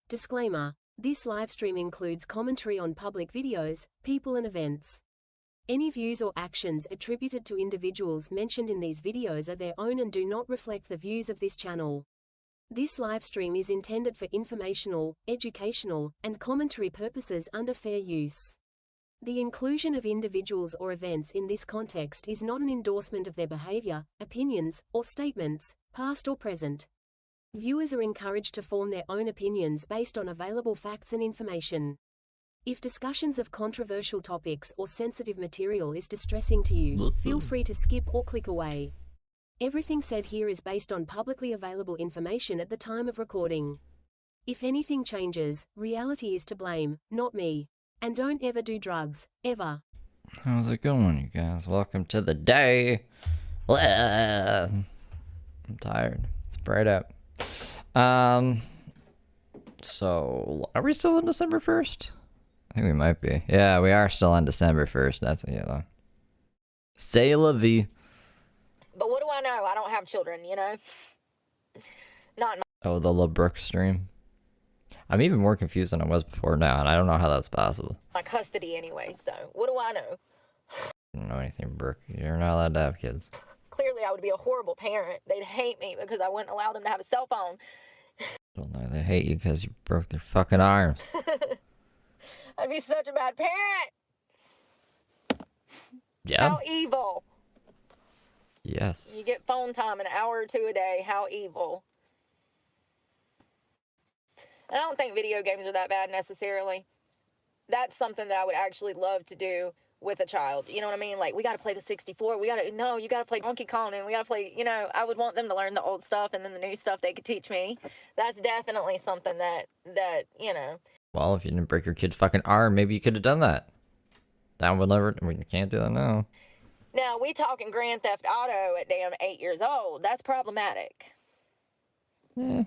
Disclaimer: this livestream includes commentary on public videos, people and events. Any views or actions attributed to individuals mentioned in these videos are their own and do not reflect the views of this channel. This livestream is intended for informational, educational, and commentary purposes under fair use. The inclusion of individuals or events in this context is not an endorsement of their behavior, opinions, or statements, past or present. Viewers are encouraged to form their own opinions based on available facts and information. If discussions of controversial topics or sensitive material is distressing to you, feel free to skip or click away. Everything said here is based on publicly available information at the time of recording. If anything changes, reality is to blame, not me. And don't ever do drugs, ever. How's it going, you guys? Welcome to the day. I'm tired. It's bright up. So, are we still on December 1st? I think we might be. Yeah, we are still on December 1st. That's a yellow. C'est la vie. But what do I know? I don't have children, you know? Not Oh, the Brooke stream. I'm even more confused than I was before now, and I don't know how that's possible. my custody anyway, so what do I know? I don't know anything, Brooke. You're not allowed to have kids. Clearly, I would be a horrible parent. They'd hate me because I wouldn't allow them to have a cell phone. Well, no, they hate you because you broke their fucking arms. I'd be such a bad parent. Yeah. How evil. Yes. You get phone time an hour or two a day. How evil. I don't think video games are that bad necessarily. That's something that I would actually love to do with a child. You know what I mean? Like, we got to play the 64. You got to play Donkey Kong, and we got to play, I would want them to learn the old stuff and then the new stuff they could teach me. That's definitely something that. Well, if you didn't break your kid's fucking arm, maybe you could have done that. That would never, you can't do that now. Now, we talking Grand Theft Auto at damn 8 years old. That's problematic. Yeah.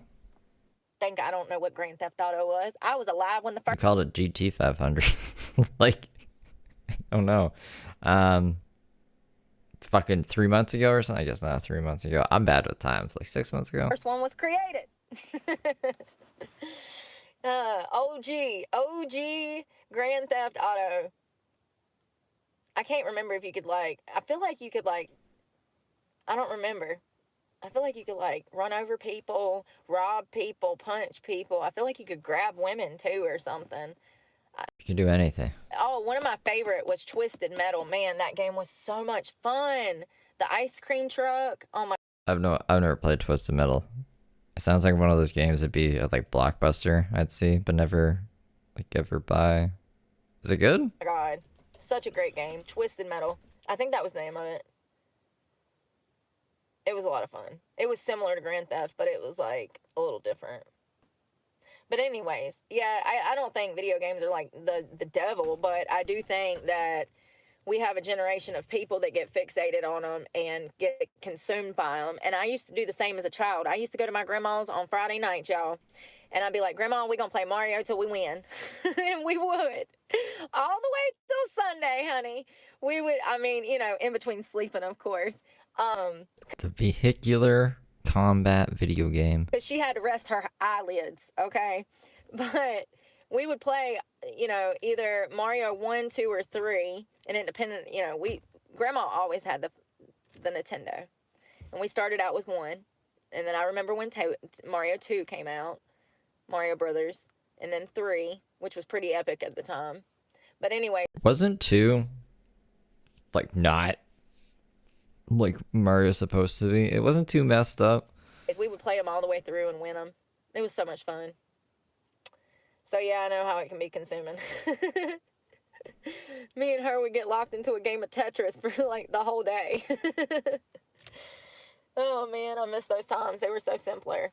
I don't know what Grand Theft Auto was. I was alive when the I first. called it GT 500. Like, oh no. Fucking 3 months ago or something? I guess not 3 months ago. I'm bad with times. Like 6 months ago. First one was created. OG Grand Theft Auto. I can't remember if you could I feel like you could I don't remember. I feel like you could run over people, rob people, punch people. I feel like you could grab women too or something. You can do anything. Oh, one of my favorite was Twisted Metal. Man, that game was so much fun. The ice cream truck. Oh my. I've never played Twisted Metal. It sounds like one of those games that'd be like Blockbuster, I'd see, but never ever buy. Is it good? Oh my God. Such a great game. Twisted Metal. I think that was the name of it. It was a lot of fun. It was similar to Grand Theft, but it was a little different. But anyways, yeah, I don't think video games are like the devil, but I do think that we have a generation of people that get fixated on them and get consumed by them. And I used to do the same as a child. I used to go to my grandma's on Friday night, y'all. And I'd be like, Grandma, we're going to play Mario till we win. And we would. All the way till Sunday, honey. We would, in between sleeping, of course. The vehicular combat video game. But she had to rest her eyelids, okay? But we would play, either Mario 1, 2, or 3. And independent, Grandma always had the Nintendo. And we started out with 1. And then I remember when Mario 2 came out. Mario Brothers, and then 3, which was pretty epic at the time. But anyway. Wasn't 2, not like Mario's supposed to be? It wasn't too messed up. We would play them all the way through and win them. It was so much fun. So yeah, I know how it can be consuming. Me and her would get locked into a game of Tetris for the whole day. Oh man, I miss those times. They were so simpler.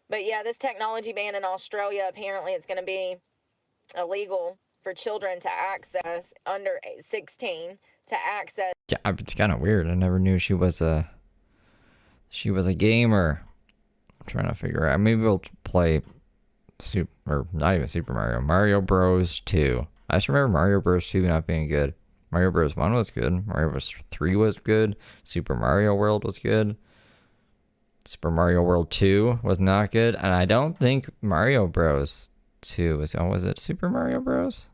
But yeah, this technology ban in Australia, apparently it's going to be illegal for children to access, under 16, to access. Yeah, it's kind of weird. I never knew she was a gamer. I'm trying to figure out. Maybe we'll play not even Super Mario Bros. 2. I just remember Mario Bros. 2 not being good. Mario Bros. 1 was good. Mario Bros. 3 was good. Super Mario World was good. Super Mario World 2 was not good, and I don't think Mario Bros 2 was. Oh, was it Super Mario Bros?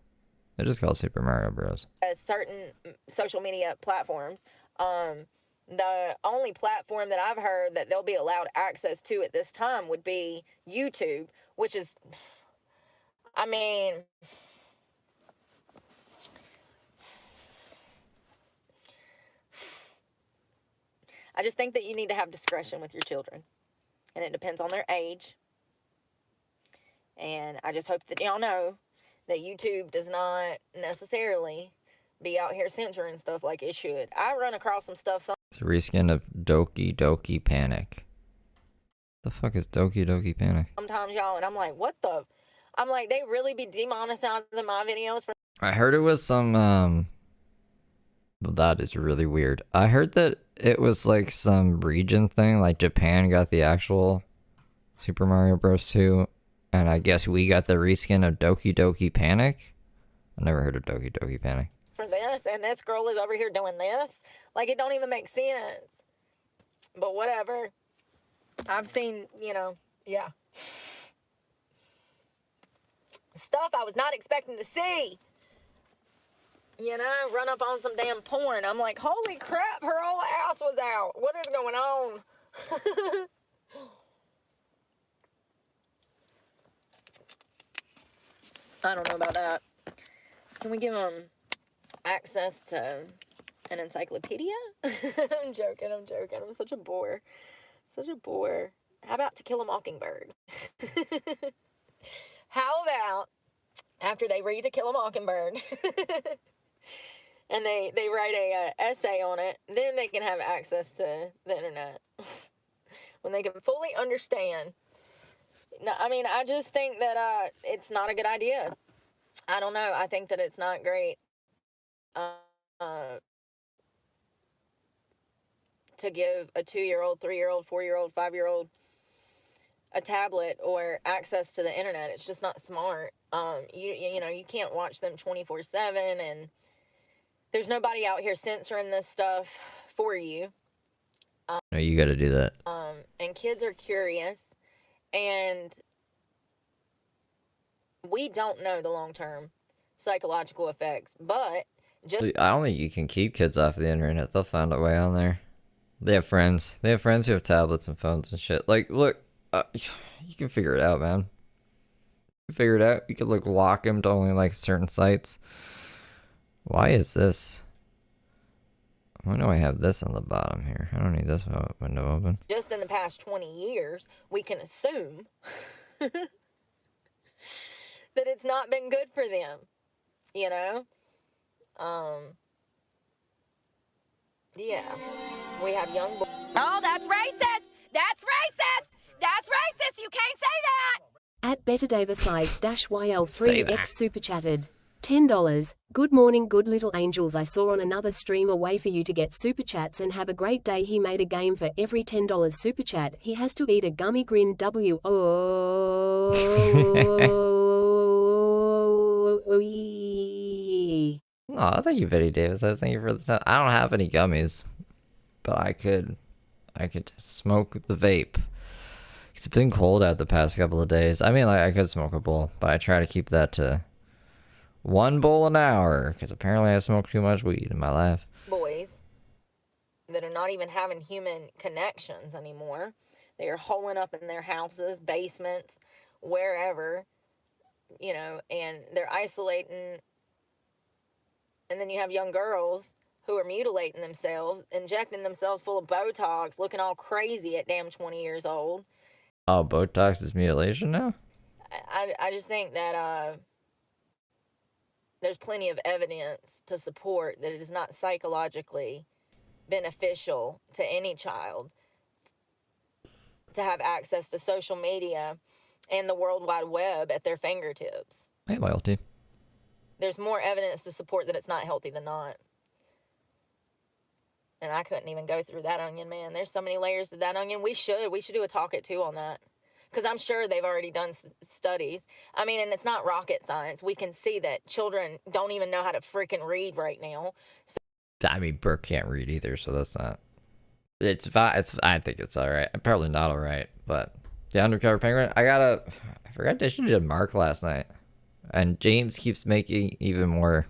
It is called Super Mario Bros. Certain social media platforms. The only platform that I've heard that they'll be allowed access to at this time would be YouTube, which is, I mean, I just think that you need to have discretion with your children, and it depends on their age. And I just hope that y'all know that YouTube does not necessarily be out here censoring stuff like it should. I run across some stuff. It's a reskin of Doki Doki Panic. The fuck is Doki Doki Panic? Sometimes, y'all, and I'm like, what the? I'm like, they really be demonetizing my videos for. I heard it was some, well, that is really weird. I heard that it was like some region thing, like Japan got the actual Super Mario Bros. 2, and I guess we got the reskin of Doki Doki Panic. I never heard of Doki Doki Panic. For this, and this girl is over here doing this. Like, it don't even make sense. But whatever. I've seen, yeah. Stuff I was not expecting to see. Run up on some damn porn. I'm like, holy crap, her whole ass was out. What is going on? I don't know about that. Can we give them access to an encyclopedia? I'm joking. I'm such a bore. How about To Kill a Mockingbird? How about after they read To Kill a Mockingbird and they write a essay on it, then they can have access to the internet when they can fully understand. No, I mean, I just think that it's not a good idea. I don't know. I think that it's not great to give a 2-year-old, 3-year-old, 4-year-old, 5-year-old a tablet or access to the internet. It's just not smart. You can't watch them 24/7, and there's nobody out here censoring this stuff for you. No, you got to do that. And kids are curious, and we don't know the long-term psychological effects, but I don't think you can keep kids off of the internet. They'll find a way on there. They have friends. Who have tablets and phones and shit. Like, look, you can figure it out, man. You can figure it out. You could lock them to only like certain sites. Why is this? Why do I have this on the bottom here? I don't need this window open. Just in the past 20 years, we can assume that it's not been good for them. Yeah. We have young boys. Oh, that's racist! That's racist! That's racist! You can't say that! At BetterDaversize-YL3X Super Chatted. $10. Good morning, good little angels. I saw on another stream a way for you to get super chats and have a great day. He made a game for every $10 super chat. He has to eat a gummy grin W. Oh, thank you, Betty Davis. Thank you for the time. I don't have any gummies, but I could just smoke the vape. It's been cold out the past couple of days. I mean, I could smoke a bowl, but I try to keep that to 1 bowl an hour, because apparently I smoke too much weed in my life. Boys that are not even having human connections anymore. They are holing up in their houses, basements, wherever, and they're isolating. And then you have young girls who are mutilating themselves, injecting themselves full of Botox, looking all crazy at damn 20 years old. Oh, Botox is mutilation now? I just think that there's plenty of evidence to support that it is not psychologically beneficial to any child to have access to social media and the World Wide Web at their fingertips. Hey, loyalty. There's more evidence to support that it's not healthy than not. And I couldn't even go through that onion, man. There's so many layers to that onion. We should do a talk at 2 on that. Because I'm sure they've already done studies. I mean, and it's not rocket science. We can see that children don't even know how to freaking read right now. So, I mean, Brooke can't read either, so that's not It's fine. I think it's all right. Probably not all right, but the undercover penguin. I forgot I should have did Mark last night, and James keeps making even more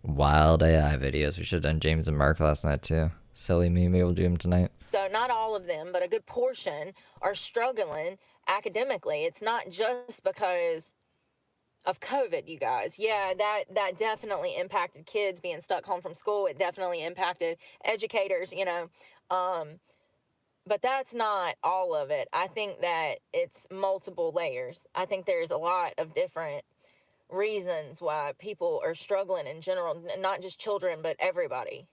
wild AI videos. We should have done James and Mark last night too. Silly me. Maybe we'll do them tonight. So not all of them, but a good portion are struggling academically. It's not just because of COVID, you guys. Yeah, that definitely impacted kids being stuck home from school. It definitely impacted educators, you know. But that's not all of it. I think that it's multiple layers. I think there's a lot of different reasons why people are struggling in general, not just children, but everybody.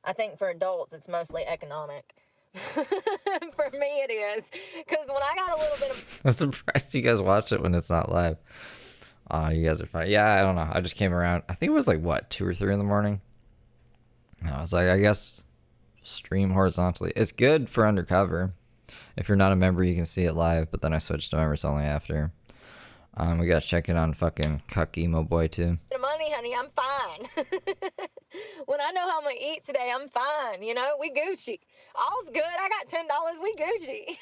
I think for adults, it's mostly economic. For me, it is. Because when I got a little bit of... I'm surprised you guys watch it when it's not live. You guys are funny. Yeah, I don't know. I just came around. I think it was like, what, 2 or 3 in the morning? And I was like, I guess stream horizontally. It's good for undercover. If you're not a member, you can see it live. But then I switched to members only after. We got to check in on fucking Cuck Emo Boy, too. Money, honey, I'm fine. When I know how I'm going to eat today, I'm fine. You know, we Gucci. All's good. I got $10. We Gucci.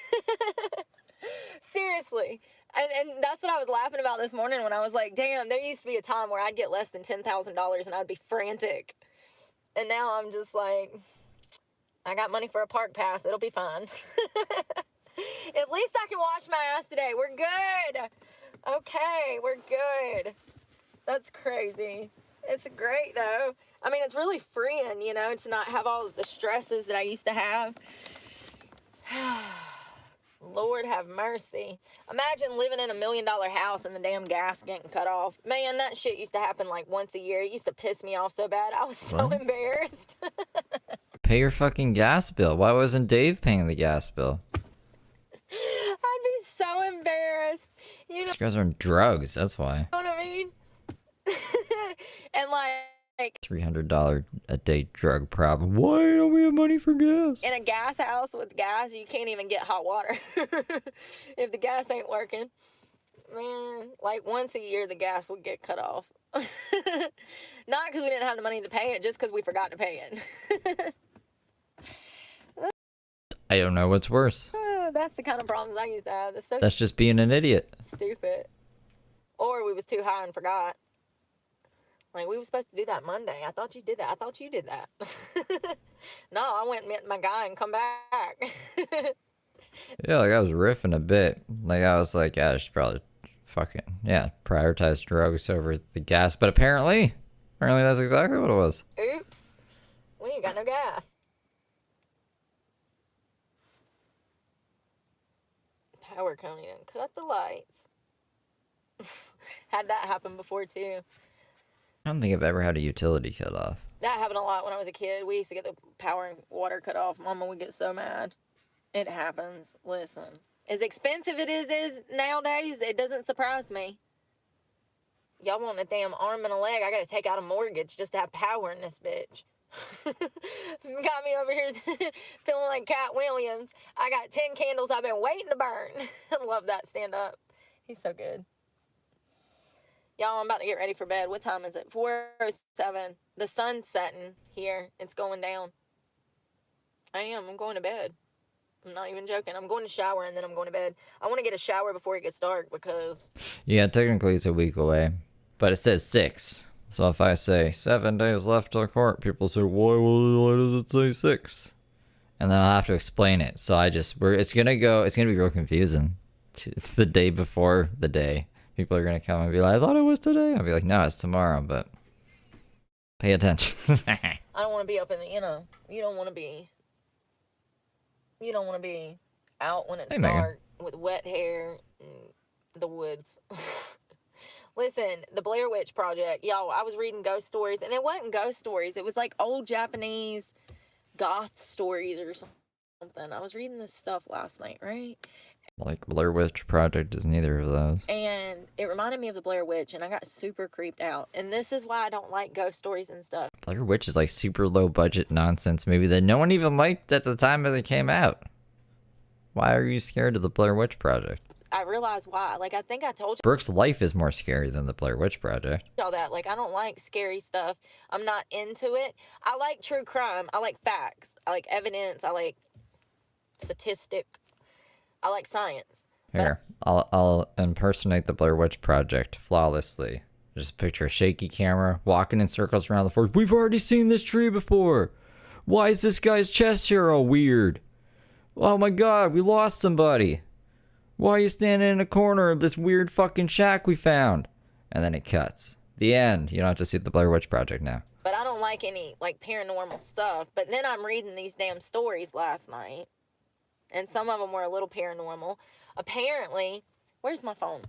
Seriously. And that's what I was laughing about this morning when I was like, damn, there used to be a time where I'd get less than $10,000 and I'd be frantic. And now I'm just like, I got money for a park pass. It'll be fine. At least I can wash my ass today. We're good. Okay, we're good. That's crazy. It's great, though. I mean, it's really freeing, you know, to not have all of the stresses that I used to have. Lord have mercy. Imagine living in $1 million house and the damn gas getting cut off. Man, that shit used to happen like once a year. It used to piss me off so bad. I was so embarrassed. Pay your fucking gas bill. Why wasn't Dave paying the gas bill? I'd be so embarrassed. You know, These guys are on drugs. That's why. what I mean? And like $300 a day drug problem. Why don't we have money for gas? in a gas house with gas, you can't even get hot water if the gas ain't working. Man, like once a year the gas would get cut off. Not because we didn't have the money to pay it, just because we forgot to pay it. I don't know what's worse. That's the kind of problems I used to have. That's so That's just being an idiot. stupid. Or we was too high and forgot. Like, we were supposed to do that Monday. I thought you did that. I thought you did that. No, I went and met my guy and come back. Yeah, like I was riffing a bit. Like I was like, yeah, I should probably fucking, yeah, prioritize drugs over the gas. But apparently that's exactly what it was. Oops. We ain't got no gas. Power company done cut the lights. Had that happen before, too. I don't think I've ever had a utility cut off. That happened a lot when I was a kid. We used to get the power and water cut off. Mama would get so mad. It happens. Listen. As expensive it is nowadays, it doesn't surprise me. Y'all want a damn arm and a leg. I gotta take out a mortgage just to have power in this bitch. Got me over here feeling like Cat Williams. I got 10 candles I've been waiting to burn. I love that stand up. He's so good. Y'all, I'm about to get ready for bed. What time is it? 4:07. The sun's setting here. It's going down. I am. I'm going to bed. I'm not even joking. I'm going to shower and then I'm going to bed. I want to get a shower before it gets dark because... Yeah, technically it's a week away. But it says 6. So if I say 7 days left to court, people say, why does it say 6? And then I'll have to explain it. So it's gonna be real confusing. It's the day before the day. People are gonna come and be like, I thought it was today. I'll be like, no, it's tomorrow, but pay attention. I don't want to be up in the, you don't want to be out when it's dark with wet hair in the woods. Listen, the Blair Witch Project, y'all, I was reading ghost stories, and it wasn't ghost stories. It was like old Japanese goth stories or something. I was reading this stuff last night, right? Like Blair Witch Project is neither of those. And it reminded me of the Blair Witch, and I got super creeped out. And this is why I don't like ghost stories and stuff. Blair Witch is like super low budget nonsense movie that no one even liked at the time that it came out. Why are you scared of the Blair Witch Project? I realize why. Like, I think I told Brooke's life is more scary than the Blair Witch Project. y'all that. Like, I don't like scary stuff. I'm not into it. I like true crime. I like facts. I like evidence. I like statistics. I like science. Here, I'll impersonate the Blair Witch Project flawlessly. Just picture a shaky camera walking in circles around the forest. We've already seen this tree before. Why is this guy's chest hair all weird? Oh my god, we lost somebody. Why are you standing in a corner of this weird fucking shack we found? And then it cuts. The end. You don't have to see the Blair Witch Project now. But I don't like any, like, paranormal stuff. But then I'm reading these damn stories last night. And some of them were a little paranormal. Apparently, where's my phone?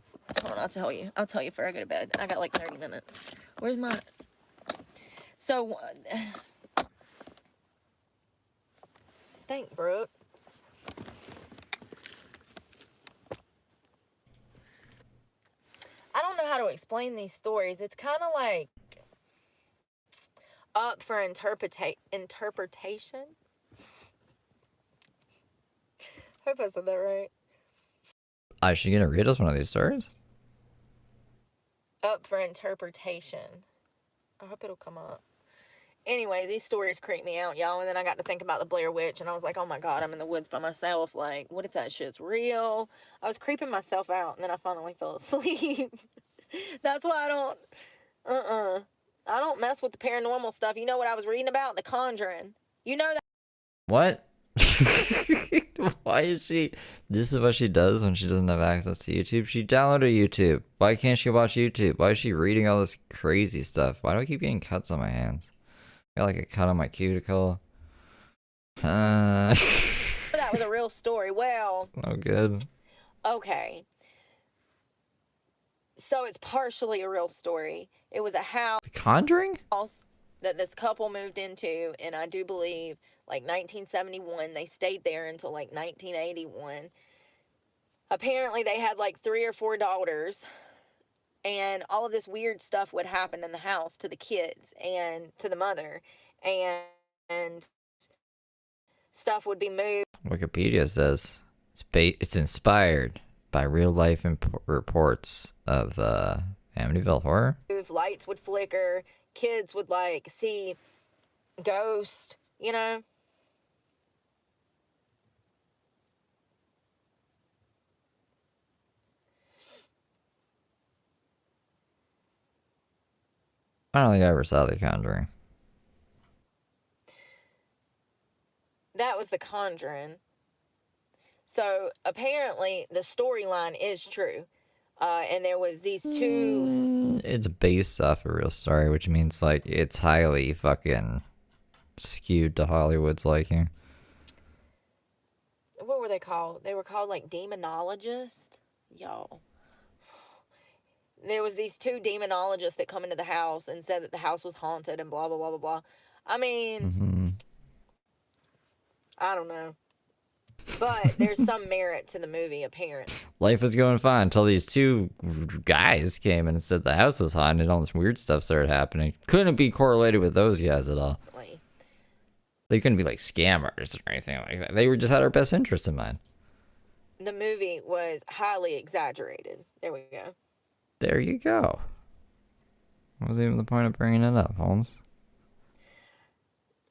Hold on, I'll tell you. I'll tell you before I go to bed. I got like 30 minutes. Where's my... So, thank Brooke. I don't know how to explain these stories. It's kind of like up for interpretation. Hope I said that right. I should get to read us one of these stories. Up for interpretation. I hope it'll come up. Anyway, these stories creep me out, y'all. And then I got to think about the Blair Witch, and I was like, oh my God, I'm in the woods by myself. Like, what if that shit's real? I was creeping myself out, and then I finally fell asleep. That's why I don't mess with the paranormal stuff. You know what I was reading about? The Conjuring. You know that? What? Why is she... This is what she does when she doesn't have access to YouTube. She downloaded YouTube. Why can't she watch YouTube? Why is she reading all this crazy stuff? Why do I keep getting cuts on my hands? I got like a cut on my cuticle. That was a real story. Well... Oh, good. Okay. So it's partially a real story. It was a house... The Conjuring? That this couple moved into, and I do believe, like, 1971. They stayed there until, like, 1981. Apparently, they had, like, 3 or 4 daughters, and all of this weird stuff would happen in the house to the kids and to the mother, and stuff would be moved. Wikipedia says it's inspired by real-life reports of Amityville horror. Lights would flicker. Kids would, like, see ghosts, you know? I don't think I ever saw The Conjuring. That was The Conjuring. So, apparently, the storyline is true. And there was these two... It's based off a real story, which means, like, it's highly fucking skewed to Hollywood's liking. What were they called? They were called, like, demonologists? Y'all. There was these 2 demonologists that come into the house and said that the house was haunted and blah, blah, blah, blah, blah. I mean, I don't know. But there's some merit to the movie, apparently. Life was going fine until these 2 guys came in and said the house was haunted and all this weird stuff started happening. Couldn't be correlated with those guys at all. They couldn't be like scam artists or anything like that. They just had our best interest in mind. The movie was highly exaggerated. There we go. There you go. What was even the point of bringing it up, Holmes?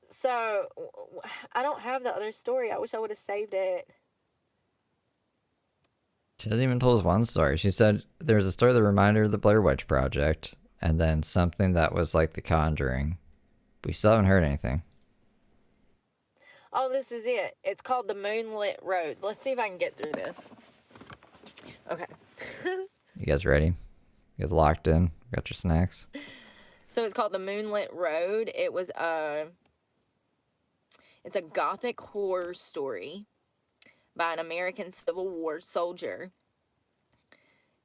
So, I don't have the other story. I wish I would have saved it. She hasn't even told us one story. She said there's a story that reminded her of the Blair Witch Project, and then something that was like The Conjuring. We still haven't heard anything. Oh, this is it. It's called The Moonlit Road. Let's see if I can get through this. Okay. You guys ready? You guys locked in? Got your snacks? So it's called The Moonlit Road. It was it's a gothic horror story by an American Civil War soldier.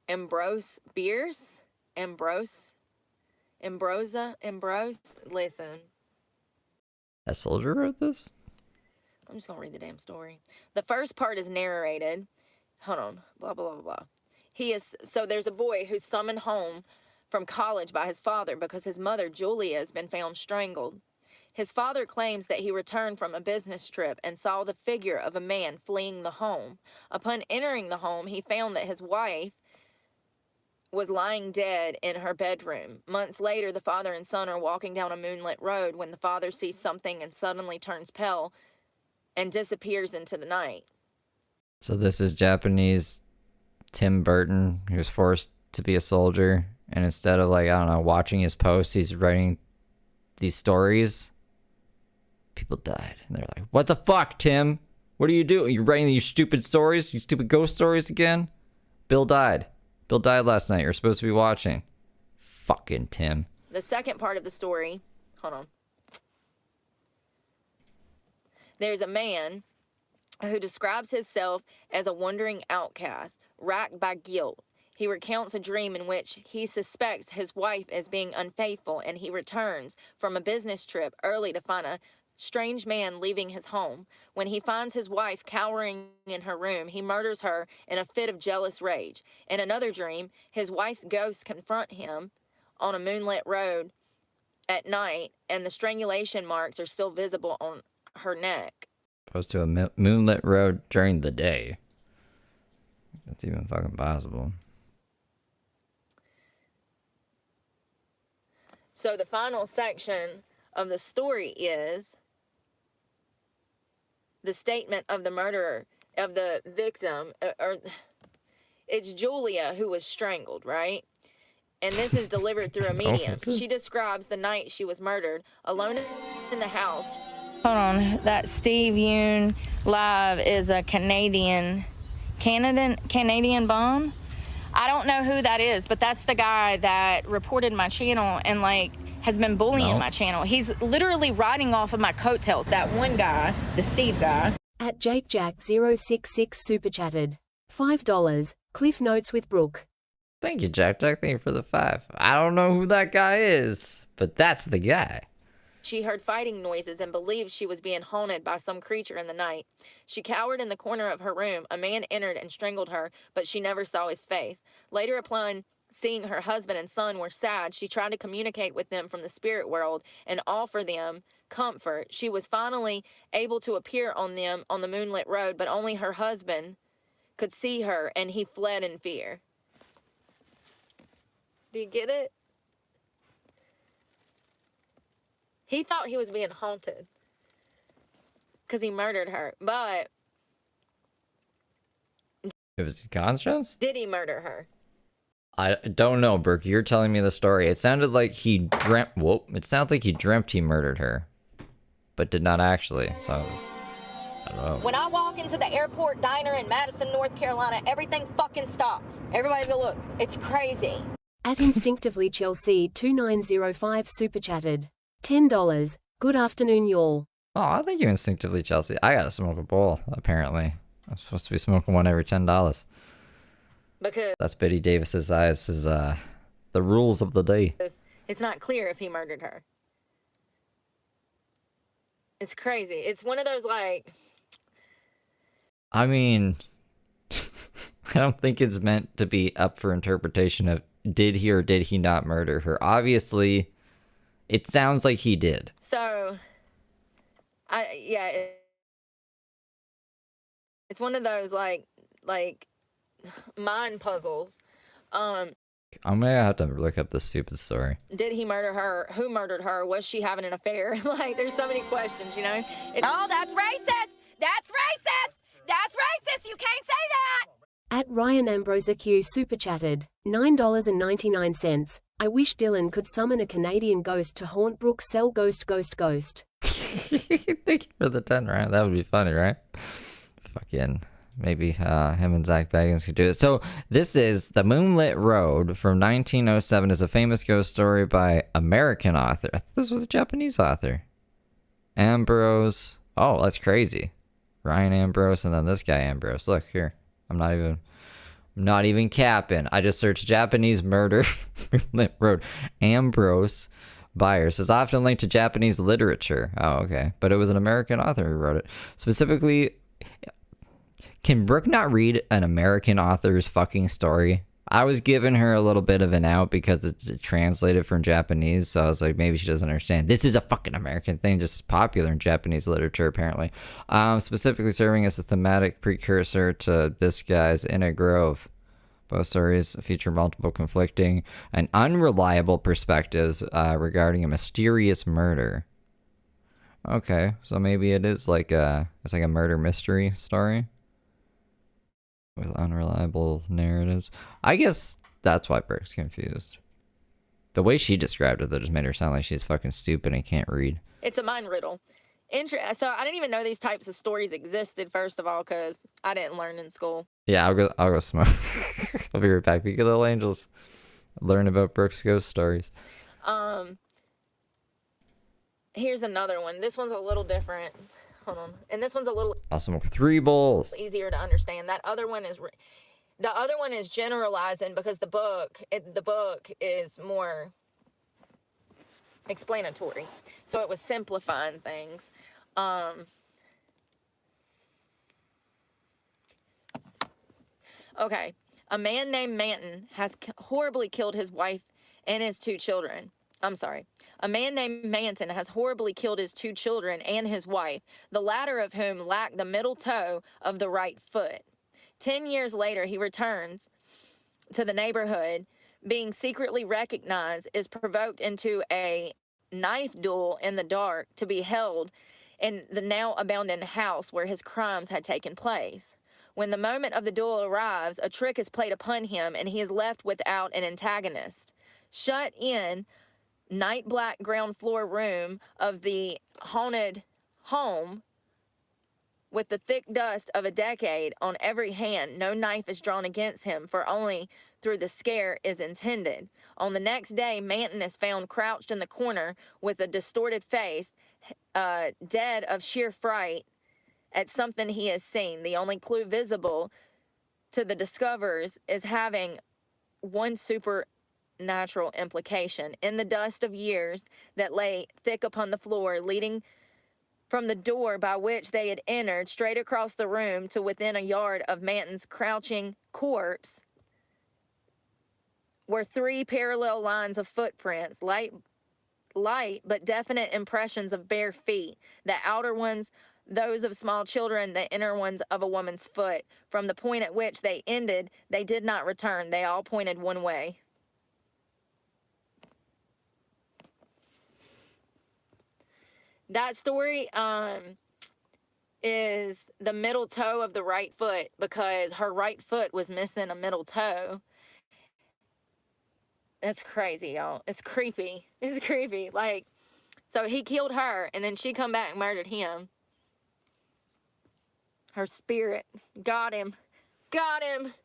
Ambrose Bierce? Ambrose? Listen. A soldier wrote this? I'm just going to read the damn story. The first part is narrated. Hold on. Blah, blah, blah, blah. So there's a boy who's summoned home from college by his father because his mother, Julia, has been found strangled. His father claims that he returned from a business trip and saw the figure of a man fleeing the home. Upon entering the home, he found that his wife was lying dead in her bedroom. Months later, the father and son are walking down a moonlit road when the father sees something and suddenly turns pale and disappears into the night. So this is Japanese Tim Burton. He was forced to be a soldier, and instead of, like, I don't know, watching his posts, he's writing these stories. People died, and they're like, what the fuck, Tim? What are you doing? You're writing these stupid stories? You stupid ghost stories again? Bill died. Bill died last night. You're supposed to be watching. Fucking Tim. The second part of the story, hold on. There's a man who describes himself as a wandering outcast, racked by guilt. He recounts a dream in which he suspects his wife is being unfaithful, and he returns from a business trip early to find a strange man leaving his home. When he finds his wife cowering in her room, he murders her in a fit of jealous rage. In another dream, his wife's ghosts confront him on a moonlit road at night, and the strangulation marks are still visible on her neck. Opposed to a moonlit road during the day. That's even fucking possible. So the final section of the story is the statement of the murderer, of the victim, or it's Julia who was strangled, right? And this is delivered through a medium. She describes the night she was murdered, alone in the house. Hold on, that Steve Yoon Live is a Canadian bomb. I don't know who that is, but that's the guy that reported my channel and, like, has been bullying my channel. He's literally riding off of my coattails. That one guy, the Steve guy. At JakeJack066 super chatted. $5. Cliff Notes with Brooke. Thank you, Jack. Thank you for the 5. I don't know who that guy is, but that's the guy. She heard fighting noises and believed she was being haunted by some creature in the night. She cowered in the corner of her room. A man entered and strangled her, but she never saw his face. Later, upon seeing her husband and son were sad, she tried to communicate with them from the spirit world and offer them comfort. She was finally able to appear on them on the moonlit road, but only her husband could see her, and he fled in fear. Do you get it? He thought he was being haunted because he murdered her, but It was conscience? did he murder her? I don't know, Brooke. You're telling me the story. It sounded like he dreamt. Whoa! It sounded like he dreamt he murdered her, but did not actually. So I don't know. When I walk into the airport diner in Madison, North Carolina, everything fucking stops. Everybody go look. It's crazy. At Instinctively Chelsea 2905 super chatted. $10. Good afternoon, y'all. Oh, I think you instinctively, Chelsea. I gotta smoke a bowl, apparently. I'm supposed to be smoking one every $10. Because That's Betty Davis's eyes, is the rules of the day. it's not clear if he murdered her. It's crazy. It's one of those, like, I mean, I don't think it's meant to be up for interpretation of did he or did he not murder her. Obviously, it sounds like he did. so, it's one of those, like mind puzzles. I'm gonna have to look up this stupid story. Did he murder her? Who murdered her? Was she having an affair? Like, there's so many questions, you know? Oh, that's racist! That's racist! That's racist! You can't say that! At Ryan Ambrose Q super chatted. $9.99. I wish Dylan could summon a Canadian ghost to haunt Brooke's cell. Ghost. Thank you for the 10, right? That would be funny, right? Fucking maybe him and Zach Baggins could do it. So this is The Moonlit Road from 1907. Is a famous ghost story by American author. I thought this was a Japanese author. Ambrose. Oh, that's crazy. Ryan Ambrose and then this guy Ambrose. Look here. I'm not even capping. I just searched Japanese murder Moonlit Road. Ambrose Byers is often linked to Japanese literature. Oh, okay. But it was an American author who wrote it. Specifically, can Brooke not read an American author's fucking story? I was giving her a little bit of an out because it's translated from Japanese, so I was like, maybe she doesn't understand. This is a fucking American thing, just popular in Japanese literature, apparently. Specifically serving as a thematic precursor to this guy's In a Grove. Both stories feature multiple conflicting and unreliable perspectives regarding a mysterious murder. Okay, so maybe it is like it's like a murder mystery story with unreliable narratives. I guess that's why Brooke's confused. The way she described it, though, just made her sound like she's fucking stupid and can't read. It's a mind riddle. So I didn't even know these types of stories existed, first of all, because I didn't learn in school. Yeah, I'll go smoke. I'll be right back. Peek of the Little Angels. Learn about Brooke's ghost stories. Here's another one. This one's a little different. Hold on. And this one's a little I'll smoke 3 bowls. easier to understand. The other one is generalizing because the book is more explanatory. So it was simplifying things. Okay. A man named Manton has horribly killed his wife and his 2 children. I'm sorry. A man named Manton has horribly killed his 2 children and his wife, the latter of whom lacked the middle toe of the right foot. 10 years later, he returns to the neighborhood, being secretly recognized, is provoked into a knife duel in the dark to be held in the now abandoned house where his crimes had taken place. When the moment of the duel arrives, a trick is played upon him and he is left without an antagonist. Shut in night black ground floor room of the haunted home with the thick dust of a decade on every hand, no knife is drawn against him, for only through the scare is intended. On the next day, Manton is found crouched in the corner with a distorted face, dead of sheer fright at something he has seen. The only clue visible to the discoverers is having one supernatural implication. In the dust of years that lay thick upon the floor, leading from the door by which they had entered, straight across the room to within a yard of Manton's crouching corpse, were 3 parallel lines of footprints, light but definite impressions of bare feet. The outer ones, those of small children, the inner ones of a woman's foot. From the point at which they ended, they did not return. They all pointed one way. That story is the middle toe of the right foot because her right foot was missing a middle toe. That's crazy, y'all. It's creepy. It's creepy. Like, so he killed her and then she come back and murdered him. Her spirit got him. Got him.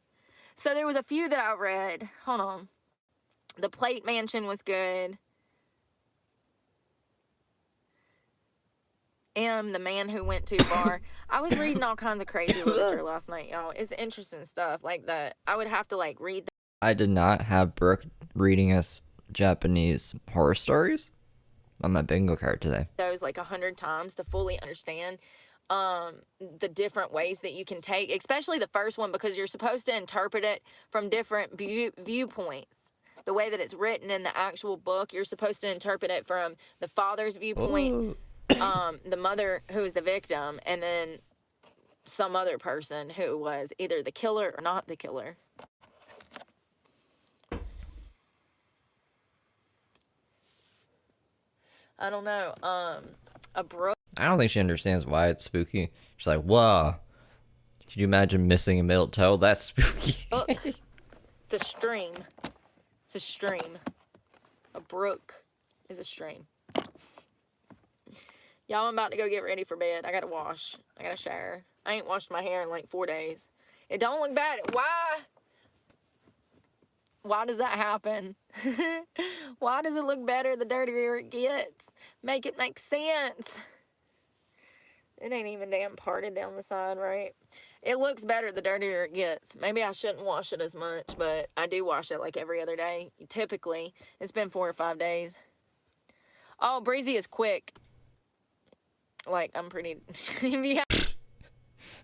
So there was a few that I read. Hold on. The Plate Mansion was good. The Man Who Went Too Far. I was reading all kinds of crazy literature last night, y'all. It's interesting stuff. Like that. I would have to like read. I did not have Brooke reading us Japanese horror stories on my bingo card today. Those like 100 times to fully understand the different ways that you can take, especially the first one, because you're supposed to interpret it from different viewpoints. The way that it's written in the actual book, you're supposed to interpret it from the father's viewpoint, the mother who is the victim, and then some other person who was either the killer or not the killer. I don't know. A Brooke. I don't think she understands why it's spooky. She's like, whoa. Could you imagine missing a middle toe? That's spooky. It's a stream. It's a stream. A brook is a stream. Y'all, I'm about to go get ready for bed. I gotta wash. I gotta shower. I ain't washed my hair in like 4 days. It don't look bad. Why? Why does that happen? Why does it look better the dirtier it gets? Make it make sense. It ain't even damn parted down the side, right? It looks better the dirtier it gets. Maybe I shouldn't wash it as much, but I do wash it like every other day. Typically, it's been 4 or 5 days. Oh, Breezy is quick. Like, I'm pretty...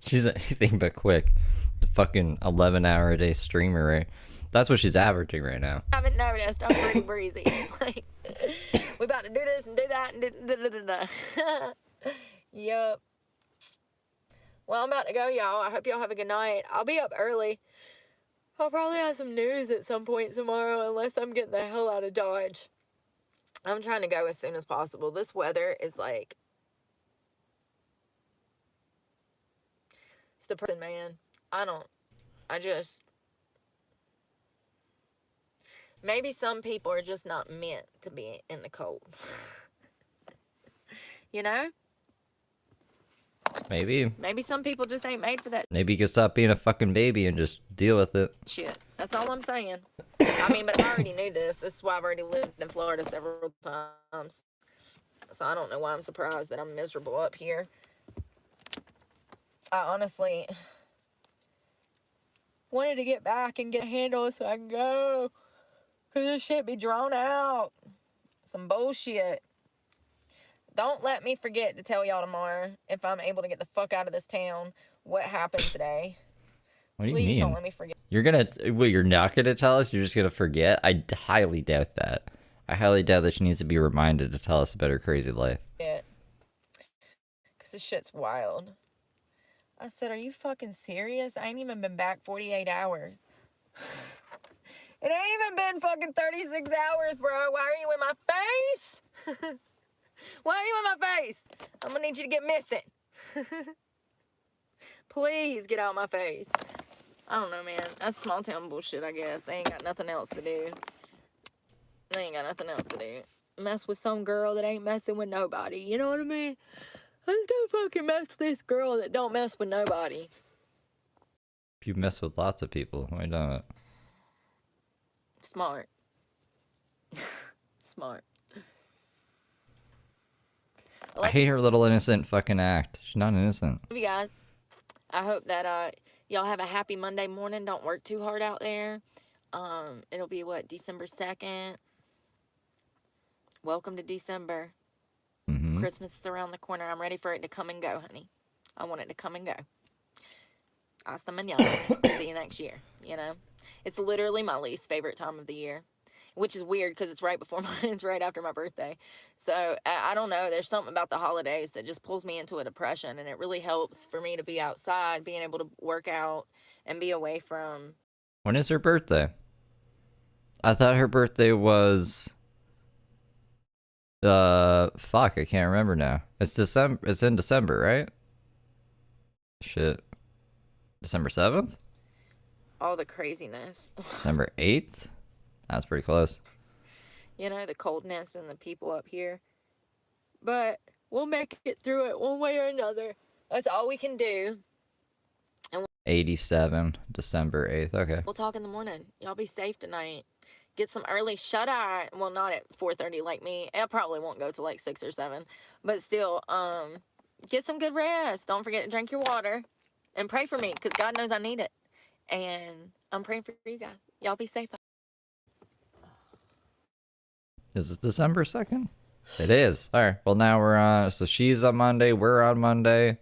She's anything but quick. The fucking 11-hour-a-day streamer, right? That's what she's averaging right now. I haven't noticed. I'm pretty breezy. Like, we about to do this and do that and Yup. Well, I'm about to go, y'all. I hope y'all have a good night. I'll be up early. I'll probably have some news at some point tomorrow, unless I'm getting the hell out of Dodge. I'm trying to go as soon as possible. This weather is like... It's the person, man. Maybe some people are just not meant to be in the cold. You know? Maybe. Maybe some people just ain't made for that Maybe you could stop being a fucking baby and just deal with it. shit. That's all I'm saying. I mean, but I already knew this. This is why I've already lived in Florida several times. So I don't know why I'm surprised that I'm miserable up here. I honestly wanted to get back and get a handle so I can go. Because this shit be drawn out. Some bullshit. Don't let me forget to tell y'all tomorrow, if I'm able to get the fuck out of this town, what happened today. What do you Please mean? don't let me forget. You're not gonna tell us? You're just gonna forget? I highly doubt that. I highly doubt that she needs to be reminded to tell us about her crazy life. Because this shit's wild. I said, are you fucking serious? I ain't even been back 48 hours. It ain't even been fucking 36 hours, bro. Why are you in my face? Why are you in my face? I'm gonna need you to get missing. Please get out my face. I don't know, man. That's small town bullshit, I guess. They ain't got nothing else to do. Mess with some girl that ain't messing with nobody. You know what I mean? Let's go fucking mess with this girl that don't mess with nobody. If you mess with lots of people, why not? Smart. Smart. I hate her little innocent fucking act. She's not innocent. Love you guys. I hope that y'all have a happy Monday morning. Don't work too hard out there. It'll be what, December 2nd. Welcome to December. Mm-hmm. Christmas is around the corner. I'm ready for it to come and go, honey. I want it to come and go. Hasta mañana. See you next year. You know, it's literally my least favorite time of the year, which is weird because it's right after my birthday. So I don't know. There's something about the holidays that just pulls me into a depression, and it really helps for me to be outside, being able to work out and be away from. When is her birthday? I thought her birthday was... fuck, I can't remember now. It's December. It's in December, right? Shit. December 7th? All the craziness. December 8th? That's pretty close. You know, the coldness and the people up here. But we'll make it through it one way or another. That's all we can do. 87, December 8th. Okay. We'll talk in the morning. Y'all be safe tonight. Get some early shut-eye. Well, not at 4:30 like me. I probably won't go to like 6 or 7. But still, get some good rest. Don't forget to drink your water. And pray for me, because God knows I need it. And I'm praying for you guys. Y'all be safe. Is it December 2nd? It is. All right. Well, now we're on. So she's on Monday. We're on Monday.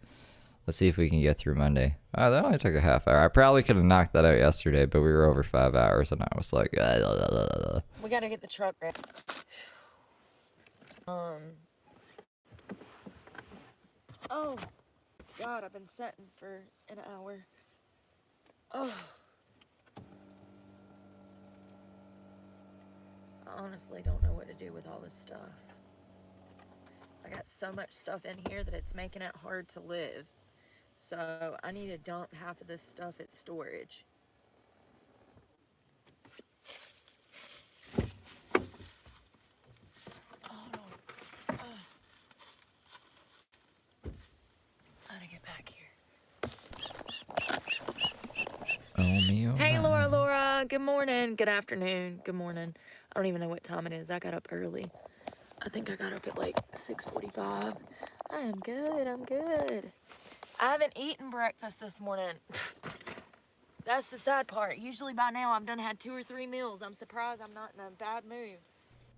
Let's see if we can get through Monday. That only took a half hour. I probably could have knocked that out yesterday, but we were over 5 hours, and I was like, We got to get the truck ready. Oh, God, I've been setting for an hour. Oh. I honestly don't know what to do with all this stuff. I got so much stuff in here that it's making it hard to live. So I need to dump half of this stuff at storage. How to get back here? oh me, oh Hey, my. Laura. Good morning. Good afternoon. Good morning. I don't even know what time it is. I got up early. I think I got up at like 6:45. I am good. I'm good. I haven't eaten breakfast this morning. That's the sad part. Usually by now I've done had 2 or 3 meals. I'm surprised I'm not in a bad mood.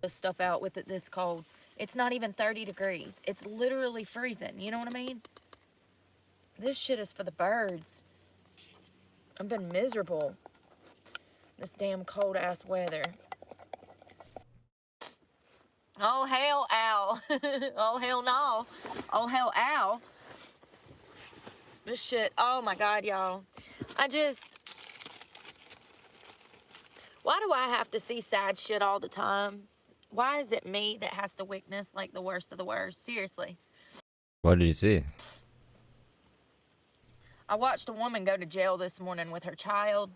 This stuff out with it this cold. It's not even 30 degrees. It's literally freezing. You know what I mean? This shit is for the birds. I've been miserable. This damn cold ass weather. Oh hell, ow. Oh hell no. Oh hell, ow. This shit, oh my God, y'all. Why do I have to see sad shit all the time? Why is it me that has to witness like the worst of the worst? Seriously. What did you see? I watched a woman go to jail this morning with her child.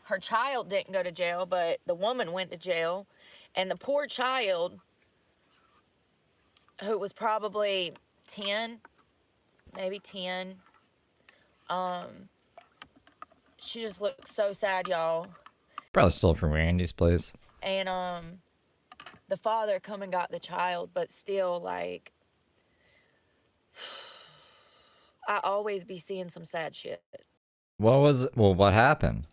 Her child didn't go to jail, but the woman went to jail. And the poor child, who was probably 10, maybe 10, she just looked so sad, y'all. Probably stole from Randy's place. And the father come and got the child, but still, like, I always be seeing some sad shit. What happened?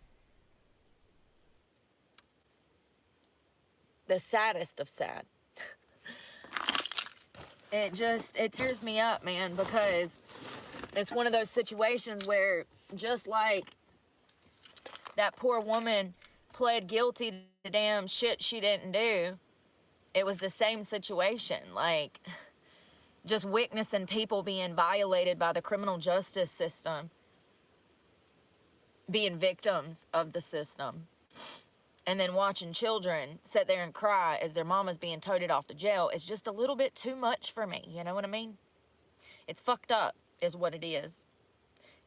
The saddest of sad. It tears me up, man, because it's one of those situations where, just like that poor woman pled guilty to the damn shit she didn't do, it was the same situation. Like, just witnessing people being violated by the criminal justice system, being victims of the system, and then watching children sit there and cry as their mama's being toted off to jail is just a little bit too much for me. You know what I mean? It's fucked up is what it is.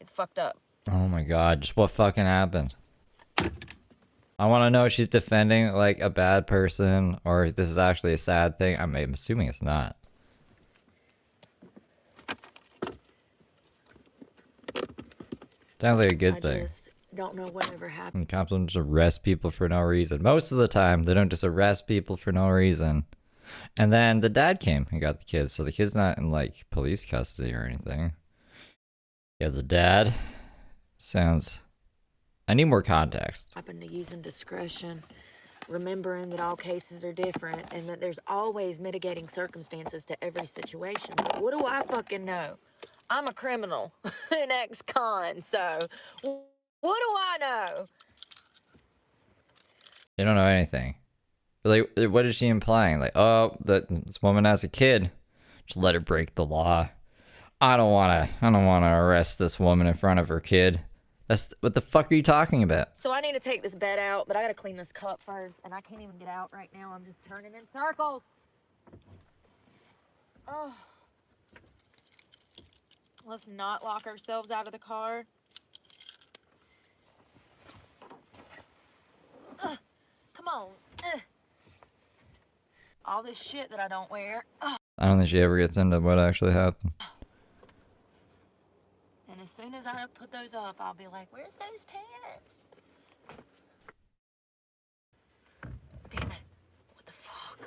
It's fucked up. Oh my God, just what fucking happened? I want to know if she's defending like a bad person or if this is actually a sad thing. I'm assuming it's not. Sounds like a good thing. I just don't know whatever happened. And cops don't just arrest people for no reason. Most of the time, they don't just arrest people for no reason. And then the dad came and got the kids, so the kid's not in like police custody or anything. Yeah, the dad sounds. I need more context. Happened to using discretion, remembering that all cases are different and that there's always mitigating circumstances to every situation. But what do I fucking know? I'm a criminal, an ex-con, so what do I know? They don't know anything. Like, what is she implying? Like, oh, that this woman has a kid. Just let her break the law. I don't wanna arrest this woman in front of her kid. What the fuck are you talking about? So I need to take this bed out, but I gotta clean this cup first, and I can't even get out right now. I'm just turning in circles. Oh. Let's not lock ourselves out of the car. Come on. All this shit that I don't wear. I don't think she ever gets into what actually happened. And as soon as I put those up, I'll be like, where's those pants? Damn it. What the fuck?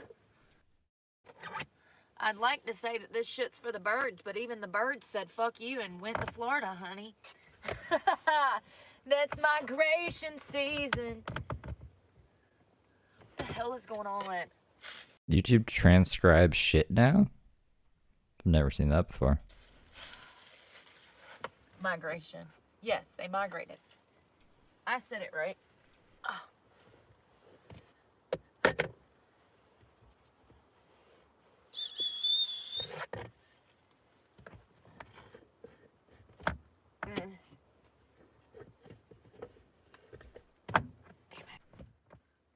I'd like to say that this shit's for the birds, but even the birds said fuck you and went to Florida, honey. That's migration season. What the hell is going on? YouTube transcribes shit now? I've never seen that before. Migration. Yes, they migrated. I said it right.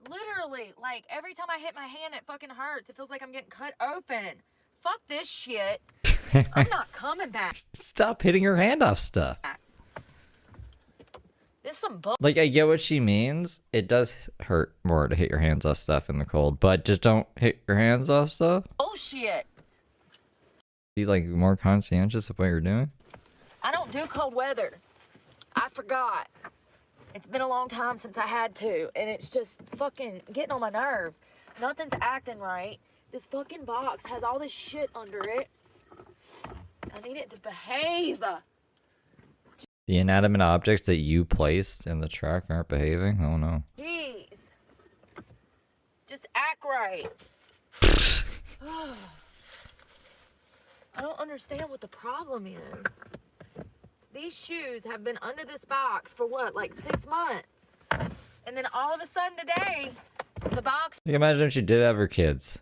Literally, like, every time I hit my hand, it fucking hurts. It feels like I'm getting cut open. Fuck this shit. I'm not coming back. Stop hitting her hand off stuff. This is some bull. Like, I get what she means. It does hurt more to hit your hands off stuff in the cold, but just don't hit your hands off stuff. Oh, shit. Be, like, more conscientious of what you're doing. I don't do cold weather. I forgot. It's been a long time since I had to, and it's just fucking getting on my nerves. Nothing's acting right. This fucking box has all this shit under it. I need it to behave. The inanimate objects that you placed in the truck aren't behaving? Oh no. Jeez. Just act right. I don't understand what the problem is. These shoes have been under this box for what, like 6 months? And then all of a sudden today, the box. You can imagine if she did have her kids.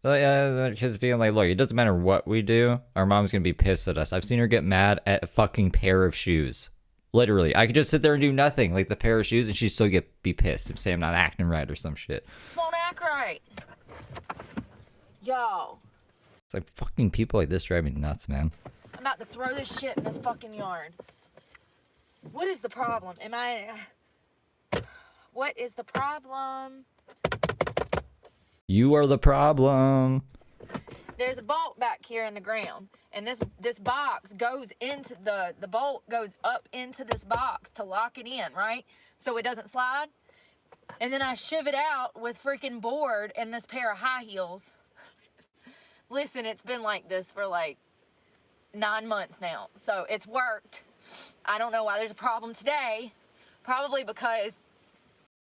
Like, the kids being like, look, it doesn't matter what we do, our mom's gonna be pissed at us. I've seen her get mad at a fucking pair of shoes. Literally. I could just sit there and do nothing, like the pair of shoes, and she'd still be pissed and say I'm not acting right or some shit. Won't act right. Y'all. It's like fucking people like this drive me nuts, man. I'm about to throw this shit in this fucking yard. What is the problem? What is the problem? You are the problem. There's a bolt back here in the ground, and this box goes into the bolt goes up into this box to lock it in, right? So it doesn't slide. And then I shiv it out with freaking board and this pair of high heels. Listen, it's been like this for like 9 months now, so it's worked. I don't know why there's a problem today. Probably because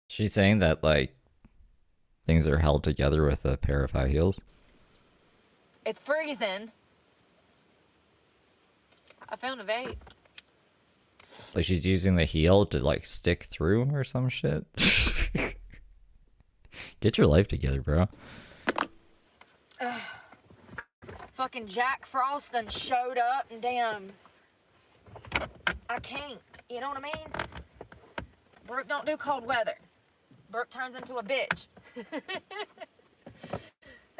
She's saying that like things are held together with a pair of high heels. it's freezing. I found a vape. Like she's using the heel to like stick through or some shit. Get your life together, bro. Fucking Jack Frost done showed up and damn. I can't. You know what I mean? Brooke don't do cold weather. Brooke turns into a bitch.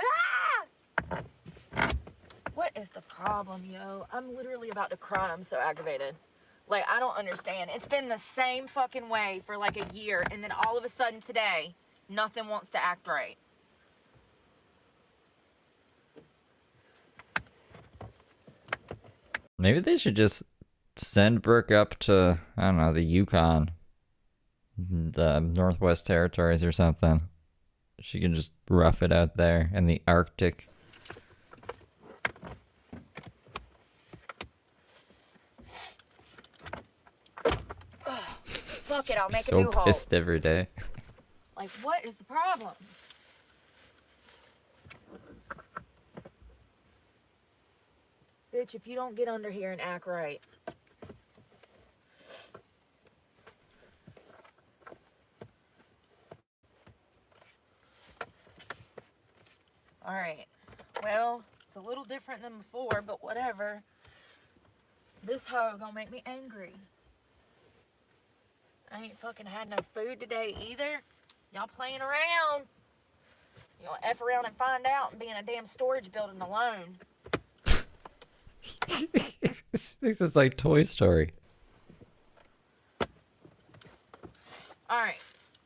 Ah! What is the problem, yo? I'm literally about to cry. I'm so aggravated. Like, I don't understand. It's been the same fucking way for like a year, and then all of a sudden today, nothing wants to act right. Maybe they should just send Brooke up to, I don't know, the Yukon, the Northwest Territories or something. She can just rough it out there in the Arctic. Fuck it, I'll make a So new hole. pissed every day. Like, what is the problem? Bitch, if you don't get under here and act right. Alright. Well, it's a little different than before, but whatever. This hoe gonna make me angry. I ain't fucking had no food today either. Y'all playing around. Y'all F around and find out and be in a damn storage building alone. This is like Toy Story. Alright.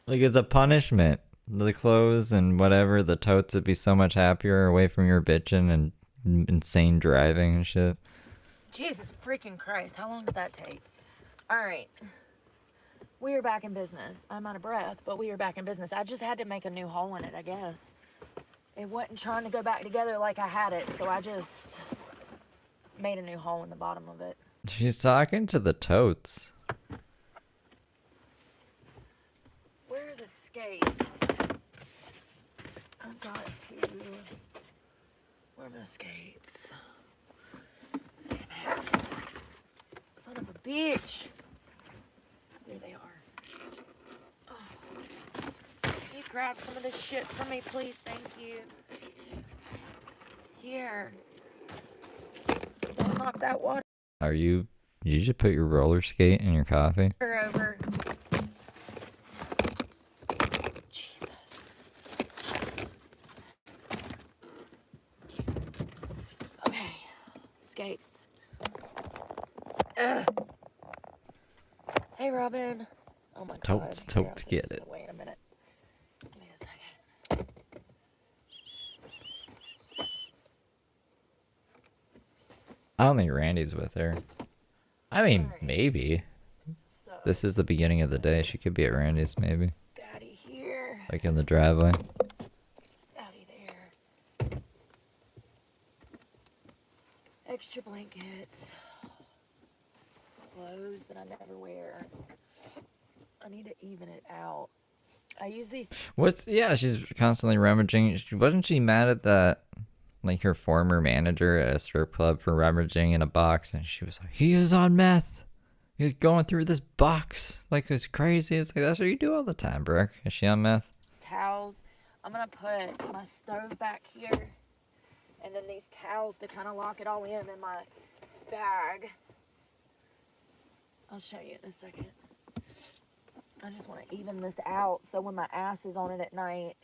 Like it's a punishment. The clothes and whatever, the totes would be so much happier away from your bitching and insane driving and shit. Jesus freaking Christ. How long did that take? Alright. We are back in business. I'm out of breath, but we are back in business. I just had to make a new hole in it, I guess. It wasn't trying to go back together like I had it, so I just made a new hole in the bottom of it. She's talking to the totes. Where are the skates? I've got to... Where are my skates? Damn it. Son of a bitch. There they are. Oh. Can you grab some of this shit for me, please? Thank you. Here. Don't knock that water Did you just put your roller skate in your coffee? over. Jesus. Okay. Skates. Ugh. Hey, Robin. Oh my God. Totes, Here, totes, I'll put get this it. away in a minute. Give me a second. I don't think Randy's with her. I mean, Alright. maybe. So, This is the beginning of the day. She could be at Randy's, maybe. Daddy here. Like in the driveway. Daddy there. Extra blankets. Clothes that I never wear. I need to even it out. I use these. Yeah, she's constantly rummaging. Wasn't she mad at that like her former manager at a strip club for rummaging in a box, and she was like, "He is on meth. He's going through this box like it's crazy." It's like, that's what you do all the time, Brooke. Is she on meth? Towels. I'm gonna put my stove back here, and then these towels to kind of lock it all in my bag. I'll show you in a second. I just want to even this out so when my ass is on it at night,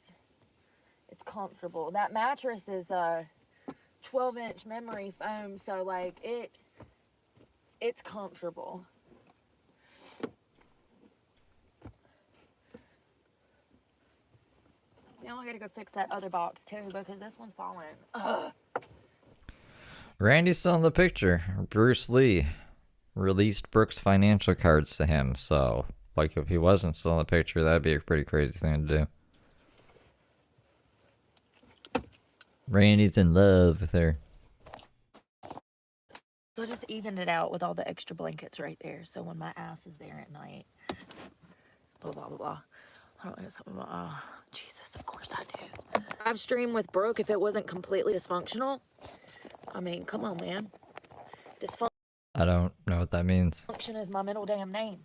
it's comfortable. That mattress is a 12-inch memory foam, so like it's comfortable. Now I gotta go fix that other box too because this one's falling. Ugh. Randy's still in the picture. Bruce Lee released Brooke's financial cards to him, so like if he wasn't still in the picture, that'd be a pretty crazy thing to do. Randy's in love with her. So I just evened it out with all the extra blankets right there. So when my ass is there at night, blah, blah, blah, blah. I don't know something about, Jesus, of course I do. Live stream with Brooke if it wasn't completely dysfunctional. I mean, come on, man. Dysfunction I don't know what that means. is my middle damn name.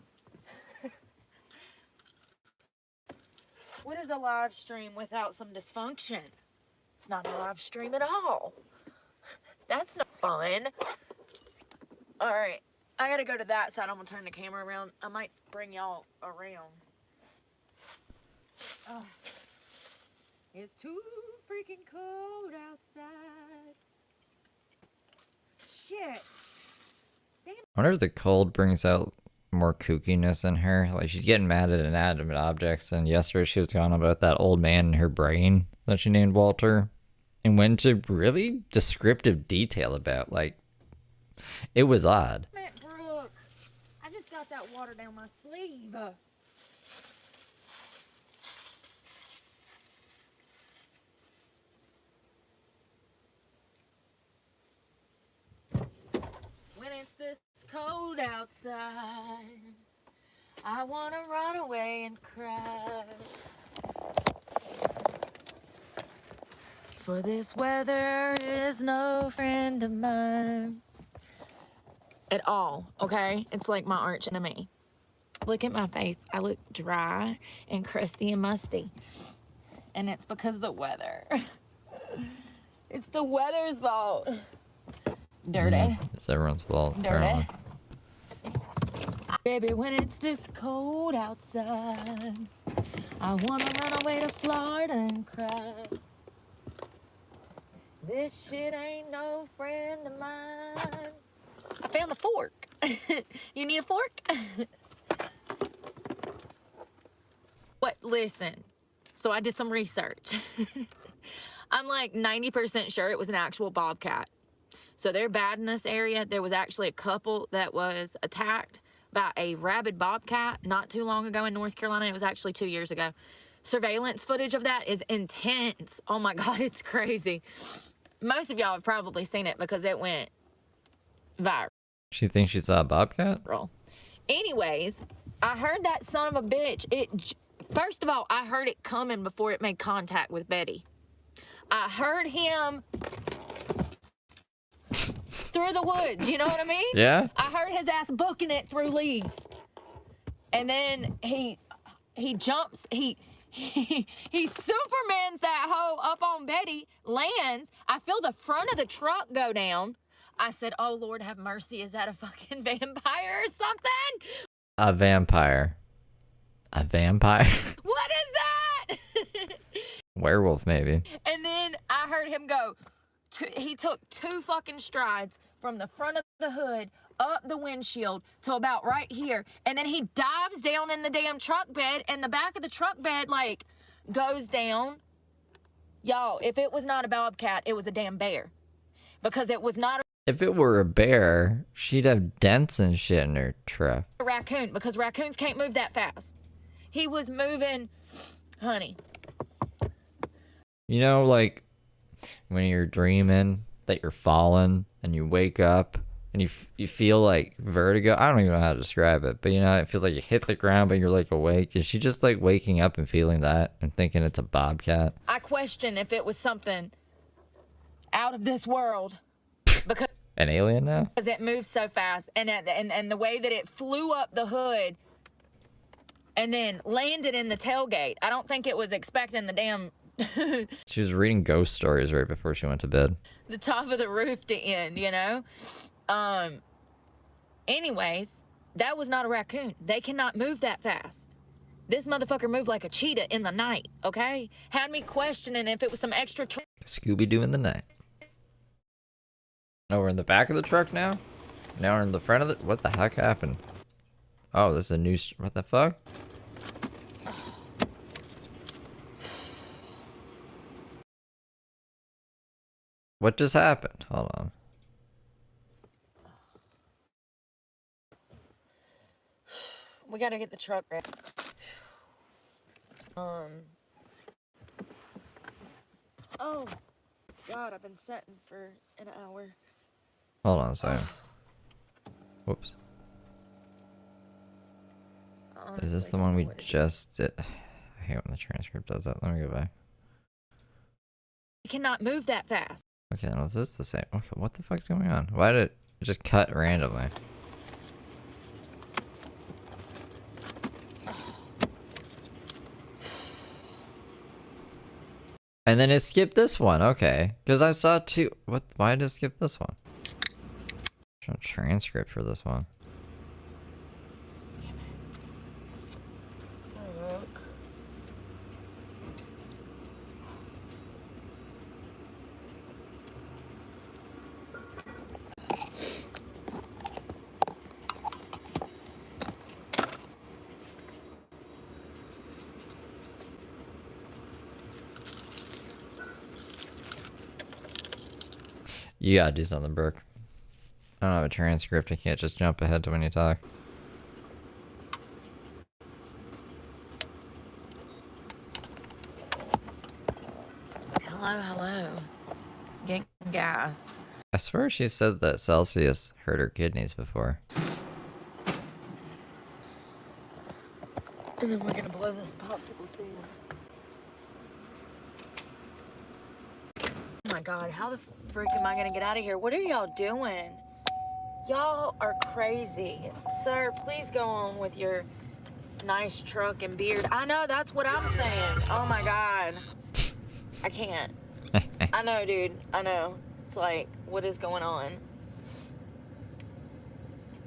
What is a live stream without some dysfunction? It's not a live stream at all. That's not fun. All right, I gotta go to that side. I'm gonna turn the camera around. I might bring y'all around. Oh. It's too freaking cold outside. Shit. I wonder if the cold brings out more kookiness in her. Like, she's getting mad at inanimate objects, and yesterday she was talking about that old man in her brain that she named Walter, and went into really descriptive detail about, like, it was odd. Brooke, I just got that water down my sleeve. When it's this cold outside, I wanna run away and cry. For this weather is no friend of mine at all, okay? It's like my arch enemy. Look at my face. I look dry and crusty and musty. And it's because of the weather. It's the weather's fault. Dirty. It's everyone's fault. Dirty. Apparently. Baby, when it's this cold outside, I wanna run away to Florida and cry. This shit ain't no friend of mine. I found a fork. You need a fork? What? Listen. So I did some research. I'm like 90% sure it was an actual bobcat. So they're bad in this area. There was actually a couple that was attacked by a rabid bobcat not too long ago in North Carolina. It was actually 2 years ago. Surveillance footage of that is intense. Oh my God, it's crazy. Most of y'all have probably seen it because it went viral. She thinks she saw a bobcat? Anyways, I heard that son of a bitch. First of all, I heard it coming before it made contact with Betty. I heard him through the woods, you know what I mean? Yeah? I heard his ass booking it through leaves. And then he jumps, he Supermans that hoe up on Betty, lands. I feel the front of the truck go down. I said, oh Lord have mercy, is that a fucking vampire or something? A vampire. A vampire? What is that? Werewolf, maybe. And then I heard him go, he took 2 fucking strides from the front of the hood up the windshield to about right here. And then he dives down in the damn truck bed, and the back of the truck bed, like, goes down. Y'all, if it was not a bobcat, it was a damn bear. Because it was not If it were a bear, she'd have dents and shit in her truck. a raccoon, because raccoons can't move that fast. He was moving, honey. You know, like, when you're dreaming that you're falling and you wake up and you feel like vertigo. I don't even know how to describe it, but you know, it feels like you hit the ground but you're like awake. Is she just like waking up and feeling that and thinking it's a bobcat? I question if it was something out of this world because An alien now? it moves so fast, and the way that it flew up the hood and then landed in the tailgate. I don't think it was expecting the damn She was reading ghost stories right before she went to bed. the top of the roof to end, you know? Anyways, that was not a raccoon. They cannot move that fast. This motherfucker moved like a cheetah in the night, okay? Had me questioning if it was some extra... Scooby-Doo in the night. Oh, we're in the back of the truck now? Now we're in the front of the... What the heck happened? Oh, this is a new... What the fuck? What just happened? Hold on. We gotta get the truck ready. Oh, God, I've been setting for an hour. Hold on a second. Whoops. Honestly, Is this the don't one know we what it is. just did? I hate when the transcript does that. Let me go back. You cannot move that fast. Okay, no, this is the same. Okay, what the fuck's going on? Why did it just cut randomly? And then it skipped this one, okay. Because I saw two. What? Why did it skip this one? There's no transcript for this one. Look. You gotta do something, Brooke. I don't have a transcript. I can't just jump ahead to when you talk. Hello, hello. Getting gas. I swear she said that Celsius hurt her kidneys before. And then we're gonna blow this popsicle stand. Oh my God, how the freak am I gonna get out of here? What are y'all doing? Y'all are crazy. Sir, please go on with your nice truck and beard. I know, that's what I'm saying. Oh my God. I can't. I know, dude. I know. It's like, what is going on?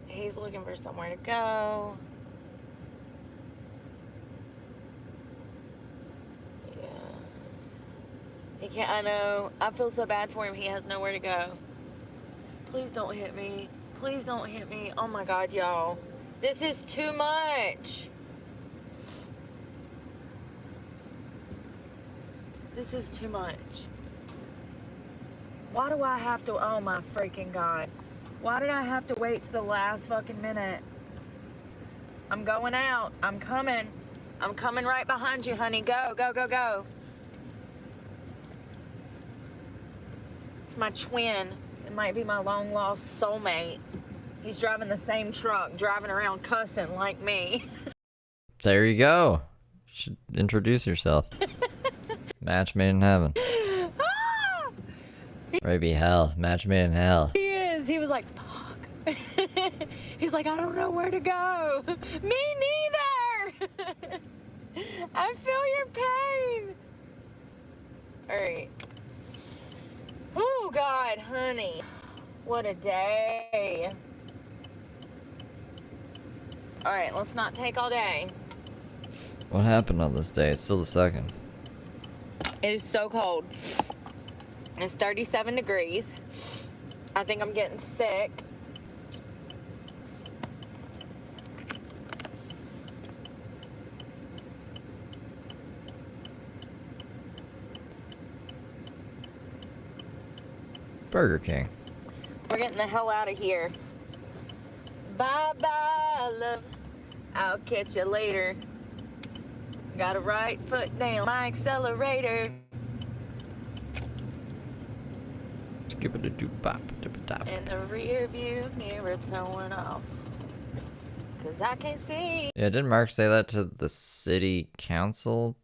He's looking for somewhere to go. Yeah. He can't, I know. I feel so bad for him. He has nowhere to go. Please don't hit me. Please don't hit me. Oh my God, y'all. This is too much. This is too much. Why do I have to, oh my freaking God. Why did I have to wait to the last fucking minute? I'm going out. I'm coming. I'm coming right behind you, honey. Go, go, go, go. It's my twin. It might be my long lost soulmate. He's driving the same truck, driving around cussing like me. There you go. You should introduce yourself. Match made in heaven. Ah! Or maybe hell. Match made in hell. He is. He was like, fuck. He's like, I don't know where to go. Me neither. I feel your pain. All right. Oh, God, honey. What a day. All right, let's not take all day. What happened on this day? It's still the second. It is so cold. It's 37 degrees. I think I'm getting sick. Burger King. We're getting the hell out of here. Bye-bye, love. I'll catch you later. Got a right foot down my accelerator. Give it a doop-bop, doop-a-dop. And the rear view mirror towing off. Cause I can see. Yeah, didn't Mark say that to the city council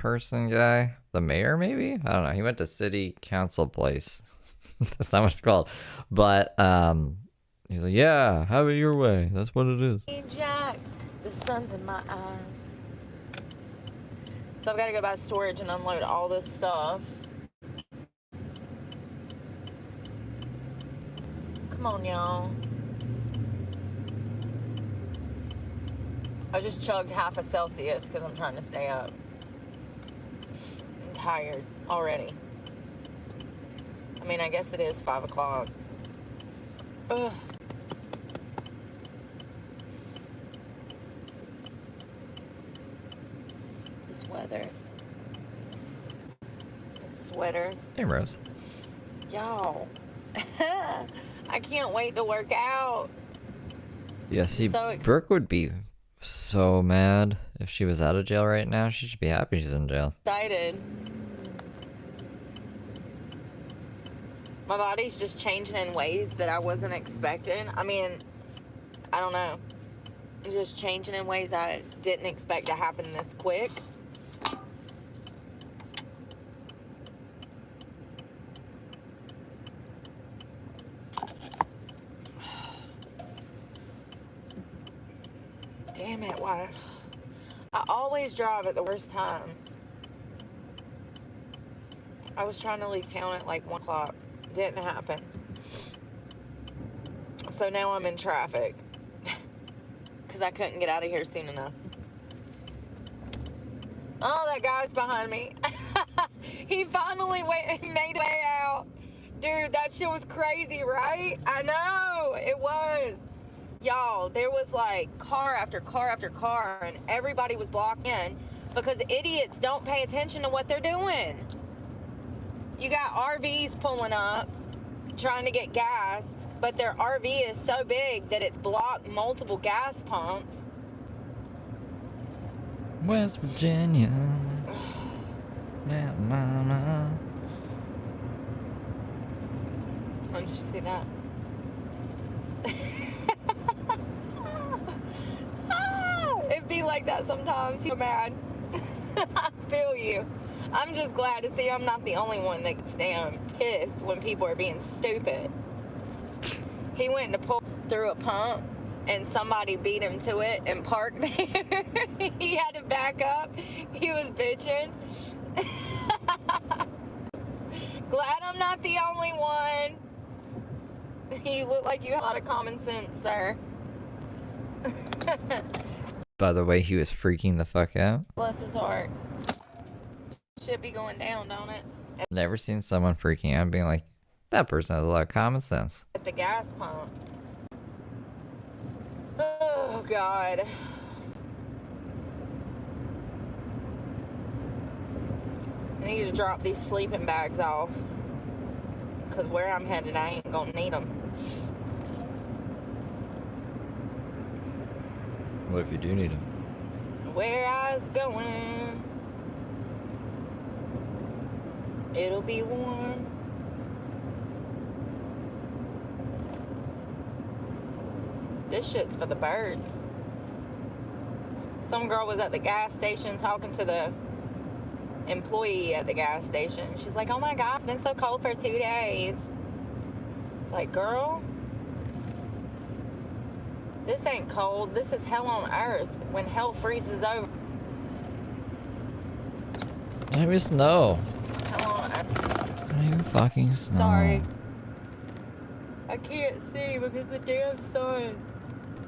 person guy, the mayor maybe? I don't know. He went to city council place. That's not what it's called. But he's like, yeah, have it your way. That's what it is. Hey Jack, the sun's in my eyes. So I've got to go by storage and unload all this stuff. Come on, y'all. I just chugged half a Celsius because I'm trying to stay up. I'm tired already. I mean, I guess it is 5 o'clock. Ugh. This weather. This sweater. Hey, Rose. Y'all. I can't wait to work out. Yeah, see, So Brooke would be so mad if she was out of jail right now. She should be happy she's in jail. Excited. My body's just changing in ways that I wasn't expecting. I mean, I don't know. It's just changing in ways I didn't expect to happen this quick. Damn it, why? I always drive at the worst times. I was trying to leave town at like 1 o'clock. Didn't happen. So now I'm in traffic. Because I couldn't get out of here soon enough. Oh, that guy's behind me. He finally made a way out. Dude, that shit was crazy, right? I know, it was. Y'all, there was like car after car after car, and everybody was blocked in because idiots don't pay attention to what they're doing. You got RVs pulling up, trying to get gas, but their RV is so big that it's blocked multiple gas pumps. West Virginia. Yeah, mama. Did you see that? It'd be like that sometimes. You're mad. I feel you. I'm just glad to see I'm not the only one that gets damn pissed when people are being stupid. He went to pull through a pump and somebody beat him to it and parked there. He had to back up. He was bitching. Glad I'm not the only one. You look like you have a lot of common sense, sir. By the way, he was freaking the fuck out. Bless his heart. Should be going down, don't it? Never seen someone freaking out and being like, that person has a lot of common sense. At the gas pump. Oh, God. I need to drop these sleeping bags off. Because where I'm headed, I ain't gonna need them. What if you do need him? Where I was going, it'll be warm. This shit's for the birds. Some girl was at the gas station talking to the employee at the gas station. She's like, oh my God, it's been so cold for 2 days. It's like, girl, this ain't cold. This is hell on earth when hell freezes over. Maybe snow. Hell on earth. Not even fucking snow. Sorry. I can't see because the damn sun.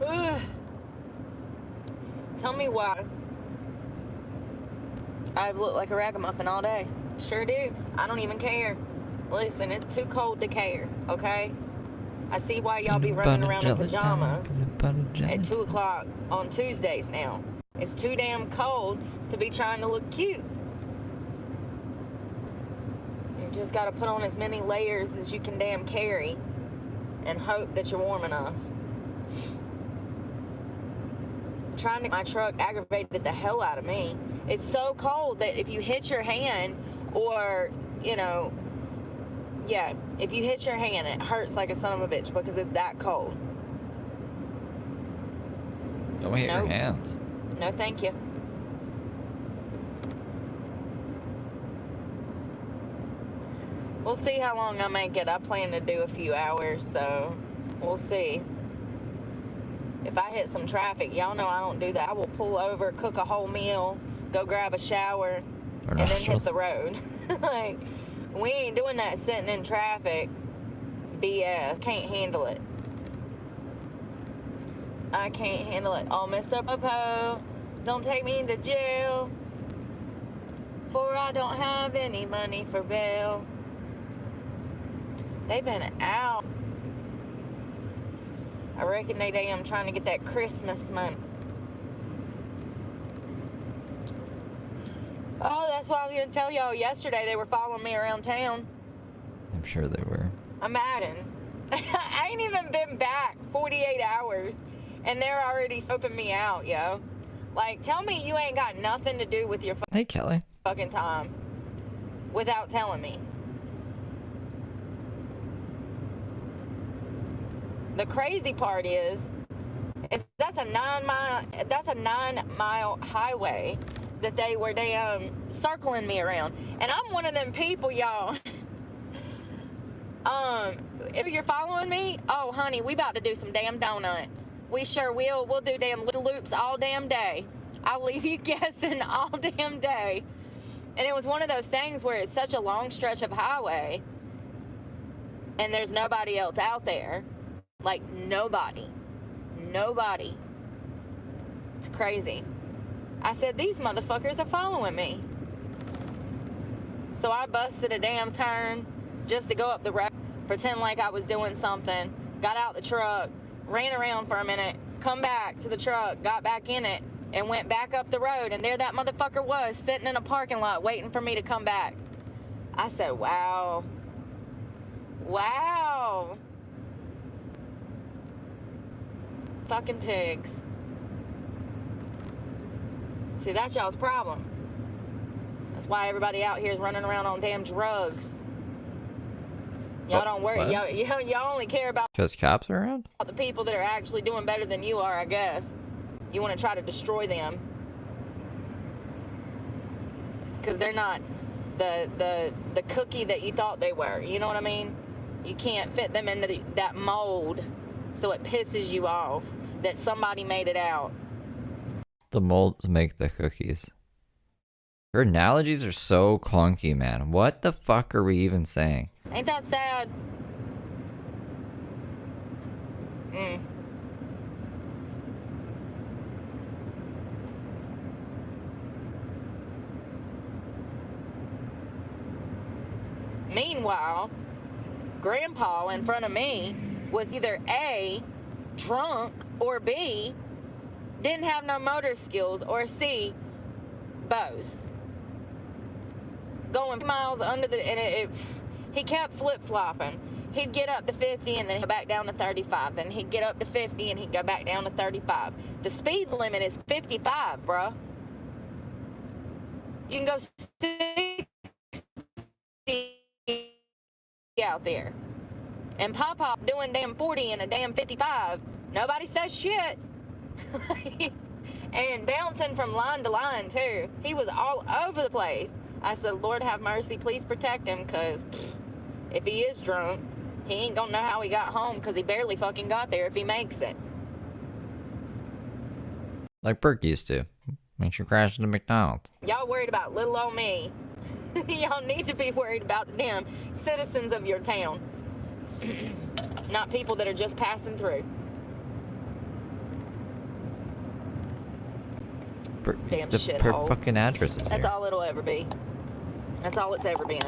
Ugh. Tell me why. I've looked like a ragamuffin all day. Sure do. I don't even care. Listen, it's too cold to care, okay? I see why y'all be running around in pajamas at 2 o'clock on Tuesdays now. It's too damn cold to be trying to look cute. You just gotta put on as many layers as you can damn carry and hope that you're warm enough. Trying to get my truck aggravated the hell out of me. It's so cold that if you hit your hand or, you know, yeah, if you hit your hand, it hurts like a son of a bitch because it's that cold. Don't hit your hands. No, thank you. We'll see how long I make it. I plan to do a few hours, so we'll see. If I hit some traffic, y'all know I don't do that. I will pull over, cook a whole meal, go grab a shower, and then hit the road. Like, we ain't doing that sitting in traffic. BS. Can't handle it. I can't handle it. Oh, Mr. Popo, don't take me to jail, for I don't have any money for bail. They've been out. I reckon they damn trying to get that Christmas money. Oh, that's what I was going to tell y'all. Yesterday, they were following me around town. I'm sure they were. Imagine. I ain't even been back 48 hours, and they're already scoping me out, yo. Like, tell me you ain't got nothing to do with your Hey, Kelly. fucking time without telling me. The crazy part is that's a 9-mile highway that they were damn circling me around. And I'm one of them people, y'all. If you're following me, oh honey, we about to do some damn donuts. We sure will. We'll do damn loops all damn day. I'll leave you guessing all damn day. And it was one of those things where it's such a long stretch of highway and there's nobody else out there. Like, nobody. Nobody. It's crazy. I said, these motherfuckers are following me. So I busted a damn turn just to go up the road, pretend like I was doing something, got out the truck, ran around for a minute, come back to the truck, got back in it, and went back up the road, and there that motherfucker was, sitting in a parking lot waiting for me to come back. I said, wow. Wow. Fucking pigs. See, that's y'all's problem. That's why everybody out here is running around on damn drugs. Y'all don't worry. Y'all only care about Because cops are around? the people that are actually doing better than you are, I guess. You want to try to destroy them. Because they're not the cookie that you thought they were. You know what I mean? You can't fit them into that mold, so it pisses you off that somebody made it out. The molds make the cookies. Your analogies are so clunky, man. What the fuck are we even saying? Ain't that sad? Meanwhile, Grandpa in front of me was either A, drunk, or B, didn't have no motor skills, or C, both. Going miles under the, and he kept flip-flopping. He'd get up to 50 and then he'd go back down to 35. Then he'd get up to 50 and he'd go back down to 35. The speed limit is 55, bruh. You can go 60 out there. And Papa doing damn 40 and a damn 55. Nobody says shit. And bouncing from line to line, too. He was all over the place. I said, Lord have mercy, please protect him, because if he is drunk, he ain't gonna know how he got home, because he barely fucking got there if he makes it. Like Brooke used to. When she crashed into McDonald's. Y'all worried about little old me. Y'all need to be worried about the damn citizens of your town. Not people that are just passing through. Damn shithole. Her fucking address is That's here. all it'll ever be. That's all it's ever been.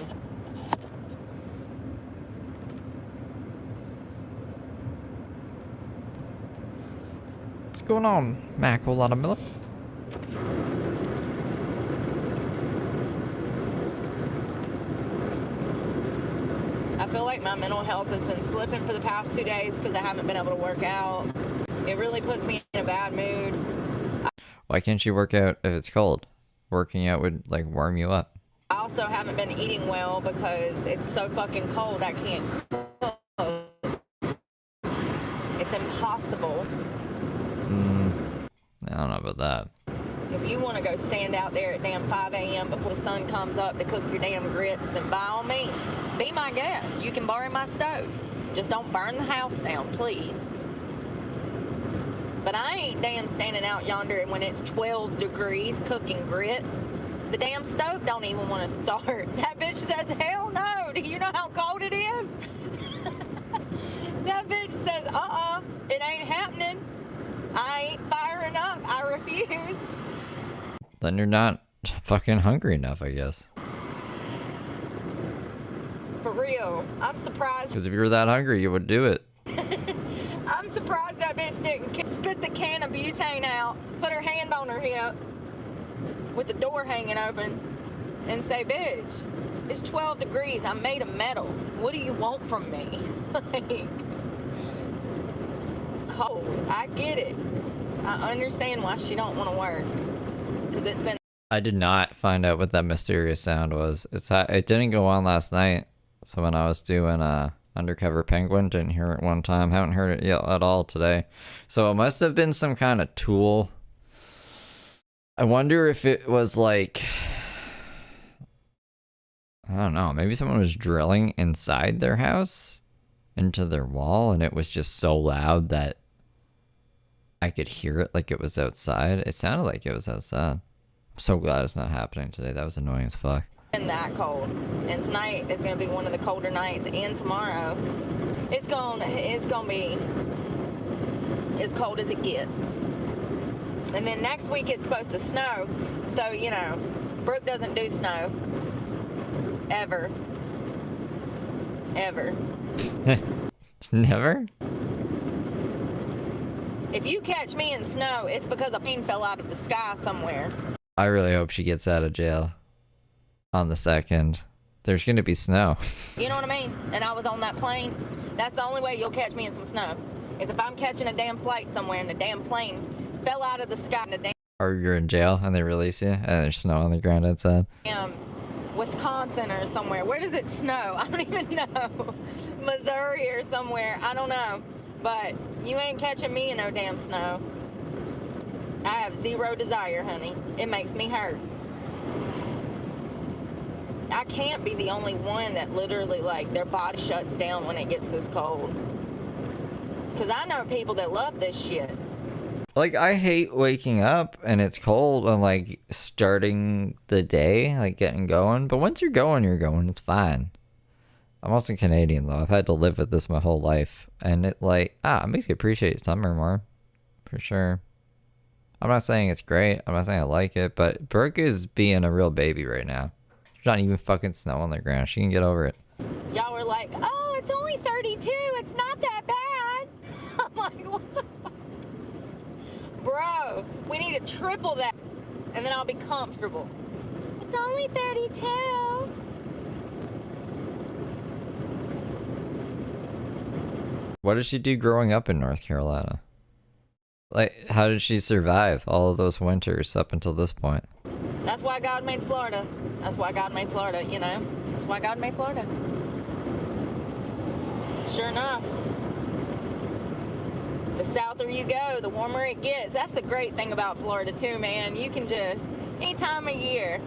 What's going on, Mac? Whole lot of Miller? I feel like my mental health has been slipping for the past 2 days because I haven't been able to work out. It really puts me in a bad mood. Why can't you work out if it's cold? Working out would, like, warm you up. I also haven't been eating well because it's so fucking cold I can't cook. It's impossible. I don't know about that. If you want to go stand out there at damn 5 a.m. before the sun comes up to cook your damn grits, then by all means, be my guest. You can borrow my stove. Just don't burn the house down, please. But I ain't damn standing out yonder when it's 12 degrees cooking grits. The damn stove don't even want to start. That bitch says, hell no. Do you know how cold it is? That bitch says, it ain't happening. I ain't firing up. I refuse. Then you're not fucking hungry enough, I guess. For real. I'm surprised. Because if you were that hungry, you would do it. I'm surprised that bitch didn't spit the can of butane out, put her hand on her hip with the door hanging open, and say, bitch, it's 12 degrees. I'm made of metal. What do you want from me? Like, it's cold. I get it. I understand why she don't want to work. Because it's been... I did not find out what that mysterious sound was. It didn't go on last night. So when I was doing Undercover Penguin, didn't hear it one time. Haven't heard it yet at all today. So it must have been some kind of tool. I wonder if it was like... I don't know. Maybe someone was drilling inside their house into their wall, and it was just so loud that I could hear it like it was outside. It sounded like it was outside. I'm so glad it's not happening today. That was annoying as fuck. And that cold. And tonight is going to be one of the colder nights, and tomorrow it's going to be as cold as it gets. And then next week it's supposed to snow. So, you know, Brooke doesn't do snow. Ever. Ever. Never? If you catch me in snow, it's because a plane fell out of the sky somewhere. I really hope she gets out of jail on the 2nd. There's going to be snow. You know what I mean? And I was on that plane. That's the only way you'll catch me in some snow. Is if I'm catching a damn flight somewhere and the damn plane fell out of the sky and the damn... Or you're in jail and they release you and there's snow on the ground outside. Wisconsin or somewhere. Where does it snow? I don't even know. Missouri or somewhere. I don't know. But you ain't catching me in no damn snow. I have zero desire, honey. It makes me hurt. I can't be the only one that literally, like, their body shuts down when it gets this cold. Because I know people that love this shit. Like, I hate waking up and it's cold and, like, starting the day, like, getting going. But once you're going, it's fine. I'm also Canadian, though. I've had to live with this my whole life. And it, like, it makes you appreciate summer more. For sure. I'm not saying it's great. I'm not saying I like it. But Brooke is being a real baby right now. There's not even fucking snow on the ground. She can get over it. Y'all were like, oh, it's only 32. It's not that bad. I'm like, what the fuck? Bro, we need to triple that. And then I'll be comfortable. It's only 32. What did she do growing up in North Carolina? Like, how did she survive all of those winters up until this point? That's why God made Florida. That's why God made Florida, you know? That's why God made Florida. Sure enough. The souther you go, the warmer it gets. That's the great thing about Florida, too, man. You can just, any time of year,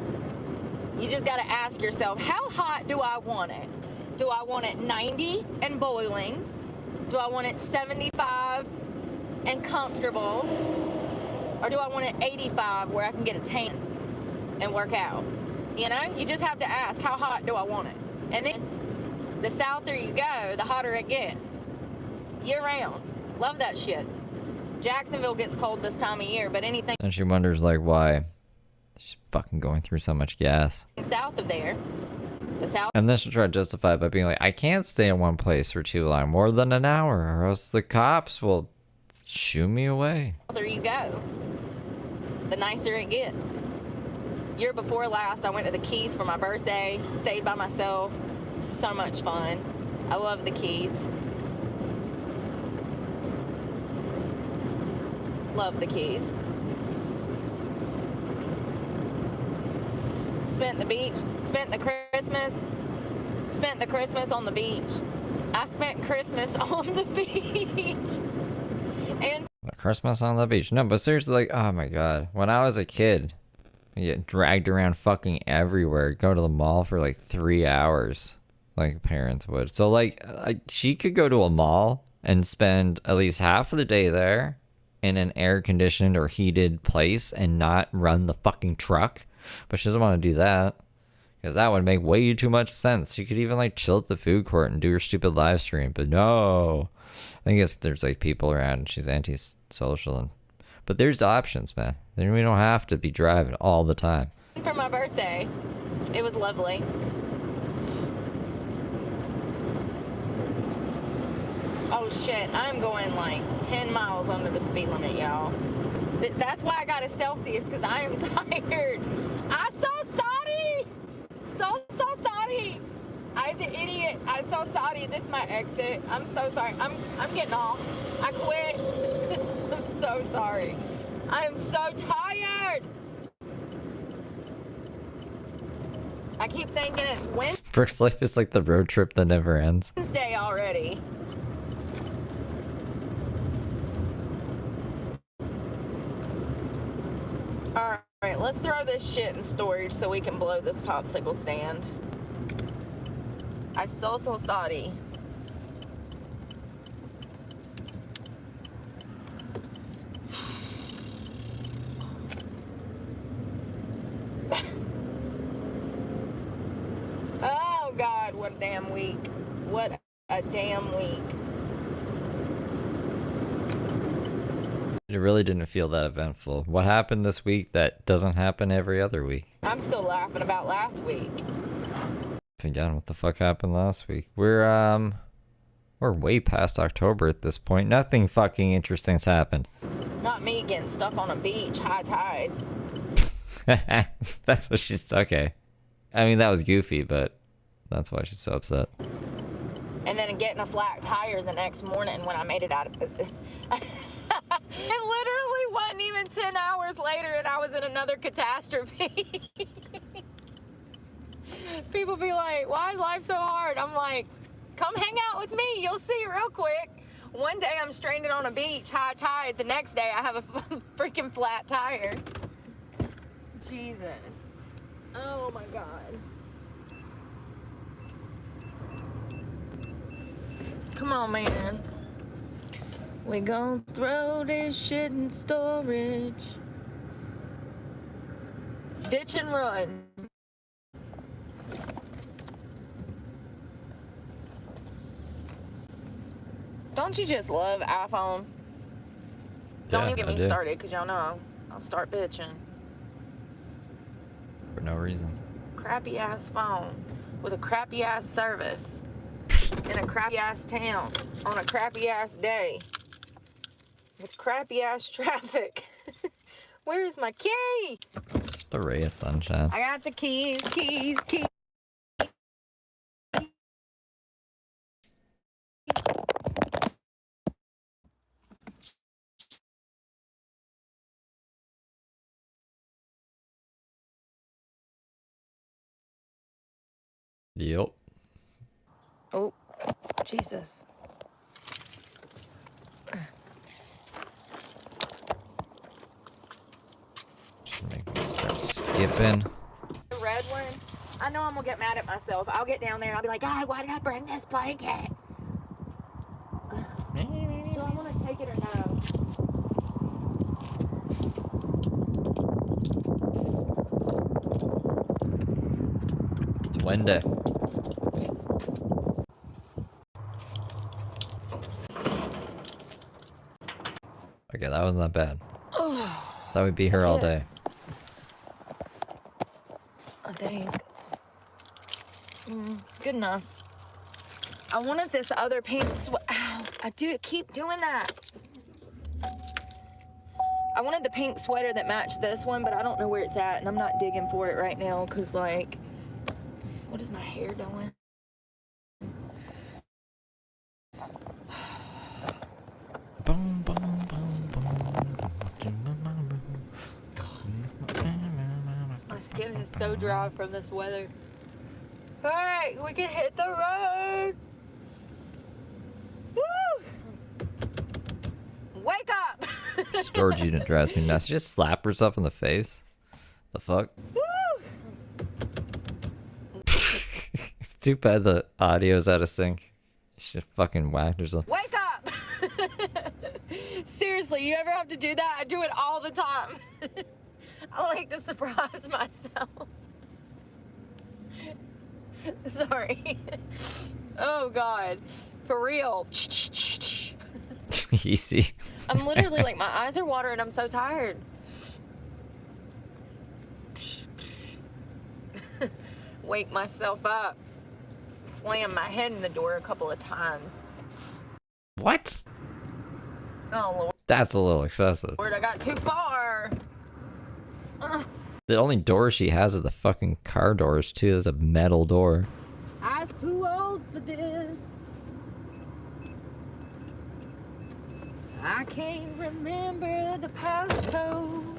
you just got to ask yourself, how hot do I want it? Do I want it 90 and boiling? Do I want it 75 and comfortable? Or do I want it 85 where I can get a tan and work out? You know, you just have to ask, how hot do I want it? And then the souther you go, the hotter it gets. Year round. Love that shit. Jacksonville gets cold this time of year, but anything... And she wonders, like, why she's fucking going through so much gas. South of there. The south... And then she'll try to justify it by being like, I can't stay in one place for too long, more than an hour, or else the cops will shoo me away. There you go. The nicer it gets. Year before last, I went to the Keys for my birthday. Stayed by myself. So much fun. I love the Keys. Love the Keys. Spent the Christmas on the beach. I spent Christmas on the beach. And Christmas on the beach. No, but seriously, like, oh my god. When I was a kid, you get dragged around fucking everywhere. Go to the mall for like 3 hours, like parents would. So like, she could go to a mall and spend at least half of the day there in an air-conditioned or heated place and not run the fucking truck. But she doesn't want to do that. Because that would make way too much sense. She could even like chill at the food court and do her stupid live stream. But no. I think there's like people around and she's anti-social. But there's options, man. Then we don't have to be driving all the time. For my birthday. It was lovely. Oh shit, I'm going like 10 miles under the speed limit, y'all. That's why I got a Celsius, because I am tired. I saw Saudi! Saw Saudi! I was an idiot. I saw Saudi. This is my exit. I'm so sorry. I'm getting off. I quit. I'm so sorry. I am so tired. I keep thinking it's Brooke's life is like the road trip that never ends. Wednesday already. Alright, let's throw this shit in storage so we can blow this popsicle stand. I so Saudi. Oh God, what a damn week. What a damn week. It really didn't feel that eventful. What happened this week that doesn't happen every other week? I'm still laughing about last week. Again, what the fuck happened last week? We're way past October at this point. Nothing fucking interesting's happened. Not me getting stuck on a beach, high tide. That's what she's okay. I mean, that was goofy, but that's why she's so upset. And then getting a flat tire the next morning when I made it out of it. It literally wasn't even 10 hours later and I was in another catastrophe. People be like, why is life so hard? I'm like, come hang out with me. You'll see real quick. One day I'm stranded on a beach, high tide. The next day I have a freaking flat tire. Jesus. Oh my God. Come on, man. We gon' throw this shit in storage. Ditch and run. Don't you just love iPhone? Don't even get me started, because y'all know I'll start bitching. For no reason. Crappy ass phone with a crappy ass service in a crappy ass town on a crappy ass day with crappy ass traffic. Where is my key? Just a ray of sunshine. I got the keys. Yep. Oh, Jesus. Just make me start skipping. The red one, I know I'm gonna get mad at myself. I'll get down there and I'll be like, God, why did I bring this blanket? Do I want to take it or no? It's windy. Okay, that wasn't that bad. That would be her all day. I think. Good enough. I wanted this other pink Ow, I keep doing that. I wanted the pink sweater that matched this one, but I don't know where it's at, and I'm not digging for it right now, because, like, what is my hair doing? Boom, boom, boom, boom. My skin is so dry from this weather. All right, we can hit the road. Woo! Wake up! Storage unit drives me nuts. She just slap herself in the face. The fuck? It's too bad the audio's out of sync. She just fucking whacked herself. Wake up! Seriously, you ever have to do that? I do it all the time. I like to surprise myself. Sorry. Oh God. For real. Easy. I'm literally like, my eyes are watering. I'm so tired. Wake myself up. Slam my head in the door a couple of times. What? Oh Lord. That's a little excessive. Lord, I got too far. The only door she has are the fucking car doors too. There's a metal door. I was too old for this. I can't remember the passcode.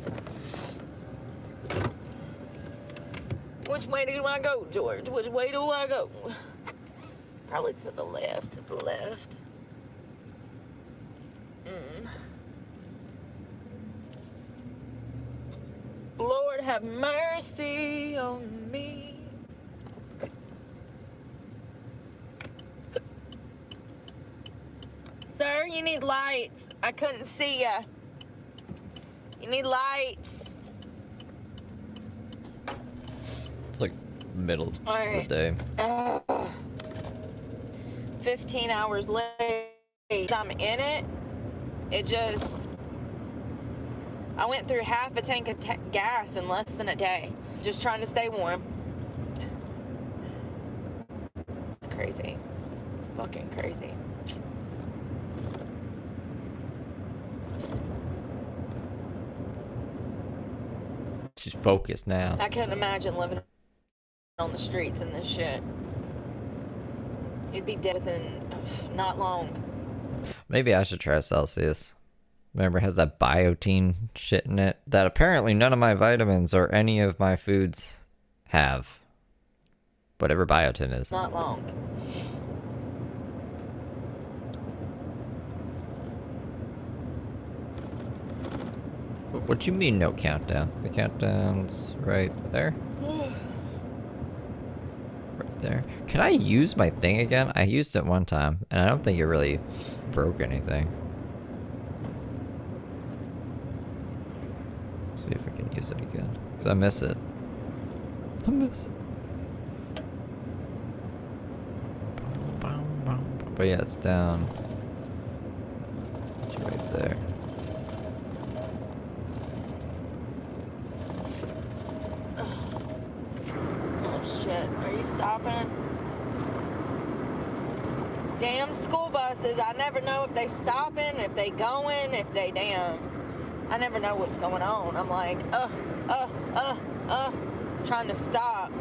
Which way do I go, George? Which way do I go? Probably to the left, to the left. Lord have mercy on me. Sir, you need lights. I couldn't see ya. You need lights. It's like middle of Alright. the day. 15 hours late. I'm in it. It just... I went through half a tank of gas in less than a day. Just trying to stay warm. It's crazy. It's fucking crazy. She's focused now. I couldn't imagine living on the streets in this shit. You'd be dead within not long. Maybe I should try Celsius. Remember, it has that biotin shit in it that apparently none of my vitamins or any of my foods have. Whatever biotin is. Not long. What you mean no countdown? The countdown's right there? Right there. Can I use my thing again? I used it one time, and I don't think it really broke anything. Let's see if we can use it again. Because I miss it. I miss it. But yeah, it's down. It's right there. Oh shit, are you stopping? Damn school buses, I never know if they stopping, if they going, if they damn. I never know what's going on. I'm like, trying to stop.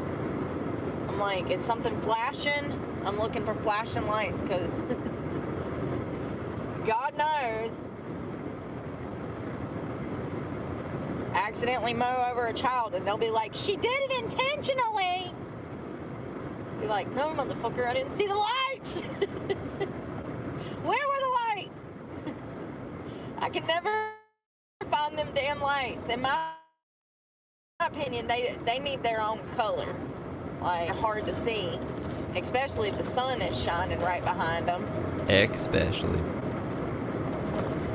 I'm like, is something flashing? I'm looking for flashing lights because God knows. Accidentally mow over a child and they'll be like, she did it intentionally. Be like, no, motherfucker, I didn't see the lights. Where were the lights? I can never find them damn lights. In my opinion, they need their own color. Like, hard to see. Especially if the sun is shining right behind them. Especially.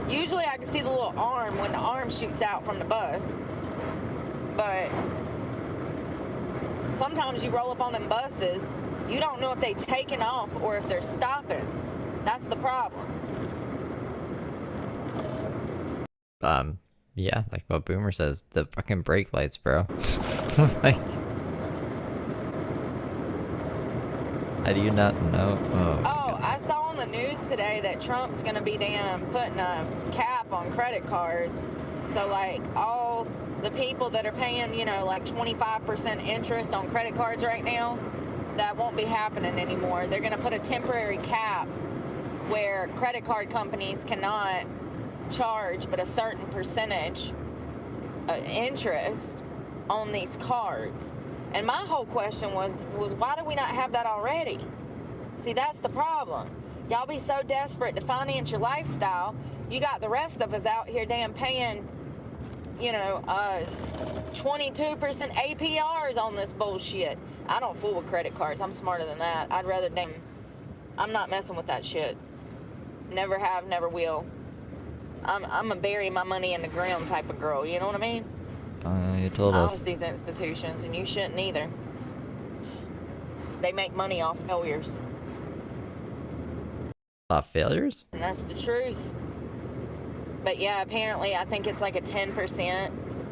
Usually I can see the little arm when the arm shoots out from the bus. But sometimes you roll up on them buses, you don't know if they're taking off or if they're stopping. That's the problem. Yeah, like what Boomer says, the fucking brake lights, bro. Like, how do you not know? Oh, I saw on the news today that Trump's gonna be putting a cap on credit cards. So like all the people that are paying, you know, like 25% interest on credit cards right now, that won't be happening anymore. They're gonna put a temporary cap where credit card companies cannot charge but a certain percentage interest on these cards. And my whole question was why do we not have that already? See, that's the problem. Y'all be so desperate to finance your lifestyle, You got the rest of us out here damn paying, you know, 22% APRs on this bullshit. I don't fool with credit cards. I'm smarter than that. I'd rather I'm not messing with that shit. Never have, never will. I'm a bury my money in the ground type of girl. You know what I mean? You told us. These institutions, and you shouldn't either. They make money off failures. Off failures? And that's the truth. But yeah, apparently, I think it's like a 10%.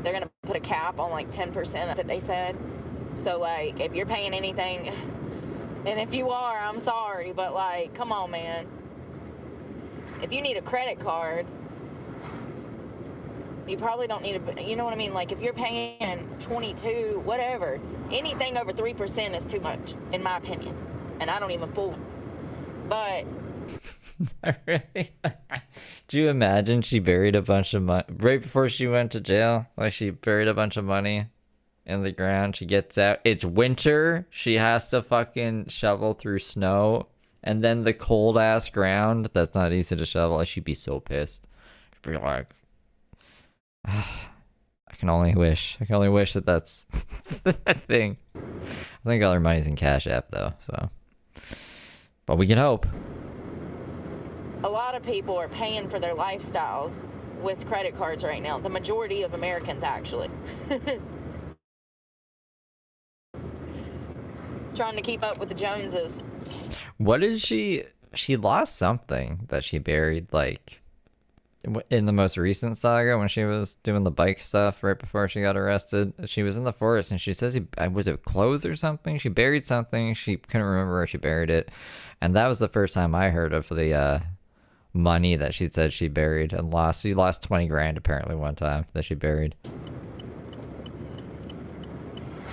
They're going to put a cap on like 10% that they said. So, like, if you're paying anything, and if you are, I'm sorry, but like, come on, man. If you need a credit card, you probably don't need a, you know what I mean? Like, if you're paying 22, whatever, anything over 3% is too much, in my opinion. And I don't even fool. But Really? Do you imagine she buried a bunch of money right before she went to jail? Like, she buried a bunch of money in the ground. She gets out. It's winter. She has to fucking shovel through snow. And then the cold ass ground. That's not easy to shovel. Like, she'd be so pissed. She'd be like, I can only wish that that's that thing. I think all her money's in Cash App though, so. But we can hope. a lot of people are paying for their lifestyles with credit cards right now. The majority of Americans, actually. Trying to keep up with the Joneses. What did she lost something that she buried, like, in the most recent saga when she was doing the bike stuff right before she got arrested. She was in the forest and she says, was it clothes or something? She buried something. She couldn't remember where she buried it. And that was the first time I heard of the money that she said she buried and lost. She lost 20 grand apparently one time that she buried.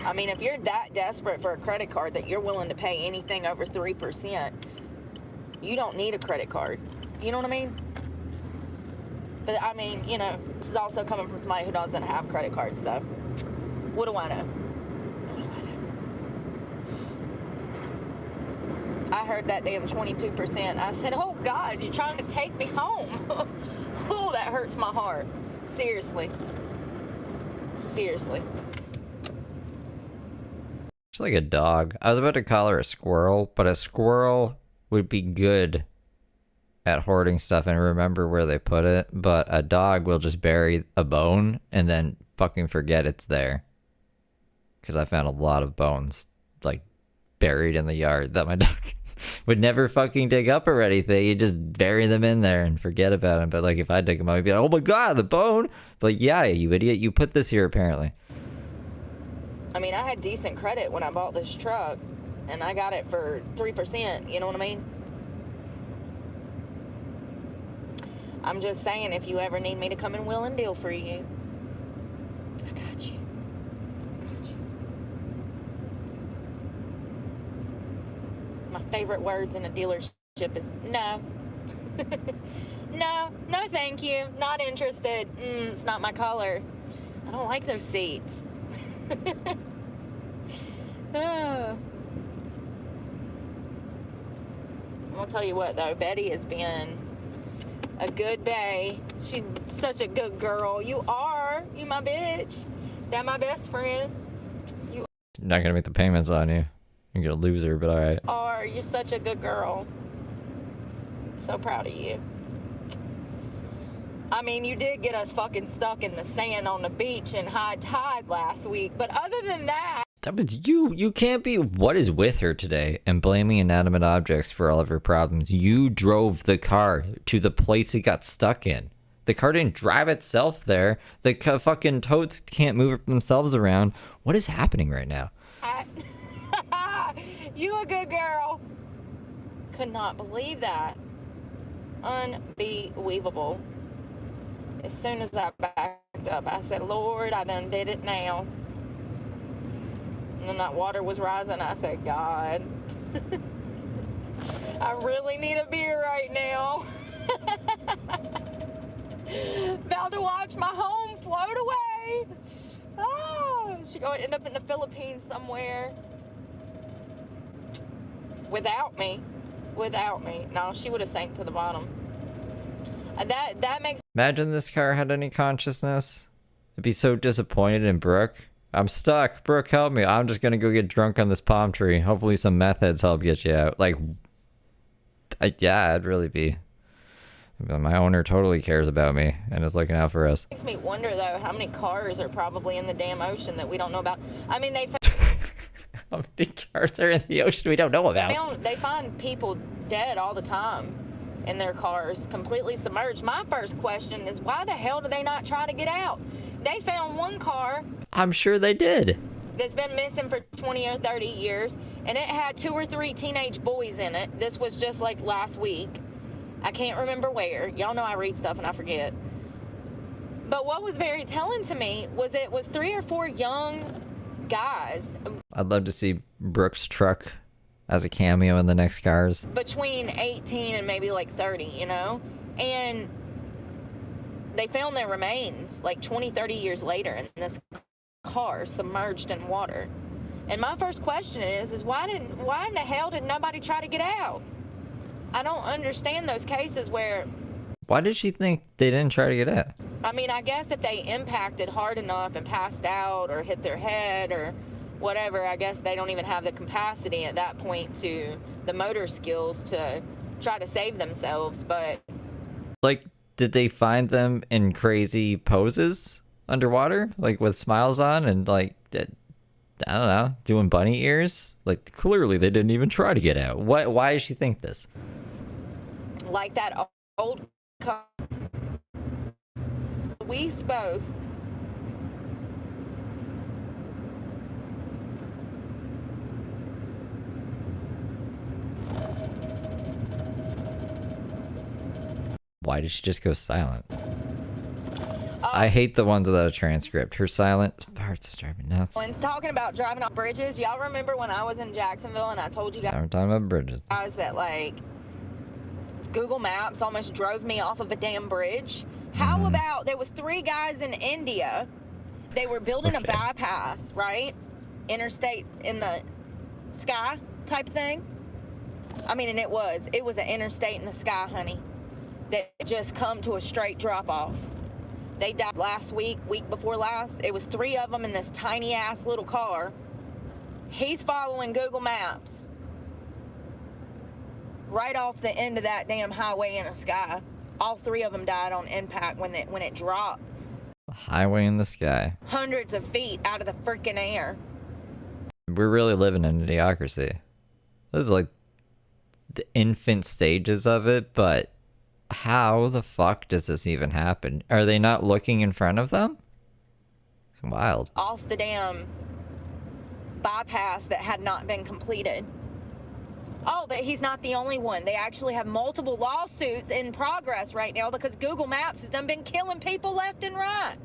I mean, if you're that desperate for a credit card that you're willing to pay anything over 3%, you don't need a credit card. You know what I mean? But, I mean, you know, this is also coming from somebody who doesn't have credit cards, so what do I know? What do I know? I heard that damn 22%. I said, oh, God, you're trying to take me home. Oh, that hurts my heart. Seriously. Seriously. She's like a dog. I was about to call her a squirrel, but a squirrel would be good at hoarding stuff and remember where they put it, but a dog will just bury a bone and then fucking forget it's there. Because I found a lot of bones, like, buried in the yard that my dog would never fucking dig up or anything. You just bury them in there and forget about them. But, like, if I dig them up, I'd be like, oh my god, the bone! But yeah, you idiot, you put this here apparently. I mean, I had decent credit when I bought this truck, and I got it for 3%, you know what I mean? I'm just saying, if you ever need me to come and wheel and deal for you, I got you. I got you. My favorite words in a dealership is no. No, no thank you. Not interested. It's not my color. I don't like those seats. I'm gonna tell you what though, Betty has been a good bae. She's such a good girl. You are. You my bitch. That my best friend. You Not gonna make the payments on you. You're gonna lose her, but alright. are. You're such a good girl. So proud of you. I mean, you did get us fucking stuck in the sand on the beach in high tide last week, but other than that... But you can't be what is with her today and blaming inanimate objects for all of her problems. You drove the car to the place it got stuck in. The car didn't drive itself there. The fucking totes can't move themselves around. What is happening right now? You a good girl. Could not believe that. Unbelievable. As soon as I backed up, I said, Lord, I done did it now. And then that water was rising. I said, God, I really need a beer right now. About to watch my home float away. Oh, she's going to end up in the Philippines somewhere. Without me. No, she would have sank to the bottom. That makes Imagine this car had any consciousness. I'd be so disappointed in Brooke. I'm stuck. Brooke, help me. I'm just gonna go get drunk on this palm tree. Hopefully some meth heads help get you out. Like, yeah, I'd really be. My owner totally cares about me and is looking out for us. makes me wonder though how many cars are probably in the damn ocean that we don't know about. I mean, How many cars are in the ocean we don't know about? they find people dead all the time in their cars, completely submerged. My first question is, why the hell do they not try to get out? They found one car. I'm sure they did. That's been missing for 20 or 30 years, and it had 2 or 3 teenage boys in it. This was just like last week. I can't remember where. Y'all know I read stuff and I forget. But what was very telling to me was it was 3 or 4 young guys. I'd love to see Brooke's truck as a cameo in the next Cars. Between 18 and maybe like 30, you know? And they found their remains like 20, 30 years later in this car submerged in water. And my first question is why in the hell did nobody try to get out? I don't understand those cases where... Why did she think they didn't try to get out? I mean, I guess if they impacted hard enough and passed out or hit their head or whatever, I guess they don't even have the capacity at that point to the motor skills to try to save themselves, but... Like, did they find them in crazy poses underwater? Like, with smiles on and, like, I don't know, doing bunny ears? Like, clearly they didn't even try to get out. Why does she think this? Like that old car. We both. Why did she just go silent? I hate the ones without a transcript. Her silent parts drive me nuts. When talking about driving off bridges, y'all remember when I was in Jacksonville and I told you guys I'm talking about bridges. that, like, Google Maps almost drove me off of a damn bridge? How about there was 3 guys in India. They were building a bypass, right? Interstate in the sky type thing. I mean, and it was an interstate in the sky, honey, that just come to a straight drop off. They died last week before last. It was 3 of them in this tiny ass little car. He's following Google Maps right off the end of that damn highway in the sky. All 3 of them died on impact when it dropped. The highway in the sky. Hundreds of feet out of the freaking air. We're really living in idiocracy. This is like the infant stages of it, but how the fuck does this even happen? Are they not looking in front of them? It's wild. Off the damn bypass that had not been completed. Oh, but he's not the only one. They actually have multiple lawsuits in progress right now because Google Maps has done been killing people left and right.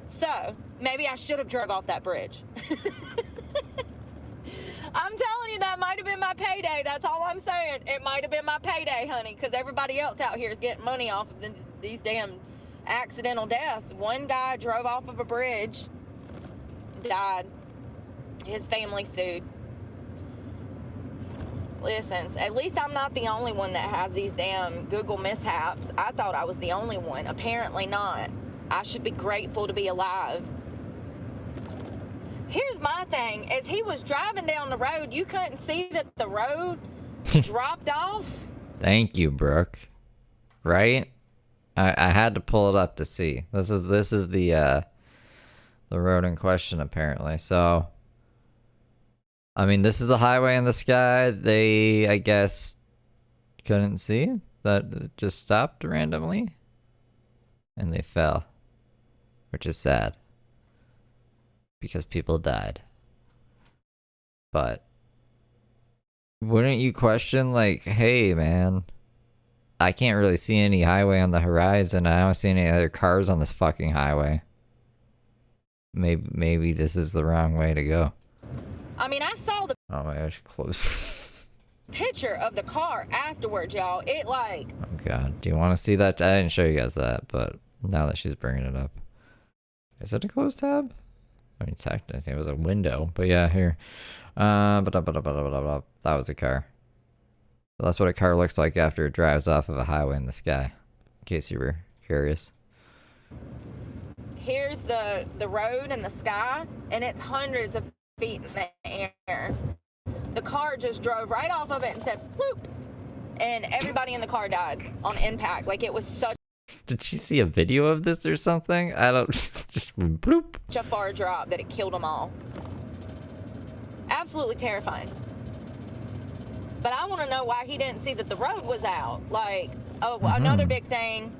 So, maybe I should have drove off that bridge. I'm telling you, that might have been my payday. That's all I'm saying. It might have been my payday, honey, because everybody else out here is getting money off of these damn accidental deaths. One guy drove off of a bridge, died. His family sued. Listen, at least I'm not the only one that has these damn Google mishaps. I thought I was the only one. Apparently not. I should be grateful to be alive. Here's my thing. As he was driving down the road, you couldn't see that the road dropped off? Thank you, Brooke. Right? I had to pull it up to see. This is the road in question, apparently. So, I mean, this is the highway in the sky. They, I guess, couldn't see that it just stopped randomly. And they fell. Which is sad. Because people died. But wouldn't you question, like, hey, man, I can't really see any highway on the horizon. I don't see any other cars on this fucking highway. Maybe this is the wrong way to go. I mean, I saw the Oh, I should close. picture of the car afterwards, y'all. It like... Oh, God. Do you want to see that? I didn't show you guys that, but now that she's bringing it up. Is it a closed tab? I mean, technically, it was a window, but yeah, here. That was a car. So that's what a car looks like after it drives off of a highway in the sky. case you were curious. Here's the road and the sky, and it's hundreds of feet in the air. The car just drove right off of it and said, bloop. And everybody in the car died on impact. Like, it was such Did she see a video of this or something? I don't... just bloop. a far drop that it killed them all. Absolutely terrifying. But I want to know why he didn't see that the road was out. Like, another big thing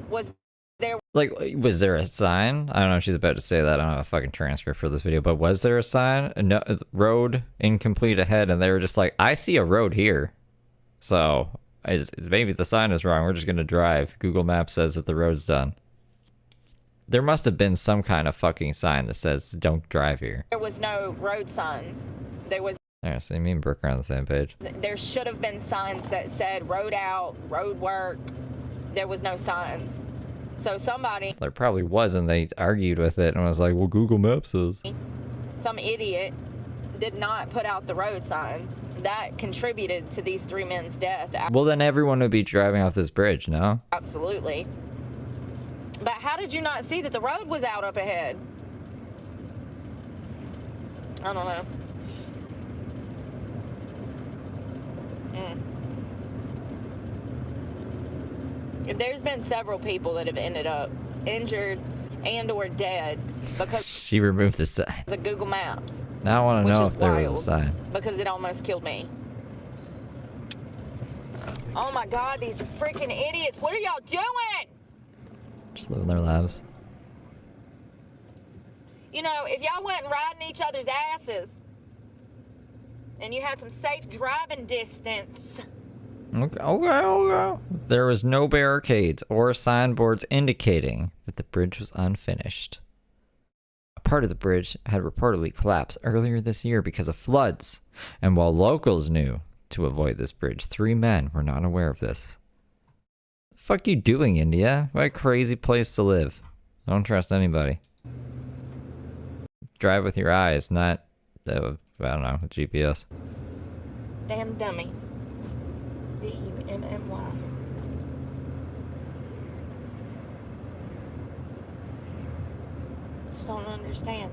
was there... Like, was there a sign? I don't know if she's about to say that. I don't have a fucking transcript for this video, but was there a sign? No, road incomplete ahead, and they were just like, I see a road here. So, maybe the sign is wrong. We're just going to drive. Google Maps says that the road's done. There must have been some kind of fucking sign that says, don't drive here. There was no road signs. There was... Yeah, so me and Brooke are on the same page. There should have been signs that said road out, road work. There was no signs. So somebody... There probably was, and they argued with it and was like, well, Google Maps says. Some idiot did not put out the road signs. That contributed to these 3 men's death. Well, then everyone would be driving off this bridge, no? Absolutely. But how did you not see that the road was out up ahead? I don't know. There's been several people that have ended up injured and or dead because She removed the sign. of Google Maps. Now I want to Which know is if there was a wild. sign. Because it almost killed me. Oh my God, these freaking idiots. What are y'all doing? Just living their lives. You know, if y'all went riding each other's asses and you had some safe driving distance. Okay. There was no barricades or signboards indicating that the bridge was unfinished. A part of the bridge had reportedly collapsed earlier this year because of floods, and while locals knew to avoid this bridge, 3 men were not aware of this. The fuck you doing, India? What a crazy place to live. Don't trust anybody. Drive with your eyes, not, I don't know, with GPS. Damn dummies. D-U-M-M-Y. Just don't understand.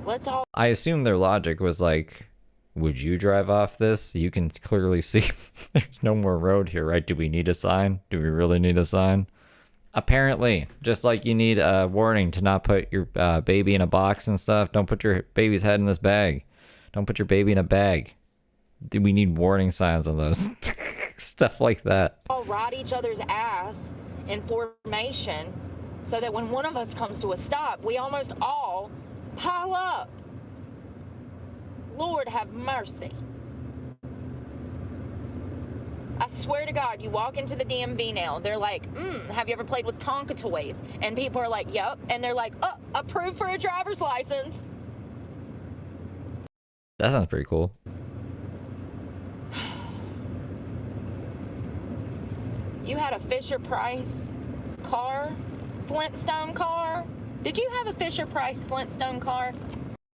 Let's all... I assume their logic was like, would you drive off this? You can clearly see there's no more road here, right? Do we need a sign? Do we really need a sign? Apparently, just like you need a warning to not put your baby in a box and stuff. Don't put your baby's head in this bag. Don't put your baby in a bag. Do we need warning signs on those? Stuff like that. all ride each other's ass in formation so that when one of us comes to a stop, we almost all pile up. Lord have mercy. I swear to God, you walk into the DMV now, they're like, have you ever played with Tonka toys? And people are like, yep. And they're like, oh, approved for a driver's license. That sounds pretty cool. You had a Fisher-Price car, Flintstone car. Did you have a Fisher-Price Flintstone car?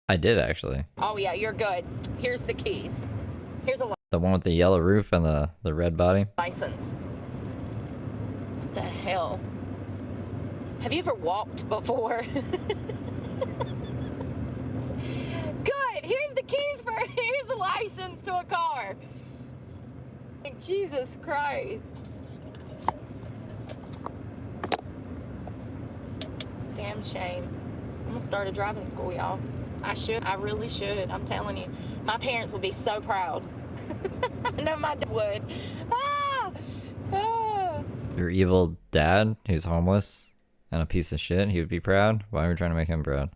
I did, actually. Oh yeah, you're good. Here's the keys. Here's a The one with the yellow roof and the red body? license. What the hell? Have you ever walked before? Good. Here's the keys for. Here's the license to a car. Jesus Christ. Damn shame. I'm gonna start a driving school, y'all. I should. I really should. I'm telling you. My parents would be so proud. I know my dad would. Ah! Ah! Your evil dad, who's homeless and a piece of shit, he would be proud? Why are we trying to make him proud?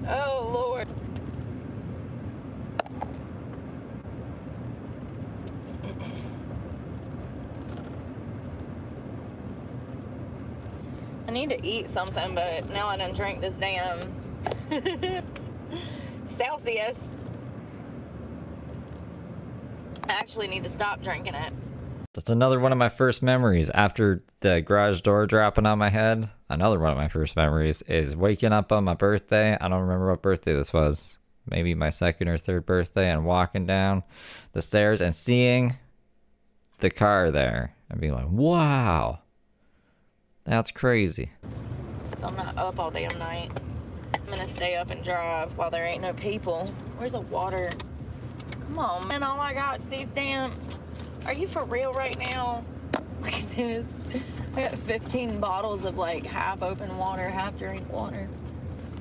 Oh, Lord. I need to eat something, but now I done drink this damn Celsius. I actually need to stop drinking it. That's another one of my first memories. After the garage door dropping on my head, another one of my first memories is waking up on my birthday. I don't remember what birthday this was. Maybe my second or third birthday, and walking down the stairs and seeing the car there and be like, wow, that's crazy. So I'm not up all damn night. I'm gonna stay up and drive while there ain't no people. Where's the water? Come on, man, all I got is these damn... Are you for real right now? Look at this. I got 15 bottles of like half open water, half drink water.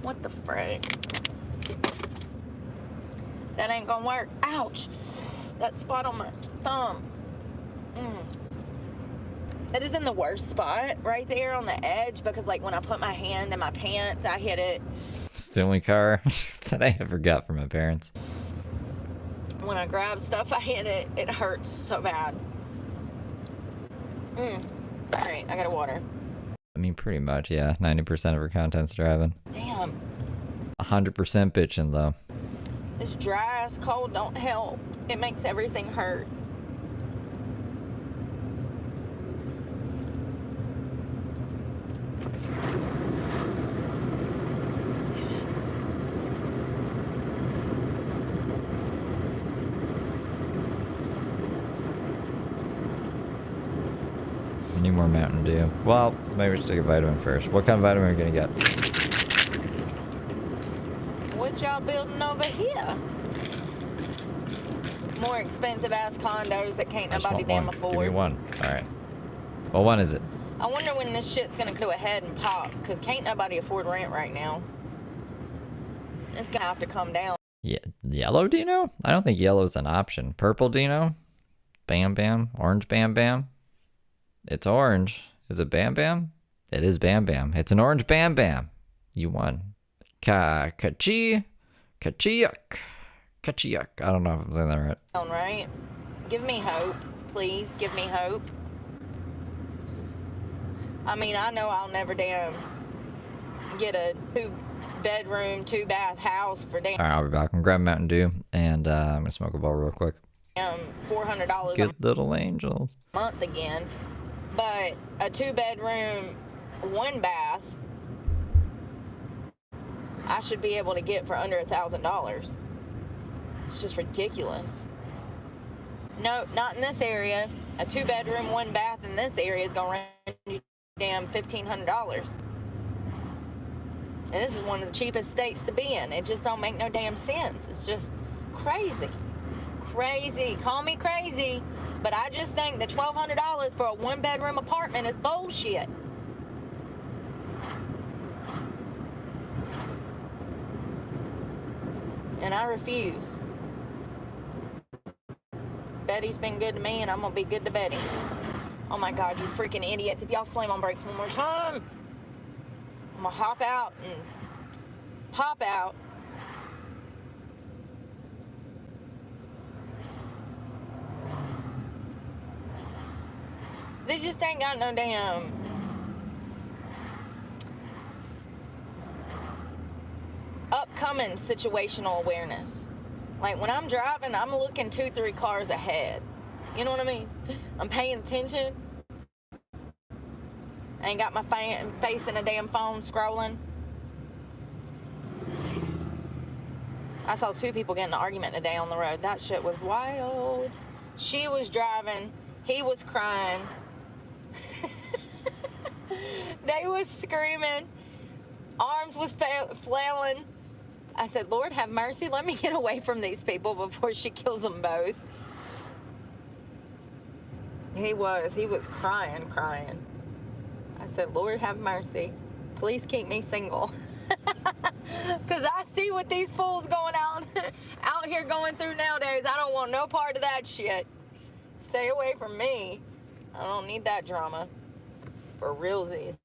What the frick? That ain't gonna work. Ouch! That spot on my thumb. It is in the worst spot right there on the edge because like when I put my hand in my pants, I hit it. It's the only car that I ever got from my parents. When I grab stuff, I hit it. It hurts so bad. Alright, I got a water. I mean, pretty much, yeah. 90% of her content's driving. Damn. 100% bitching, though. This dry ass cold don't help. It makes everything hurt. I need more Mountain Dew. Well, maybe we should take a vitamin first. What kind of vitamin are we gonna get? What y'all building over here? More expensive ass condos that can't I just nobody want damn one. afford. Give me one. Alright. What one is it? I wonder when this shit's gonna go ahead and pop, because can't nobody afford rent right now. It's gonna have to come down. Yeah, yellow Dino? I don't think yellow's an option. Purple Dino? Bam Bam? Orange Bam Bam? It's orange. Is it Bam Bam? It is Bam Bam. It's an orange Bam Bam. You won. Kachiyuk. Kachiyuk. I don't know if I'm saying that right. Right? Give me hope. Please, give me hope. I mean, I know I'll never damn get a 2-bedroom, 2-bath house for damn Alright, I'll be back. I'm grabbing Mountain Dew, and I'm gonna smoke a bowl real quick. $400 Good little angels. a month again. But a 2-bedroom, 1-bath, I should be able to get for under $1,000. It's just ridiculous. No, not in this area. A 2-bedroom, 1-bath in this area is gonna run you damn $1,500. And this is one of the cheapest states to be in. It just don't make no damn sense. It's just crazy. Crazy. Call me crazy. But I just think that $1,200 for a 1-bedroom apartment is bullshit. And I refuse. Betty's been good to me, and I'm gonna be good to Betty. Oh my God, you freaking idiots. If y'all slam on brakes one more time, I'm gonna hop out and pop out. They just ain't got no damn upcoming situational awareness. Like when I'm driving, I'm looking 2-3 cars ahead. You know what I mean? I'm paying attention. I ain't got my face in a damn phone scrolling. I saw 2 people getting in an argument today on the road. That shit was wild. She was driving. He was crying. They was screaming. Arms was flailing. I said, Lord have mercy. Let me get away from these people before she kills them both. He was crying. I said, Lord have mercy. Please keep me single. Because I see what these fools going out here going through nowadays. I don't want no part of that shit. Stay away from me. I don't need that drama. For realsies.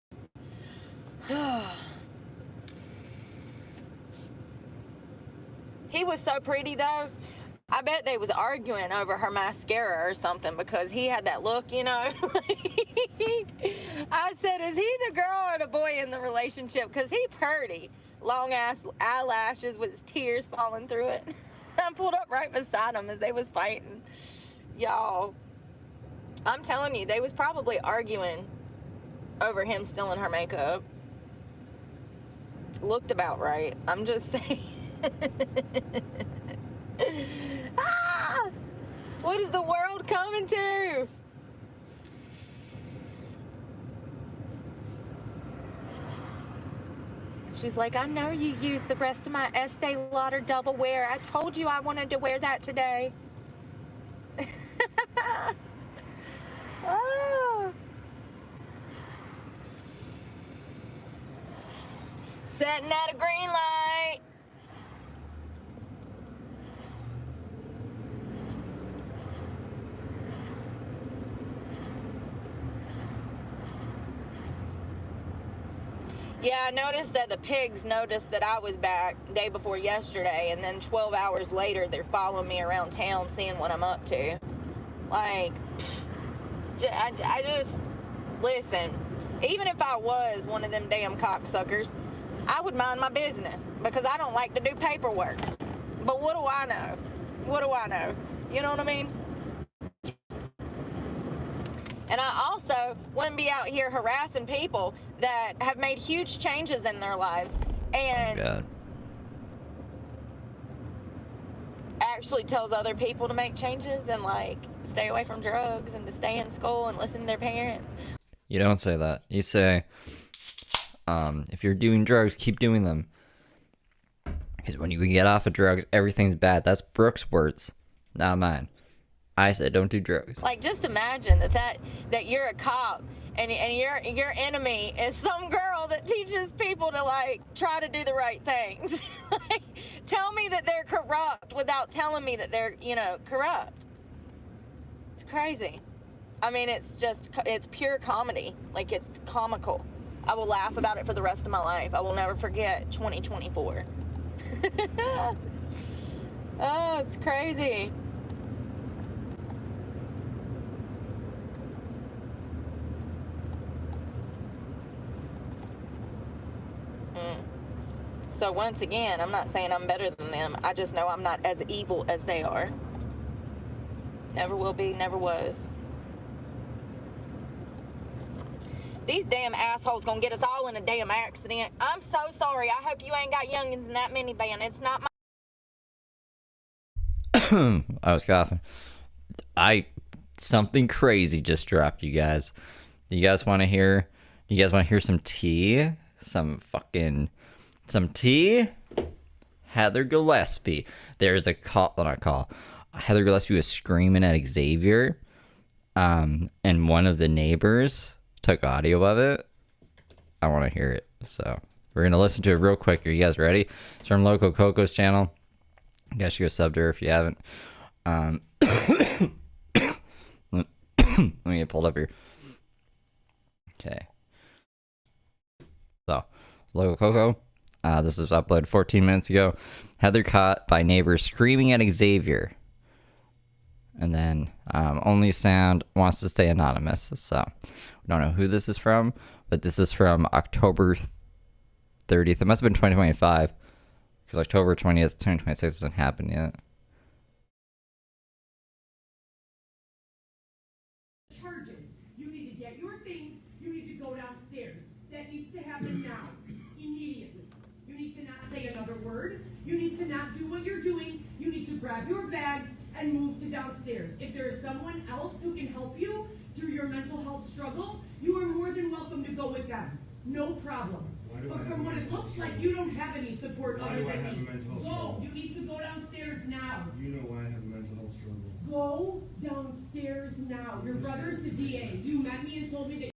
He was so pretty though. I bet they was arguing over her mascara or something because he had that look, you know. I said, is he the girl or the boy in the relationship? Because he pretty. Long ass eyelashes with his tears falling through it. I pulled up right beside him as they was fighting. Y'all, I'm telling you, they was probably arguing over him stealing her makeup. Looked about right. I'm just saying. Ah! What is the world coming to? She's like, I know you used the rest of my Estee Lauder double wear. I told you I wanted to wear that today. Oh. Setting at a green light. Yeah, I noticed that the pigs noticed that I was back day before yesterday, and then 12 hours later, they're following me around town, seeing what I'm up to. Like, I just, listen, even if I was one of them damn cocksuckers, I would mind my business, because I don't like to do paperwork. But what do I know? What do I know? You know what I mean? And I also wouldn't be out here harassing people that have made huge changes in their lives and actually tells other people to make changes and, like, stay away from drugs and to stay in school and listen to their parents. You don't say that. You say, if you're doing drugs, keep doing them. Because when you get off of drugs, everything's bad. That's Brooke's words, not mine. I said don't do drugs. Like, just imagine that you're a cop and your enemy is some girl that teaches people to, like, try to do the right things. Like, tell me that they're corrupt without telling me that they're, you know, corrupt. It's crazy. I mean, it's pure comedy. Like, it's comical. I will laugh about it for the rest of my life. I will never forget 2024. Oh, it's crazy. So once again, I'm not saying I'm better than them. I just know I'm not as evil as they are. Never will be, never was. These damn assholes gonna get us all in a damn accident. I'm so sorry. I hope you ain't got youngins in that minivan. It's not my... I was coughing. Something crazy just dropped, you guys. Do you guys want to hear? You guys want to hear some tea? Some tea? Heather Gillespie. There's a call, not call. Heather Gillespie was screaming at Xavier. And one of the neighbors took audio of it. I want to hear it. So we're going to listen to it real quick. Are you guys ready? It's from Loco Coco's channel. You guys should go sub to her if you haven't. Let me get pulled up here. Okay. So, Loco Coco. This was uploaded 14 minutes ago. Heather caught by neighbors screaming at Xavier. And then, Only Sound wants to stay anonymous. So, we don't know who this is from, but this is from October 30th. It must have been 2025. Because October 20th, 2026 hasn't happened yet. Charges. You need to get your things. You need to go downstairs. That needs to happen now. Immediately. You need to not say another word. You need to not do what you're doing. You need to grab your bags and move to downstairs. If there is someone else who can help you through your mental health struggle, you are more than welcome to go with them. No problem. But from what it looks like, you don't have any support other than me. Go. You need to go downstairs now. You know why I have a mental health struggle. Go downstairs now. Your brother's the DA. You met me and told me that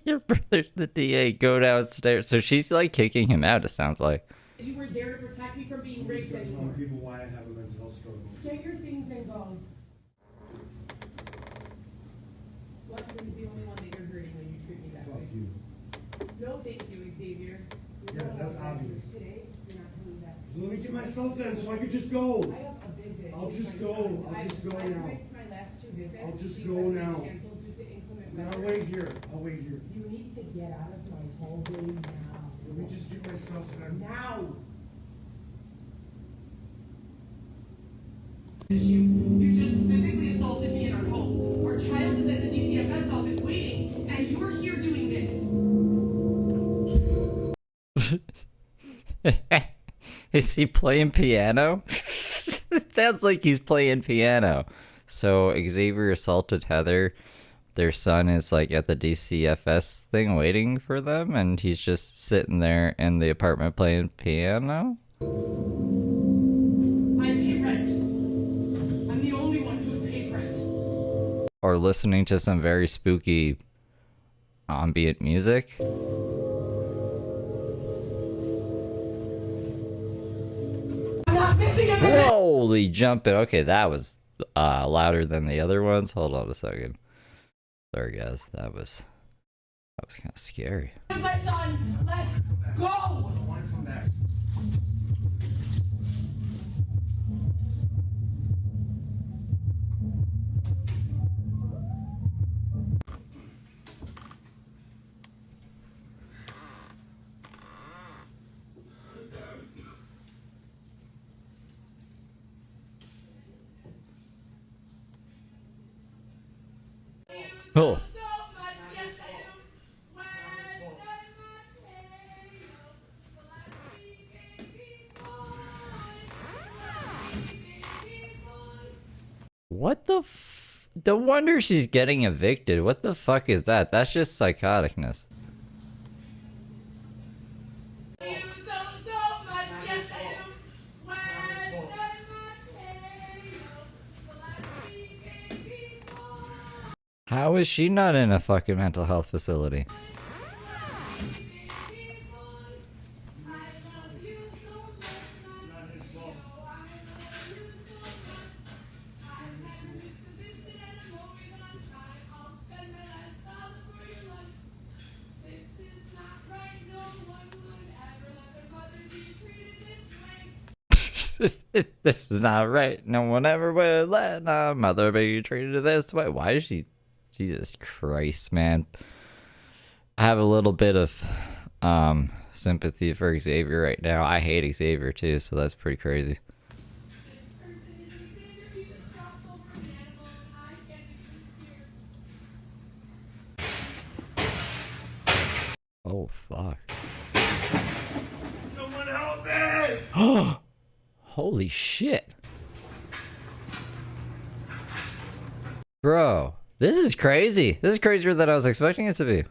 Your brother's the DA. Go downstairs. So she's like kicking him out, it sounds like. you were there to protect me from being raped Start telling anymore. people why I have a mental health struggle. Get your things and go. Leslie's the only one that you're hurting when you treat me that Fuck way. you. No, thank you, Xavier. Yeah, that's obvious. Today, you're not coming back. Let me get myself in so I can just go. I have a visit. I'll with just my go. son. I'll just go I've now. missed my last two visits. I'll just because go they now. canceled due to inclement No, weather. I'll wait here. I'll wait here. You need to get out of my hallway now. Let me just get myself in. Now. You just physically assaulted me in our home. Our child is at the DCFS office waiting, and you're here doing this. Is he playing piano? It sounds like he's playing piano. So Xavier assaulted Heather their son is like at the DCFS thing waiting for them, and he's just sitting there in the apartment playing piano. I pay rent. I'm the only one who pays rent. Or listening to some very spooky ambient music. I'm not missing a minute. Holy jumping. Okay, that was louder than the other ones. Hold on a second. Sorry guys, that was kind of scary. My son, let's go. I want to come back. Oh. What the no wonder she's getting evicted. What the fuck is that? That's just psychoticness. How is she not in a fucking mental health facility? This is not right. No one ever would let a mother be treated this way. Why is she... Jesus Christ, man. I have a little bit of sympathy for Xavier right now. I hate Xavier too, so that's pretty crazy. Oh, fuck. Someone help me! Holy shit. Bro, this is crazy. This is crazier than I was expecting it to be.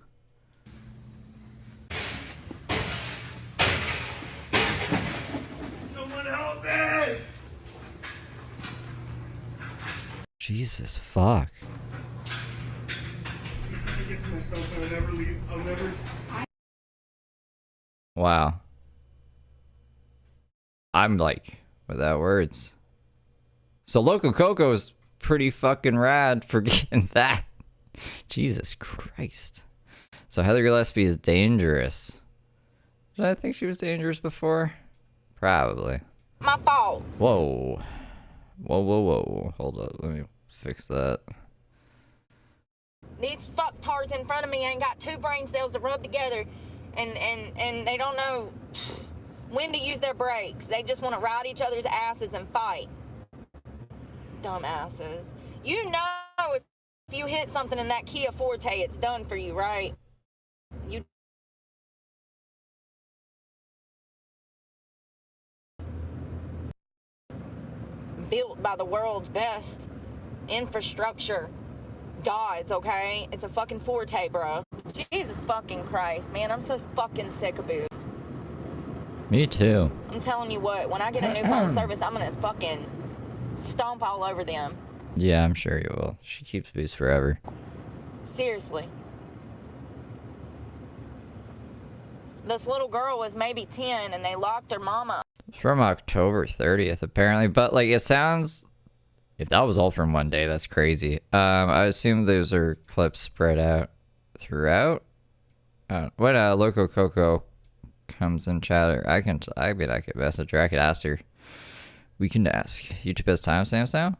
Someone help me! Jesus fuck. I'm trying to get to myself and I'll never leave. I'll never... Wow. I'm like, without words. So Loco Coco's pretty fucking rad for getting that. Jesus Christ. So Heather Gillespie is dangerous. Did I think she was dangerous before? Probably. My fault. Whoa. Whoa, whoa, whoa. Hold up. Let me fix that. These fucktards in front of me ain't got two brain cells to rub together, and they don't know when to use their brakes. They just want to ride each other's asses and fight. Dumbasses. You know if you hit something in that Kia Forte, it's done for you, right? You built by the world's best infrastructure gods, okay? It's a fucking Forte, bro. Jesus fucking Christ, man. I'm so fucking sick of booze. Me too. I'm telling you what, when I get a new phone service, I'm gonna fucking stomp all over them. Yeah, I'm sure you will. She keeps booze forever. Seriously. This little girl was maybe 10 and they locked her mama up. It's from October 30th, apparently. But, like, it sounds... If that was all from one day, that's crazy. I assume those are clips spread out throughout. When Loco Coco comes in chat, I could message her. I could ask her. We can ask. YouTube has timestamps now?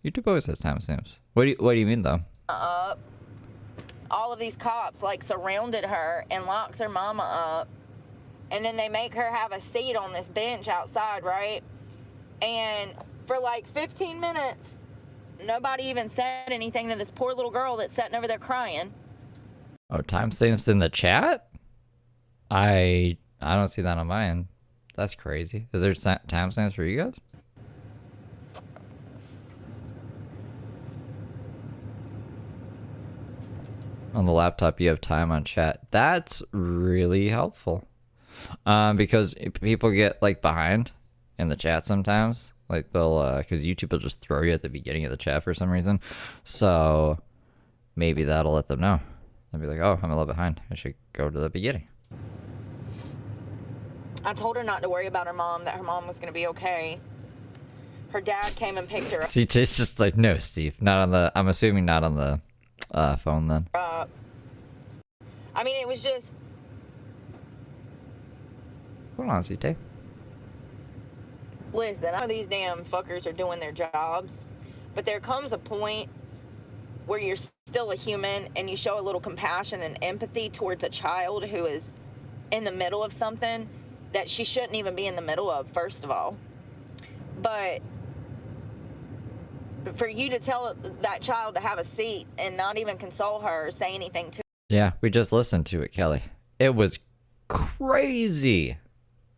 YouTube always has timestamps. What do you mean, though? All of these cops, like, surrounded her and locks her mama up. And then they make her have a seat on this bench outside, right? And for like 15 minutes, nobody even said anything to this poor little girl that's sitting over there crying. Oh, timestamps in the chat? I don't see that on my end. That's crazy. Is there timestamps for you guys? on the laptop you have time on chat. That's really helpful. Because people get like behind in the chat sometimes. Like they'll because YouTube will just throw you at the beginning of the chat for some reason. So maybe that'll let them know. They'll be like, oh, I'm a little behind. I should go to the beginning. I told her not to worry about her mom, that her mom was going to be okay. Her dad came and picked her up. See, it's just like, no, Steve, not on the, I'm assuming not on the phone then. I mean, it was just... Hold on, CT. Listen, I know these damn fuckers are doing their jobs, but there comes a point where you're still a human and you show a little compassion and empathy towards a child who is in the middle of something that she shouldn't even be in the middle of, first of all. But for you to tell that child to have a seat and not even console her or say anything to her. Yeah, we just listened to it, Kelly. It was crazy.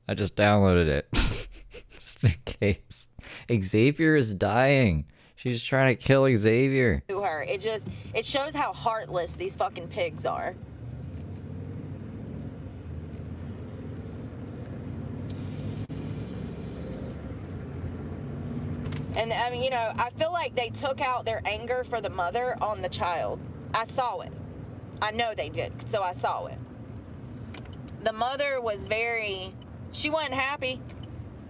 I just downloaded it. Just in case. Xavier is dying. She's trying to kill Xavier. It shows how heartless these fucking pigs are. And I mean, you know, I feel like they took out their anger for the mother on the child. I saw it. I know they did, so I saw it. The mother was she wasn't happy.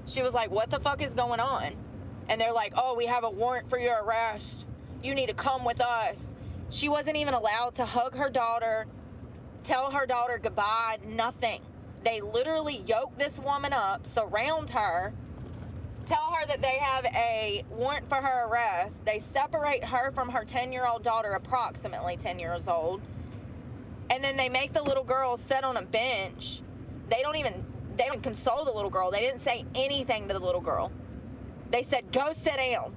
She was like, what the fuck is going on? And they're like, oh, we have a warrant for your arrest. You need to come with us. She wasn't even allowed to hug her daughter, tell her daughter goodbye, nothing. They literally yoke this woman up, surround her, tell her that they have a warrant for her arrest. They separate her from her 10-year-old daughter, approximately 10 years old. And then they make the little girl sit on a bench. They don't console the little girl. They didn't say anything to the little girl. They said, go sit down,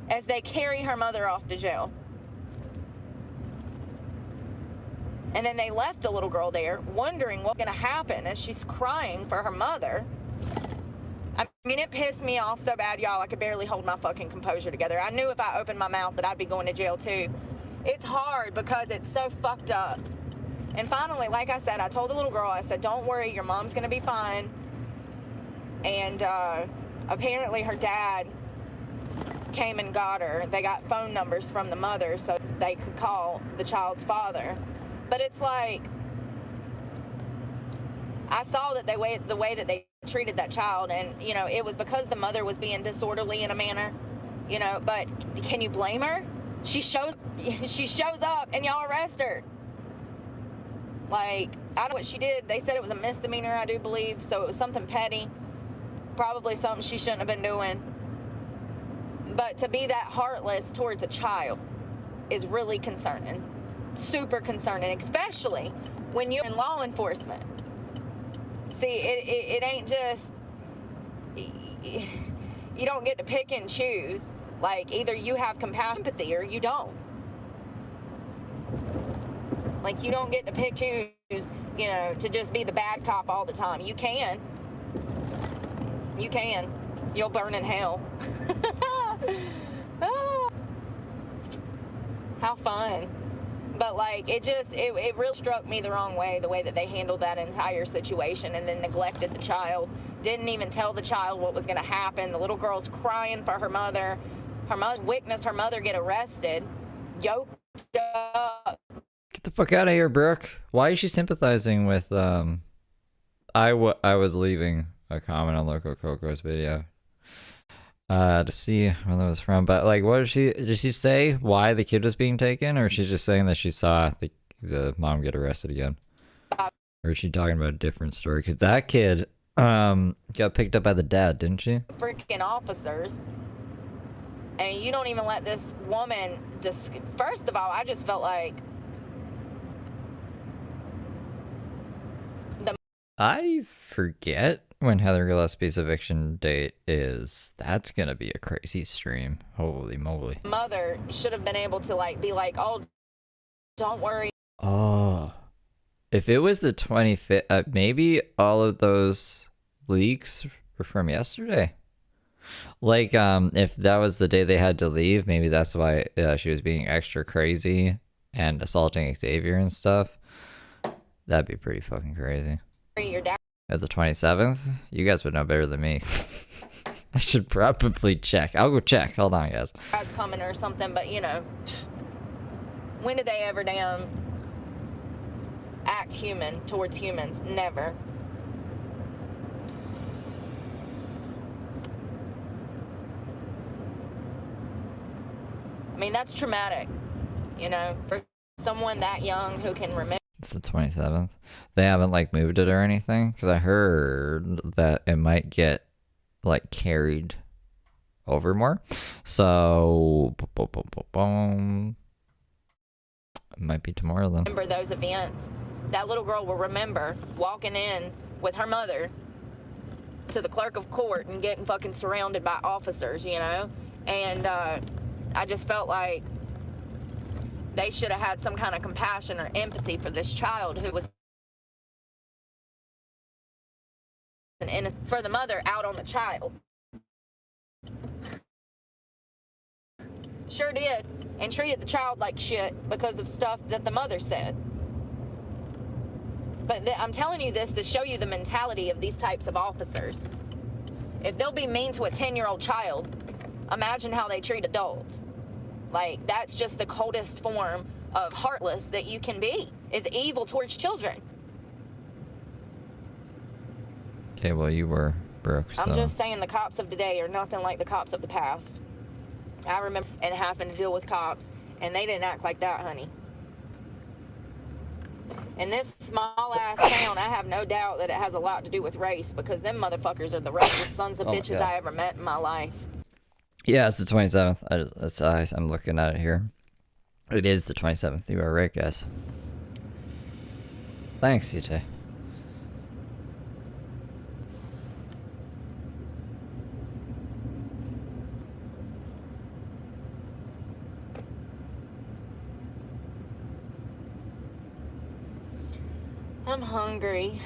as they carry her mother off to jail. And then they left the little girl there, wondering what's going to happen as she's crying for her mother. I mean, it pissed me off so bad, y'all, I could barely hold my fucking composure together. I knew if I opened my mouth that I'd be going to jail too. It's hard because it's so fucked up. And finally, like I said, I told the little girl, I said, don't worry, your mom's going to be fine. And apparently her dad came and got her. They got phone numbers from the mother so they could call the child's father. But it's like, I saw that the way that they treated that child, and, you know, it was because the mother was being disorderly in a manner, you know, but can you blame her? She shows up and y'all arrest her. Like, I don't know what she did. They said it was a misdemeanor, I do believe, so it was something petty. Probably something she shouldn't have been doing. But to be that heartless towards a child is really concerning. Super concerning, especially when you're in law enforcement. See, it ain't just, you don't get to pick and choose. Like, either you have compassion, empathy, or you don't. Like, you don't get to pick and choose, you know, to just be the bad cop all the time. You can. You can. You'll burn in hell. How fun. But, like, it really struck me the wrong way, the way that they handled that entire situation and then neglected the child. Didn't even tell the child what was going to happen. The little girl's crying for her mother. Her mother witnessed her mother get arrested, yoked up. Get the fuck out of here, Brooke. Why is she sympathizing with, I was leaving a comment on Loco Coco's video to see where that was from, but like, did she say why the kid was being taken, or she's just saying that she saw the mom get arrested again? Or is she talking about a different story? Because that kid got picked up by the dad, didn't she? Freaking officers. And you don't even let this woman first of all, I just felt like I forget when Heather Gillespie's eviction date is. That's gonna be a crazy stream. Holy moly. Mother should have been able to be like, oh, don't worry. Oh. If it was the 25th, maybe all of those leaks were from yesterday. Like, if that was the day they had to leave, maybe that's why she was being extra crazy and assaulting Xavier and stuff. That'd be pretty fucking crazy. Your dad At the 27th? You guys would know better than me. I should probably check. I'll go check. Hold on, guys. dad's coming or something, but you know, when did they ever damn act human towards humans? Never. I mean, that's traumatic, you know, for someone that young who can remember. It's the 27th. They haven't, like, moved it or anything? Because I heard that it might get, like, carried over more. So, it might be tomorrow, then. Remember those events. That little girl will remember walking in with her mother to the clerk of court and getting fucking surrounded by officers, you know? And I just felt like they should have had some kind of compassion or empathy for this child who was an innocent, for the mother out on the child. Sure did, and treated the child like shit because of stuff that the mother said. But I'm telling you this to show you the mentality of these types of officers. If they'll be mean to a 10-year-old child, imagine how they treat adults. Like, that's just the coldest form of heartless that you can be, is evil towards children. Okay, well, you were Brooke, so. I'm just saying the cops of today are nothing like the cops of the past. I remember and having to deal with cops, and they didn't act like that, honey. In this small-ass town, I have no doubt that it has a lot to do with race, because them motherfuckers are the racist sons of bitches I ever met in my life. Yeah, it's the 27th. I'm looking at it here. It is the 27th. You are right, guys. Thanks, CJ. I'm hungry.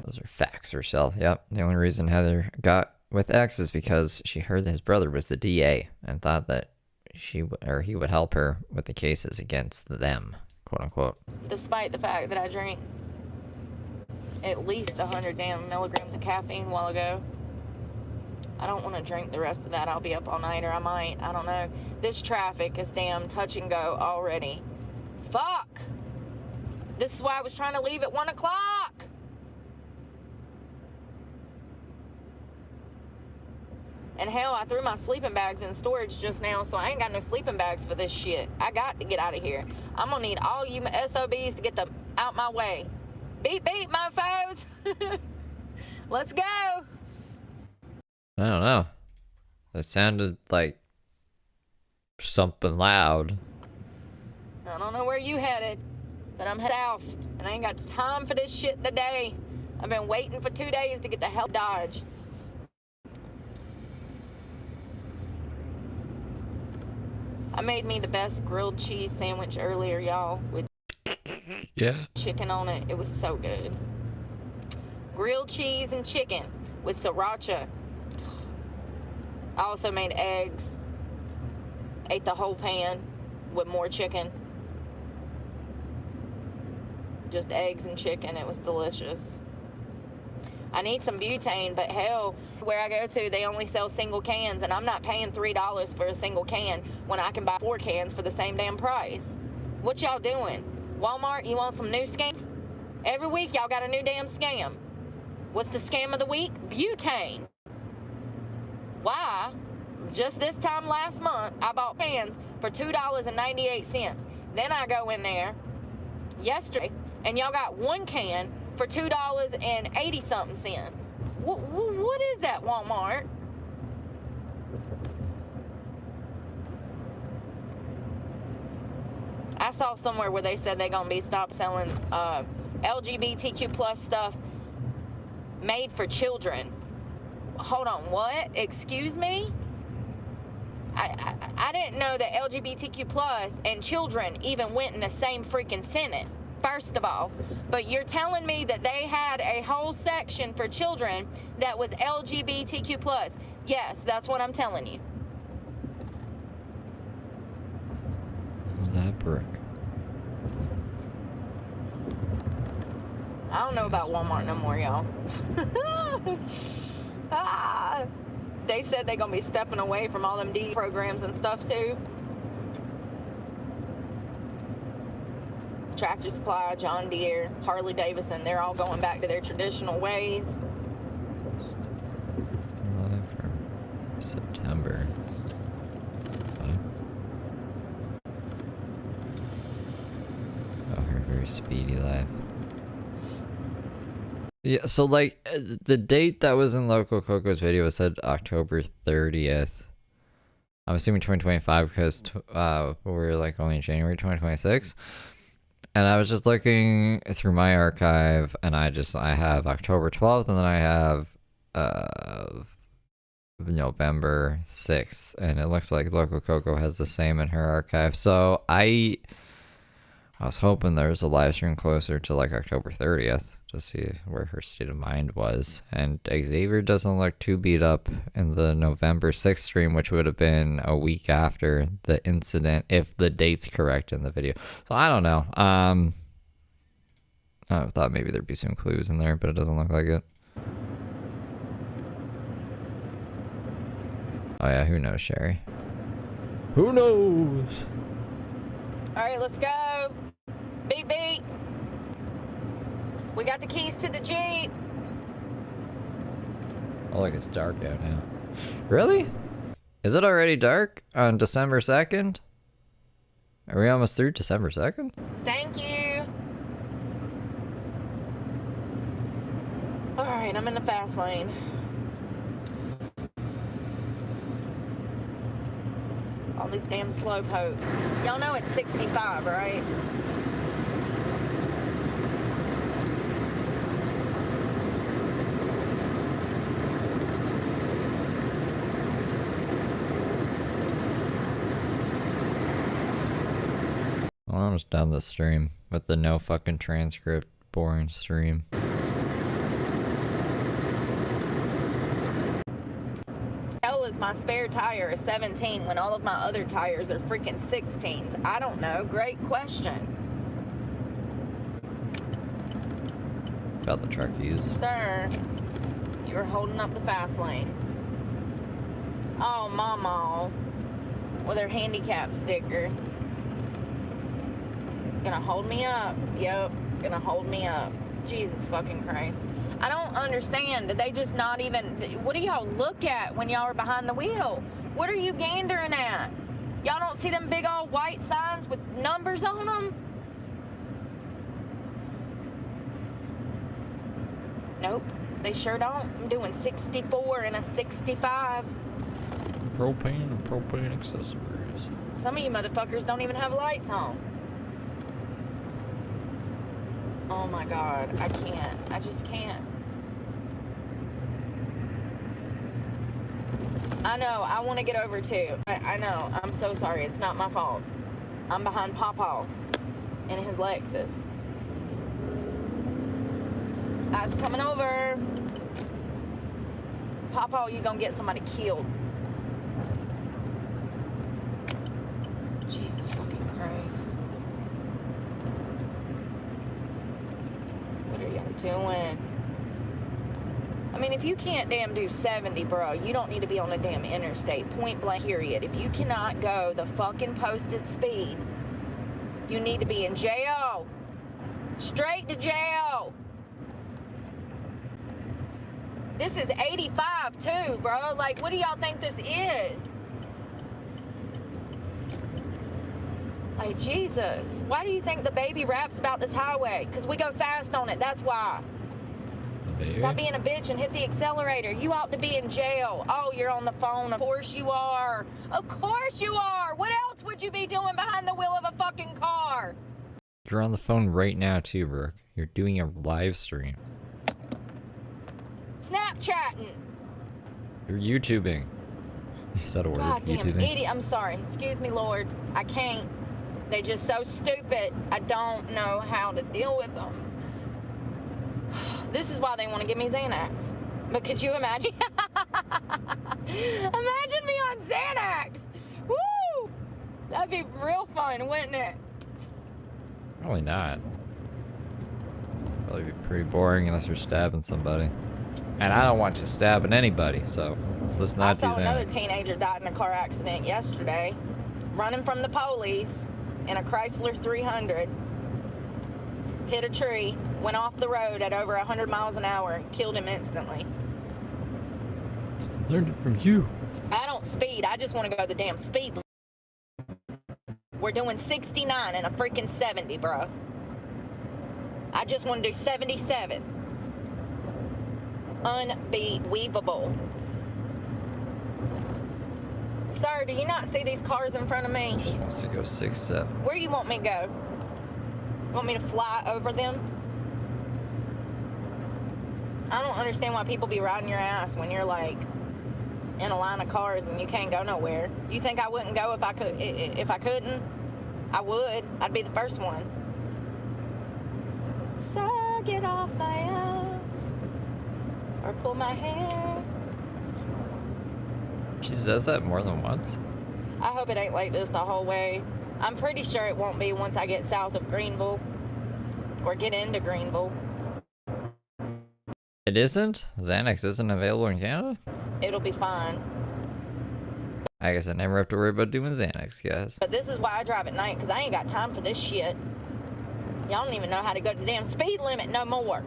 Those are facts herself. Yep. The only reason Heather got with X is because she heard that his brother was the DA and thought that he would help her with the cases against them, quote unquote. Despite the fact that I drank at least 100 damn milligrams of caffeine a while ago. I don't want to drink the rest of that. I'll be up all night, or I might. I don't know. This traffic is damn touch and go already. Fuck! This is why I was trying to leave at 1 o'clock. And hell, I threw my sleeping bags in storage just now, so I ain't got no sleeping bags for this shit. I got to get out of here. I'm gonna need all you SOBs to get them out my way. Beep, beep, mofos. Let's go. I don't know. It sounded like something loud. I don't know where you headed, but I'm headed south, and I ain't got time for this shit today. I've been waiting for 2 days to get the hell Dodge. I made me the best grilled cheese sandwich earlier, y'all, with chicken on it. It was so good. Grilled cheese and chicken with sriracha. I also made eggs. Ate the whole pan with more chicken. Just eggs and chicken. It was delicious. I need some butane, but hell, where I go to, they only sell single cans, and I'm not paying $3 for a single can when I can buy 4 cans for the same damn price. What y'all doing? Walmart, you want some new scams? Every week y'all got a new damn scam. What's the scam of the week? Butane. Why? Just this time last month, I bought cans for $2.98. Then I go in there yesterday, and y'all got 1 can for $2.80-something. What is that, Walmart? I saw somewhere where they said they're gonna be stop selling LGBTQ plus stuff made for children. Hold on, what? Excuse me? I didn't know that LGBTQ plus and children even went in the same freaking sentence. First of all, but you're telling me that they had a whole section for children that was LGBTQ plus. Yes, that's what I'm telling you. That Brooke. I don't know about Walmart no more, y'all. They said they're going to be stepping away from all them D programs and stuff, too. Tractor Supply, John Deere, Harley Davidson, they're all going back to their traditional ways. Live from September. Oh, her very speedy life. Yeah, so like the date that was in Local Coco's video said October 30th. I'm assuming 2025 because we're like only in January 2026. And I was just looking through my archive, and I have October 12th, and then I have November 6th, and it looks like Local Coco has the same in her archive. So I was hoping there was a live stream closer to like October 30th to see where her state of mind was. And Xavier doesn't look too beat up in the November 6th stream, which would have been a week after the incident, if the date's correct in the video. So I don't know. I thought maybe there'd be some clues in there, but it doesn't look like it. Oh yeah, who knows, Sherry? Who knows? All right, let's go. Beep, beep. We got the keys to the Jeep. Oh, look, it's dark out now. Really? Is it already dark on December 2nd? Are we almost through December 2nd? Thank you. All right, I'm in the fast lane. All these damn slow pokes. Y'all know it's 65, right? I'm almost done the stream with the no fucking transcript boring stream. Hell is my spare tire a 17 when all of my other tires are freaking 16s? I don't know. Great question. Got the truck used. Sir, you were holding up the fast lane. Oh, mama. With her handicap sticker. Gonna hold me up. Yep, gonna hold me up. Jesus fucking Christ. I don't understand. Did they just not even... What do y'all look at when y'all are behind the wheel? What are you gandering at? Y'all don't see them big old white signs with numbers on them? Nope, they sure don't. I'm doing 64 and a 65. Propane and propane accessories. Some of you motherfuckers don't even have lights on. Oh my God, I can't. I just can't. I know, I want to get over too. I know, I'm so sorry. It's not my fault. I'm behind Pawpaw in his Lexus. I was coming over. Pawpaw, you gonna get somebody killed. Jesus fucking Christ. What are y'all doing? I mean, if you can't damn do 70, bro, you don't need to be on a damn interstate. Point blank, period. If you cannot go the fucking posted speed, you need to be in jail. Straight to jail. This is 85 too, bro. Like, what do y'all think this is? Like, Jesus. Why do you think the baby raps about this highway? Because we go fast on it. That's why. Baby? Stop being a bitch and hit the accelerator. You ought to be in jail. Oh, you're on the phone. Of course you are. Of course you are. What else would you be doing behind the wheel of a fucking car? You're on the phone right now too, Brooke. You're doing a live stream. Snapchatting. You're YouTubing. Is that a word? Goddamn YouTubing? idiot. I'm sorry. Excuse me, Lord. I can't. They're just so stupid. I don't know how to deal with them. This is why they want to give me Xanax. But could you imagine? Imagine me on Xanax. Woo! That'd be real fun, wouldn't it? Probably not. Probably be pretty boring unless you're stabbing somebody. And I don't want you stabbing anybody, so let's not do I saw another that. teenager died in a car accident yesterday, running from the police in a Chrysler 300. Hit a tree, went off the road at over 100 miles an hour, and killed him instantly. Learned it from you. I don't speed. I just want to go the damn speed. We're doing 69 and a freaking 70, bro. I just want to do 77. Unbelievable. Sir, do you not see these cars in front of me? Just wants to go 6-7. Where you want me to go? You want me to fly over them? I don't understand why people be riding your ass when you're like in a line of cars and you can't go nowhere. You think I wouldn't go if I could? If I couldn't, I would. I'd be the first one. So get off my ass or pull my hair. She says that more than once. I hope it ain't like this the whole way. I'm pretty sure it won't be once I get south of Greenville or get into Greenville. It isn't? Xanax isn't available in Canada? It'll be fine. I guess I never have to worry about doing Xanax, guys. But this is why I drive at night, because I ain't got time for this shit. Y'all don't even know how to go to the damn speed limit no more.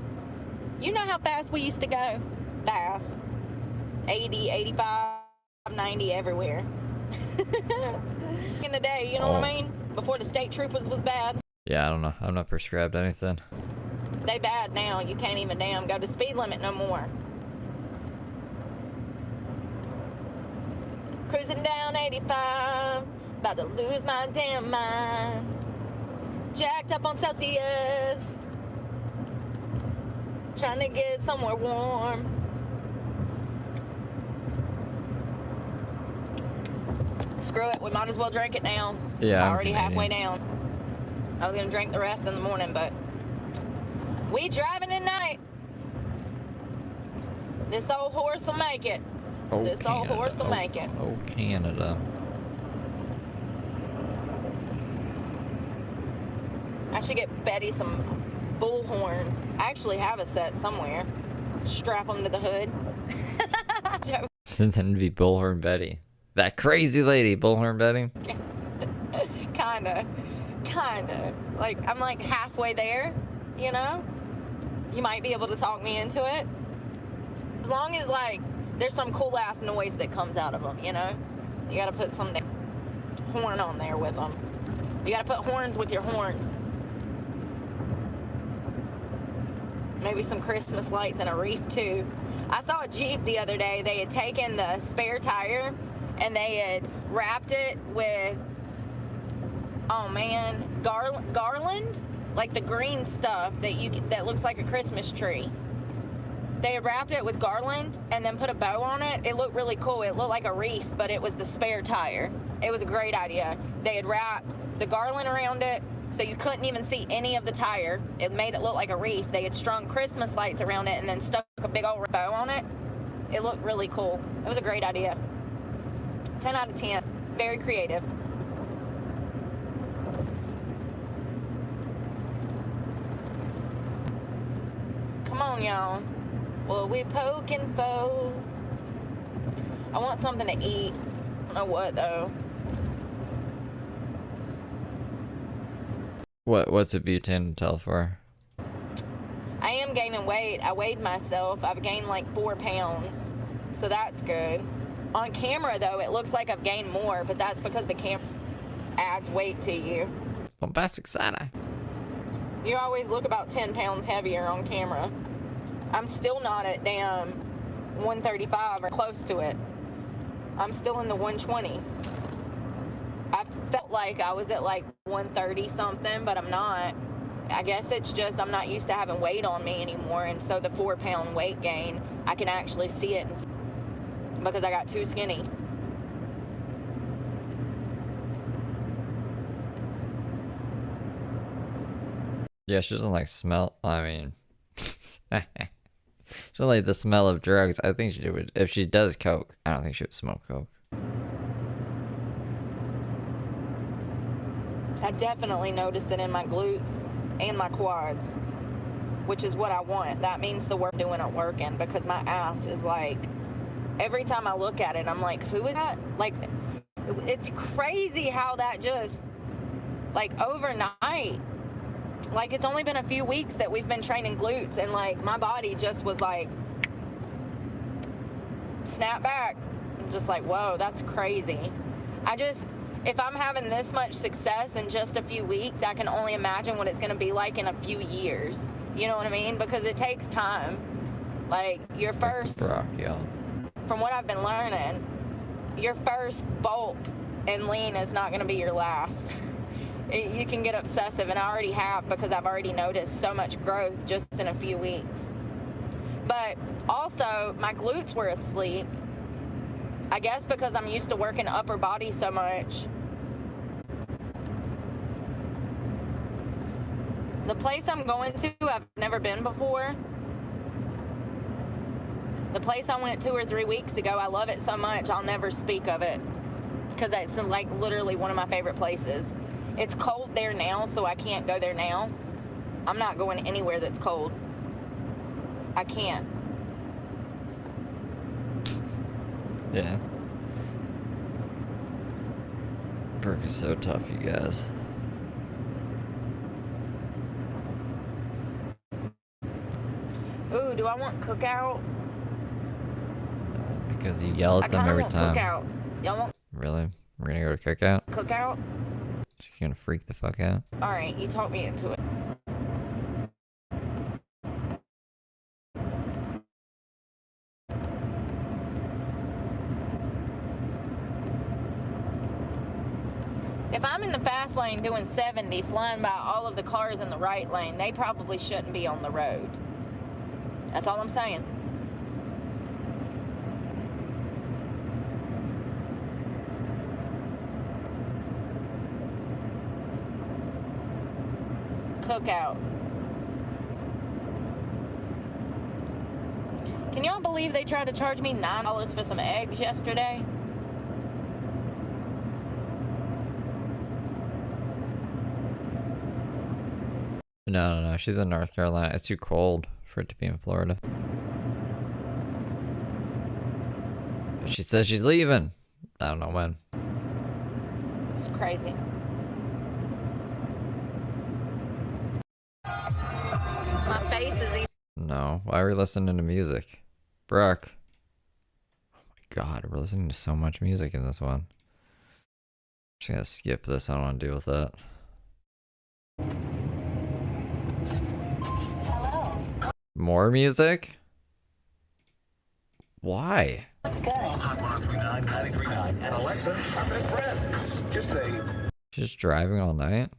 You know how fast we used to go? Fast. 80, 85, 90 everywhere. In the day, you know what I mean? Before the state troopers was bad. Yeah, I don't know. I'm not prescribed anything. They bad now. You can't even damn go to speed limit no more. Cruising down 85, about to lose my damn mind. Jacked up on Celsius, trying to get somewhere warm. Screw it, we might as well drink it now. Yeah, I'm already Canadian. halfway down. I was gonna drink the rest in the morning, but we driving tonight. This old horse will make it. Oh, This old horse will make it. Oh, Canada. I should get Betty some bull horns. I actually have a set somewhere. Strap them to the hood. Then it'd be Bullhorn Betty. That crazy lady, Bullhorn Betty. Kinda. Like, I'm like halfway there, you know? You might be able to talk me into it. As long as, like, there's some cool ass noise that comes out of them, you know? You gotta put some horn on there with them. You gotta put horns with your horns. Maybe some Christmas lights and a reef too. I saw a Jeep the other day. They had taken the spare tire and they had wrapped it with, oh man, garland, like the green stuff that looks like a Christmas tree. They had wrapped it with garland and then put a bow on it. It looked really cool. It looked like a reef, but it was the spare tire. It was a great idea. They had wrapped the garland around it so you couldn't even see any of the tire. It made it look like a reef. They had strung Christmas lights around it and then stuck a big old bow on it. It looked really cool. It was a great idea. 10 out of 10. Very creative. Come on, y'all. Well, we poking foe. I want something to eat. I don't know what, though. What's a butane tell for? I am gaining weight. I weighed myself. I've gained like 4 pounds. So that's good. On camera, though, it looks like I've gained more, but that's because the camera adds weight to you. Bombastic side-eye. You always look about 10 pounds heavier on camera. I'm still not at damn 135 or close to it. I'm still in the 120s. I felt like I was at like 130 something, but I'm not. I guess it's just I'm not used to having weight on me anymore, and so the 4 pound weight gain, I can actually see it because I got too skinny. Yeah, she doesn't like smell. I mean, she So like the smell of drugs, I think she would. If she does coke, I don't think she would smoke coke. I definitely noticed it in my glutes and my quads, which is what I want. That means the work I'm doing ain't working, because my ass is like, every time I look at it, I'm like, who is that? Like, it's crazy how that just, like, overnight, like, it's only been a few weeks that we've been training glutes, and like my body just was like, snap back. I'm just like, whoa, that's crazy. If I'm having this much success in just a few weeks, I can only imagine what it's going to be like in a few years. You know what I mean? Because it takes time. Like, your first, Brooke, yeah. from what I've been learning, your first bulk and lean is not going to be your last. You can get obsessive, and I already have, because I've already noticed so much growth just in a few weeks. But also, my glutes were asleep. I guess because I'm used to working upper body so much. The place I'm going to, I've never been before. The place I went 2 or 3 weeks ago, I love it so much, I'll never speak of it, because it's like literally one of my favorite places. It's cold there now, so I can't go there now. I'm not going anywhere that's cold. I can't. Yeah. Brooke is so tough, you guys. Ooh, do I want cookout? No, because you yell at them every time. Cookout. Y'all want Really? We're gonna go to cookout? cookout? She's gonna freak the fuck out. Alright, you talked me into it. If I'm in the fast lane doing 70, flying by all of the cars in the right lane, they probably shouldn't be on the road. That's all I'm saying. Cookout. Can y'all believe they tried to charge me $9 for some eggs yesterday? No. She's in North Carolina. It's too cold for it to be in Florida. But she says she's leaving. I don't know when. It's crazy. My face is even. No. Why are we listening to music? Brooke. Oh my god, we're listening to so much music in this one. I'm just gonna skip this. I don't want to deal with that. More music? Why? Looks good. Hot 1039, 939, and Alexa, our best friends. Just say. She's just driving all night?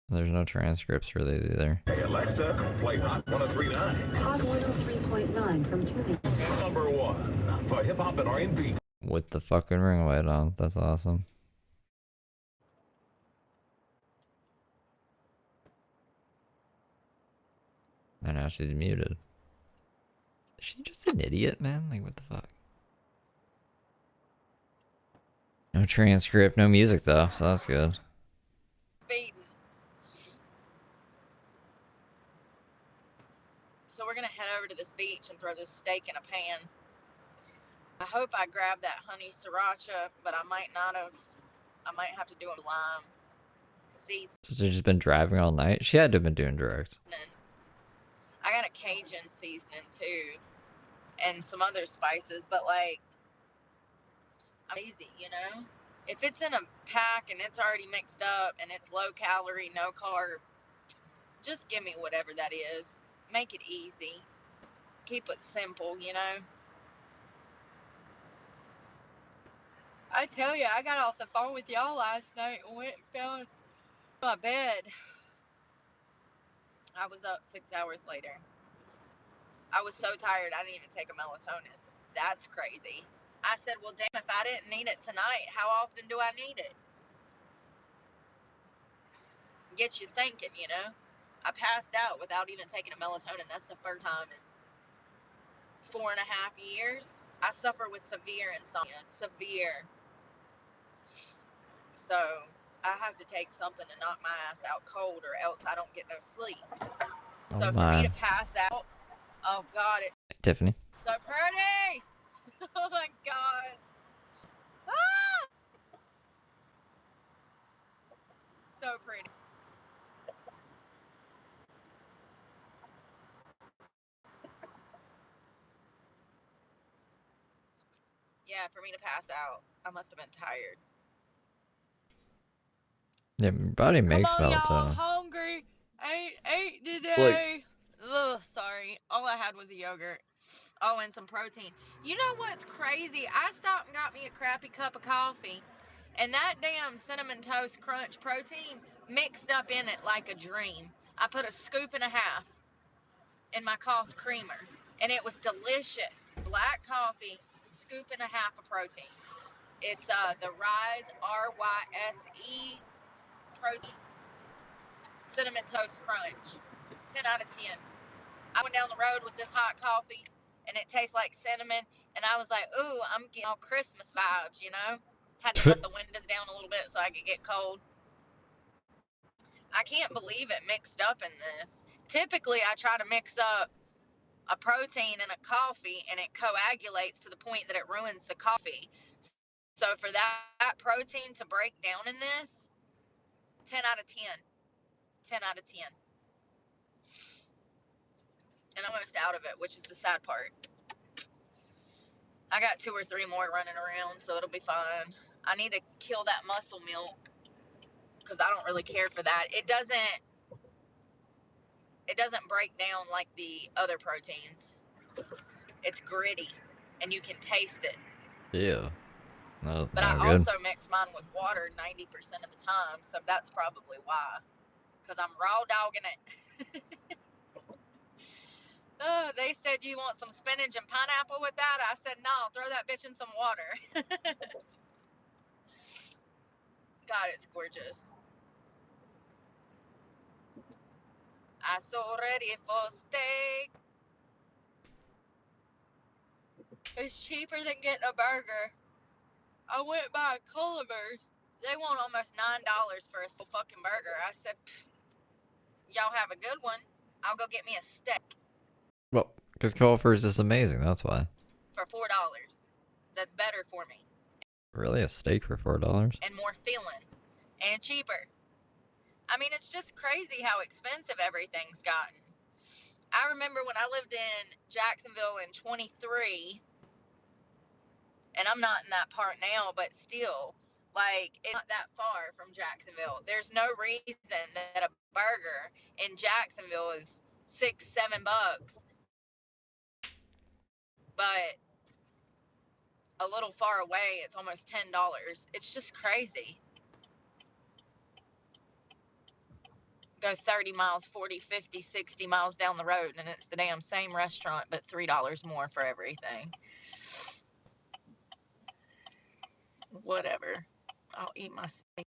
There's no transcripts for these either. Hey Alexa, play Hot 1039. Hot 103.9 from Tuning. Number 1 for hip hop and R&B. With the fucking ring light on. That's awesome. And now she's muted. Is she just an idiot, man? Like, what the fuck? No transcript, no music though, so that's good. Speeding. So we're gonna head over to this beach and throw this steak in a pan. I hope I grabbed that honey sriracha, but I might not have. I might have to do a lime seasoning. So she's just been driving all night? She had to have been doing drugs. I got a Cajun seasoning too, and some other spices, but like, I'm easy, you know? If it's in a pack and it's already mixed up and it's low calorie, no carb, just give me whatever that is. Make it easy. Keep it simple, you know? I tell you, I got off the phone with y'all last night and went and found my bed. I was up 6 hours later. I was so tired, I didn't even take a melatonin. That's crazy. I said, well, damn, if I didn't need it tonight, how often do I need it? Get you thinking, you know? I passed out without even taking a melatonin. That's the first time in 4.5 years. I suffer with severe insomnia. Severe. So I have to take something to knock my ass out cold, or else I don't get no sleep. So Oh for me my. to pass out, oh God, it's Tiffany. so pretty. Oh my God. Ah! So pretty. Yeah, for me to pass out, I must have been tired. Yeah, your body makes Come on, y'all. melatonin. Hungry. Ate Like, today. Ugh, sorry. All I had was a yogurt. Oh, and some protein. You know what's crazy? I stopped and got me a crappy cup of coffee, and that damn Cinnamon Toast Crunch protein mixed up in it like a dream. I put a scoop and a half in my coffee creamer, and it was delicious. Black coffee, scoop and a half of protein. It's the Rise, RYSE protein. Cinnamon Toast Crunch. 10 out of 10. I went down the road with this hot coffee, and it tastes like cinnamon, and I was like, ooh, I'm getting all Christmas vibes, you know? Had to let the windows down a little bit so I could get cold. I can't believe it mixed up in this. Typically, I try to mix up a protein in a coffee, and it coagulates to the point that it ruins the coffee. So for that protein to break down in this, 10 out of 10. 10 out of 10. And I'm almost out of it, which is the sad part. I got 2 or 3 more running around, so it'll be fine. I need to kill that muscle milk because I don't really care for that. It doesn't break down like the other proteins. It's gritty, and you can taste it. yeah. But I Good. also mix mine with water 90% of the time, so that's probably why. Because I'm raw dogging it. Oh, they said, you want some spinach and pineapple with that? I said, no, throw that bitch in some water. God, it's gorgeous. I so ready for steak. It's cheaper than getting a burger. I went by Culver's. They want almost $9 for a fucking burger. I said, y'all have a good one. I'll go get me a steak. Well, because Culver's is amazing, that's why. For $4. That's better for me. Really? A steak for $4? And more filling. And cheaper. I mean, it's just crazy how expensive everything's gotten. I remember when I lived in Jacksonville in 23, and I'm not in that part now, but still, like, it's not that far from Jacksonville. There's no reason that a burger in Jacksonville is $6-7, but a little far away, it's almost $10. It's just crazy. Go 30 miles, 40, 50, 60 miles down the road, and it's the damn same restaurant, but $3 more for everything. Whatever. I'll eat my steak.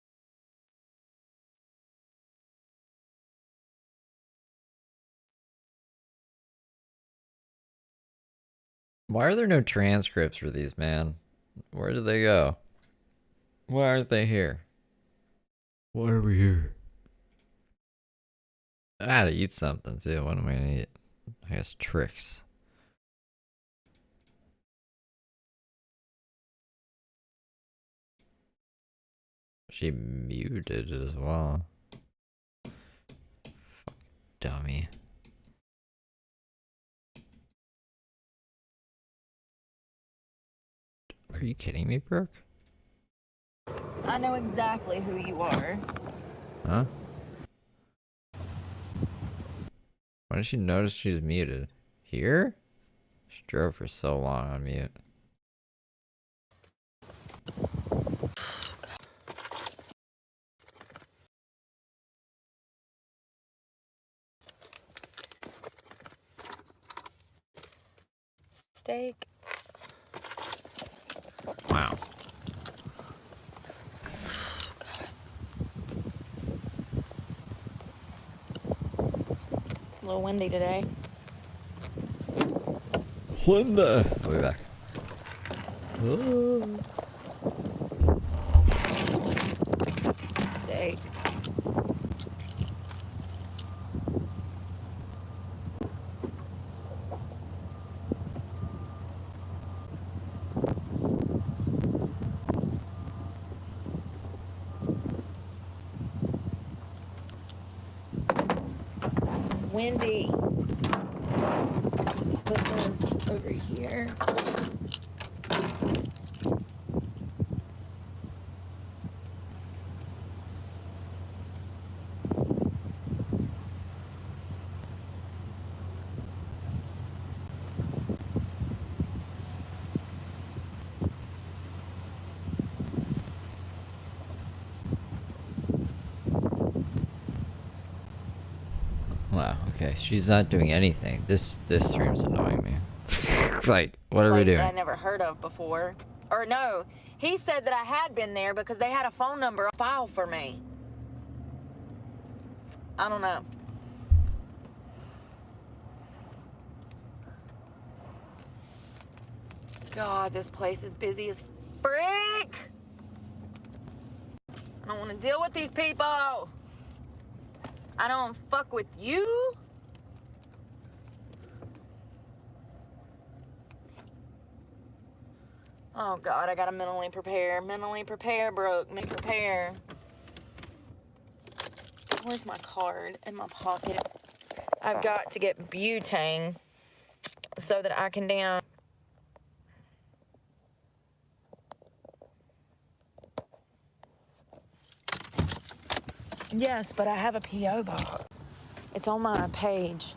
Why are there no transcripts for these, man? Where did they go? Why aren't they here? Why are we here? I gotta eat something too. What am I gonna eat? I guess tricks. She muted it as well. Dummy. Are you kidding me, Brooke? I know exactly who you are. Huh? Why did she notice she's muted? Here? She drove for so long on mute. Steak. Wow. A little windy today. Linda. I'll be back. Oh. Steak. Windy. Put this over here. Wow, okay. She's not doing anything. This stream's annoying me. Like, what are we Place doing? that I never heard of before. Or no, he said that I had been there because they had a phone number on file for me. I don't know. God, this place is busy as frick. I don't want to deal with these people. I don't fuck with you. Oh God, I gotta mentally prepare. Mentally prepare, Brooke. Mentally prepare. Where's my card? In my pocket. I've got to get butane so that I can down. Yes, but I have a P.O. box. It's on my page.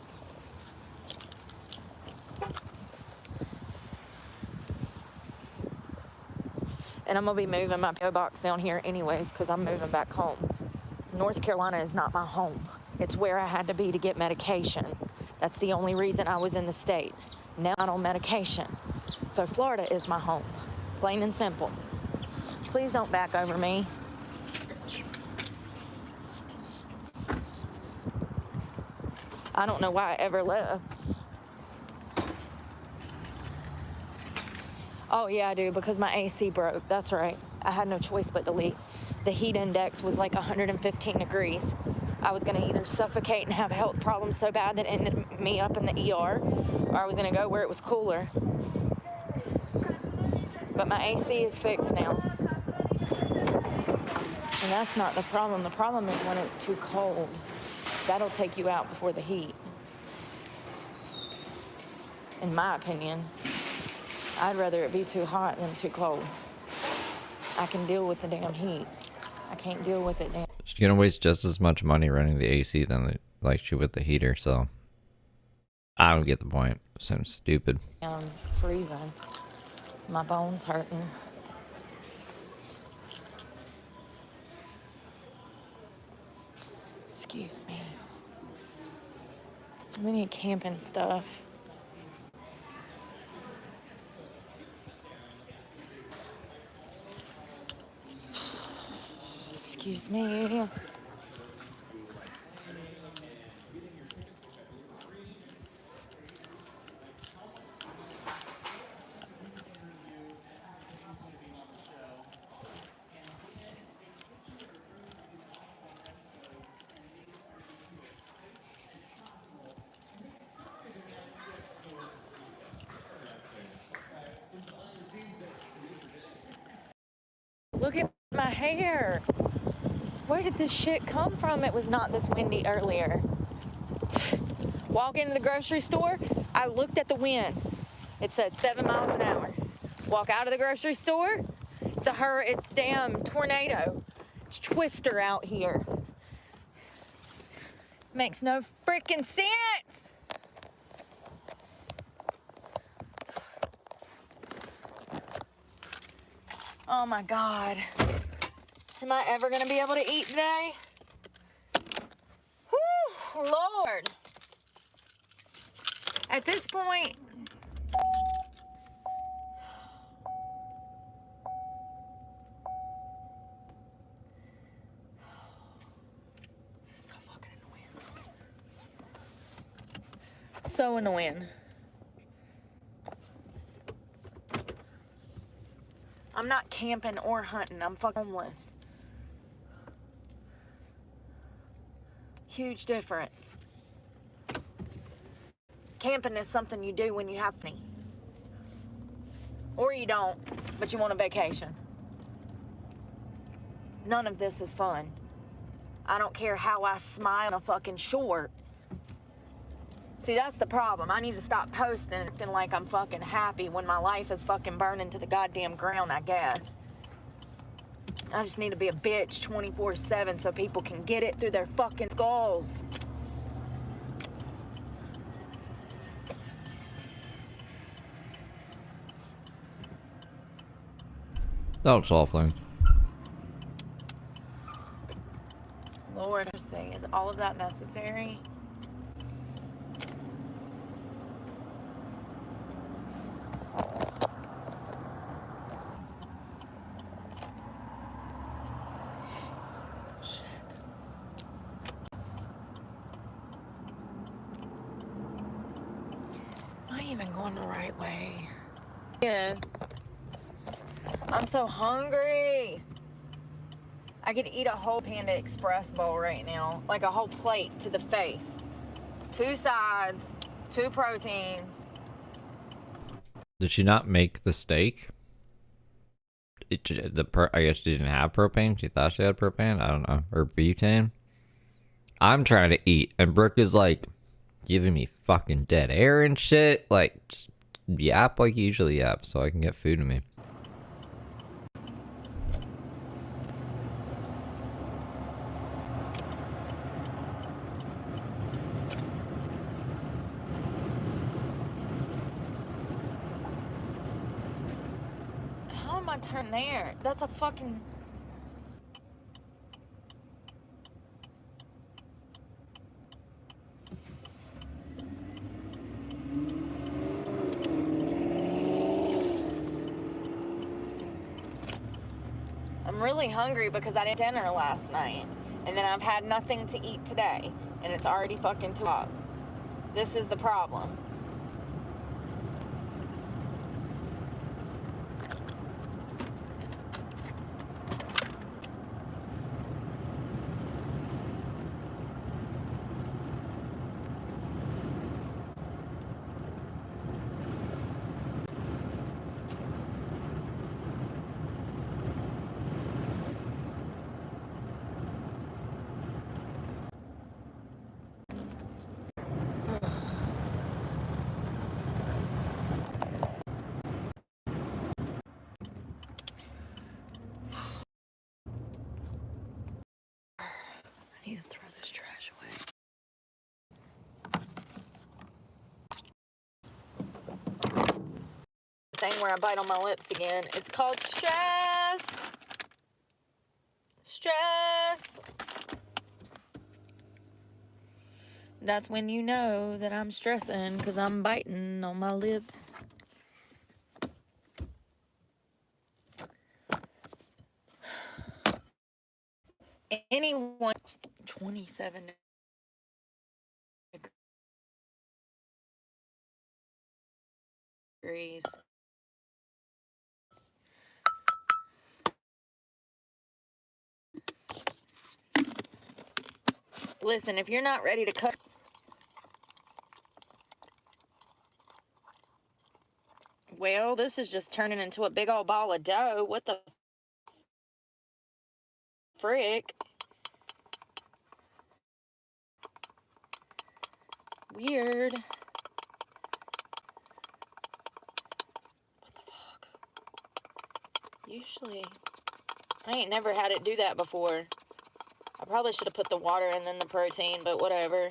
And I'm gonna be moving my P.O. box down here anyways because I'm moving back home. North Carolina is not my home. It's where I had to be to get medication. That's the only reason I was in the state. Now I'm on medication. So Florida is my home. Plain and simple. Please don't back over me. I don't know why I ever left. Oh yeah, I do, because my AC broke. That's right. I had no choice but to leave. The heat index was like 115 degrees. I was gonna either suffocate and have health problems so bad that it ended me up in the ER, or I was gonna go where it was cooler. But my AC is fixed now. And that's not the problem. The problem is when it's too cold. That'll take you out before the heat. In my opinion. I'd rather it be too hot than too cold. I can deal with the damn heat. I can't deal with it damn. She's gonna waste just as much money running the AC than like she would the heater, so I don't get the point. Seems stupid. I'm freezing. My bones hurting. Excuse me. We need camping stuff. Excuse me. Look at my hair. Where did this shit come from? It was not this windy earlier. Walk into the grocery store, I looked at the wind. It said 7 miles an hour. Walk out of the grocery store, it's damn tornado. It's Twister out here. Makes no freaking sense. Oh my God. Am I ever gonna be able to eat today? Whew, Lord. At this point, this is so fucking annoying. so annoying. I'm not camping or hunting. I'm fucking homeless. Huge difference. Camping is something you do when you have money. Or you don't, but you want a vacation. None of this is fun. I don't care how I smile on a fucking short. See, that's the problem. I need to stop posting and acting like I'm fucking happy when my life is fucking burning to the goddamn ground, I guess. I just need to be a bitch 24/7 so people can get it through their fucking skulls. That's all things. Lord, is all of that necessary? Shit. Am I even going the right way? Yes. I'm so hungry. I could eat a whole Panda Express bowl right now. Like a whole plate to the face. 2 sides, 2 proteins. Did she not make the steak? I guess she didn't have propane. She thought she had propane. I don't know. Or butane. I'm trying to eat, and Brooke is like giving me fucking dead air and shit. Like, just yap like you usually yap, so I can get food to me. How am I turning there? That's a fucking... I'm really hungry because I did dinner last night. And then I've had nothing to eat today. And it's already fucking 2 o'clock. This is the problem. I need to throw this trash away. Thing where I bite on my lips again. It's called stress. Stress. That's when you know that I'm stressing because I'm biting on my lips. Anyone 27 degrees. Listen, if you're not ready to cook, well, this is just turning into a big old ball of dough. What the frick? Weird. What the fuck? Usually, I ain't never had it do that before. I probably should have put the water and then the protein, but whatever.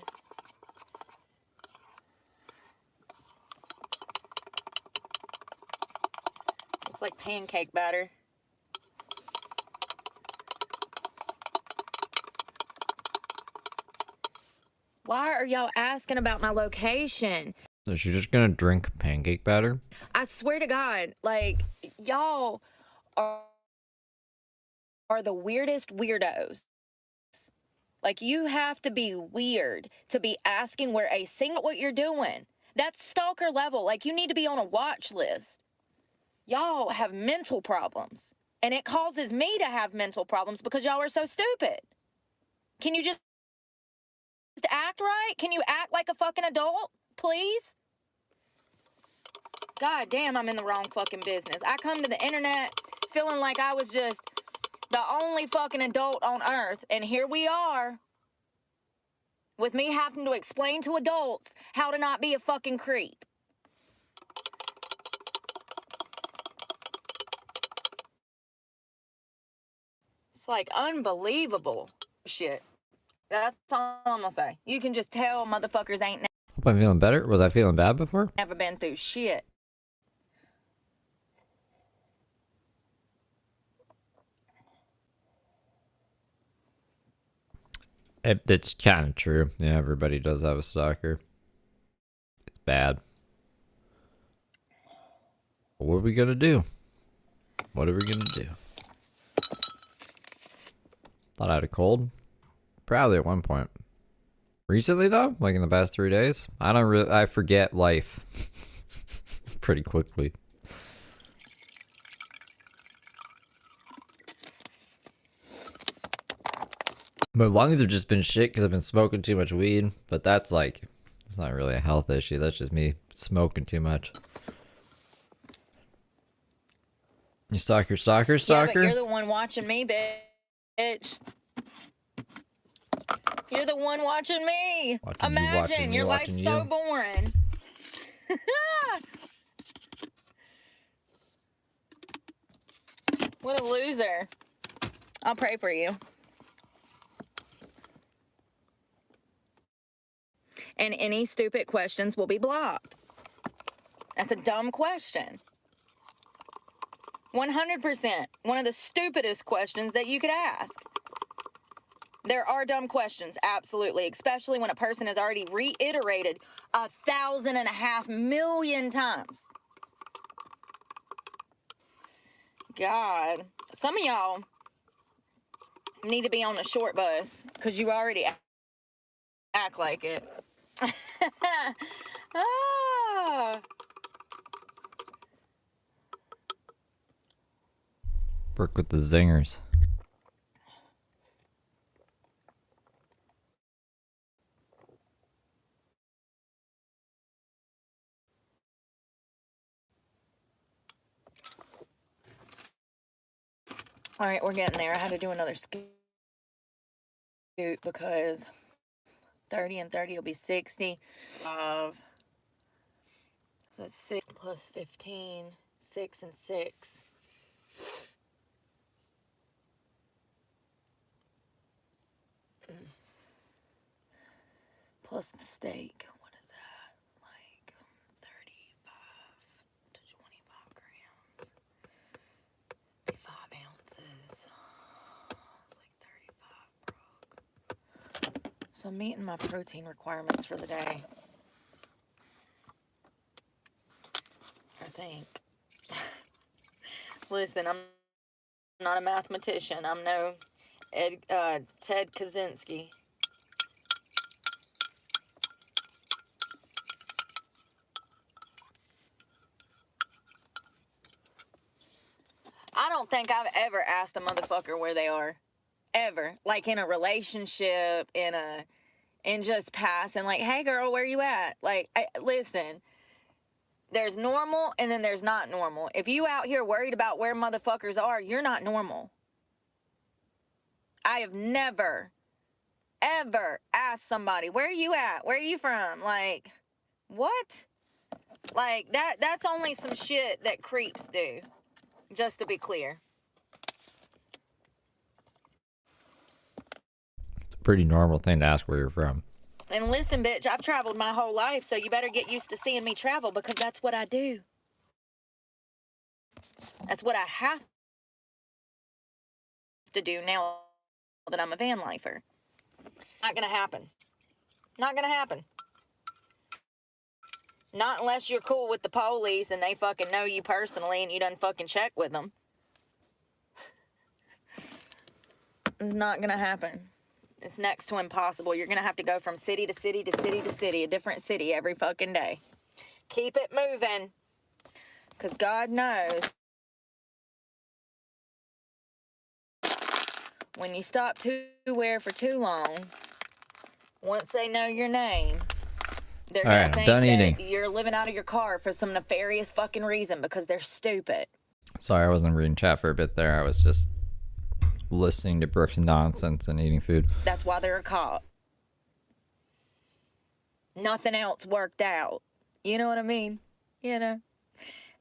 Looks like pancake batter. Why are y'all asking about my location? Is she just gonna drink pancake batter? I swear to God, like, y'all are the weirdest weirdos. Like, you have to be weird to be asking where a single what you're doing. That's stalker level. Like, you need to be on a watch list. Y'all have mental problems. And it causes me to have mental problems because y'all are so stupid. Can you just act right? Can you act like a fucking adult, please? God damn, I'm in the wrong fucking business. I come to the internet feeling like I was just the only fucking adult on earth, and here we are with me having to explain to adults how to not be a fucking creep. It's like unbelievable shit. That's all I'm gonna say. You can just tell motherfuckers ain't Hope I'm feeling better. Was I feeling bad before? never been through shit. It's kind of true. Yeah, everybody does have a stalker. It's bad. What are we gonna do? What are we gonna do? Thought I had a cold. Probably at one point. Recently though, like in the past 3 days, I forget life pretty quickly. My lungs have just been shit because I've been smoking too much weed. But that's like, it's not really a health issue. That's just me smoking too much. You stalker? Yeah, but you're the one watching me, bitch. You're the one watching me. Watching you, Imagine, watching me, your watching life's so you. boring. What a loser. I'll pray for you. And any stupid questions will be blocked. That's a dumb question. 100%. One of the stupidest questions that you could ask. There are dumb questions, absolutely, especially when a person has already reiterated 1,500 million times. God, some of y'all need to be on a short bus because you already act like it. Ah. Brooke with the zingers. All right, we're getting there. I had to do another scoot because 30 and 30 will be 60. So it's 6 plus 15, 6 and 6. Plus the steak. What is that? Like 35 to 25 grams. 5 ounces. It's like 35, Brooke. So I'm meeting my protein requirements for the day. I think. Listen, I'm not a mathematician. I'm no Ted Kaczynski. I don't think I've ever asked a motherfucker where they are. Ever. Like in a relationship, in just passing, like, hey girl, where you at? Like, listen, there's normal and then there's not normal. If you out here worried about where motherfuckers are, you're not normal. I have never, ever asked somebody, where are you at? Where are you from? Like, what? Like, that's only some shit that creeps do. Just to be clear. It's a pretty normal thing to ask where you're from. And listen, bitch, I've traveled my whole life, so you better get used to seeing me travel because that's what I do. That's what I have to do now that I'm a van lifer. Not gonna happen. Not gonna happen. Not unless you're cool with the police and they fucking know you personally and you done fucking check with them. It's not gonna happen. It's next to impossible. You're gonna have to go from city to city to city to city, a different city every fucking day. Keep it moving. Because God knows when you stop to wear for too long, once they know your name, they're All going right, to I'm think done that eating. you're living out of your car for some nefarious fucking reason because they're stupid. Sorry, I wasn't reading chat for a bit there. I was just listening to Brooke's nonsense and eating food. That's why they're a cop. Nothing else worked out. You know what I mean? You know?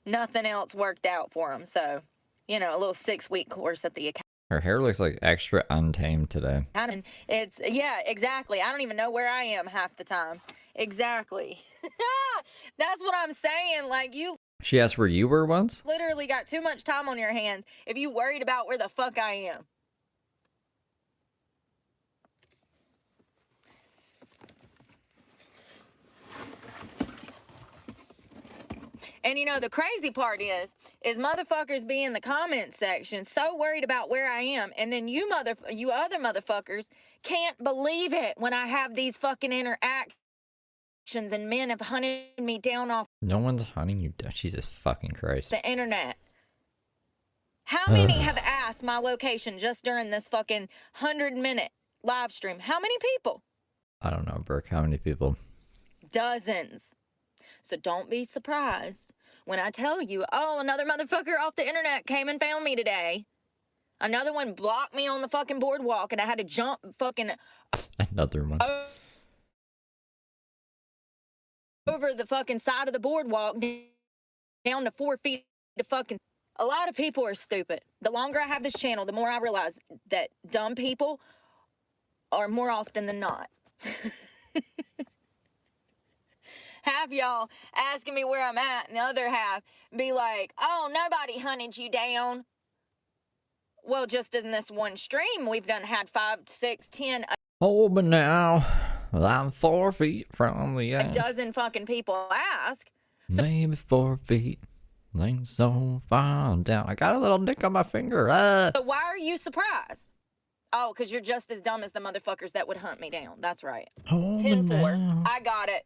Nothing else worked out for them. So, you know, a little 6-week course at the Her hair looks like extra untamed today. academy. It's, yeah, exactly. I don't even know where I am half the time. Exactly. That's what I'm saying. Like, you She asked where you were once? literally got too much time on your hands if you worried about where the fuck I am. And you know, the crazy part is motherfuckers be in the comment section so worried about where I am, and then you other motherfuckers can't believe it when I have these fucking interactions and men have hunted me down off No one's hunting you down. Jesus fucking Christ. the internet. How many have asked my location just during this fucking 100-minute live stream? How many people? I don't know, Brooke. How many people? Dozens. So don't be surprised when I tell you, oh, another motherfucker off the internet came and found me today. Another one blocked me on the fucking boardwalk and I had to jump fucking Another one. over the fucking side of the boardwalk down to 4 feet to fucking... A lot of people are stupid. The longer I have this channel, the more I realize that dumb people are more often than not. Half y'all asking me where I'm at, and the other half be like, oh, nobody hunted you down. Well, just in this one stream, we've had 5, 6, 10, Oh, but now I'm 4 feet from the a end. dozen fucking people ask. So Maybe 4 feet. Laying so far down. I got a little nick on my finger. why are you surprised? Oh, because you're just as dumb as the motherfuckers that would hunt me down. That's right. Oh, 10-4. I got it.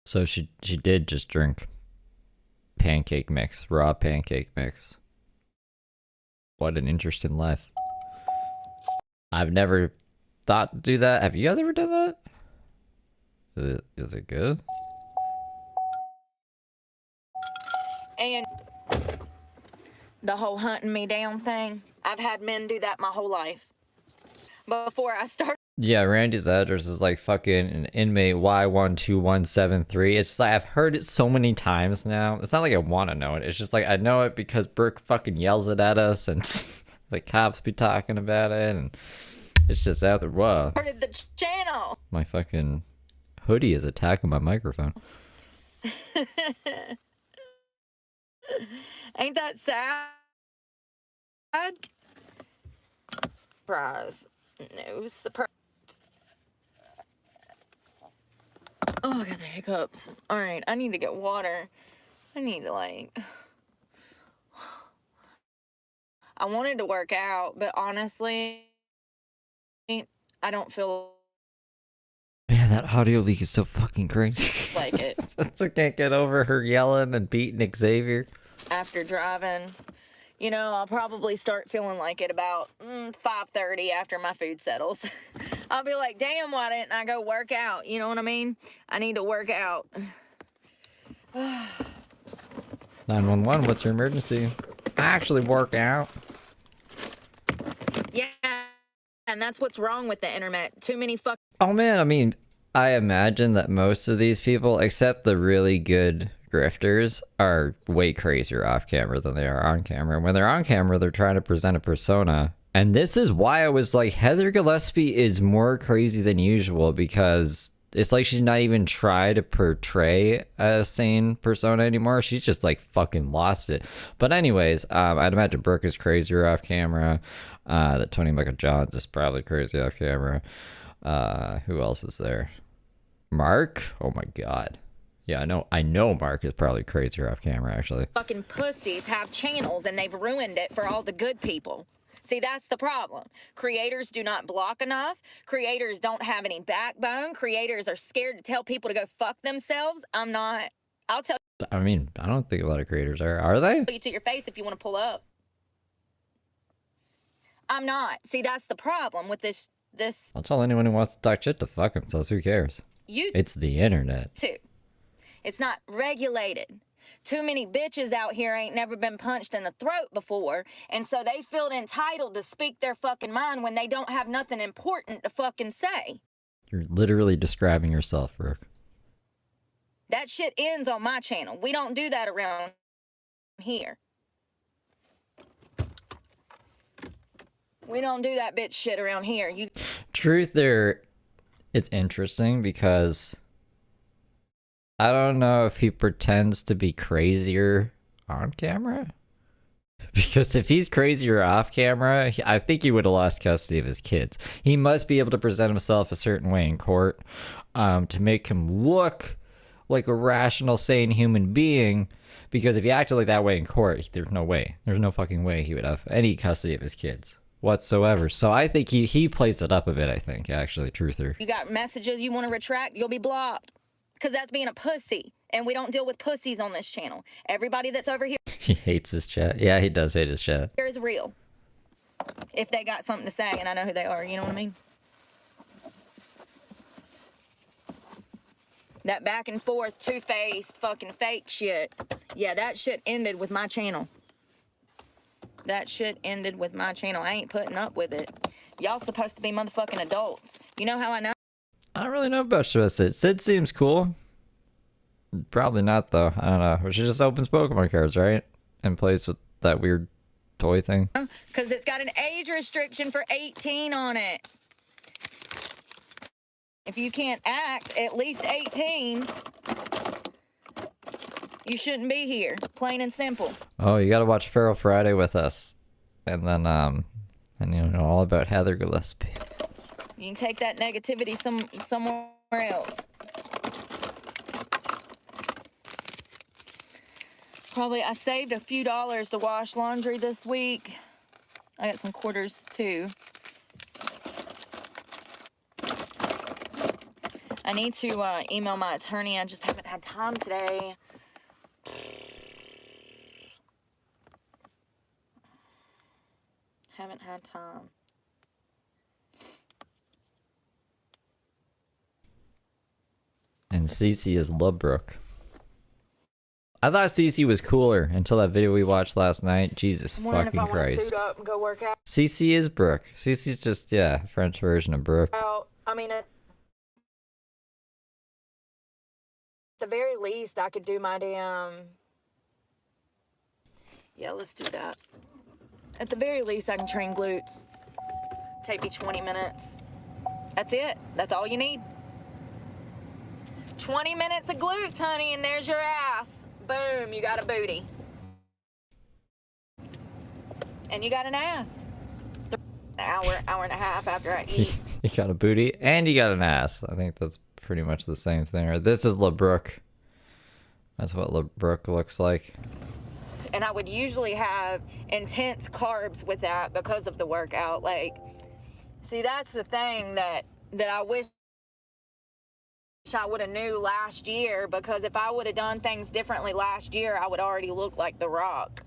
So she did just drink pancake mix, raw pancake mix. What an interesting life. I've never thought to do that. Have you guys ever done that? Is it good? And the whole hunting me down thing, I've had men do that my whole life. Before I started. Yeah, Randy's address is like fucking an inmate Y12173. It's just like I've heard it so many times now. It's not like I want to know it. It's just like I know it because Brooke fucking yells it at us and the cops be talking about it and it's just out there. Whoa. Started the channel. My fucking hoodie is attacking my microphone. Ain't that sad? Surprise. No surprise. Oh, I got the hiccups. All right, I need to get water. I need to I wanted to work out, but honestly, I don't feel Man, that audio leak is so fucking crazy. like it I can't get over her yelling and beating Xavier. after driving. You know, I'll probably start feeling like it about 5:30 after my food settles. I'll be like, damn, why didn't I go work out? You know what I mean? I need to work out. 911, what's your emergency? I actually work out. Yeah, and that's what's wrong with the internet. Too many fuck. Oh man, I mean, I imagine that most of these people, except the really good grifters, are way crazier off camera than they are on camera. When they're on camera, they're trying to present a persona. And this is why I was like, Heather Gillespie is more crazy than usual because it's like she's not even trying to portray a sane persona anymore. She's just like fucking lost it. But anyways, I'd imagine Brooke is crazier off camera. That Tony Michael Johns is probably crazy off camera. Who else is there? Mark? Oh my god. Yeah, I know Mark is probably crazier off camera, actually. Fucking pussies have channels and they've ruined it for all the good people. See, that's the problem. Creators do not block enough. Creators don't have any backbone. Creators are scared to tell people to go fuck themselves. I'm not. I'll tell I mean, I don't think a lot of creators are they? you to your face if you want to pull up. I'm not. See, that's the problem with this I'll tell anyone who wants to talk shit to fuck themselves. Who cares? YouTube It's the internet. too. It's not regulated. Too many bitches out here ain't never been punched in the throat before, and so they feel entitled to speak their fucking mind when they don't have nothing important to fucking say. You're literally describing yourself, Brooke. That shit ends on my channel. We don't do that around here. We don't do that bitch shit around here. You Truth there, it's interesting because I don't know if he pretends to be crazier on camera. Because if he's crazier off camera, I think he would have lost custody of his kids. He must be able to present himself a certain way in court to make him look like a rational, sane human being. Because if he acted like that way in court, there's no way. There's no fucking way he would have any custody of his kids whatsoever. So I think he plays it up a bit, I think, actually, truther. You got messages you want to retract, you'll be blocked. Because that's being a pussy. And we don't deal with pussies on this channel. Everybody that's over here He hates his chat. Yeah, he does hate his chat. is real. If they got something to say and I know who they are, you know what I mean? That back and forth, two-faced, fucking fake shit. Yeah, that shit ended with my channel. That shit ended with my channel. I ain't putting up with it. Y'all supposed to be motherfucking adults. You know how I know? I don't really know about Sid. Sid seems cool. Probably not, though. I don't know. She just opens Pokemon cards, right? And plays with that weird toy thing. Because it's got an age restriction for 18 on it. If you can't act at least 18, you shouldn't be here. Plain and simple. Oh, you gotta watch Feral Friday with us. And then, and you know all about Heather Gillespie. You can take that negativity somewhere else. Probably, I saved a few dollars to wash laundry this week. I got some quarters too. I need to email my attorney. I just haven't had time today. Haven't had time. And Cece is Brooke. I thought Cece was cooler until that video we watched last night. Jesus I'm wondering fucking if I want to Christ. suit up and go work out. Cece is Brooke. Cece's just, yeah, French version of Brooke. I mean, at the very least, I could do my damn... Yeah, let's do that. At the very least, I can train glutes. Take me 20 minutes. That's it. That's all you need. 20 minutes of glutes, honey, and there's your ass. Boom, you got a booty. And you got an ass. An hour and a half after I eat. You got a booty and you got an ass. I think that's pretty much the same thing. Right? This is LeBrook. That's what LeBrook looks like. And I would usually have intense carbs with that because of the workout. Like, see, that's the thing that I wish I would have knew last year, because if I would have done things differently last year, I would already look like The Rock.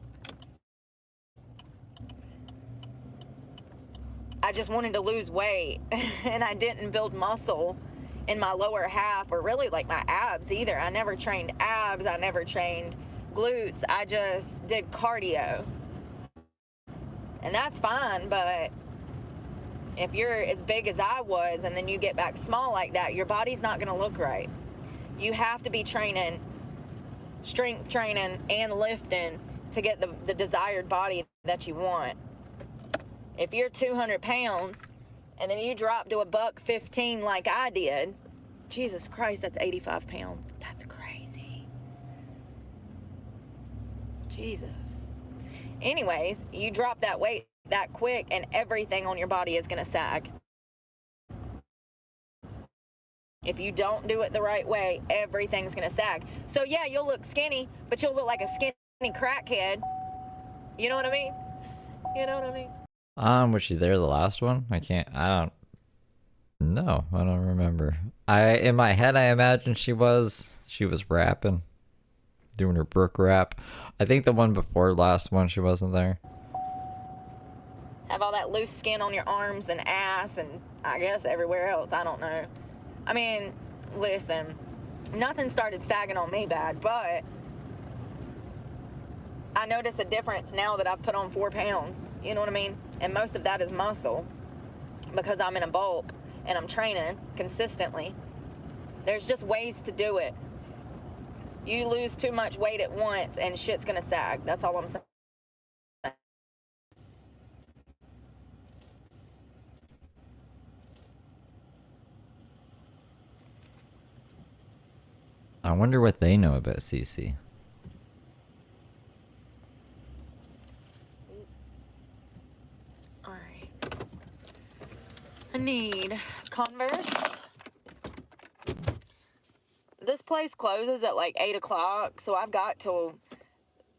I just wanted to lose weight, and I didn't build muscle in my lower half, or really like my abs either. I never trained abs. I never trained glutes. I just did cardio. And that's fine, but if you're as big as I was and then you get back small like that, your body's not going to look right. You have to be training, strength training and lifting to get the desired body that you want. If you're 200 pounds and then you drop to $115 like I did, Jesus Christ, that's 85 pounds. That's crazy. Jesus. Anyways, you drop that weight that quick and everything on your body is going to sag. If you don't do it the right way, everything's gonna sag. So yeah, you'll look skinny, but you'll look like a skinny crackhead. You know what I mean? You know what I mean? Was she there the last one? I don't no, I don't remember. In my head I imagine she was rapping, doing her Brooke rap. I think the one before last one she wasn't there. Have all that loose skin on your arms and ass and I guess everywhere else. I don't know. I mean, listen, nothing started sagging on me bad, but I notice a difference now that I've put on 4 pounds. You know what I mean? And most of that is muscle because I'm in a bulk and I'm training consistently. There's just ways to do it. You lose too much weight at once and shit's gonna sag. That's all I'm saying. I wonder what they know about CC. Alright. I need Converse. This place closes at like 8 o'clock, so I've got till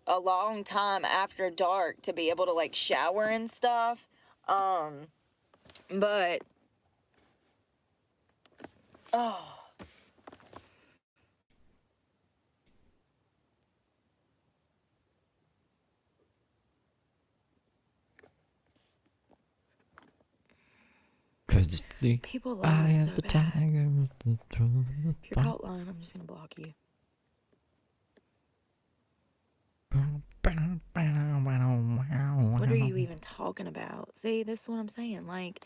a long time after dark to be able to like shower and stuff. But oh, people lie so bad. If you're caught lying, I'm just gonna block you. What are you even talking about? See, this is what I'm saying. Like,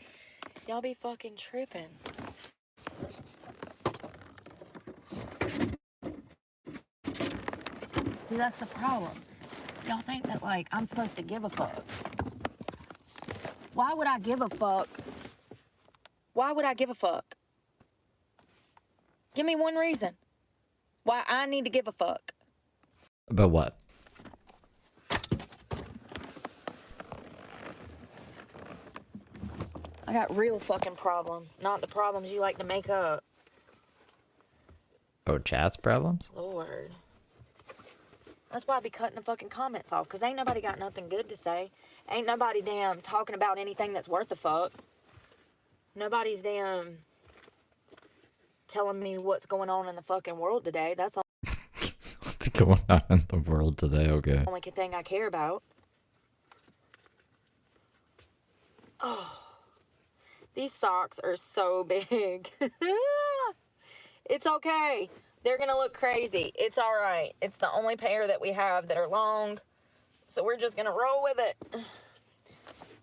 y'all be fucking tripping. See, that's the problem. Y'all think that, like, I'm supposed to give a fuck. Why would I give a fuck? Why would I give a fuck? Give me one reason why I need to give a fuck. About what? I got real fucking problems, not the problems you like to make up. Oh, chat's problems? Lord. That's why I be cutting the fucking comments off, because ain't nobody got nothing good to say. Ain't nobody damn talking about anything that's worth a fuck. Nobody's damn telling me what's going on in the fucking world today. That's all. What's going on in the world today? Okay. The only thing I care about. Oh, these socks are so big. It's okay. They're gonna look crazy. It's all right. It's the only pair that we have that are long, so we're just gonna roll with it.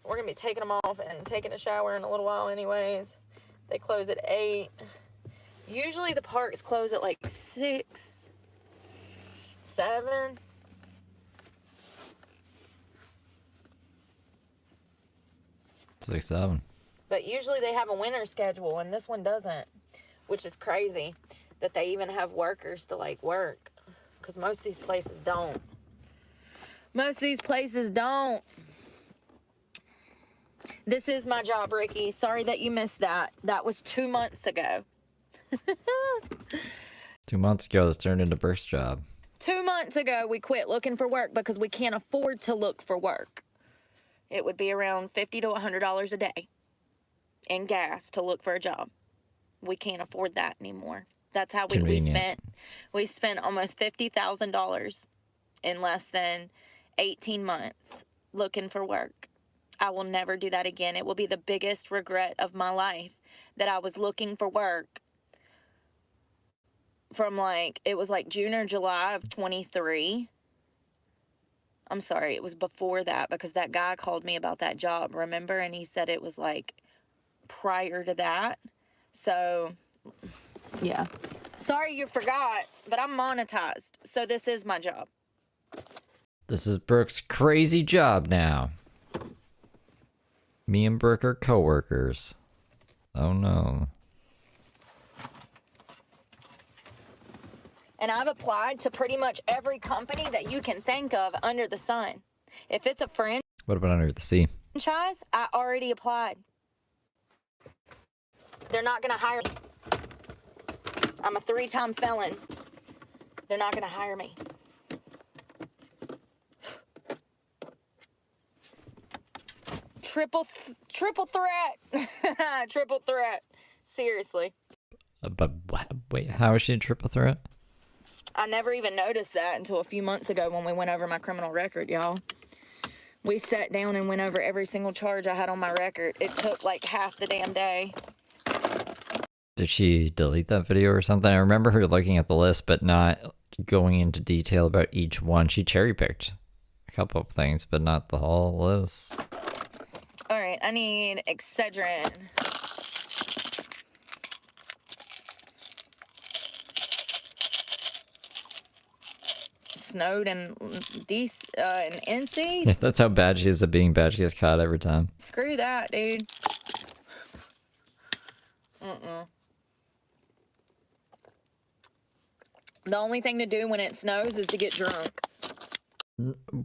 We're gonna be taking them off and taking a shower in a little while anyways. They close at 8. Usually the parks close at like 6, 7. It's like 7. But usually they have a winter schedule, and this one doesn't, which is crazy that they even have workers to, like, work, because most of these places don't. Most of these places don't. This is my job, Ricky. Sorry that you missed that. That was 2 months ago. 2 months ago, this turned into Burst's job. 2 months ago, we quit looking for work because we can't afford to look for work. It would be around $50 to $100 a day in gas to look for a job. We can't afford that anymore. That's how we spent almost $50,000 in less than 18 months looking for work. I will never do that again. It will be the biggest regret of my life that I was looking for work from it was like June or July of 23. I'm sorry, it was before that because that guy called me about that job, remember? And he said it was like prior to that. So, yeah. Sorry you forgot, but I'm monetized. So this is my job. This is Brooke's crazy job now. Me and Brooke are co-workers. Oh no. And I've applied to pretty much every company that you can think of under the sun. If it's a What about under the sea? franchise, I already applied. They're not going to hire me. I'm a 3-time felon. They're not gonna hire me. Triple threat. Triple threat. Seriously. But wait, how is she a triple threat? I never even noticed that until a few months ago when we went over my criminal record, y'all. We sat down and went over every single charge I had on my record. It took like half the damn day. Did she delete that video or something? I remember her looking at the list, but not going into detail about each one. She cherry picked a couple of things, but not the whole list. All right, I need Excedrin. Snowed and NC. Yeah, that's how bad she is at being bad. She gets caught every time. Screw that, dude. The only thing to do when it snows is to get drunk.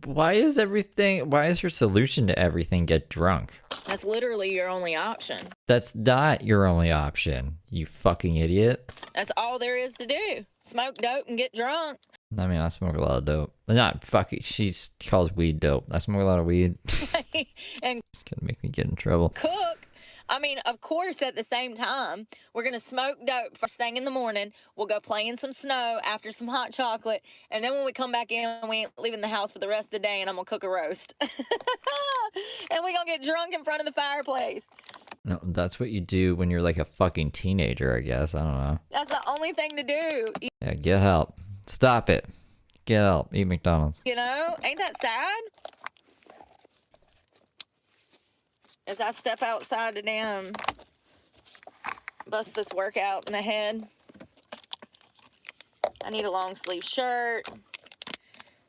Why is your solution to everything get drunk? That's literally your only option. That's not your only option, you fucking idiot. That's all there is to do. Smoke dope and get drunk. I mean, I smoke a lot of dope. Not fucking, she calls weed dope. I smoke a lot of weed. And It's gonna make me get in trouble. cook. I mean, of course, at the same time, we're going to smoke dope first thing in the morning. We'll go play in some snow after some hot chocolate. And then when we come back in, we ain't leaving the house for the rest of the day, and I'm going to cook a roast. And we're going to get drunk in front of the fireplace. No, that's what you do when you're like a fucking teenager, I guess. I don't know. That's the only thing to do. Yeah, get help. Stop it. Get help. Eat McDonald's. You know? Ain't that sad? As I step outside to damn bust this workout in the head. I need a long sleeve shirt.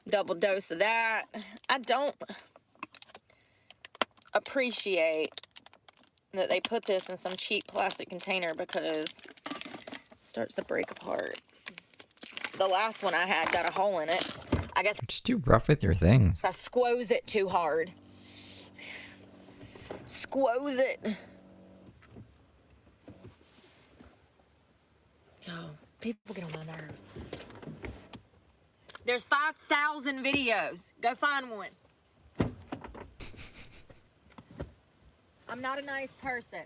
Double dose of that. I don't appreciate that they put this in some cheap plastic container because it starts to break apart. The last one I had got a hole in it. I guess You're just too rough with your things. I squoze it too hard. Squoze it. Yo, people get on my nerves. There's 5,000 videos. Go find one. I'm not a nice person.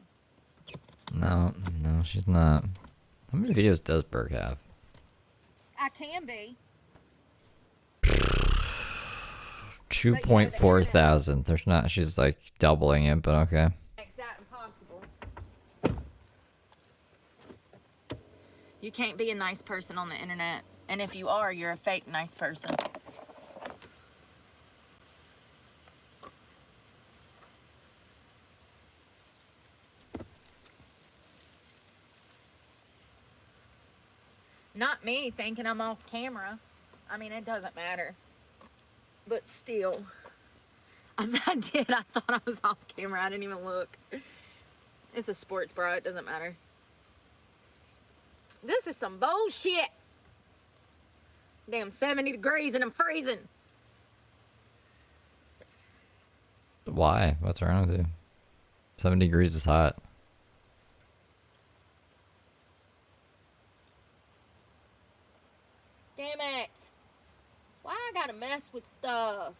No, she's not. How many videos does Brooke have? I can be. 2.4 thousand. There's not, she's like doubling it, but okay. Makes that impossible. You can't be a nice person on the internet. And if you are, you're a fake nice person. Not me thinking I'm off camera. I mean, it doesn't matter. But still. I did. I thought I was off camera. I didn't even look. It's a sports bra. It doesn't matter. This is some bullshit. Damn 70 degrees and I'm freezing. Why? What's wrong with you? 7 degrees is hot. Damn it. Why I gotta mess with stuff?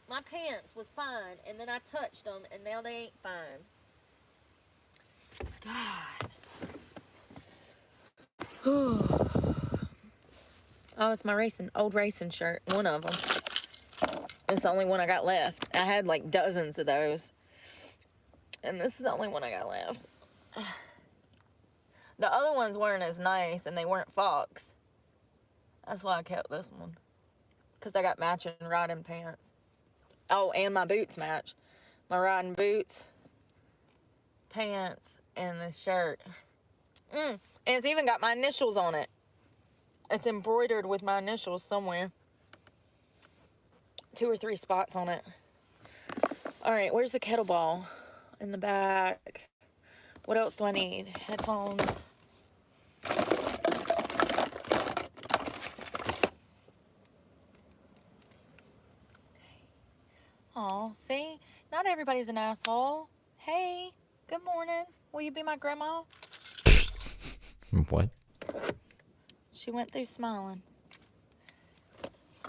My pants was fine, and then I touched them, and now they ain't fine. God. Oh, it's my old racing shirt. One of them. It's the only one I got left. I had like dozens of those. And this is the only one I got left. The other ones weren't as nice, and they weren't Fox. That's why I kept this one. Because I got matching riding pants. Oh, and my boots match. My riding boots, pants, and the shirt. And it's even got my initials on it. It's embroidered with my initials somewhere. 2 or 3 spots on it. All right, where's the kettlebell? In the back. What else do I need? Headphones. Oh, see? Not everybody's an asshole. Hey, good morning. Will you be my grandma? What? She went through smiling.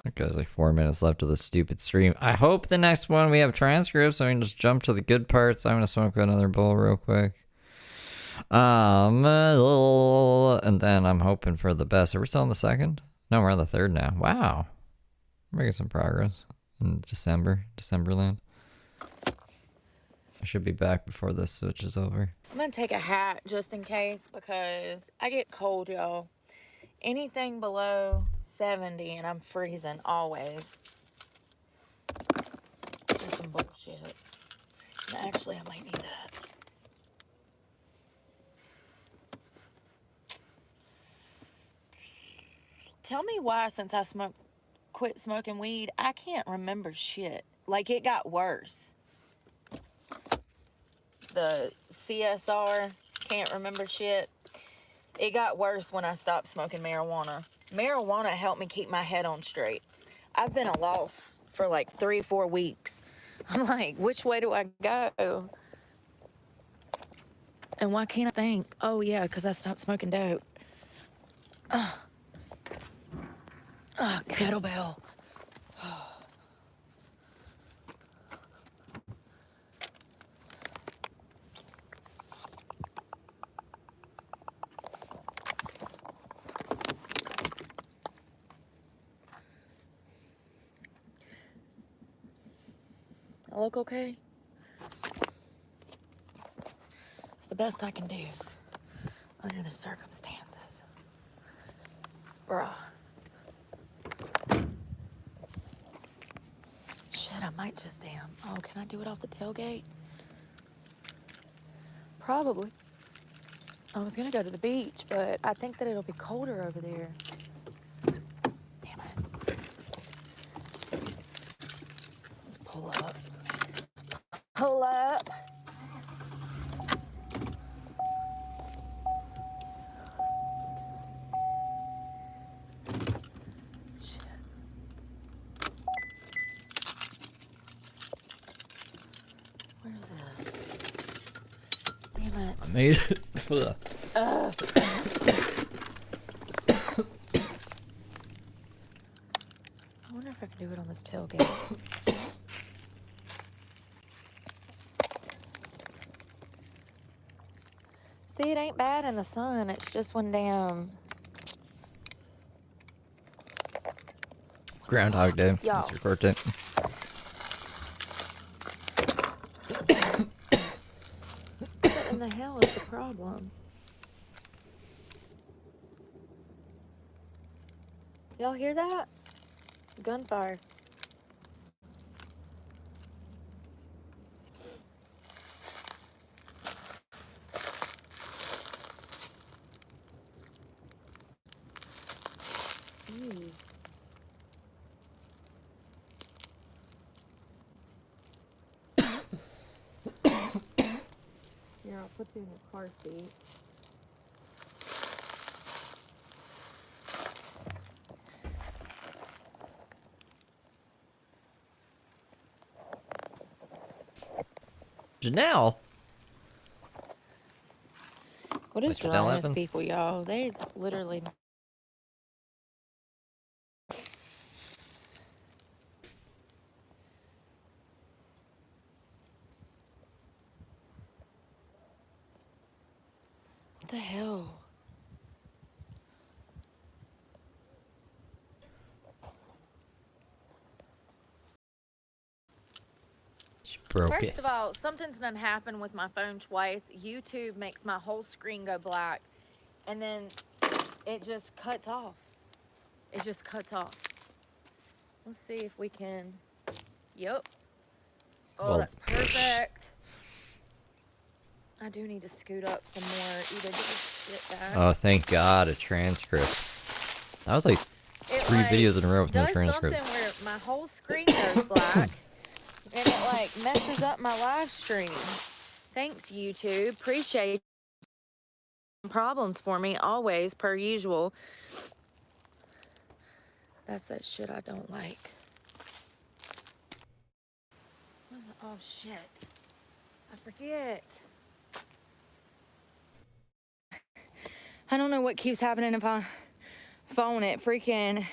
Okay, there's like 4 minutes left of this stupid stream. I hope the next one we have transcripts so I can just jump to the good parts. I'm gonna smoke another bowl real quick. And then I'm hoping for the best. Are we still on the second? No, we're on the third now. Wow. We're making some progress in Decemberland. I should be back before this switch is over. I'm gonna take a hat just in case because I get cold, y'all. Anything below 70 and I'm freezing always. Just some bullshit. Actually, I might need that. Tell me why, since I quit smoking weed, I can't remember shit. Like, it got worse. The CSR, can't remember shit. It got worse when I stopped smoking marijuana. Marijuana helped me keep my head on straight. I've been a loss for like 3-4 weeks. I'm like, which way do I go? And why can't I think? Oh, yeah, because I stopped smoking dope. Kettlebell. I look okay? It's the best I can do under the circumstances. Bruh. Shit, I might just damn. Oh, can I do it off the tailgate? Probably. I was gonna go to the beach, but I think that it'll be colder over there. Damn it. Let's pull up. Pull up. Shit. Where's this? Damn it. I made it. I wonder if I can do it on this tailgate. See, it ain't bad in the sun. It's just when damn. Groundhog Day. Y'all. That's record day. What in the hell is the problem? Y'all hear that? Gunfire. Ooh. Here, I'll put you in the car seat. Janelle? What is Janelle wrong with Evans? people, y'all? They literally. What the hell? She broke First it. of all, something's done happened with my phone twice. YouTube makes my whole screen go black, and then it just cuts off. It just cuts off. Let's see if we can. Yep. Oh, Well, that's perfect. I do need to scoot up some more. Either get this shit back. Oh, thank God, a transcript. That was like It, 3 videos in a row with no does transcript. something where my whole screen goes black, and it like messes up my live stream. Thanks, YouTube. Appreciate problems for me always, per usual. That's that shit I don't like. Oh shit! I forget. I don't know what keeps happening if I phone it. Freaking.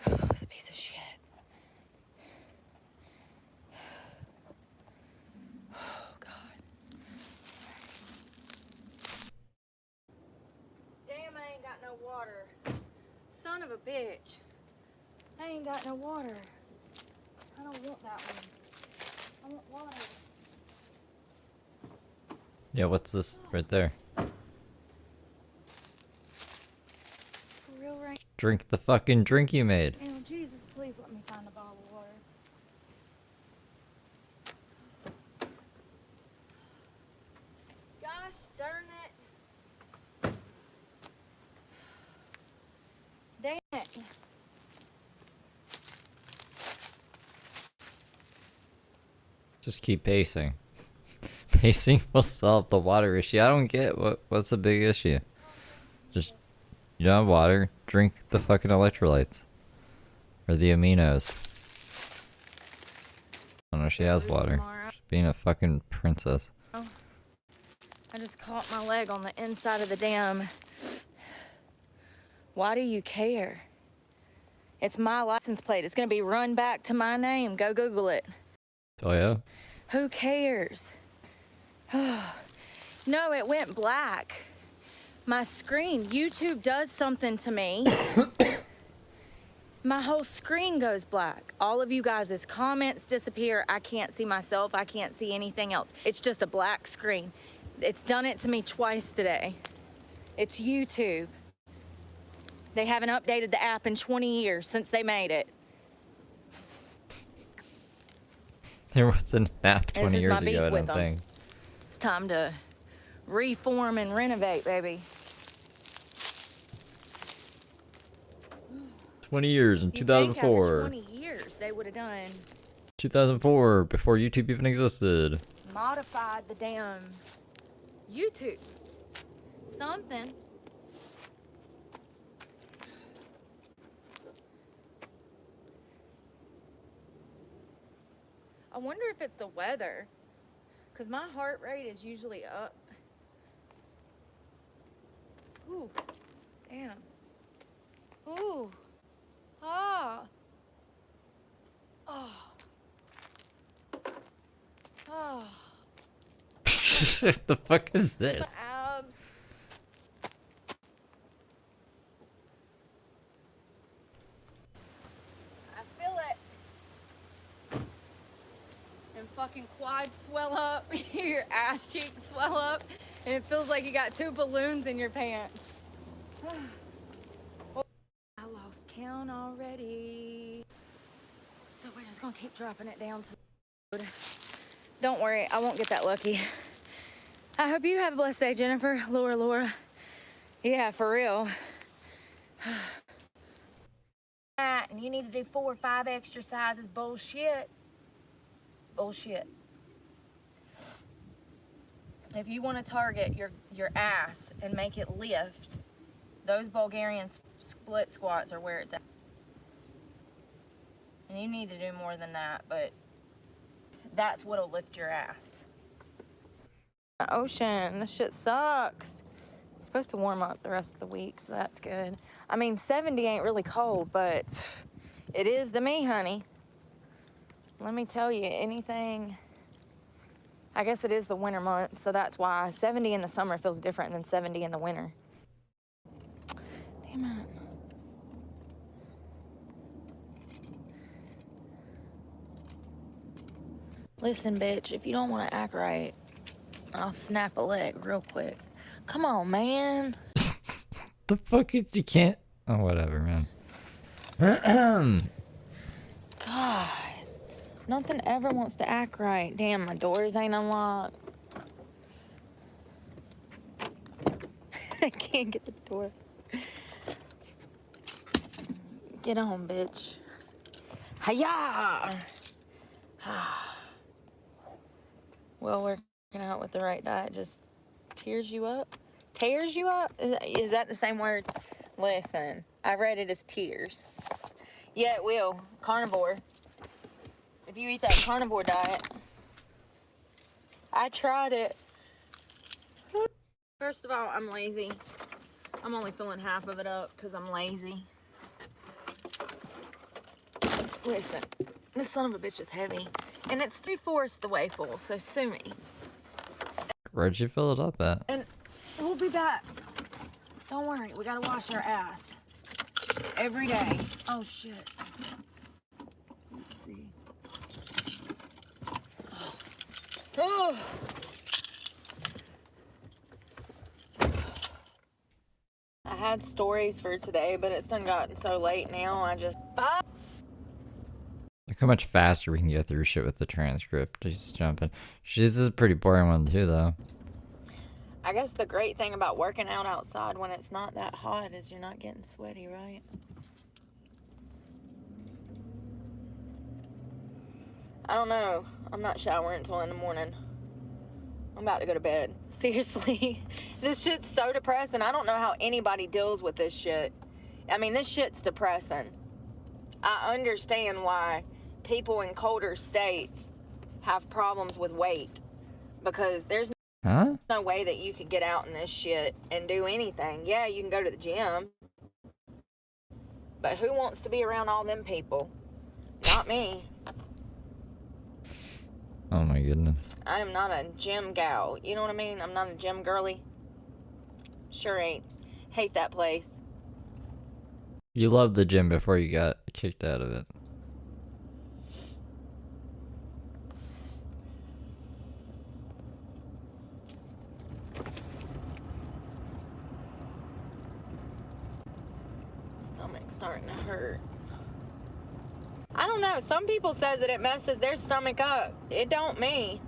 It's a piece of shit. Oh, God. Damn, I ain't got no water. Son of a bitch. I ain't got no water. I don't want that one. I want water. Yeah, what's this right there? For real, right? Drink the fucking drink you made. Oh, Jesus, please let me find a bottle of water. Gosh darn it. Dang it. Just keep pacing. Pacing will solve the water issue. I don't get what's the big issue. Just, you don't have water, drink the fucking electrolytes. Or the aminos. I don't know, she has water. She's being a fucking princess. I just caught my leg on the inside of the dam. Why do you care? It's my license plate. It's gonna be run back to my name. Go Google it. Oh yeah? Who cares? No, it went black. My screen, YouTube does something to me. My whole screen goes black. All of you guys' comments disappear. I can't see myself. I can't see anything else. It's just a black screen. It's done it to me twice today. It's YouTube. They haven't updated the app in 20 years since they made it. There was an app This 20 is years my beef ago, I with don't them. think. It's time to reform and renovate, baby. 20 years in You'd think after 2004. 20 years they would have done 2004, before YouTube even existed. modified the damn YouTube. Something. I wonder if it's the weather, because my heart rate is usually up. Ooh, damn. Ooh, ah, oh, oh. What the fuck is this? My abs. I feel it. And fucking quads swell up, your ass cheeks swell up, and it feels like you got 2 balloons in your pants. I lost count already. So we're just gonna keep dropping it down to the road. Don't worry, I won't get that lucky. I hope you have a blessed day, Jennifer. Laura. Yeah, for real. And you need to do 4 or 5 exercises. Bullshit. If you want to target your ass and make it lift, those Bulgarian split squats are where it's at. And you need to do more than that, but that's what'll lift your ass. Ocean, this shit sucks. It's supposed to warm up the rest of the week, so that's good. I mean, 70 ain't really cold, but it is to me, honey. Let me tell you, anything, I guess it is the winter months, so that's why 70 in the summer feels different than 70 in the winter. Damn it. Listen, bitch, if you don't want to act right, I'll snap a leg real quick. Come on, man. The fuck is, you can't. Oh, whatever, man. God, nothing ever wants to act right. Damn, my doors ain't unlocked. I can't get the door. Get on, bitch. Hiya! Well, working out with the right diet just tears you up? Tears you up? Is that the same word? Listen, I read it as tears. Yeah, it will. Carnivore. If you eat that carnivore diet. I tried it. First of all, I'm lazy. I'm only filling half of it up because I'm lazy. Listen, this son of a bitch is heavy. And it's 3/4 the way full, so sue me. Where'd you fill it up at? And we'll be back. Don't worry, we gotta wash our ass. Every day. Oh shit. Oopsie. Oh. I had stories for today, but it's done gotten so late now, I just... Look how much faster we can get through shit with the transcript. Just jumping. This is a pretty boring one too, though. I guess the great thing about working out outside when it's not that hot is you're not getting sweaty, right? I don't know. I'm not showering until in the morning. I'm about to go to bed. Seriously. This shit's so depressing. I don't know how anybody deals with this shit. I mean, this shit's depressing. I understand why people in colder states have problems with weight. Because there's no way that you could get out in this shit and do anything. Yeah, you can go to the gym. But who wants to be around all them people? Not me. Oh my goodness. I am not a gym gal. You know what I mean? I'm not a gym girly. Sure ain't. Hate that place. You loved the gym before you got kicked out of it. Stomach's starting to hurt. I don't know. Some people say that it messes their stomach up. It don't me.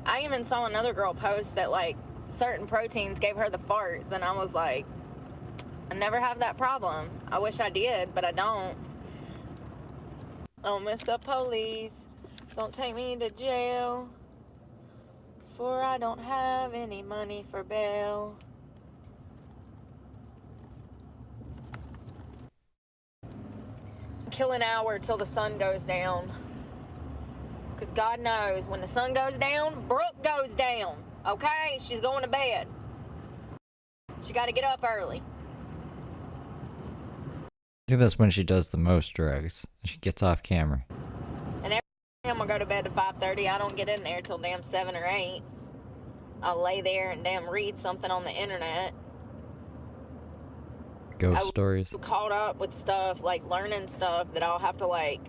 I even saw another girl post that, like, certain proteins gave her the farts, and I was like, I never have that problem. I wish I did, but I don't. Oh, Mr. Police, don't take me to jail, for I don't have any money for bail. Kill an hour till the sun goes down. Because God knows, when the sun goes down, Brooke goes down. Okay? She's going to bed. She got to get up early. I think that's when she does the most drugs. She gets off camera. And every day I'm going to go to bed at 5:30. I don't get in there till damn 7 or 8. I'll lay there and damn read something on the internet. Ghost stories. I'm caught up with stuff, like learning stuff that I'll have to, like,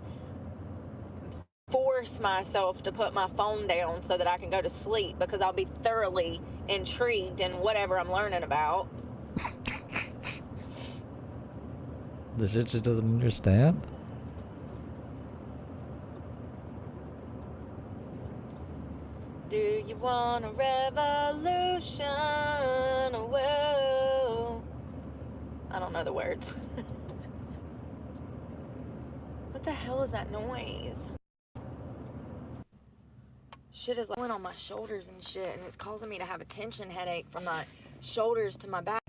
force myself to put my phone down so that I can go to sleep, because I'll be thoroughly intrigued in whatever I'm learning about. The shit she doesn't understand? Do you want a revolution? Whoa. I don't know the words. What the hell is that noise? Shit is like going on my shoulders and shit, and it's causing me to have a tension headache from my shoulders to my back.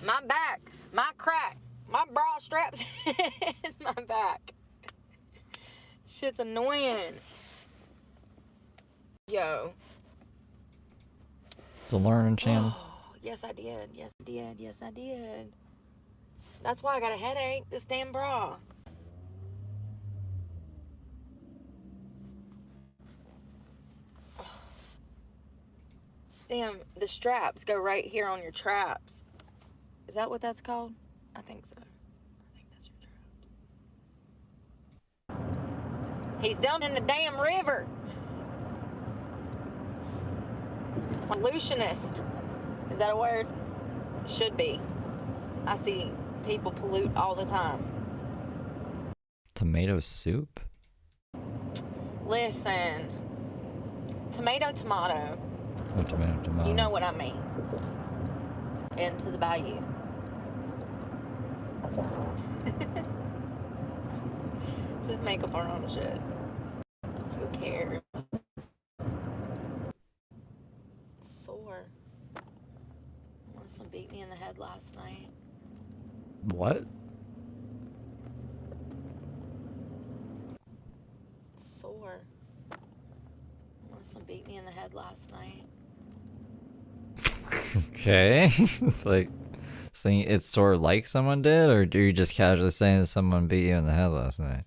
My back, my crack, my bra straps in my back. Shit's annoying. Yo. The Learning Channel. Oh, yes, I did. Yes, I did. Yes, I did. That's why I got a headache. This damn bra. Damn, the straps go right here on your traps. Is that what that's called? I think so. I think that's your traps. He's down in the damn river. Pollutionist. Is that a word? It should be. I see people pollute all the time. Tomato soup? Listen. Tomato. Oh, tomato. You know what I mean. Into the bayou. Just make up our own shit. Who cares? Sore. Melissa beat me in the head last night. What? Sore. Melissa beat me in the head last night. Okay. Like, saying it's sort of like someone did, or do you just casually saying that someone beat you in the head last night?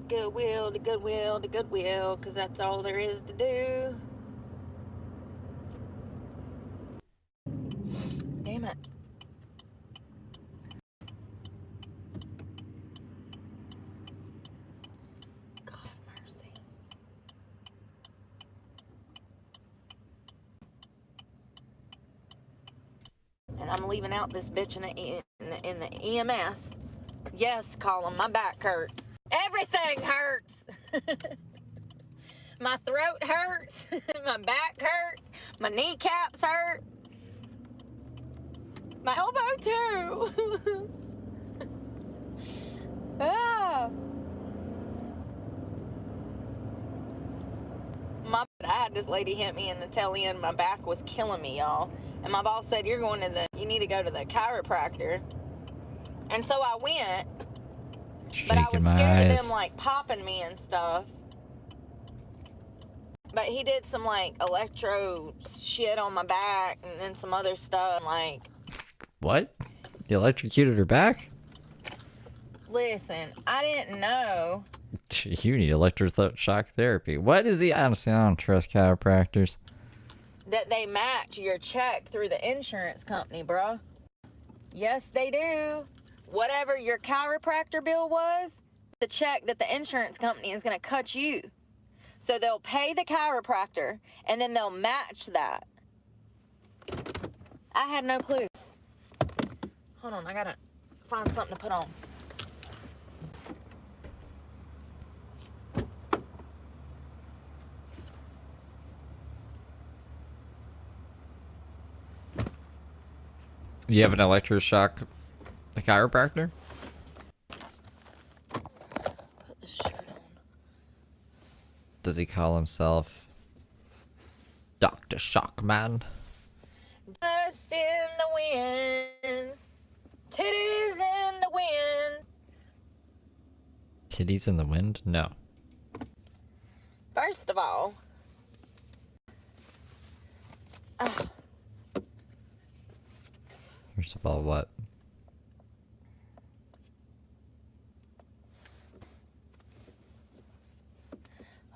Goodwill to goodwill to goodwill, because that's all there is to do. Damn it. God have mercy. And I'm leaving out this bitch in the EMS. Yes, Colin, my back hurts. Everything hurts. My throat hurts. My back hurts. My kneecaps hurt. My elbow too. Ah. I had this lady hit me in the tail end. My back was killing me, y'all. And my boss said, you need to go to the chiropractor. And so I went, but I was scared of them like popping me and stuff. But he did some like electro shit on my back and then some other stuff like. What? He electrocuted her back? Listen, I didn't know. You need electroshock therapy. What is he? Honestly, I don't trust chiropractors. That they match your check through the insurance company, bro. Yes, they do. Whatever your chiropractor bill was, the check that the insurance company is going to cut you. So they'll pay the chiropractor, and then they'll match that. I had no clue. Hold on, I got to find something to put on. You have an electroshock chiropractor? Put this shirt on. Does he call himself Dr. Shockman? Dust in the wind, titties in the wind. Titties in the wind? No. First of all, First of all, what?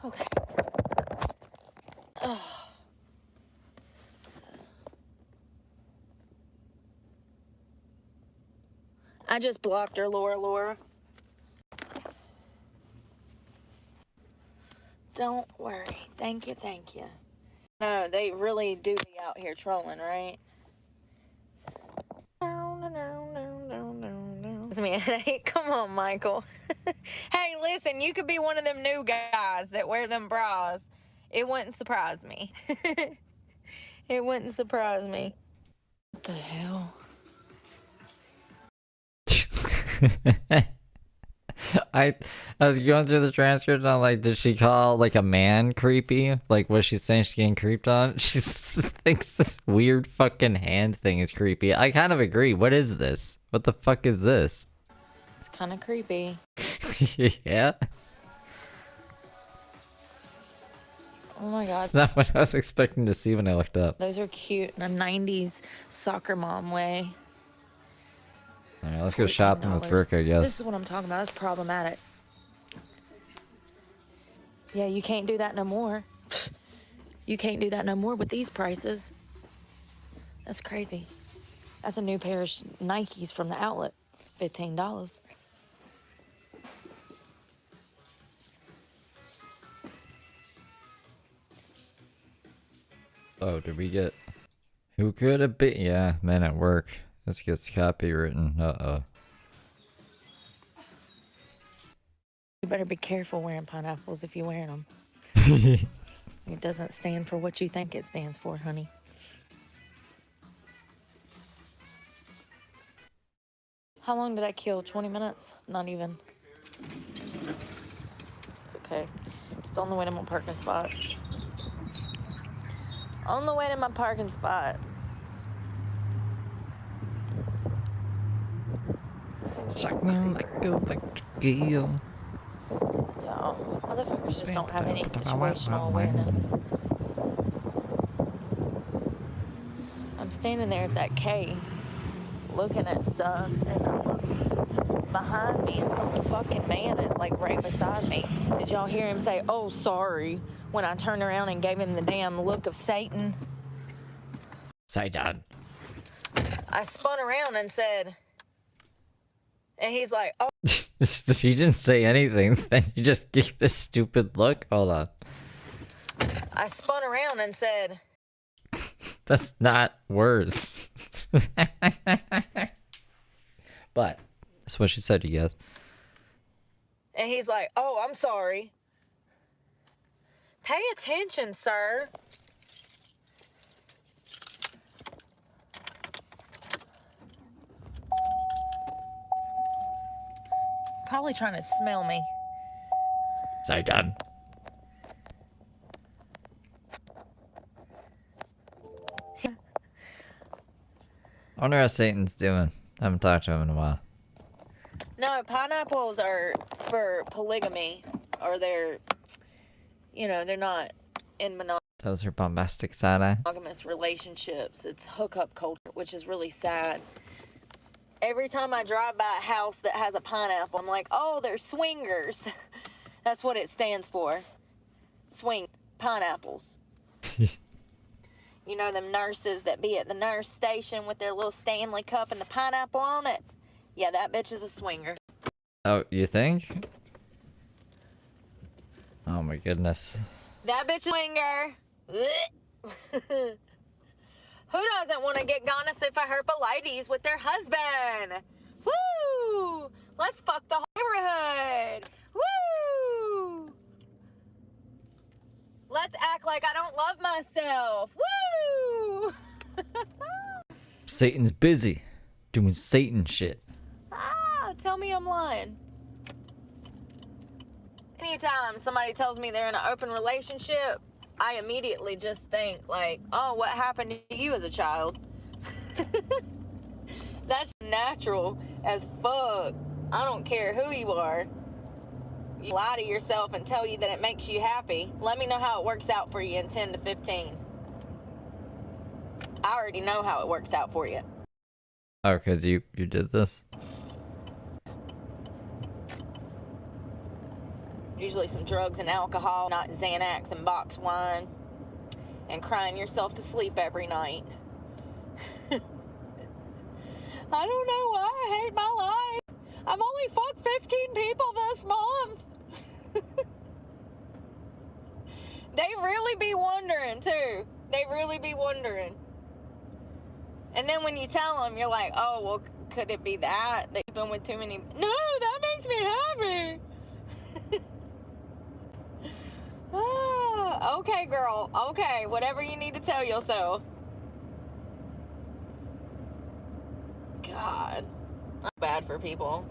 okay. I just blocked her, Laura. Don't worry. Thank you. No, they really do be out here trolling, right? Gives me a headache. Come on, Michael. Hey, listen, you could be one of them new guys that wear them bras. It wouldn't surprise me. It wouldn't surprise me. What the hell? I was going through the transcript and I'm like, did she call like a man creepy? Like, was she saying she's getting creeped on? She thinks this weird fucking hand thing is creepy. I kind of agree. What is this? What the fuck is this? It's kind of creepy. Yeah? Oh my god. It's not what I was expecting to see when I looked up. Those are cute in a 90s soccer mom way. Alright, let's go shopping with Brooke, I guess. This is what I'm talking about. That's problematic. Yeah, you can't do that no more. You can't do that no more with these prices. That's crazy. That's a new pair of Nikes from the outlet. $15. Oh, did we get... Who could it be? Yeah, men at work. This gets copywritten. Uh-oh. You better be careful wearing pineapples if you're wearing them. It doesn't stand for what you think it stands for, honey. How long did I kill? 20 minutes? Not even. It's okay. It's on the way to my parking spot. On the way to my parking spot. Shock me like electric eel. Y'all, motherfuckers just don't have any situational awareness. I'm standing there at that case looking at stuff, and I look behind me and some fucking man is like right beside me. Did y'all hear him say, "Oh, sorry," when I turned around and gave him the damn look of Satan? Satan. I spun around and said, and he's like, "Oh." He didn't say anything, then you just gave this stupid look. Hold on. I spun around and said, That's not words. But that's what she said, you guys. and he's like, "Oh, I'm sorry." Pay attention, sir. Probably trying to smell me. Satan. I wonder how Satan's doing. I haven't talked to him in a while. No, pineapples are for polygamy, or they're, they're not in Those are bombastic side-eye. monogamous relationships. It's hookup culture, which is really sad. Every time I drive by a house that has a pineapple, I'm like, oh, they're swingers. That's what it stands for. Swing pineapples. You know them nurses that be at the nurse station with their little Stanley cup and the pineapple on it? Yeah, that bitch is a swinger. Oh, you think? Oh my goodness. That bitch is a swinger. Who doesn't want to get gonorrhea for her ladies with their husband? Woo! Let's fuck the whole neighborhood. Woo! Let's act like I don't love myself. Woo! Satan's busy doing Satan shit. Tell me I'm lying. Anytime somebody tells me they're in an open relationship, I immediately just think like, oh, what happened to you as a child? That's natural as fuck. I don't care who you are. You lie to yourself and tell you that it makes you happy. Let me know how it works out for you in 10 to 15. I already know how it works out for you. Oh, because you did this? Usually some drugs and alcohol, not Xanax and box wine, and crying yourself to sleep every night. I don't know why I hate my life. I've only fucked 15 people this month. They really be wondering, too. They really be wondering. And then when you tell them, you're like, oh, well, could it be that you've been with too many? No, that makes me happy. Okay, girl. Okay, whatever you need to tell yourself. God. I'm bad for people.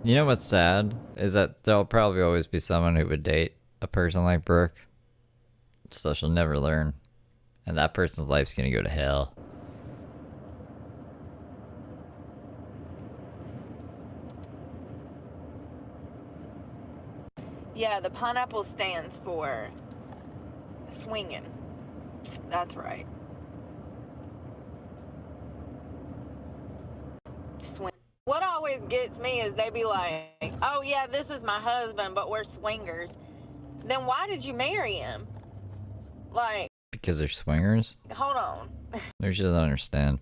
You know what's sad? Is that there'll probably always be someone who would date a person like Brooke. So she'll never learn. And that person's life's gonna go to hell. Yeah, the pineapple stands for swinging. That's right. Swing. What always gets me is they be like, oh yeah, this is my husband, but we're swingers. Then why did you marry him? Like, Because they're swingers? hold on. Maybe she doesn't understand.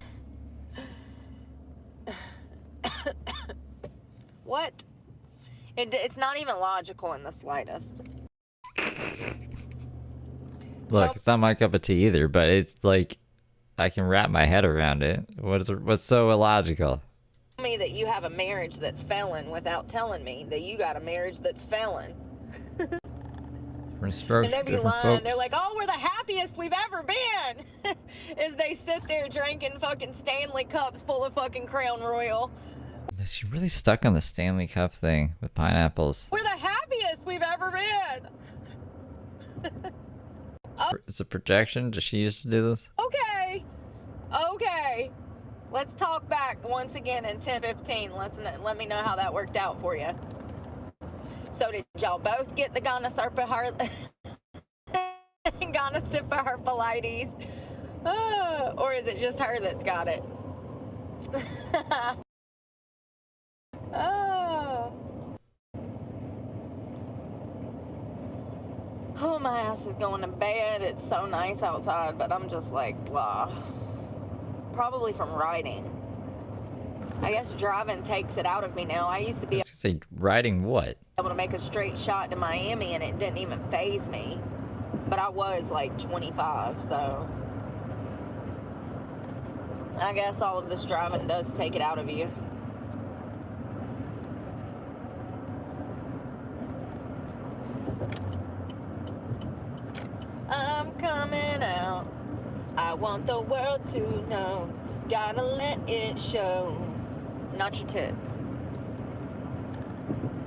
What? It's not even logical in the slightest. Look, it's not my cup of tea either, but it's like I can wrap my head around it. What's so illogical? Tell me that you have a marriage that's failing without telling me that you got a marriage that's failing. Different strokes, And they be different lying. folks. They're like, oh, we're the happiest we've ever been. As they sit there drinking fucking Stanley cups full of fucking Crown Royal. She really stuck on the Stanley Cup thing with pineapples. We're the happiest we've ever been. It's a projection? Does she used to do this? Okay. Okay. Let's talk back once again in 10:15. Let me know how that worked out for you. So did y'all both get the gonosyphilis? Or is it just her that's got it? Oh. Oh, my ass is going to bed. It's so nice outside, but I'm just like, blah. Probably from riding. I guess driving takes it out of me now. I used to be Say riding what? able to make a straight shot to Miami and it didn't even faze me. But I was like 25, so I guess all of this driving does take it out of you. I'm coming out. I want the world to know. Gotta let it show. Not your tits.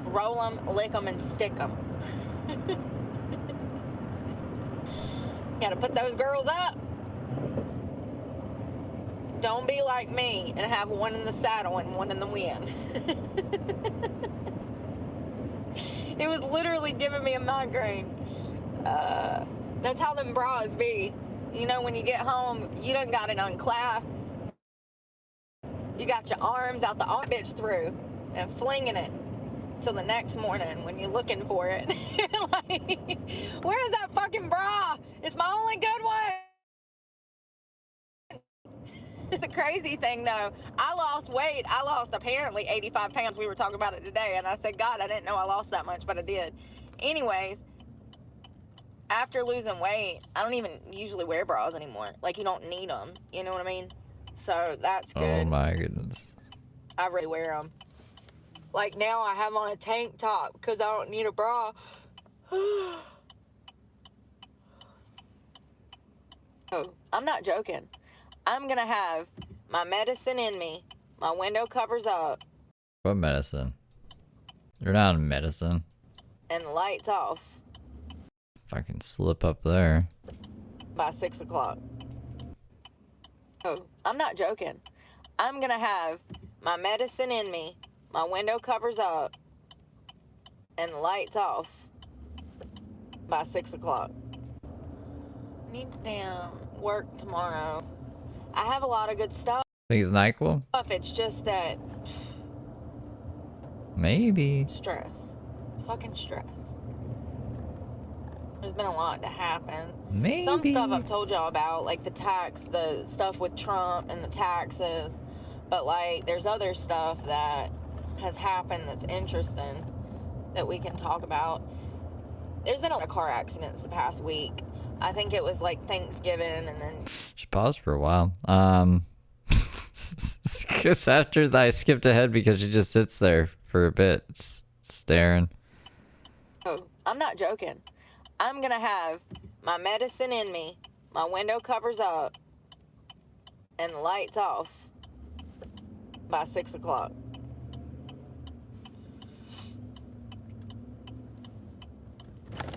Roll them, lick them, and stick them. Gotta put those girls up. Don't be like me and have one in the saddle and one in the wind. It was literally giving me a migraine. That's how them bras be. You know, when you get home, you done got it unclasped. You got your arms out the arm bitch through and flinging it till the next morning when you're looking for it. You're like, where's that fucking bra? It's my only good one. The crazy thing though, I lost weight. I lost apparently 85 pounds. We were talking about it today, and I said, God, I didn't know I lost that much, but I did. Anyways, after losing weight, I don't even usually wear bras anymore. Like, you don't need them. You know what I mean? So that's good. Oh my goodness. I really wear them. Like now I have on a tank top because I don't need a bra. Oh, I'm not joking. I'm going to have my medicine in me, my window covers up. What medicine? You're not on medicine. And the lights off. If I can slip up there. By 6 o'clock. Oh, I'm not joking. I'm going to have my medicine in me, my window covers up, and the lights off by 6 o'clock. Need to damn work tomorrow. I have a lot of good stuff. Think it's NyQuil? It's just that Maybe. stress. Fucking stress. There's been a lot to happen. Maybe. Some stuff I've told y'all about, like the stuff with Trump and the taxes. But, like, there's other stuff that has happened that's interesting that we can talk about. There's been a lot of car accidents the past week. I think it was, like, Thanksgiving and then... She paused for a while. Because after that, I skipped ahead because she just sits there for a bit, staring. Oh, I'm not joking. I'm going to have my medicine in me, my window covers up, and the lights off by 6 o'clock.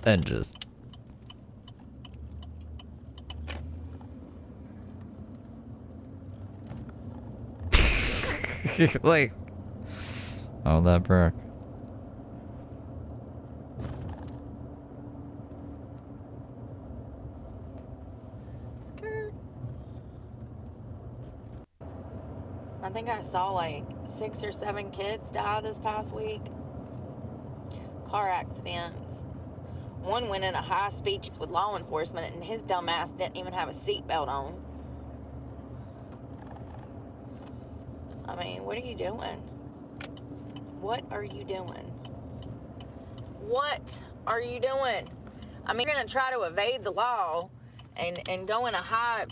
And just... like... Oh, that Brooke. I think I saw like 6 or 7 kids die this past week. Car accidents. One went in a high speed with law enforcement and his dumb ass didn't even have a seatbelt on. I mean, what are you doing? What are you doing? What are you doing? I mean, you're going to try to evade the law and go in a high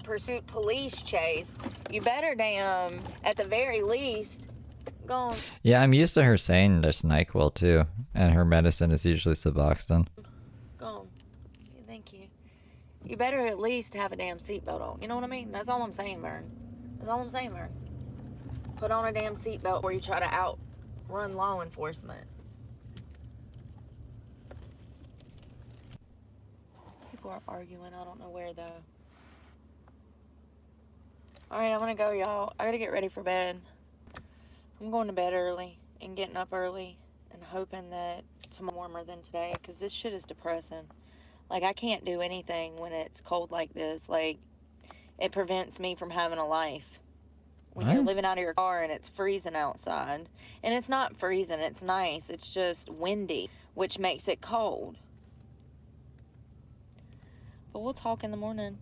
pursuit police chase. You better damn, at the very least, go on. Yeah, I'm used to her saying there's NyQuil too, and her medicine is usually Suboxone. Go on. Thank you. You better at least have a damn seatbelt on. You know what I mean? That's all I'm saying, Vern. That's all I'm saying, Vern. Put on a damn seatbelt before you try to outrun law enforcement. People are arguing. I don't know where, though. Alright, I'm gonna go, y'all. I gotta get ready for bed. I'm going to bed early and getting up early and hoping that tomorrow warmer than today, because this shit is depressing. Like, I can't do anything when it's cold like this. Like, it prevents me from having a life. When you're What? living out of your car and it's freezing outside. And it's not freezing, it's nice. It's just windy, which makes it cold. But we'll talk in the morning.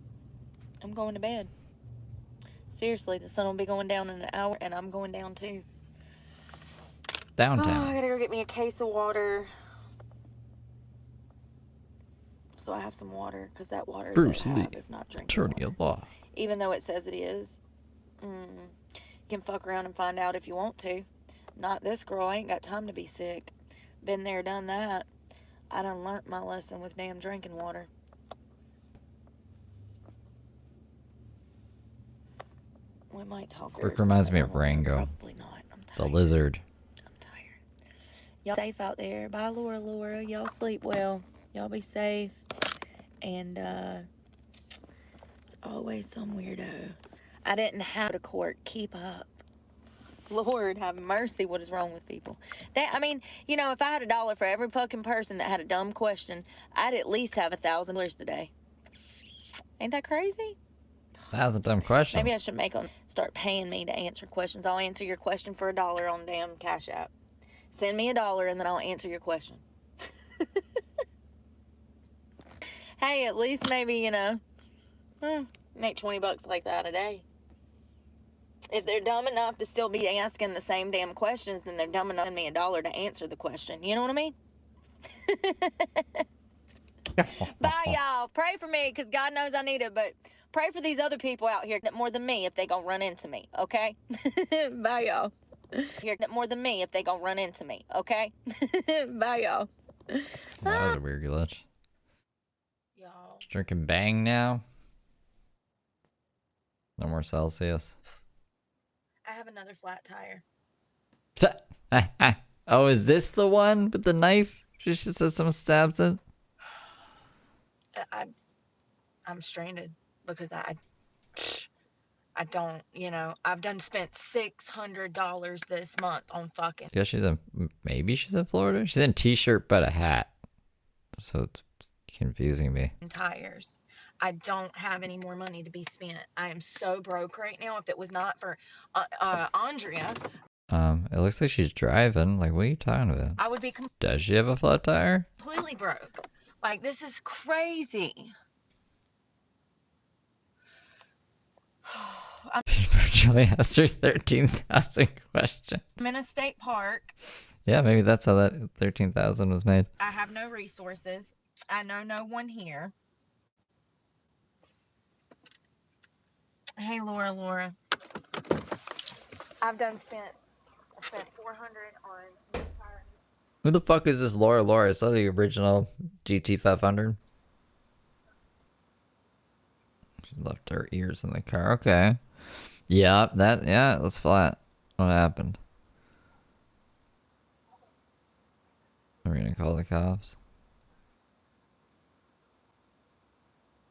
I'm going to bed. Seriously, the sun will be going down in an hour, and I'm going down too. Oh, I Downtown. gotta go get me a case of water. So I have some water, because that water Bruce that I Lee, have is not drinking attorney water. at law. Even though it says it is. You can fuck around and find out if you want to. Not this girl. I ain't got time to be sick. Been there, done that. I done learnt my lesson with damn drinking water. We might talk. Brooke reminds me of Rango. Probably not. I'm The tired. lizard. I'm tired. Y'all safe out there. Bye, Laura. Y'all sleep well. Y'all be safe. And it's always some weirdo. I didn't have to court. Keep up. Lord have mercy, what is wrong with people? I mean, you know, if I had $1 for every fucking person that had a dumb question, I'd at least have $1,000 today. Ain't that crazy? That's a dumb question. Maybe I should make them start paying me to answer questions. I'll answer your question for $1 on damn Cash App. Send me $1 and then I'll answer your question. Hey, at least maybe, you know, make $20 like that a day. If they're dumb enough to still be asking the same damn questions, then they're dumb enough to send me $1 to answer the question. You know what I mean? Bye, y'all. Pray for me, because God knows I need it, but pray for these other people out here more than me if they gonna run into me, okay? Bye, y'all. Here more than me if they gonna run into me, okay? Bye, y'all. That was a weird glitch. Y'all. Just drinking Bang now. No more Celsius. I have another flat tire. Oh, is this the one with the knife? She just said someone stabbed it. I'm stranded because I don't, you know, I've done spent $600 this month on fucking Yeah, maybe she's in Florida. She's in a t-shirt but a hat. So it's confusing me. tires. I don't have any more money to be spent. I am so broke right now. If it was not for Andrea, It looks like she's driving. Like, what are you talking about? I would be Does she have a flat tire? completely broke. Like, this is crazy. She virtually asked her 13,000 questions. I'm in a state park. Yeah, maybe that's how that 13,000 was made. I have no resources. I know no one here. Hey, Laura. I spent $400 on this tire. Who the fuck is this Laura? Is that the original GT500? She left her ears in the car. Okay. Yeah, it was flat. What happened? Are we gonna call the cops?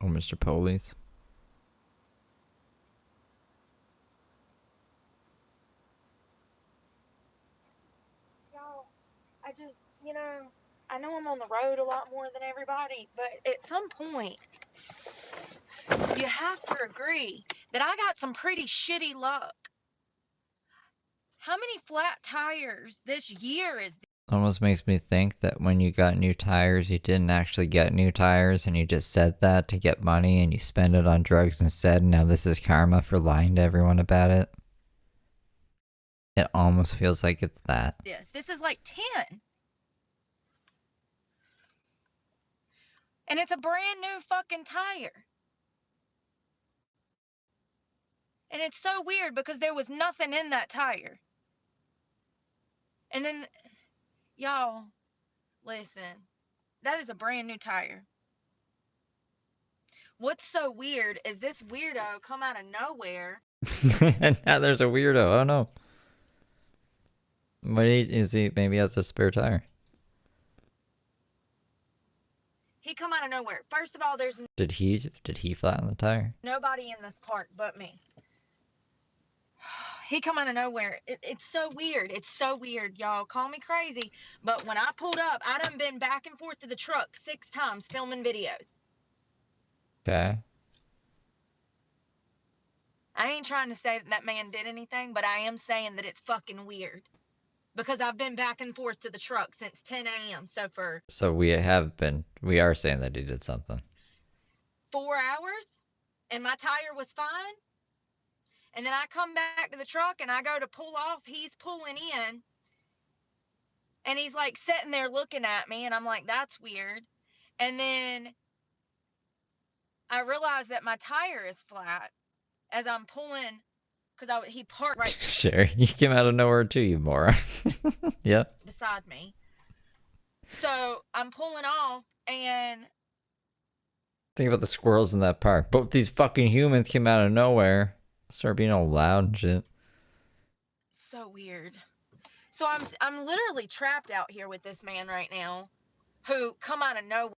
Oh, Mr. Police. Y'all, I just, you know, I know I'm on the road a lot more than everybody, but at some point, you have to agree that I got some pretty shitty luck. How many flat tires this year is Almost makes me think that when you got new tires, you didn't actually get new tires and you just said that to get money and you spend it on drugs instead, and now this is karma for lying to everyone about it. It almost feels like it's that. this? This is like 10. And it's a brand new fucking tire. And it's so weird because there was nothing in that tire. And then, y'all, listen, that is a brand new tire. What's so weird is this weirdo come out of nowhere. And now there's a weirdo. Oh no. What is he? Maybe he has a spare tire. He come out of nowhere. First of all, there's Did he flatten the tire? nobody in this park but me. he come out of nowhere. It's so weird. It's so weird, y'all. Call me crazy, but when I pulled up, I done been back and forth to the truck 6 times filming videos. Okay. I ain't trying to say that that man did anything, but I am saying that it's fucking weird. Because I've been back and forth to the truck since 10 a.m. So for So we are saying that he did something. 4 hours, and my tire was fine. And then I come back to the truck and I go to pull off. He's pulling in. And he's like sitting there looking at me. And I'm like, that's weird. And then I realize that my tire is flat as I'm pulling. Because he parked right Sure, you came out of nowhere too, you moron. Yep. beside me. So I'm pulling off and Think about the squirrels in that park. But these fucking humans came out of nowhere. Start being all loud and shit. so weird. So I'm literally trapped out here with this man right now who come out of nowhere.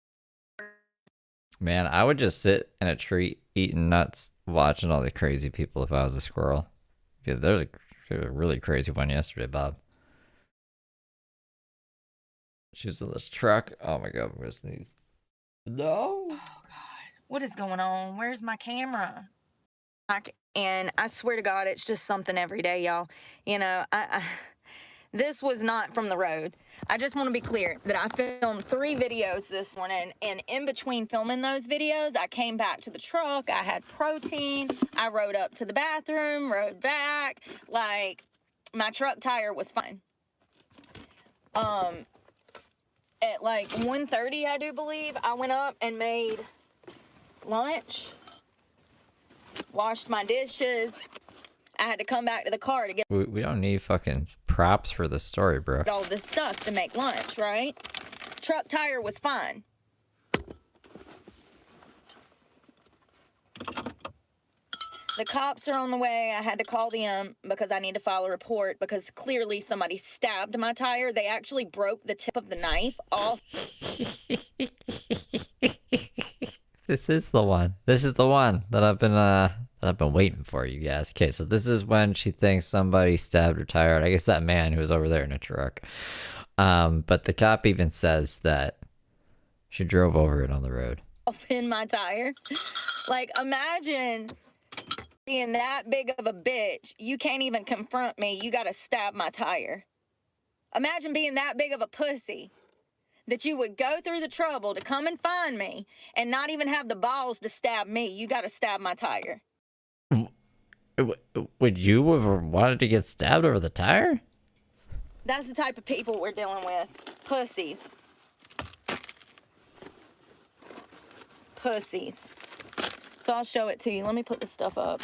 Man, I would just sit in a tree eating nuts, watching all the crazy people if I was a squirrel. Yeah, there's a really crazy one yesterday, Bob. She was in this truck. Oh my god, I'm gonna sneeze. No. Oh God, what is going on? Where's my camera? And I swear to God, it's just something every day, y'all. You know, this was not from the road. I just want to be clear that I filmed 3 videos this morning, and in between filming those videos, I came back to the truck. I had protein. I rode up to the bathroom, rode back. Like, my truck tire was fine. At like 1:30, I do believe, I went up and made lunch, washed my dishes. I had to come back to the car to get We don't need fucking props for this story, bro. all this stuff to make lunch, right? Truck tire was fine. The cops are on the way. I had to call them because I need to file a report because clearly somebody stabbed my tire. They actually broke the tip of the knife off. This is the one. This is the one that I've been waiting for, you guys. Okay, so this is when she thinks somebody stabbed her tire. I guess that man who was over there in a truck. But the cop even says that she drove over it on the road. In my tire. Like, imagine being that big of a bitch. You can't even confront me. You gotta stab my tire. Imagine being that big of a pussy that you would go through the trouble to come and find me and not even have the balls to stab me. You gotta stab my tire. Would you have wanted to get stabbed over the tire? That's the type of people we're dealing with. Pussies. Pussies. So I'll show it to you. Let me put this stuff up.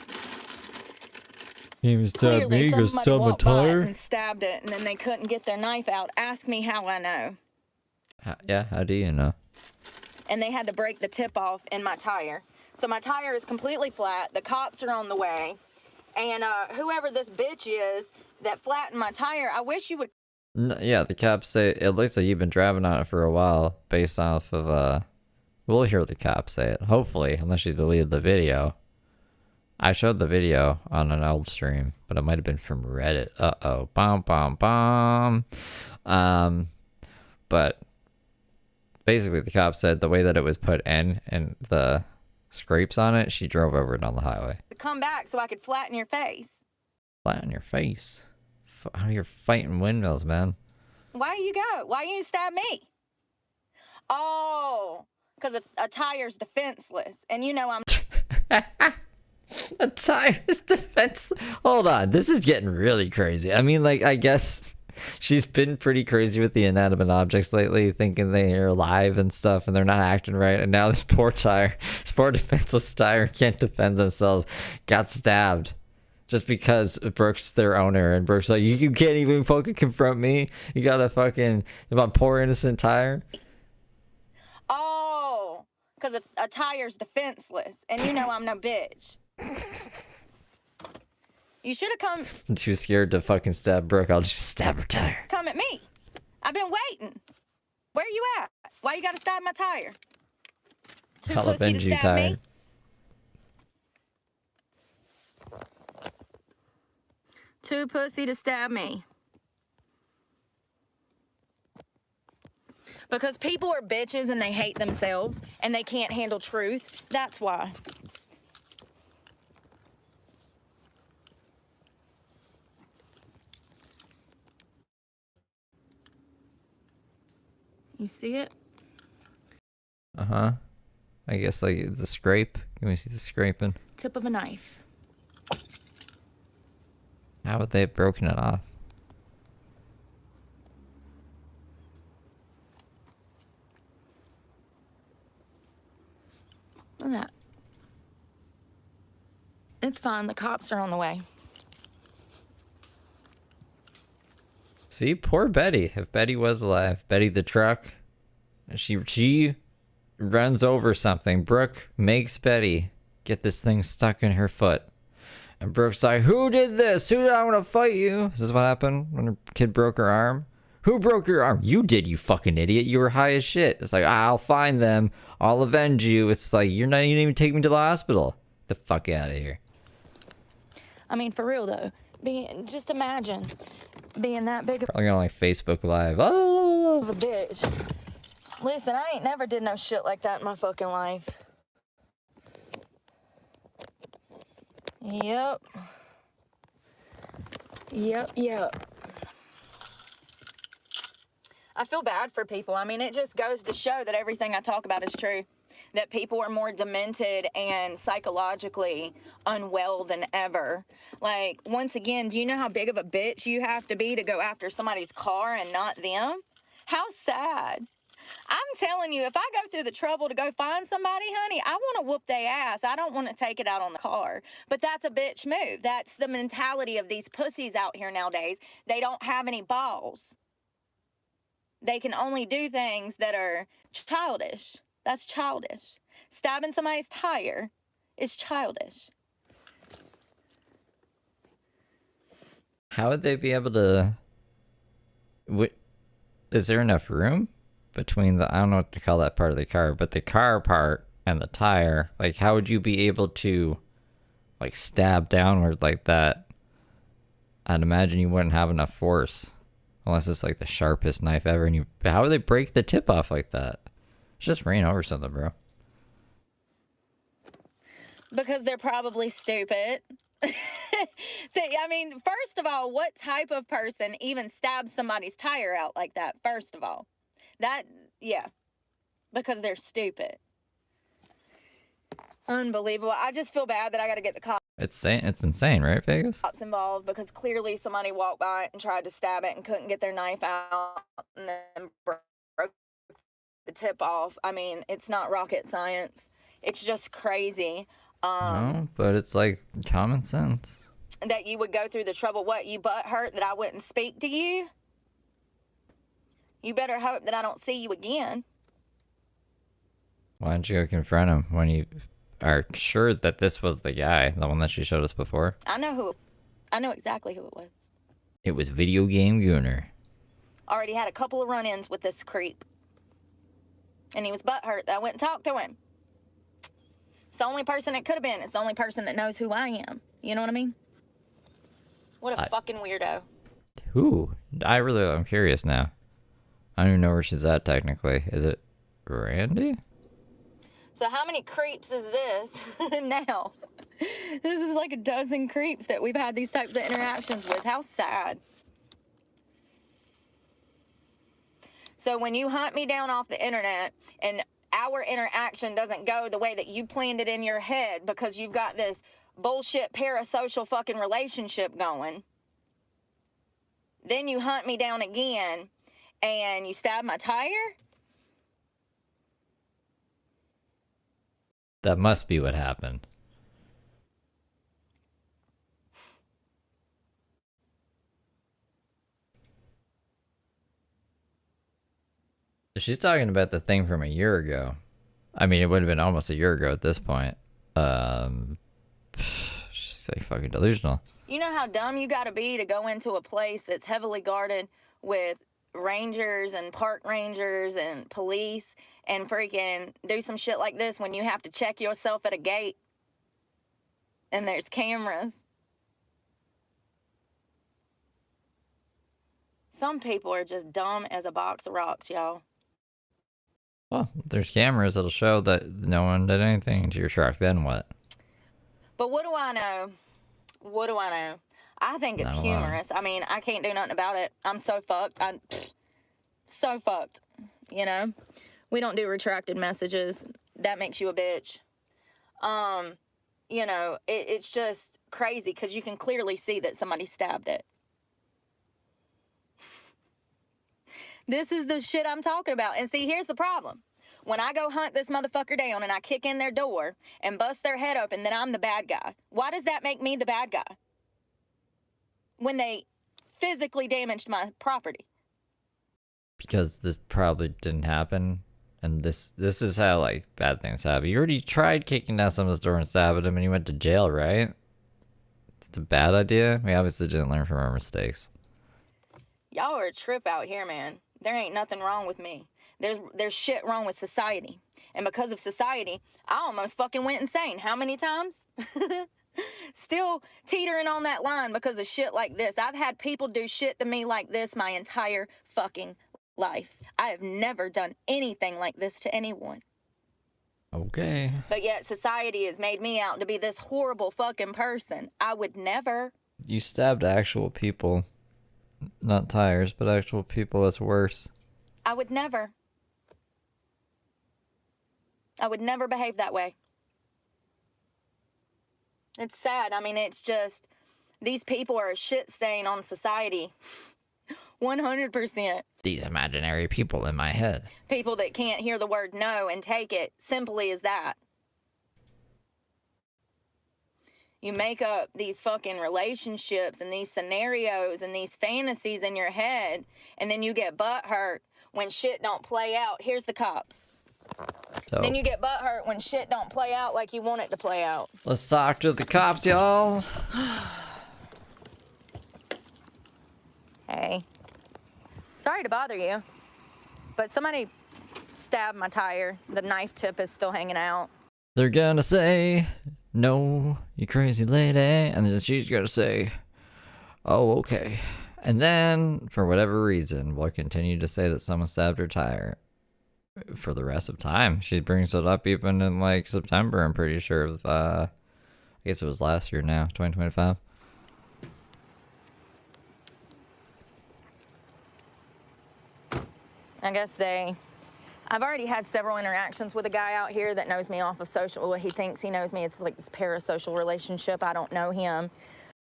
You stabbed me, you somebody stabbed my walked by it tire? and stabbed it, and then they couldn't get their knife out. Ask me how I know. How do you know? And they had to break the tip off in my tire. So my tire is completely flat. The cops are on the way. And whoever this bitch is that flattened my tire, I wish you would. Yeah, the cops say it looks like you've been driving on it for a while based off of, we'll hear the cops say it, hopefully, unless you deleted the video. I showed the video on an old stream, but it might have been from Reddit. Uh-oh. Bom, bom, bom. But basically the cop said the way that it was put in and the scrapes on it, she drove over it on the highway. Come back so I could flatten your face. Flatten your face? How you're fighting windmills, man. Why you go? Why you stab me? Oh, because a tire's defenseless. And you know I'm... A tire's defense. Hold on, this is getting really crazy. I mean, like, I guess she's been pretty crazy with the inanimate objects lately, thinking they're alive and stuff, and they're not acting right. And now this poor defenseless tire can't defend themselves, got stabbed just because Brooke's their owner, and Brooke's like, you can't even fucking confront me. You got a fucking about poor innocent tire. Oh, because a tire's defenseless, and you know I'm no bitch. You should have come. I'm too scared to fucking stab Brooke. I'll just stab her tire. Come at me. I've been waiting. Where you at? Why you gotta stab my tire? Too I'll pussy avenge to you, stab me? tire. Too pussy to stab me. Because people are bitches and they hate themselves and they can't handle truth. That's why. You see it? Uh-huh. I guess like the scrape. Can we see the scraping? Tip of a knife. How would they have broken it off? Look at that. It's fine. The cops are on the way. See, poor Betty. If Betty was alive, Betty the truck, she runs over something. Brooke makes Betty get this thing stuck in her foot. And Brooke's like, who did this? Who did I want to fight you? Is this what happened when her kid broke her arm? Who broke your arm? You did, you fucking idiot. You were high as shit. It's like, I'll find them. I'll avenge you. It's like, you didn't even take me to the hospital. Get the fuck out of here. I mean, for real though. Just imagine being that big of Probably gonna like Facebook Live. Oh! a bitch. Listen, I ain't never did no shit like that in my fucking life. Yep. I feel bad for people. I mean, it just goes to show that everything I talk about is true. That people are more demented and psychologically unwell than ever. Like, once again, do you know how big of a bitch you have to be to go after somebody's car and not them? How sad. I'm telling you, if I go through the trouble to go find somebody, honey, I want to whoop their ass. I don't want to take it out on the car. But that's a bitch move. That's the mentality of these pussies out here nowadays. They don't have any balls. They can only do things that are childish. That's childish. Stabbing somebody's tire is childish. How would they be able to... Is there enough room between the... I don't know what to call that part of the car, but the car part and the tire, like, how would you be able to, like, stab downward like that? I'd imagine you wouldn't have enough force. Unless it's, like, the sharpest knife ever. And how would they break the tip off like that? Just ran over something, bro. Because they're probably stupid. I mean, first of all, what type of person even stabs somebody's tire out like that? First of all, yeah, because they're stupid. Unbelievable. I just feel bad that I got to get the cops It's insane, right, Vegas? involved because clearly somebody walked by it and tried to stab it and couldn't get their knife out and then broke the tip off. I mean, it's not rocket science. It's just crazy. No, but it's like common sense. That you would go through the trouble. What, you butt hurt that I wouldn't speak to you? You better hope that I don't see you again. Why don't you go confront him when you are sure that this was the guy, the one that she showed us before? I know exactly who it was. It was Video Game Gooner. Already had a couple of run-ins with this creep. And he was butthurt that I went and talked to him. It's the only person it could have been. It's the only person that knows who I am. You know what I mean? What a fucking weirdo. Who? I'm curious now. I don't even know where she's at technically. Is it Randy? So how many creeps is this now? This is like a dozen creeps that we've had these types of interactions with. How sad. So when you hunt me down off the internet and our interaction doesn't go the way that you planned it in your head because you've got this bullshit parasocial fucking relationship going, then you hunt me down again and you stab my tire? That must be what happened. She's talking about the thing from a year ago. I mean, it would have been almost a year ago at this point. She's like fucking delusional. You know how dumb you gotta be to go into a place that's heavily guarded with rangers and park rangers and police and freaking do some shit like this when you have to check yourself at a gate and there's cameras. Some people are just dumb as a box of rocks, y'all. Well, there's cameras that'll show that no one did anything to your truck. Then what? But what do I know? What do I know? I think it's Not a lot. humorous. I mean, I can't do nothing about it. I'm so fucked. I'm so fucked. You know? We don't do retracted messages. That makes you a bitch. You know, it's just crazy because you can clearly see that somebody stabbed it. This is the shit I'm talking about. And see, here's the problem. When I go hunt this motherfucker down and I kick in their door and bust their head open, then I'm the bad guy. Why does that make me the bad guy? When they physically damaged my property. Because this probably didn't happen. And this is how, like, bad things happen. You already tried kicking down someone's door and stabbing him and you went to jail, right? It's a bad idea. We obviously didn't learn from our mistakes. Y'all are a trip out here, man. There ain't nothing wrong with me. There's shit wrong with society. And because of society, I almost fucking went insane. How many times? Still teetering on that line because of shit like this. I've had people do shit to me like this my entire fucking life. I have never done anything like this to anyone. Okay. But yet society has made me out to be this horrible fucking person. I would never. You stabbed actual people. Not tires, but actual people. That's worse. I would never. I would never behave that way. It's sad. I mean, it's just, these people are a shit stain on society. 100%. These imaginary people in my head. People that can't hear the word no and take it simply as that. You make up these fucking relationships and these scenarios and these fantasies in your head, and then you get butthurt when shit don't play out. Here's the cops. So, Then you get butthurt when shit don't play out like you want it to play out. let's talk to the cops, y'all. Hey. Sorry to bother you, but somebody stabbed my tire. The knife tip is still hanging out. They're gonna say, no, you crazy lady. And then she's gonna say, oh, okay. And then, for whatever reason, we'll continue to say that someone stabbed her tire for the rest of time. She brings it up even in, like, September, I'm pretty sure, of, I guess it was last year now, 2025. I guess I've already had several interactions with a guy out here that knows me off of social. Well, he thinks he knows me. It's like this parasocial relationship. I don't know him.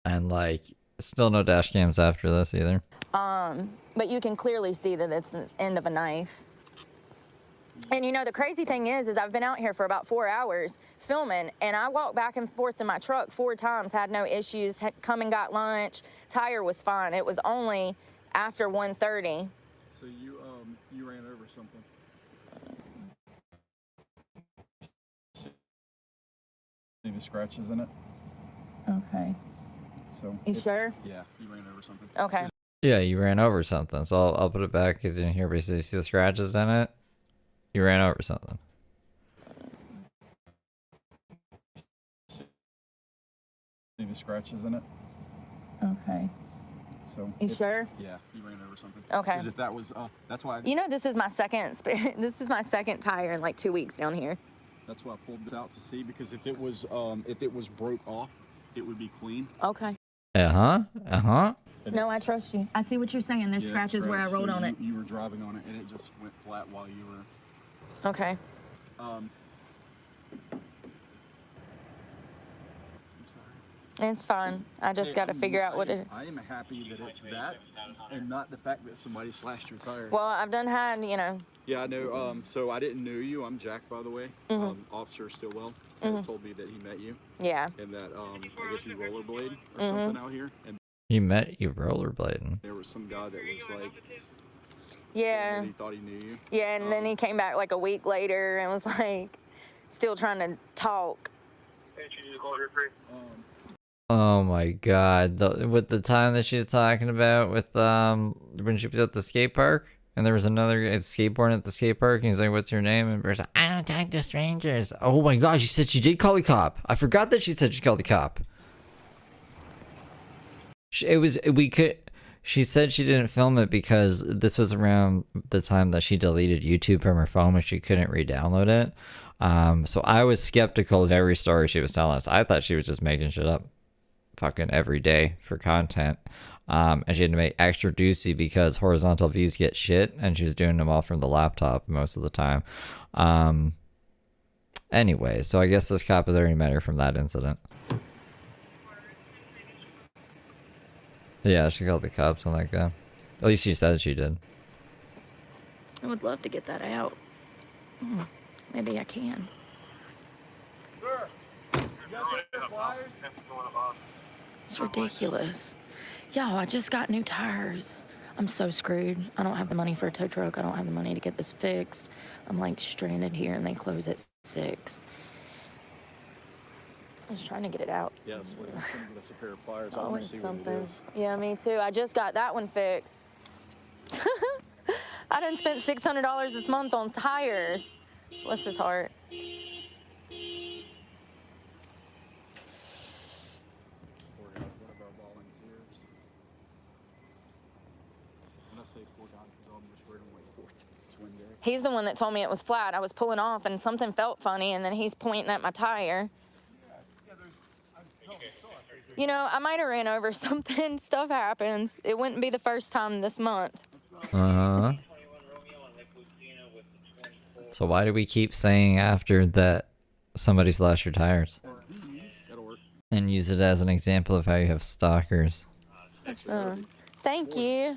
And, like, still no dash cams after this either. But you can clearly see that it's the end of a knife. And you know, the crazy thing is I've been out here for about 4 hours filming, and I walked back and forth to my truck 4 times, had no issues, come and got lunch, tire was fine. It was only after 1:30. So you ran over something. See the scratches in it? Okay. So You sure? Yeah, you ran over something. Okay. Yeah, you ran over something, so I'll put it back because you didn't hear, but you see the scratches in it? You ran over something. See the scratches in it? Okay. So You sure? Yeah, you ran over something. Okay. Because if that was, that's why. You know, this is my second tire in like 2 weeks down here. That's why I pulled this out to see, because if it was broke off, it would be clean. Okay. And No, I trust you. I see what you're saying. There's yeah, scratches where I rolled on it. You were driving on it, and it just went flat while you were. Okay. I'm sorry. It's fine. I just got to figure out what it. I am happy that it's that, and not the fact that somebody slashed your tire. Well, I've done had, you know. Yeah, I know. So I didn't know you. I'm Jack, by the way. Officer Stillwell told me that he met you. Yeah. And that I guess you rollerblade or something out here. And You met you rollerblading. there was some guy that was like, Yeah. that he thought he knew you. Yeah, and then he came back like a week later and was like, still trying to talk. Oh my god. With the time that she was talking about with when she was at the skate park and there was another guy skateboarding at the skate park and he's like, what's your name? And Bear's like, I don't talk to strangers. Oh my gosh, she said she did call the cop. I forgot that she said she called the cop. She said she didn't film it because this was around the time that she deleted YouTube from her phone and she couldn't re-download it. So I was skeptical of every story she was telling us. I thought she was just making shit up fucking every day for content. And she had to make extra juicy because horizontal views get shit, and she was doing them all from the laptop most of the time. Anyway, so I guess this cop has already met her from that incident. Yeah, she called the cops on that guy. At least she said she did. I would love to get that out. Maybe I can. Sir, you got the flyers? It's ridiculous. Y'all, I just got new tires. I'm so screwed. I don't have the money for a tow truck. I don't have the money to get this fixed. I'm like stranded here and they close at 6. I was trying to get it out. Yeah, that's what that's a pair of pliers. It's I want always to see something. what it is. Yeah, me too. I just got that one fixed. I done spent $600 this month on tires. Bless his heart. What about volunteers? When I say 4 times, because I'm just reading like 4 swing day. He's the one that told me it was flat. I was pulling off and something felt funny, and then he's pointing at my tire. You know, I might have ran over something. Stuff happens. It wouldn't be the first time this month. Uh-huh. So why do we keep saying after that somebody slashed your tires? That'll work. And use it as an example of how you have stalkers. Thank you.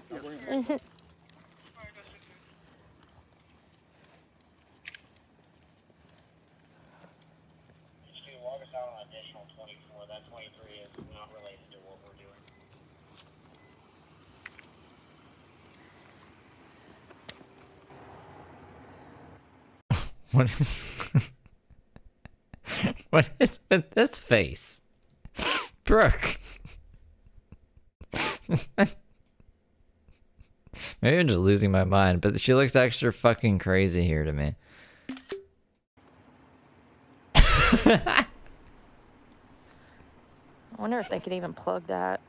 What is... what is with this face? Brooke! Maybe I'm just losing my mind, but she looks extra fucking crazy here to me. I wonder if they could even plug that.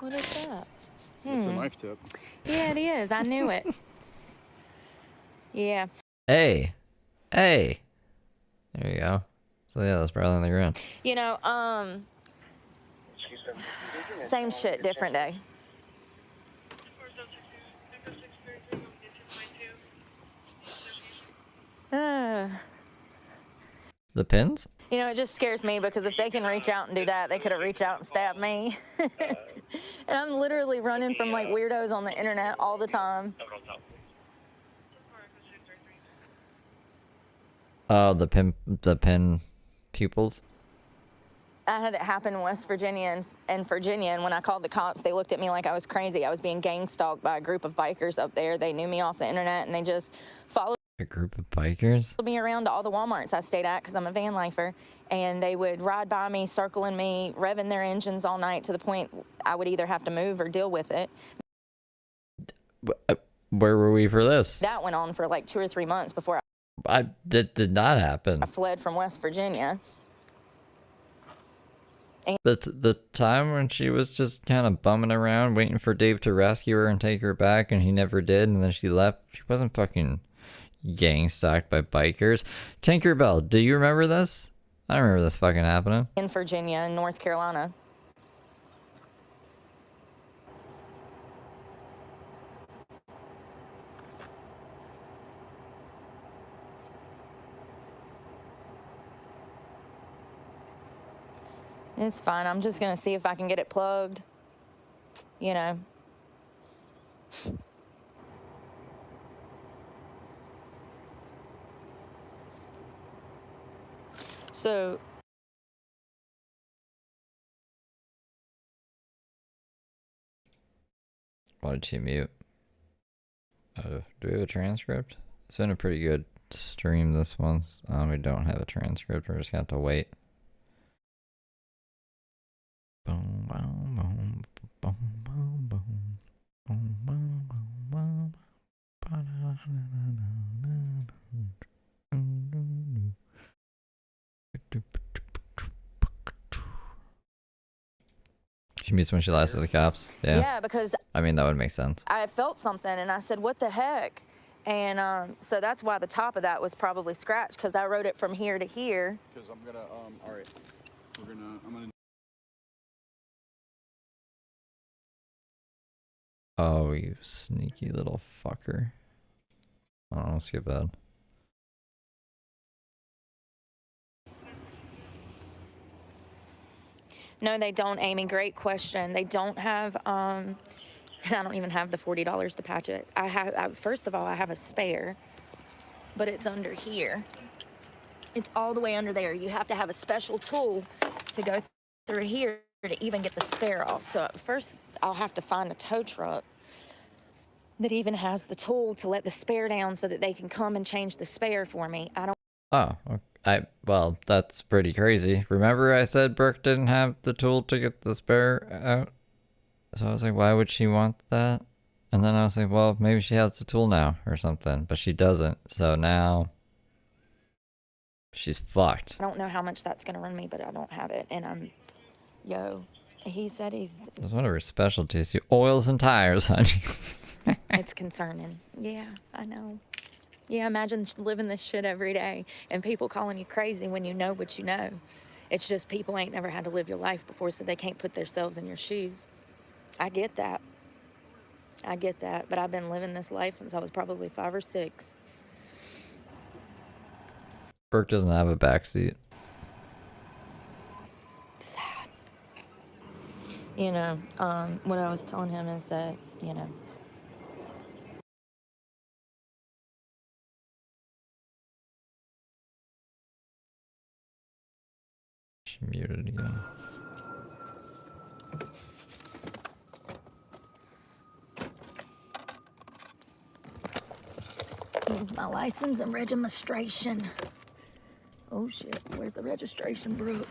What is that? It's a knife tip. Yeah, it is. I knew it. Yeah. Hey! Hey! There you go. So yeah, that's probably on the ground. You know, same shit, different day. The pins? You know, it just scares me because if they can reach out and do that, they could have reached out and stabbed me. And I'm literally running from like weirdos on the internet all the time. Oh, the pin pupils? I had it happen in West Virginia and Virginia, and when I called the cops, they looked at me like I was crazy. I was being gang stalked by a group of bikers up there. They knew me off the internet, and they just followed A group of bikers? me around to all the Walmarts I stayed at because I'm a van lifer, and they would ride by me, circling me, revving their engines all night to the point I would either have to move or deal with it. Where were we for this? That went on for like 2 or 3 months before That did not happen. I fled from West Virginia. The time when she was just kind of bumming around waiting for Dave to rescue her and take her back, and he never did, and then she left. She wasn't fucking gang stalked by bikers. Tinkerbell, do you remember this? I don't remember this fucking happening. In Virginia and North Carolina. It's fine. I'm just gonna see if I can get it plugged. You know. So. Why did she mute? Do we have a transcript? It's been a pretty good stream this one. We don't have a transcript. We're just gonna have to wait. Boom, boom, boom, boom, boom, boom, boom, boom, boom, boom. She meets when she lies to the cops. Yeah. Yeah, because I mean, that would make sense. I felt something, and I said, what the heck? And so that's why the top of that was probably scratched, because I wrote it from here to here. Because I'm gonna, all right. I'm gonna. Oh, you sneaky little fucker. Oh, let's skip that. No, they don't, Amy. Great question. They don't have, and I don't even have the $40 to patch it. First of all, I have a spare, but it's under here. It's all the way under there. You have to have a special tool to go through here to even get the spare off. So at first, I'll have to find a tow truck that even has the tool to let the spare down so that they can come and change the spare for me. I don't. Oh, well, that's pretty crazy. Remember I said Brooke didn't have the tool to get the spare out? So I was like, why would she want that? And then I was like, well, maybe she has the tool now or something, but she doesn't. So now she's fucked. I don't know how much that's going to run me, but I don't have it. And he said he's... That's one of her specialties. Oils and tires, honey. It's concerning. Yeah, I know. Yeah, imagine living this shit every day and people calling you crazy when you know what you know. It's just people ain't never had to live your life before, so they can't put themselves in your shoes. I get that. I get that, but I've been living this life since I was probably 5 or 6. Brooke doesn't have a backseat. Sad. What I was telling him is that, She muted again. Here's my license and registration. Oh shit, where's the registration, Brooke?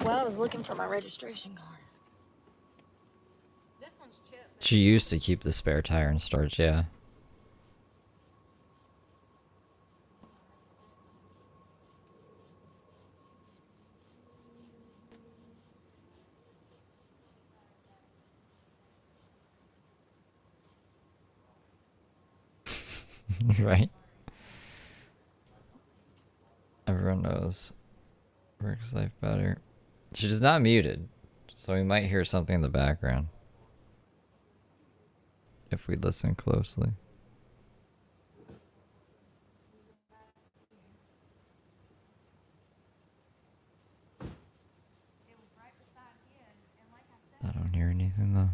Well, I was looking for my registration card. This one's chipped. She used to keep the spare tire in storage, yeah. Right? Everyone knows Brooke's life better. She's not muted, so we might hear something in the background if we listen closely. I don't hear anything though.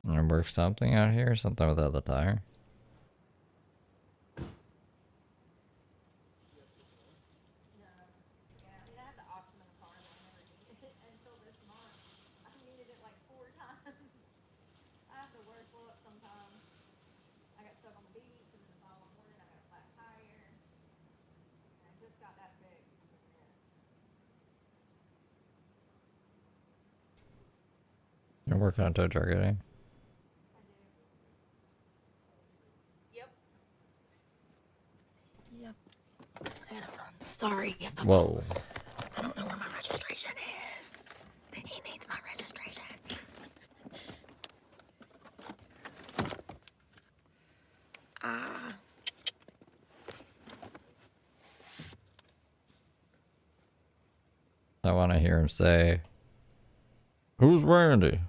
Or work something out here, something without the tire. You're working on tow truck, eh? Yep. Sorry. Whoa. I don't know where my registration is. He needs my registration. I want to hear him say, "Who's Randy?"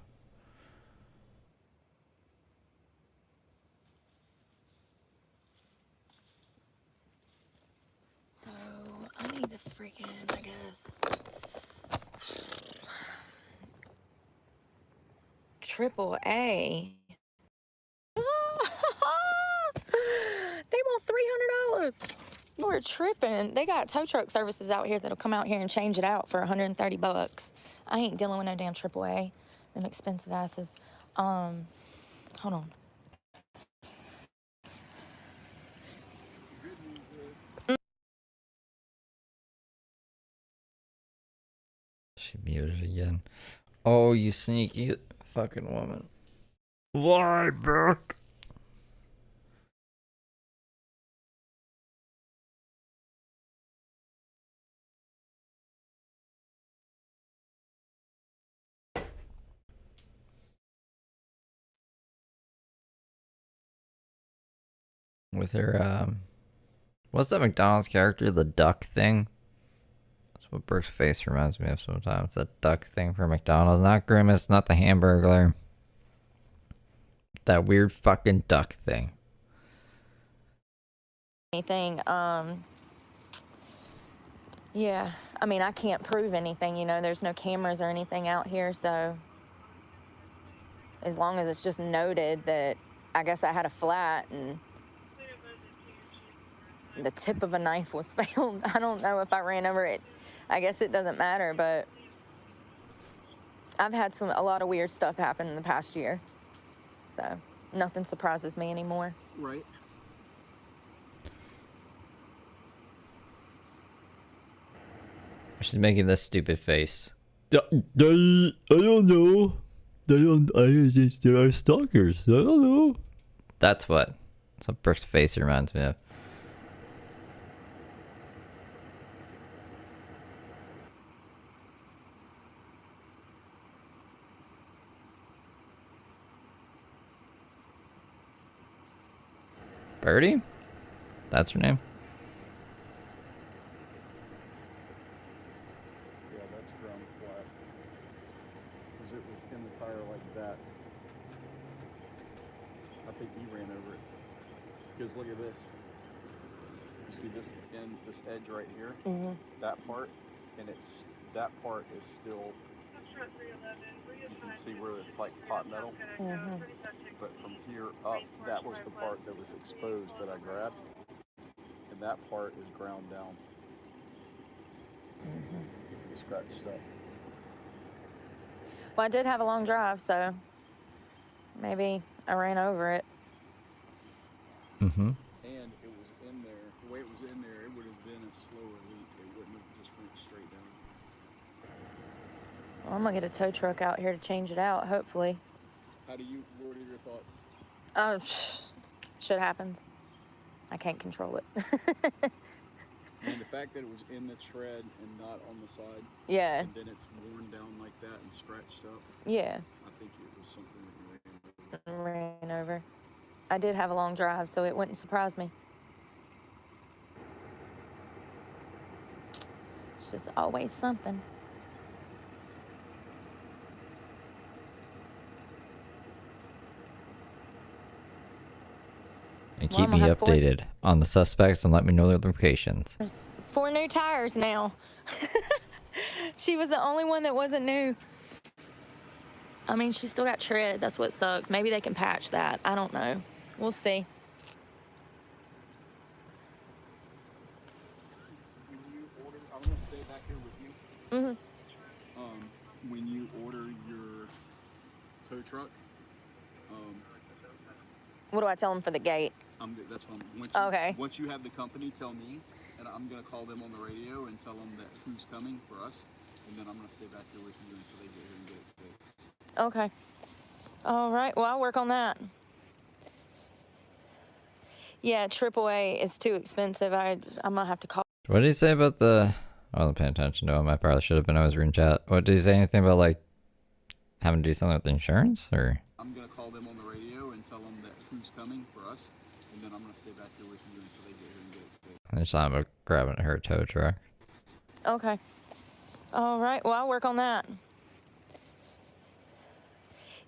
So I need to freaking, I guess, AAA. They want $300. We're tripping. They got tow truck services out here that'll come out here and change it out for $130. I ain't dealing with no damn AAA. Them expensive asses. Hold on. She muted again. Oh, you sneaky fucking woman. Why, Brooke? With her, what's that McDonald's character? The duck thing? That's what Brooke's face reminds me of sometimes. That duck thing for McDonald's. Not Grimace, not the Hamburglar. That weird fucking duck thing. Anything, yeah. I mean, I can't prove anything, you know. There's no cameras or anything out here, so as long as it's just noted that I guess I had a flat and the tip of a knife was found. I don't know if I ran over it. I guess it doesn't matter, but I've had a lot of weird stuff happen in the past year. So nothing surprises me anymore. Right. She's making this stupid face. I don't know. There are stalkers. I don't know. That's what Brooke's face reminds me of. Birdie? That's her name? Yeah, that's ground flat. Because it was in the tire like that. I think he ran over it. Because look at this. You see this end, this edge right here? Mm-hmm. That part, and that part is still, you can see where it's like hot metal. Mm-hmm. But from here up, that was the part that was exposed that I grabbed. And that part is ground down. Mm-hmm. Scratched up. Well, I did have a long drive, so maybe I ran over it. Mm-hmm. And it was in there, the way it was in there, it would have been a slower leak. It wouldn't have just went straight down. Well, I'm gonna get a tow truck out here to change it out, hopefully. What are your thoughts? Oh, shit happens. I can't control it. And the fact that it was in the tread and not on the side. Yeah. And then it's worn down like that and scratched up. Yeah. I think it was something that you Ran over. I did have a long drive, so it wouldn't surprise me. It's just always something. And Well, keep I'm me gonna have updated on the suspects and let me know their locations. There's 4 new tires now. She was the only one that wasn't new. I mean, she still got tread. That's what sucks. Maybe they can patch that. I don't know. We'll see. When you order, I'm gonna stay back here with you. Mm-hmm. When you order your tow truck, What do I tell them for the gate? that's what I'm. Okay. Once you have the company, tell me, and I'm gonna call them on the radio and tell them that who's coming for us, and then I'm gonna stay back here with you until they get here and get it fixed. Okay. All right. Well, I'll work on that. Yeah, AAA is too expensive. I'm gonna have to call. What did he say about the... I wasn't paying attention to him. I probably should have been. I was reading chat. What did he say? Anything about, like, having to do something with insurance? Or... I'm gonna call them on the radio and tell them that who's coming for us, and then I'm gonna stay back here with you until they get here and get it fixed. I just thought about grabbing her tow truck. Okay. All right. Well, I'll work on that.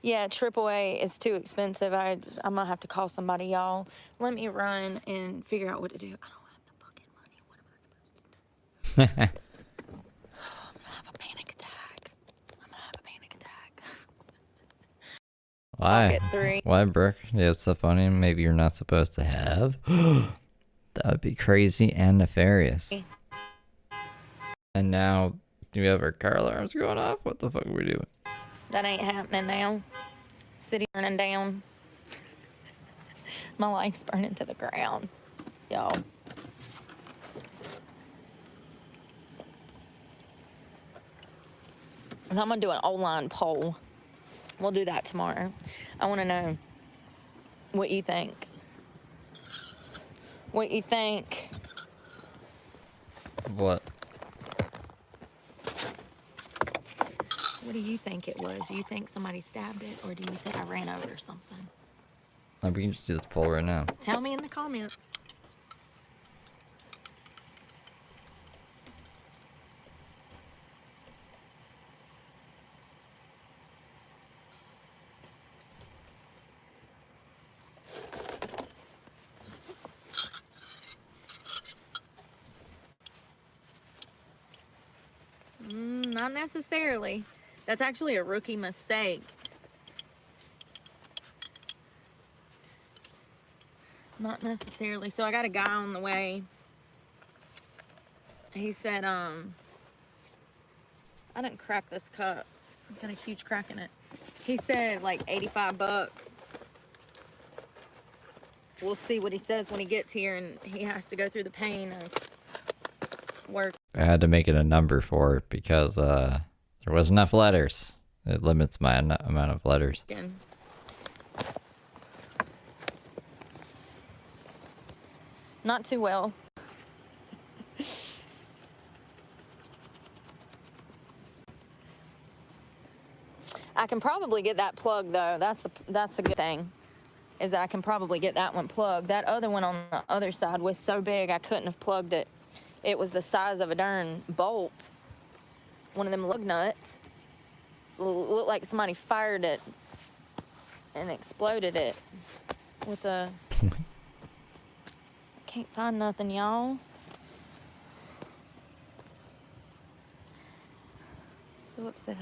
Yeah, AAA is too expensive. I'm gonna have to call somebody, y'all. Let me run and figure out what to do. I don't have the fucking money. What am I supposed to do? I'm gonna have a panic attack. I'll Why? get 3. Why, Brooke? Yeah, it's so funny. Maybe you're not supposed to have. That would be crazy and nefarious. And now, do we have our car alarms going off? What the fuck are we doing? That ain't happening now. City burning down. My life's burning to the ground, y'all. So I'm gonna do an online poll. We'll do that tomorrow. I want to know what you think. What you think? What? What do you think it was? Do you think somebody stabbed it, or do you think I ran over something? We can just do this poll right now. Tell me in the comments. Not necessarily. That's actually a rookie mistake. Not necessarily. So I got a guy on the way. He said, I didn't crack this cup. It's got a huge crack in it. He said like 85 bucks. We'll see what he says when he gets here and he has to go through the pain of work. I had to make it a number for it because there wasn't enough letters. It limits my amount of letters. Again. Not too well. I can probably get that plugged though. That's the good thing, is that I can probably get that one plugged. That other one on the other side was so big I couldn't have plugged it. It was the size of a darn bolt. One of them lug nuts. It looked like somebody fired it and exploded it with a... Can't find nothing, y'all. So upset.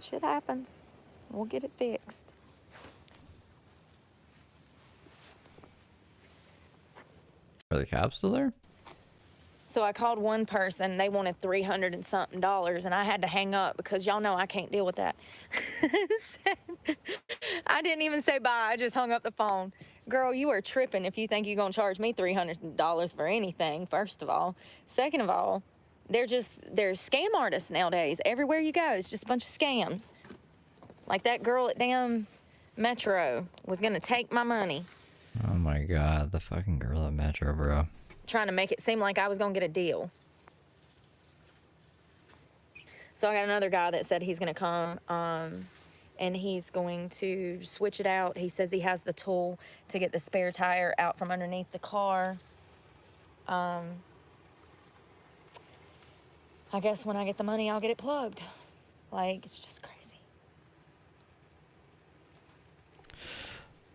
Shit happens. We'll get it fixed. Are the cops still there? So I called one person. They wanted $300 and something, and I had to hang up because y'all know I can't deal with that. I didn't even say bye. I just hung up the phone. Girl, you are tripping if you think you're going to charge me $300 for anything, first of all. Second of all, they're scam artists nowadays. Everywhere you go, it's just a bunch of scams. Like that girl at damn Metro was going to take my money. Oh my god, the fucking girl at Metro, bro. Trying to make it seem like I was going to get a deal. So I got another guy that said he's going to come, and he's going to switch it out. He says he has the tool to get the spare tire out from underneath the car. I guess when I get the money, I'll get it plugged. Like, it's just crazy.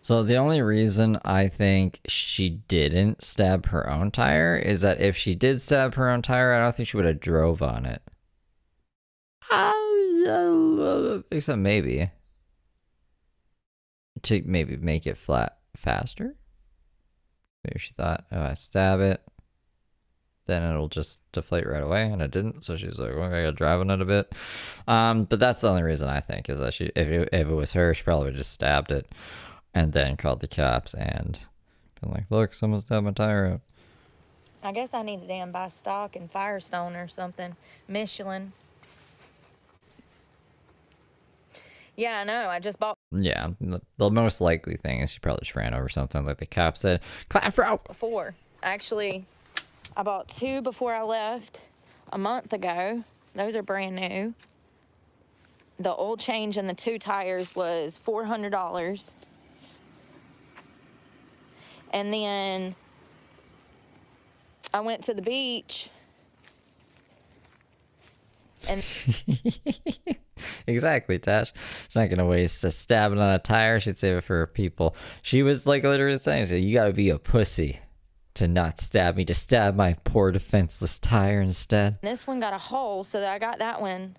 So the only reason I think she didn't stab her own tire is that if she did stab her own tire, I don't think she would have drove on it. Except maybe. To maybe make it flat faster. Maybe she thought, oh, I stab it, then it'll just deflate right away, and it didn't. So she's like, well, I gotta drive on it a bit. But that's the only reason I think is that if it was her, she probably would have just stabbed it and then called the cops and been like, look, someone stabbed my tire out. I guess I need to damn buy stock in Firestone or something. Michelin. Yeah, I know. I just bought. Yeah, the most likely thing is she probably just ran over something, like the cop said, clap route. Before. Actually, I bought 2 before I left a month ago. Those are brand new. The oil change in the 2 tires was $400. And then I went to the beach. And exactly, Tash. She's not gonna waste a stabbing on a tire. She'd save it for her people. She was like literally saying, so you gotta be a pussy to not stab me, to stab my poor defenseless tire instead. this one got a hole, so I got that one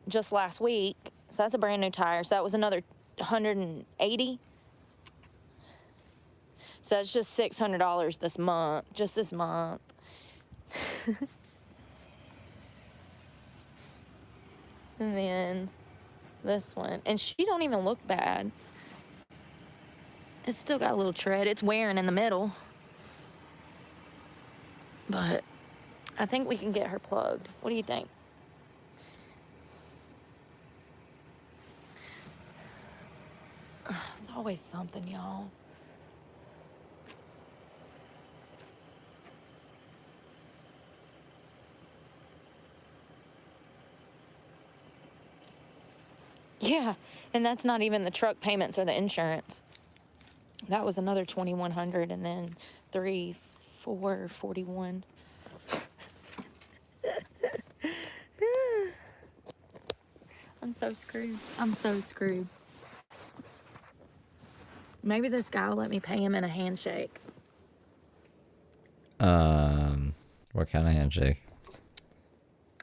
just last week. So that's a brand new tire. So that was another $180. So it's just $600 this month, just this month. And then this one, and she don't even look bad. It's still got a little tread. It's wearing in the middle. But I think we can get her plugged. What do you think? Ugh, it's always something, y'all. Yeah, and that's not even the truck payments or the insurance. That was another $2,100, and then 3, 4, 41. I'm so screwed. I'm so screwed. Maybe this guy will let me pay him in a handshake. What kind of handshake?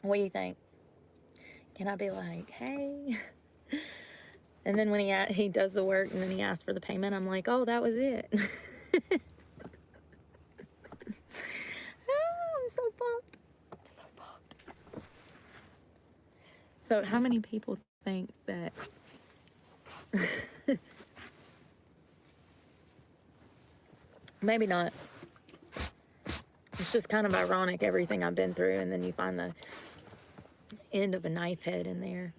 What do you think? Can I be like, hey? And then when he does the work and then he asks for the payment, I'm like, oh, that was it. I'm so pumped. So pumped. So how many people think that maybe not. It's just kind of ironic, everything I've been through, and then you find the end of a knife head in there.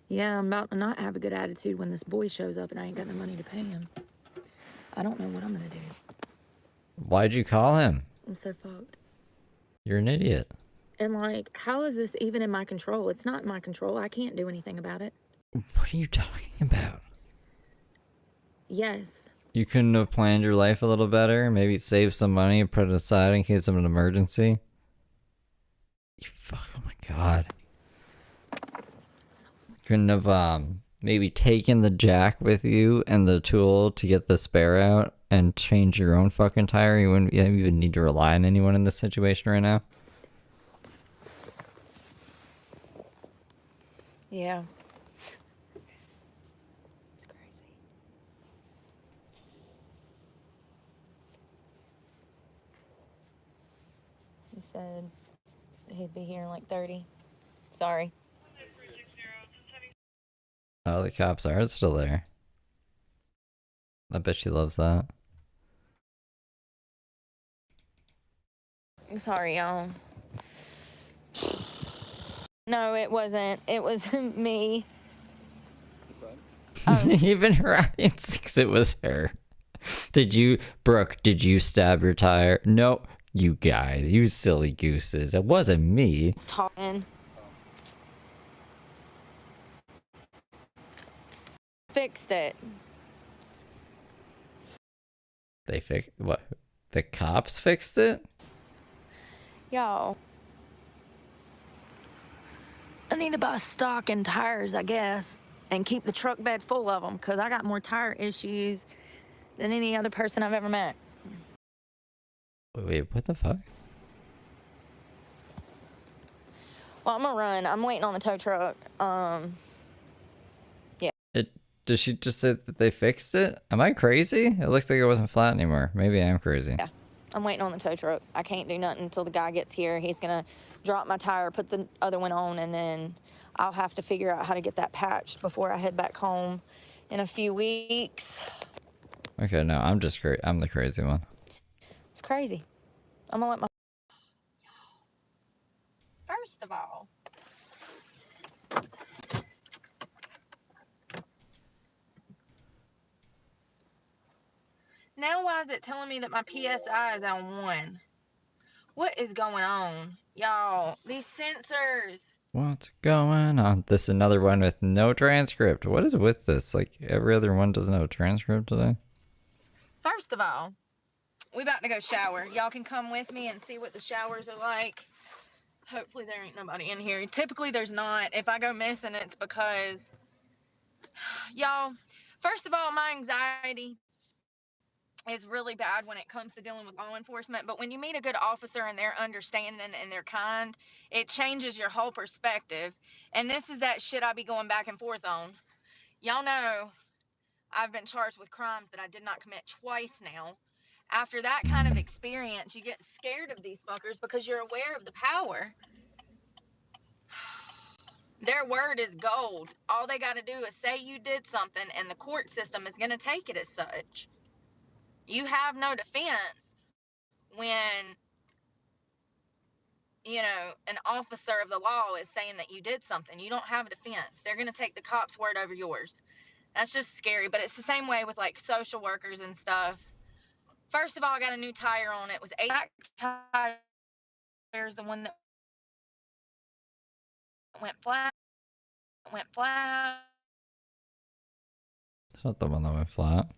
Yeah, I'm about to not have a good attitude when this boy shows up and I ain't got no money to pay him. I don't know what I'm gonna do. Why'd you call him? I'm so fucked. You're an idiot. And like, how is this even in my control? It's not in my control. I can't do anything about it. What are you talking about? Yes. You couldn't have planned your life a little better? Maybe save some money and put it aside in case of an emergency? You fuck, oh my god. Couldn't have, maybe taken the jack with you and the tool to get the spare out and change your own fucking tire? You wouldn't even need to rely on anyone in this situation right now? Yeah. It's crazy. He said he'd be here in like 30. Sorry. Oh, the cops are still there. I bet she loves that. Sorry, y'all. No, it wasn't. It was me. Even her audience, it was her. Brooke, did you stab your tire? No, you guys, you silly gooses. It wasn't me. It's talking. Fixed it. They fixed what? The cops fixed it? Y'all. I need to buy stock in tires, I guess, and keep the truck bed full of them, because I got more tire issues than any other person I've ever met. Wait, what the fuck? Well, I'm gonna run. I'm waiting on the tow truck. Yeah. Did she just say that they fixed it? Am I crazy? It looks like it wasn't flat anymore. Maybe I am crazy. Yeah. I'm waiting on the tow truck. I can't do nothing until the guy gets here. He's gonna drop my tire, put the other one on, and then I'll have to figure out how to get that patched before I head back home in a few weeks. Okay, no, I'm just crazy. I'm the crazy one. It's crazy. I'm gonna let my... First of all, now why is it telling me that my PSI is on 1? What is going on? Y'all, these sensors. What's going on? This is another one with no transcript. What is with this? Like, every other one doesn't have a transcript today? First of all, we about to go shower. Y'all can come with me and see what the showers are like. Hopefully there ain't nobody in here. Typically there's not. If I go missing, it's because... Y'all, first of all, my anxiety is really bad when it comes to dealing with law enforcement. But when you meet a good officer and they're understanding and they're kind, it changes your whole perspective. And this is that shit I be going back and forth on. Y'all know I've been charged with crimes that I did not commit twice now. After that kind of experience, you get scared of these fuckers because you're aware of the power. Their word is gold. All they got to do is say you did something, and the court system is going to take it as such. You have no defense when, you know, an officer of the law is saying that you did something. You don't have a defense. They're going to take the cop's word over yours. That's just scary. But it's the same way with like social workers and stuff. First of all, I got a new tire on it. It was 8 tires, the one that went flat. It's not the one that went flat.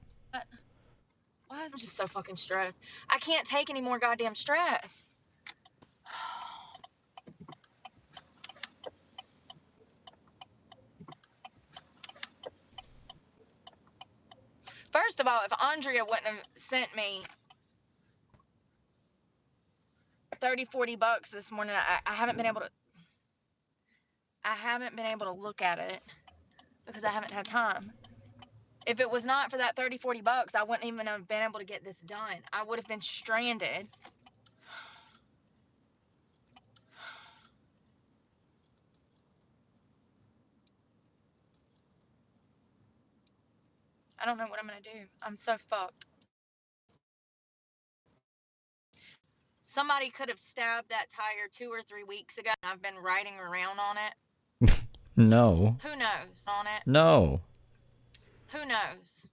Why is it just so fucking stressed? I can't take any more goddamn stress. First of all, if Andrea wouldn't have sent me 30-40 bucks this morning, I haven't been able to look at it because I haven't had time. If it was not for that 30-40 bucks, I wouldn't even have been able to get this done. I would have been stranded. I don't know what I'm gonna do. I'm so fucked. Somebody could have stabbed that tire 2 or 3 weeks ago, and I've been riding around on it. No. Who knows on it? No. Who knows?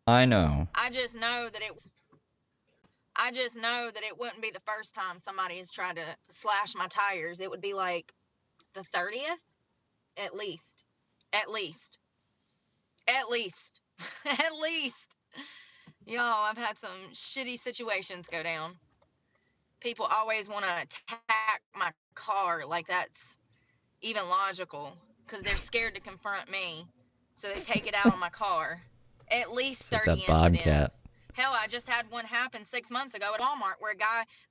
I know. I just know that it wouldn't be the first time somebody has tried to slash my tires. It would be like the 30th, at least. At least. At least. At least. Y'all, I've had some shitty situations go down. People always want to attack my car like that's even logical because they're scared to confront me. So they take it out on my car. At least It's like 30 that Bobcat. incidents. Hell, I just had one happen 6 months ago at Walmart where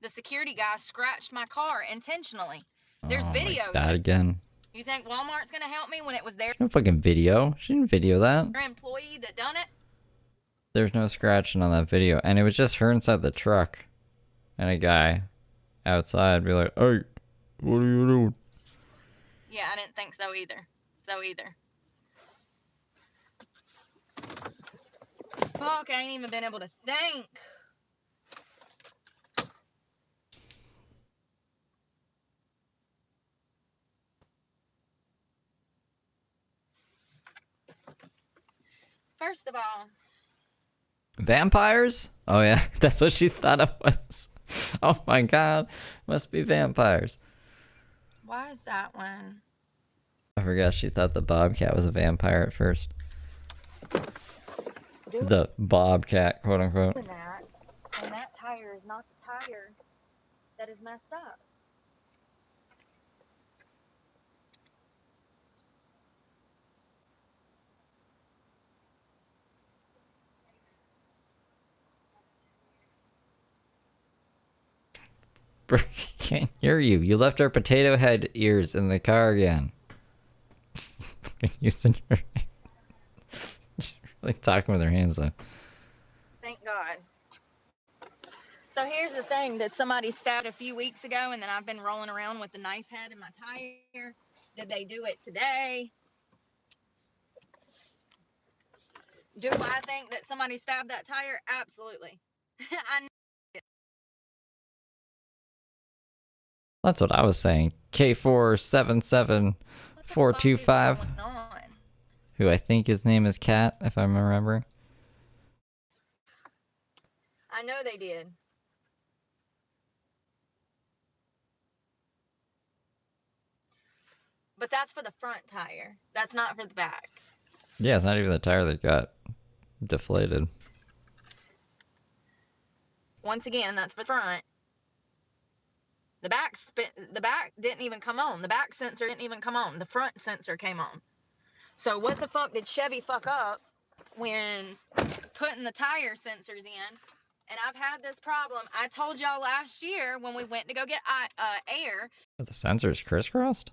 the security guy scratched my car intentionally. There's video. Like that again. You think Walmart's gonna help me when it was their No fucking video. She didn't video that. employee that done it? There's no scratching on that video. And it was just her inside the truck. And a guy outside be like, hey, what are you doing? Yeah, I didn't think so either. Fuck, I ain't even been able to think. First of all, Vampires? Oh yeah, that's what she thought it was. Oh my god, must be vampires. why is that one? I forgot she thought the Bobcat was a vampire at first. The Bobcat, quote unquote. And that tire is not the tire that is messed up. Brooke can't hear you. You left our potato head ears in the car again. Using her. She's really talking with her hands though. Thank God. So here's the thing that somebody stabbed a few weeks ago, and then I've been rolling around with the knife head in my tire. Did they do it today? Do I think that somebody stabbed that tire? Absolutely. I know. That's what I was saying. K477425. Who I think his name is Cat, if I'm remembering. I know they did. But that's for the front tire. That's not for the back. Yeah, it's not even the tire that got deflated. Once again, that's for the front. The back didn't even come on. The back sensor didn't even come on. The front sensor came on. So what the fuck did Chevy fuck up when putting the tire sensors in And I've had this problem. I told y'all last year when we went to go get air. But the sensors crisscrossed?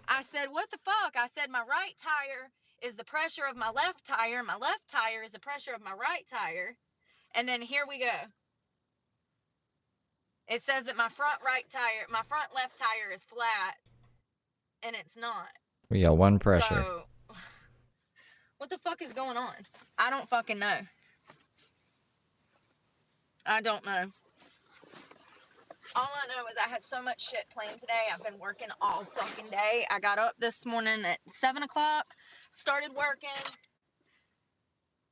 I said, what the fuck? I said, my right tire is the pressure of my left tire. My left tire is the pressure of my right tire. And then here we go. It says that my front left tire is flat. And it's not. We got one pressure. So, what the fuck is going on? I don't fucking know. I don't know. All I know is I had so much shit planned today. I've been working all fucking day. I got up this morning at 7 o'clock, started working.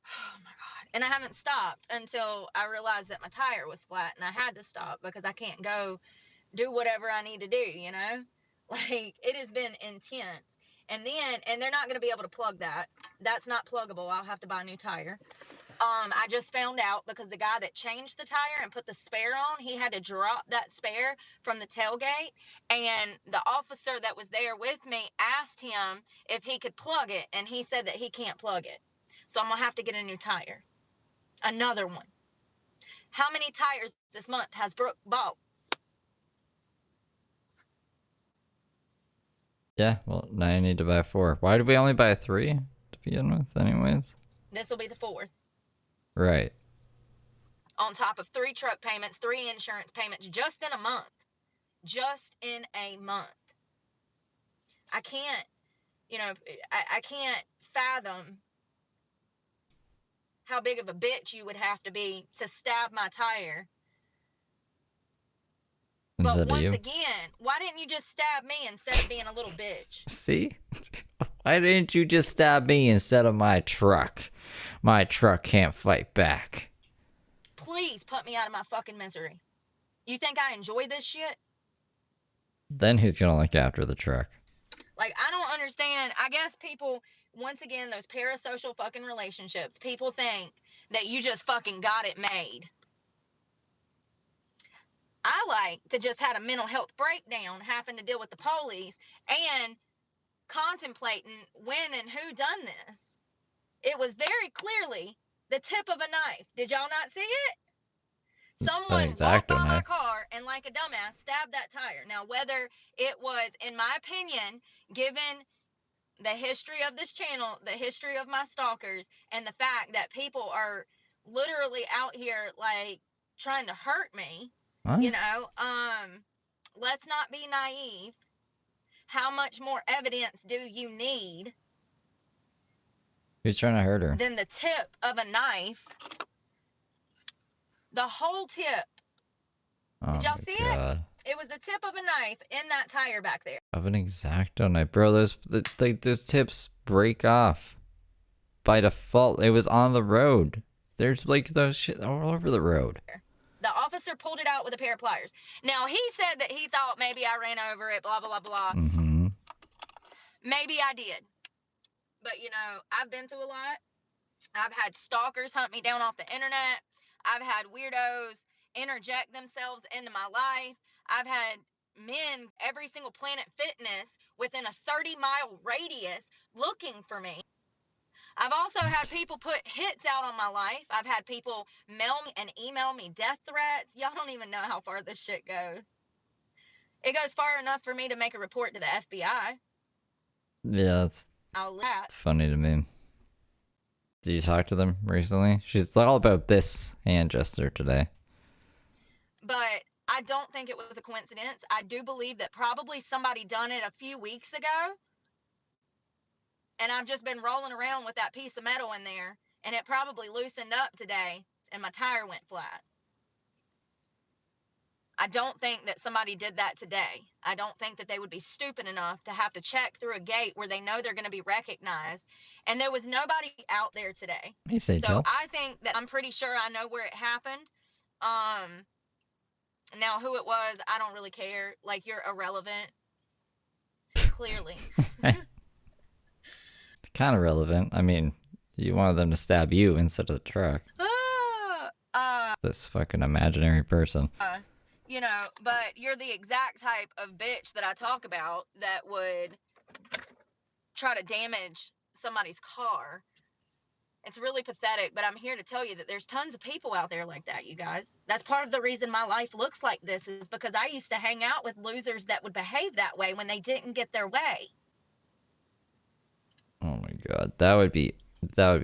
Oh my God. And I haven't stopped until I realized that my tire was flat and I had to stop because I can't go do whatever I need to do, you know? Like, it has been intense. And they're not going to be able to plug that. That's not pluggable. I'll have to buy a new tire. I just found out because the guy that changed the tire and put the spare on, he had to drop that spare from the tailgate. And the officer that was there with me asked him if he could plug it. And he said that he can't plug it. So I'm going to have to get a new tire. Another one. How many tires this month has Brooke bought? Yeah, well, now you need to buy 4. Why did we only buy 3 to begin with, anyways? This will be the 4th. Right. On top of 3 truck payments, 3 insurance payments, just in a month. Just in a month. I can't, I can't fathom how big of a bitch you would have to be to stab my tire. But once again, why didn't you just stab me instead of being a little bitch? See? Why didn't you just stab me instead of my truck? My truck can't fight back. Please put me out of my fucking misery. You think I enjoy this shit? Then who's gonna look after the truck? Like, I don't understand. I guess people, once again, those parasocial fucking relationships, people think that you just fucking got it made. I like to just had a mental health breakdown, having to deal with the police, and contemplating when and who done this. It was very clearly the tip of a knife. Did y'all not see it? Someone walked by my car and, like a dumbass, stabbed that tire. Now, whether it was, in my opinion, given the history of this channel, the history of my stalkers, and the fact that people are literally out here, like, trying to hurt me, what? Let's not be naive. How much more evidence do you need? Who's trying to hurt her? Than the tip of a knife. The whole tip. Oh, did y'all see God. it? It was the tip of a knife in that tire back there. Of an X-Acto knife. Bro, those tips break off. By default, it was on the road. There's, like, those shit all over the road. The officer pulled it out with a pair of pliers. Now, he said that he thought maybe I ran over it, blah, blah, blah, blah. Mm-hmm. Maybe I did. But, I've been through a lot. I've had stalkers hunt me down off the internet. I've had weirdos interject themselves into my life. I've had men, every single Planet Fitness, within a 30-mile radius looking for me. I've also had people put hits out on my life. I've had people mail me and email me death threats. Y'all don't even know how far this shit goes. It goes far enough for me to make a report to the FBI. Yeah, that's funny to me. Did you talk to them recently? She's all about this hand gesture today. But I don't think it was a coincidence. I do believe that probably somebody done it a few weeks ago. And I've just been rolling around with that piece of metal in there. And it probably loosened up today. And my tire went flat. I don't think that somebody did that today. I don't think that they would be stupid enough to have to check through a gate where they know they're going to be recognized. And there was nobody out there today. Hey, so I think that I'm pretty sure I know where it happened. Now who it was, I don't really care. Like, you're irrelevant. Clearly. It's kind of relevant. I mean, you wanted them to stab you instead of the truck. This fucking imaginary person. But you're the exact type of bitch that I talk about that would try to damage somebody's car It's really pathetic, but I'm here to tell you that there's tons of people out there like that, you guys. That's part of the reason my life looks like this, is because I used to hang out with losers that would behave that way when they didn't get their way. Oh my god, that would be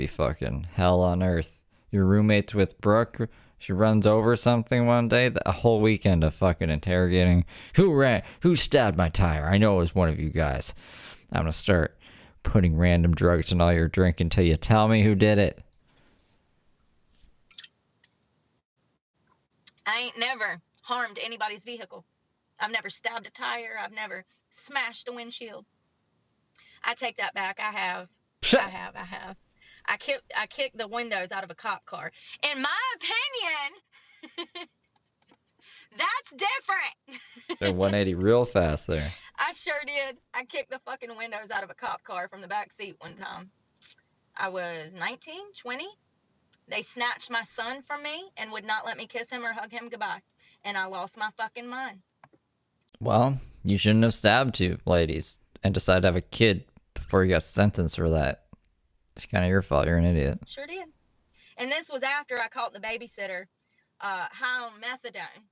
fucking hell on earth. Your roommate's with Brooke, she runs over something one day, a whole weekend of fucking interrogating. Who stabbed my tire? I know it was one of you guys. I'm gonna start putting random drugs in all your drink until you tell me who did it. I ain't never harmed anybody's vehicle. I've never stabbed a tire. I've never smashed a windshield. I take that back. I have. I kicked the windows out of a cop car. In my opinion, that's different. They're 180 real fast there. I sure did. I kicked the fucking windows out of a cop car from the back seat one time. I was 19, 20. They snatched my son from me and would not let me kiss him or hug him goodbye. And I lost my fucking mind. Well, you shouldn't have stabbed two ladies and decided to have a kid before you got sentenced for that. It's kind of your fault. You're an idiot. Sure did. And this was after I caught the babysitter high on methadone.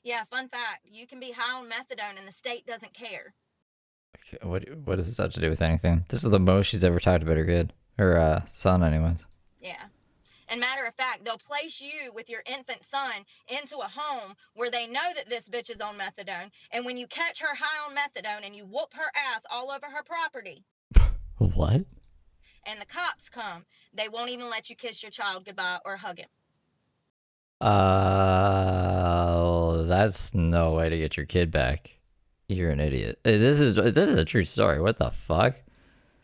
Yeah, fun fact. You can be high on methadone and the state doesn't care. Okay, what does this have to do with anything? This is the most she's ever talked about her kid. Her son, anyways. Yeah. And matter of fact, they'll place you with your infant son into a home where they know that this bitch is on methadone. And when you catch her high on methadone and you whoop her ass all over her property. What? And the cops come, they won't even let you kiss your child goodbye or hug him. That's no way to get your kid back. You're an idiot. This is a true story. What the fuck?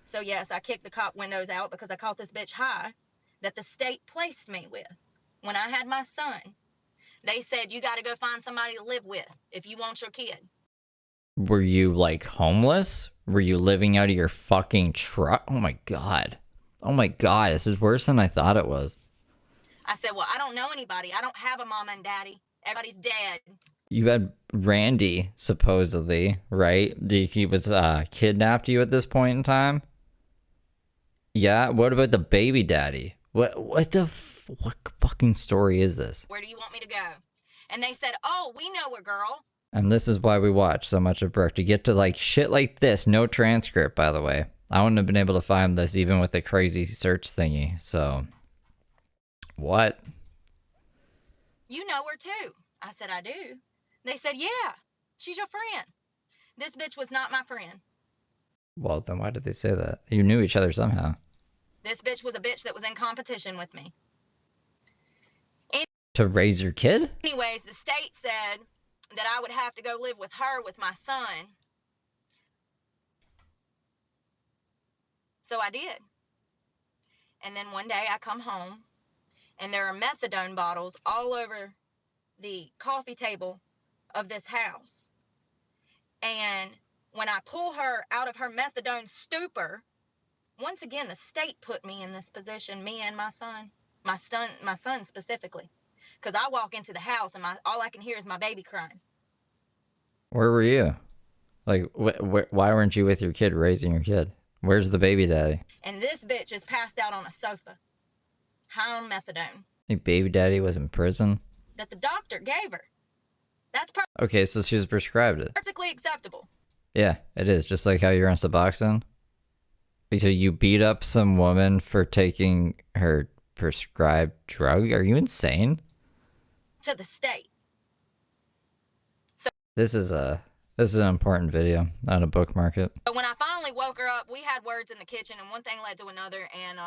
So yes, I kicked the cop windows out because I caught this bitch high that the state placed me with when I had my son. They said, you got to go find somebody to live with if you want your kid. Were you like homeless? Were you living out of your fucking truck? Oh my god. Oh my god, this is worse than I thought it was. I said, well, I don't know anybody. I don't have a mama and daddy. Everybody's dead. You had Randy, supposedly, right? He was kidnapped you at this point in time? Yeah, what about the baby daddy? What fucking story is this? Where do you want me to go? And they said, oh, we know a girl. And this is why we watch so much of Brooke, to get to like shit like this. No transcript, by the way. I wouldn't have been able to find this even with the crazy search thingy. So, what? You know her too. I said, I do. They said, yeah, she's your friend. This bitch was not my friend. Well, then why did they say that? You knew each other somehow. This bitch was a bitch that was in competition with me. To raise your kid? Anyways, the state said that I would have to go live with her with my son. So I did. And then one day I come home and there are methadone bottles all over the coffee table of this house. And when I pull her out of her methadone stupor, once again, the state put me in this position, me and my son specifically. Because I walk into the house and all I can hear is my baby crying. Where were you? Like, why weren't you with your kid raising your kid? Where's the baby daddy? And this bitch is passed out on a sofa, high on methadone. Your baby daddy was in prison? That the doctor gave her. That's okay, so she was prescribed it. Perfectly acceptable. Yeah, it is. Just like how you're on Suboxone. So you beat up some woman for taking her prescribed drug? Are you insane? To the state. So This is an important video, not a bookmark it. But when I finally woke her up, we had words in the kitchen, and one thing led to another. And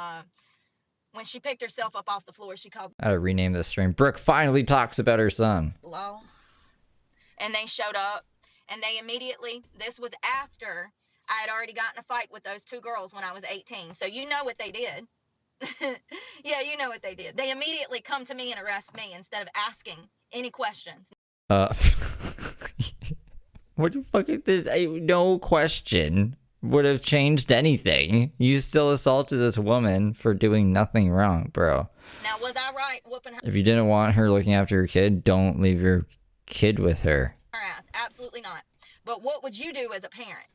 when she picked herself up off the floor, she called. I gotta rename this stream. Brooke finally talks about her son. Law. And they showed up, and they immediately. This was after I had already gotten a fight with those two girls when I was 18. So you know what they did. Yeah, you know what they did. They immediately come to me and arrest me instead of asking any questions. What the fuck is this? No question would have changed anything. You still assaulted this woman for doing nothing wrong, bro. Now, was I right whooping her If you didn't want her looking after your kid, don't leave your kid with her. ass? Absolutely not. But what would you do as a parent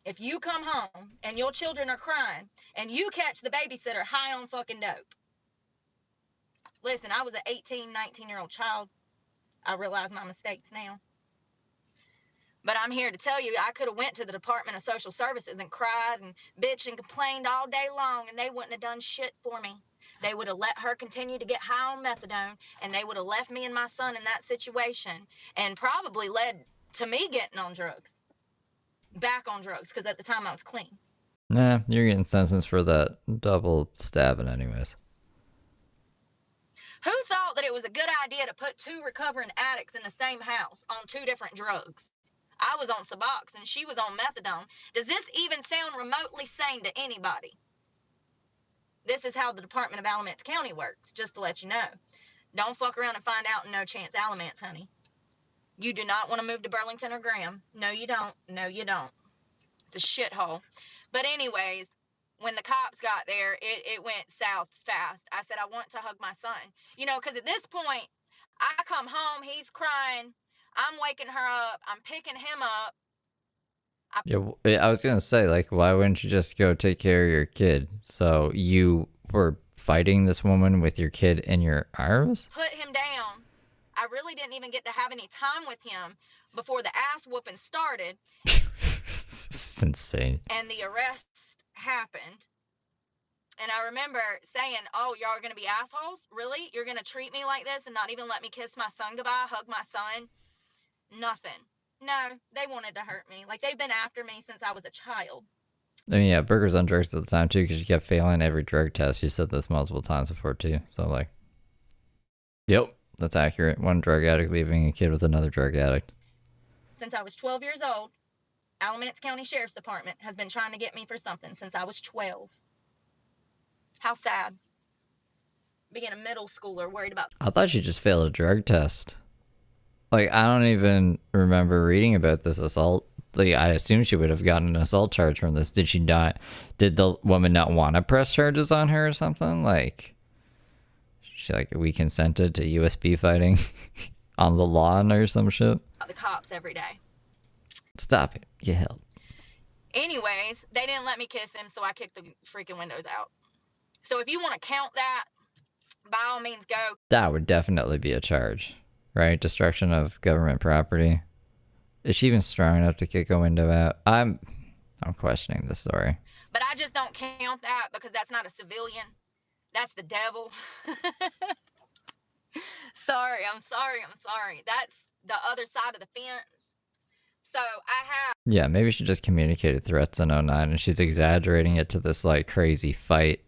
If you come home and your children are crying and you catch the babysitter high on fucking dope. Listen, I was an 18, 19-year-old child. I realize my mistakes now. But I'm here to tell you, I could have went to the Department of Social Services and cried and bitched and complained all day long, and they wouldn't have done shit for me. They would have let her continue to get high on methadone, and they would have left me and my son in that situation, and probably led to me getting on drugs. Back on drugs, because at the time I was clean. Nah, you're getting sentenced for that double stabbing anyways. Who thought that it was a good idea to put two recovering addicts in the same house on two different drugs? I was on Suboxone and she was on methadone. Does this even sound remotely sane to anybody? This is how the Department of Alamance County works, just to let you know. Don't fuck around and find out in no chance Alamance, honey. You do not want to move to Burlington or Graham. No, you don't. No, you don't. It's a shithole. But anyways, when the cops got there, it went south fast. I said, I want to hug my son. You know, because at this point, I come home, he's crying. I'm waking her up. I'm picking him up. Yeah, I was gonna say, like, why wouldn't you just go take care of your kid? So you were fighting this woman with your kid in your arms? Put him down. I really didn't even get to have any time with him before the ass whooping started. It's insane. And the arrest happened. And I remember saying, oh, y'all are going to be assholes? Really? You're going to treat me like this and not even let me kiss my son goodbye, hug my son? Nothing. No, they wanted to hurt me. Like, they've been after me since I was a child. I mean, yeah, Brooke was on drugs at the time, too, because she kept failing every drug test. She said this multiple times before, too. So, like, yep, that's accurate. One drug addict leaving a kid with another drug addict. Since I was 12 years old, Alamance County Sheriff's Department has been trying to get me for something since I was 12. How sad. Being a middle schooler worried about... I thought she just failed a drug test. Like, I don't even remember reading about this assault. Like, I assume she would have gotten an assault charge from this. Did she not? Did the woman not want to press charges on her or something? Like, she, like, we consented to USB fighting on the lawn or some shit? The cops every day. Stop it. Get help. Anyways, they didn't let me kiss him, so I kicked the freaking windows out. So if you want to count that, by all means go. That would definitely be a charge, right? Destruction of government property. Is she even strong enough to kick a window out? I'm questioning the story. But I just don't count that because that's not a civilian. That's the devil. I'm sorry. That's the other side of the fence. So I have... Yeah, maybe she just communicated threats in 09 and she's exaggerating it to this, like, crazy fight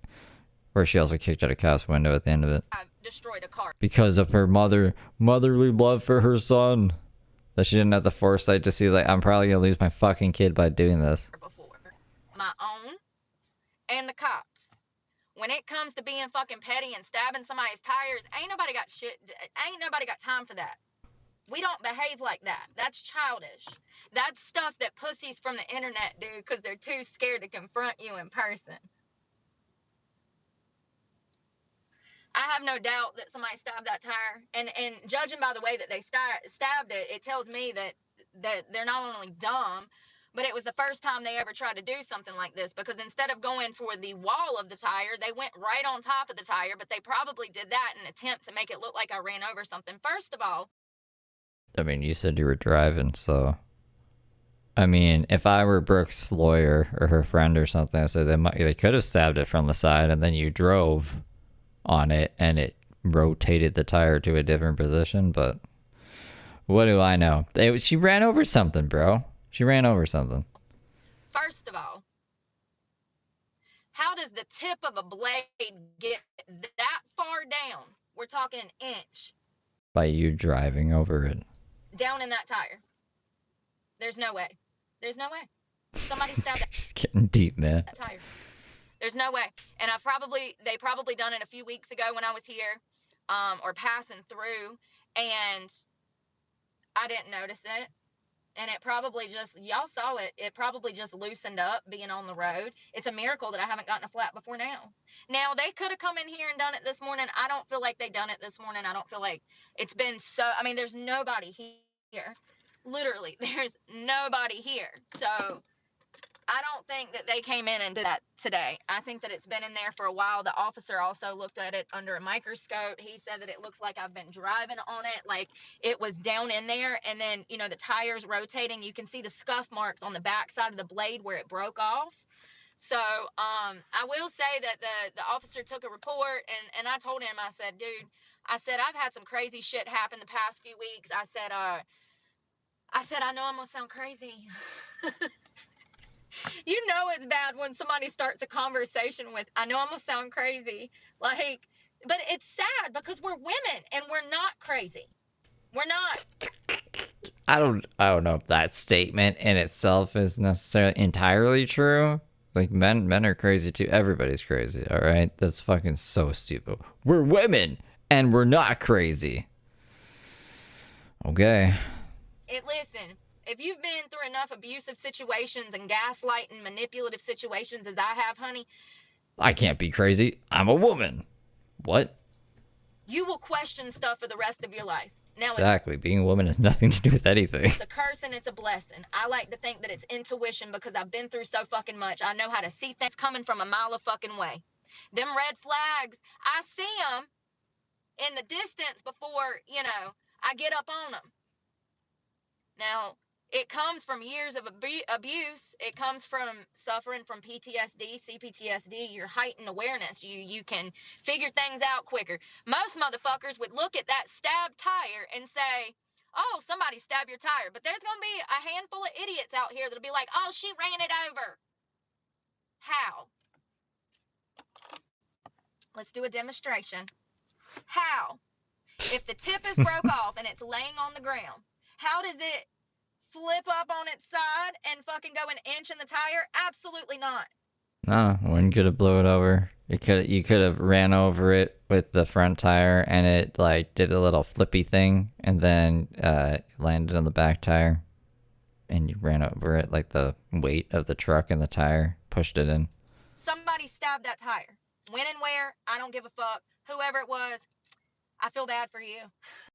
where she also kicked out a cop's window at the end of it. I've destroyed a car. Because of her motherly love for her son. That she didn't have the foresight to see, like, I'm probably gonna lose my fucking kid by doing this. Before. My own and the cops. When it comes to being fucking petty and stabbing somebody's tires, ain't nobody got time for that. We don't behave like that. That's childish. That's stuff that pussies from the internet do because they're too scared to confront you in person. I have no doubt that somebody stabbed that tire. And judging by the way that they stabbed it, it tells me that they're not only dumb, but it was the first time they ever tried to do something like this. Because instead of going for the wall of the tire, they went right on top of the tire. But they probably did that in an attempt to make it look like I ran over something. First of all, I mean, you said you were driving, so... I mean, if I were Brooke's lawyer or her friend or something, I said they could have stabbed it from the side and then you drove on it and it rotated the tire to a different position, but what do I know? She ran over something, bro. She ran over something. First of all, how does the tip of a blade get that far down? We're talking an inch. By you driving over it. Down in that tire. There's no way. There's no way. Somebody stabbed that. Just getting deep, man. That tire. There's no way. And they probably done it a few weeks ago when I was here, or passing through, and I didn't notice it. And it probably just, y'all saw it, it probably just loosened up being on the road. It's a miracle that I haven't gotten a flat before now. Now, they could have come in here and done it this morning. I don't feel like they done it this morning. I don't feel like it's been so, I mean, there's nobody here. Literally, there's nobody here. So, I don't think that they came in and did that today. I think that it's been in there for a while. The officer also looked at it under a microscope. He said that it looks like I've been driving on it, like it was down in there, and then, you know, the tires rotating. You can see the scuff marks on the back side of the blade where it broke off. So I will say that the officer took a report, and I told him, I said, dude, I said, I've had some crazy shit happen the past few weeks. I said, I know I'm gonna sound crazy. You know it's bad when somebody starts a conversation with, I know I'm gonna sound crazy. Like, but it's sad because we're women and we're not crazy. We're not. I don't know if that statement in itself is necessarily entirely true. Like men are crazy too. Everybody's crazy, all right? That's fucking so stupid. We're women and we're not crazy. Okay. Listen, if you've been through enough abusive situations and gaslighting manipulative situations as I have, honey, I can't be crazy. I'm a woman. What? you will question stuff for the rest of your life. Now, Exactly. Being a woman has nothing to do with anything. it's a curse and it's a blessing. I like to think that it's intuition because I've been through so fucking much. I know how to see things coming from a mile of fucking way. Them red flags, I see them in the distance before, you know, I get up on them. Now, it comes from years of abuse. It comes from suffering from PTSD, CPTSD, your heightened awareness. You can figure things out quicker. Most motherfuckers would look at that stabbed tire and say, oh, somebody stabbed your tire. But there's going to be a handful of idiots out here that'll be like, oh, she ran it over. How? Let's do a demonstration. How? If the tip is broke off and it's laying on the ground, how does it flip up on its side and fucking go an inch in the tire? Absolutely not. No, one could have blown it over. You could have ran over it with the front tire and it like did a little flippy thing and then landed on the back tire. And you ran over it like the weight of the truck and the tire pushed it in. Somebody stabbed that tire. When and where, I don't give a fuck. Whoever it was, I feel bad for you.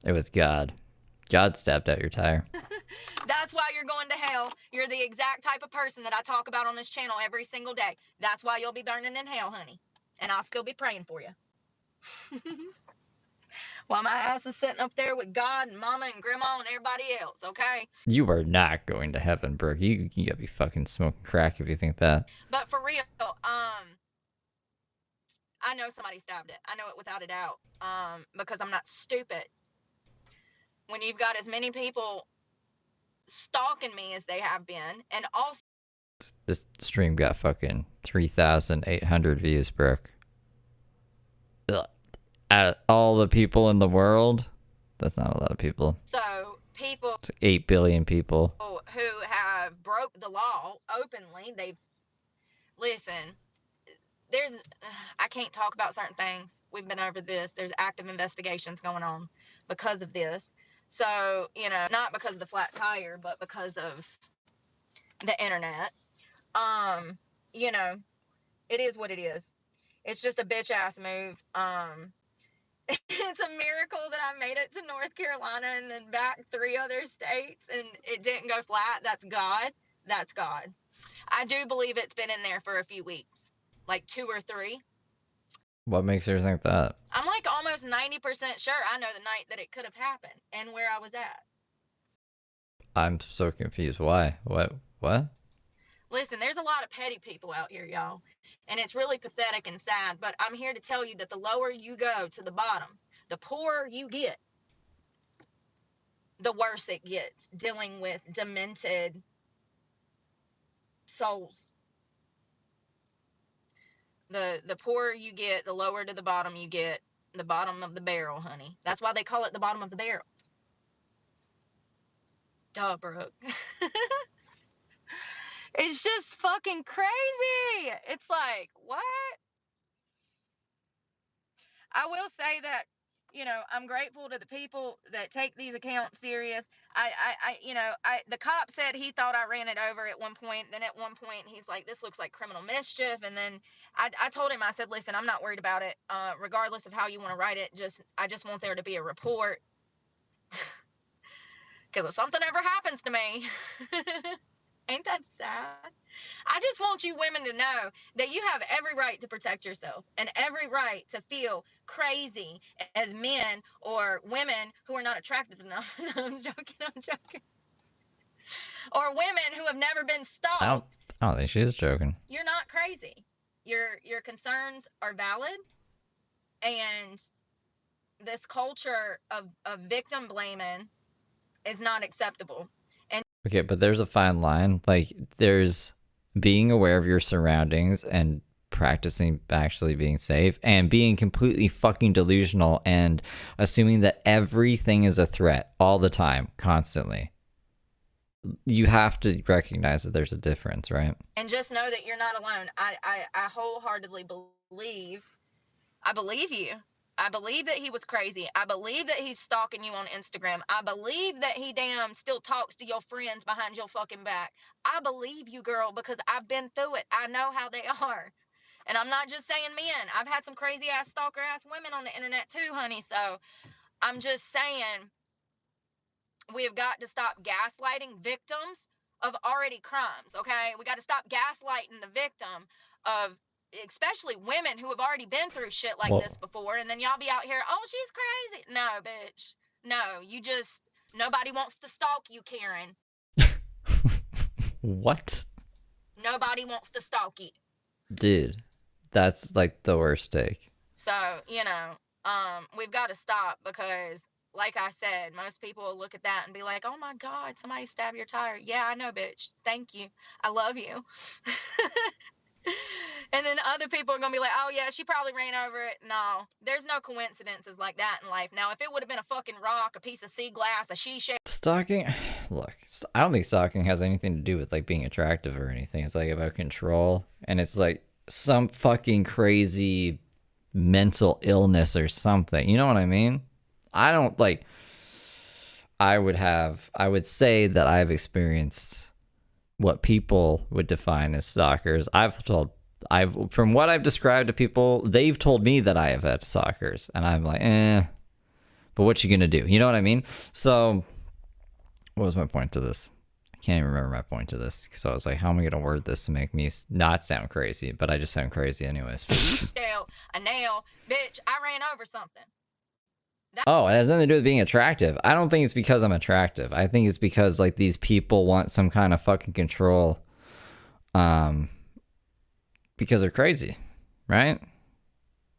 It was God. God stabbed out your tire. That's why you're going to hell. You're the exact type of person that I talk about on this channel every single day. That's why you'll be burning in hell, honey. And I'll still be praying for you. While my ass is sitting up there with God and Mama and Grandma and everybody else, okay? You are not going to heaven, Brooke. You gotta be fucking smoking crack if you think that. But for real, I know somebody stabbed it. I know it without a doubt. Because I'm not stupid. When you've got as many people stalking me as they have been, and also This stream got fucking 3,800 views, Brooke. Ugh. Out of all the people in the world, that's not a lot of people. so people It's 8 billion people. who have broke the law openly, listen, I can't talk about certain things. We've been over this. There's active investigations going on because of this. So, you know, not because of the flat tire, but because of the internet. You know, it is what it is. It's just a bitch ass move. It's a miracle that I made it to North Carolina and then back 3 other states and it didn't go flat. That's God. That's God. I do believe it's been in there for a few weeks, like 2 or 3. What makes her think that? I'm like almost 90% sure I know the night that it could have happened and where I was at. I'm so confused. Why? What? Listen, there's a lot of petty people out here, y'all. And it's really pathetic and sad, but I'm here to tell you that the lower you go to the bottom, the poorer you get, the worse it gets dealing with demented souls. The poorer you get, the lower to the bottom you get, the bottom of the barrel, honey. That's why they call it the bottom of the barrel. Duh, Brooke. It's just fucking crazy. It's like, what? I will say that, you know, I'm grateful to the people that take these accounts serious. The cop said he thought I ran it over at one point. Then at one point, he's like, this looks like criminal mischief. And then I told him, I said, listen, I'm not worried about it. Regardless of how you want to write it, I just want there to be a report. Because if something ever happens to me, ain't that sad? I just want you women to know that you have every right to protect yourself and every right to feel crazy as men or women who are not attractive enough. No, I'm joking. I'm joking. Or women who have never been stalked. I don't think she is joking. You're not crazy. Your concerns are valid, and this culture of victim blaming is not acceptable. Okay, but there's a fine line. Like, there's being aware of your surroundings and practicing actually being safe, and being completely fucking delusional and assuming that everything is a threat all the time, constantly. You have to recognize that there's a difference, right? And just know that you're not alone. I wholeheartedly believe, I believe you. I believe that he was crazy. I believe that he's stalking you on Instagram. I believe that he damn still talks to your friends behind your fucking back. I believe you, girl, because I've been through it. I know how they are. And I'm not just saying men. I've had some crazy ass stalker ass women on the internet too, honey. So I'm just saying we have got to stop gaslighting victims of already crimes, okay? We got to stop gaslighting the victim of, especially women who have already been through shit like this before, and then y'all be out here, oh, she's crazy. No, bitch. No, you just, nobody wants to stalk you, Karen. What? Nobody wants to stalk you. Dude, that's like the worst take. So, we've got to stop because, like I said, most people will look at that and be like, oh my God, somebody stabbed your tire. Yeah, I know, bitch. Thank you. I love you. And then other people are going to be like, oh yeah, she probably ran over it. No, there's no coincidences like that in life. Now, if it would have been a fucking rock, a piece of sea glass, a she-shaped... Stalking, look, I don't think stalking has anything to do with like being attractive or anything. It's like about control, and it's like some fucking crazy mental illness or something. You know what I mean? I don't like, I would say that I've experienced what people would define as stalkers. From what I've described to people, they've told me that I have had stalkers, and I'm like, but what you gonna do? You know what I mean? So, what was my point to this? I can't even remember my point to this, because I was like, how am I gonna word this to make me not sound crazy? But I just sound crazy anyways. A nail, bitch, I ran over something. Oh, it has nothing to do with being attractive. I don't think it's because I'm attractive. I think it's because like these people want some kind of fucking control, because they're crazy, right?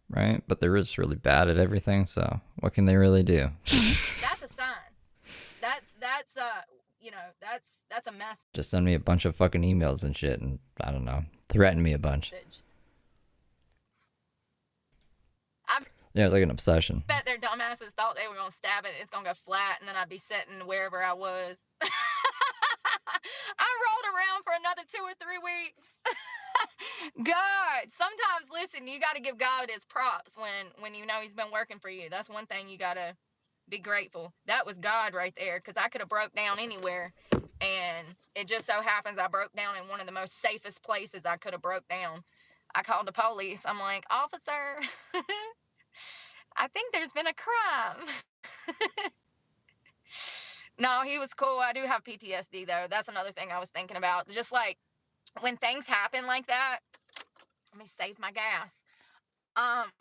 Right? But they're just really bad at everything. So what can they really do? That's a sign. That's a message. Just send me a bunch of fucking emails and shit, and I don't know, threaten me a bunch. Yeah, it's like an obsession. I bet their dumbasses thought they were going to stab it. It's going to go flat, and then I'd be sitting wherever I was. I rolled around for another 2 or 3 weeks. God, sometimes, listen, you got to give God his props when you know he's been working for you. That's one thing you got to be grateful. That was God right there, because I could have broke down anywhere, and it just so happens I broke down in one of the most safest places I could have broke down. I called the police. I'm like, officer... I think there's been a crime. No, he was cool. I do have PTSD, though. That's another thing I was thinking about. Just like when things happen like that, let me save my gas.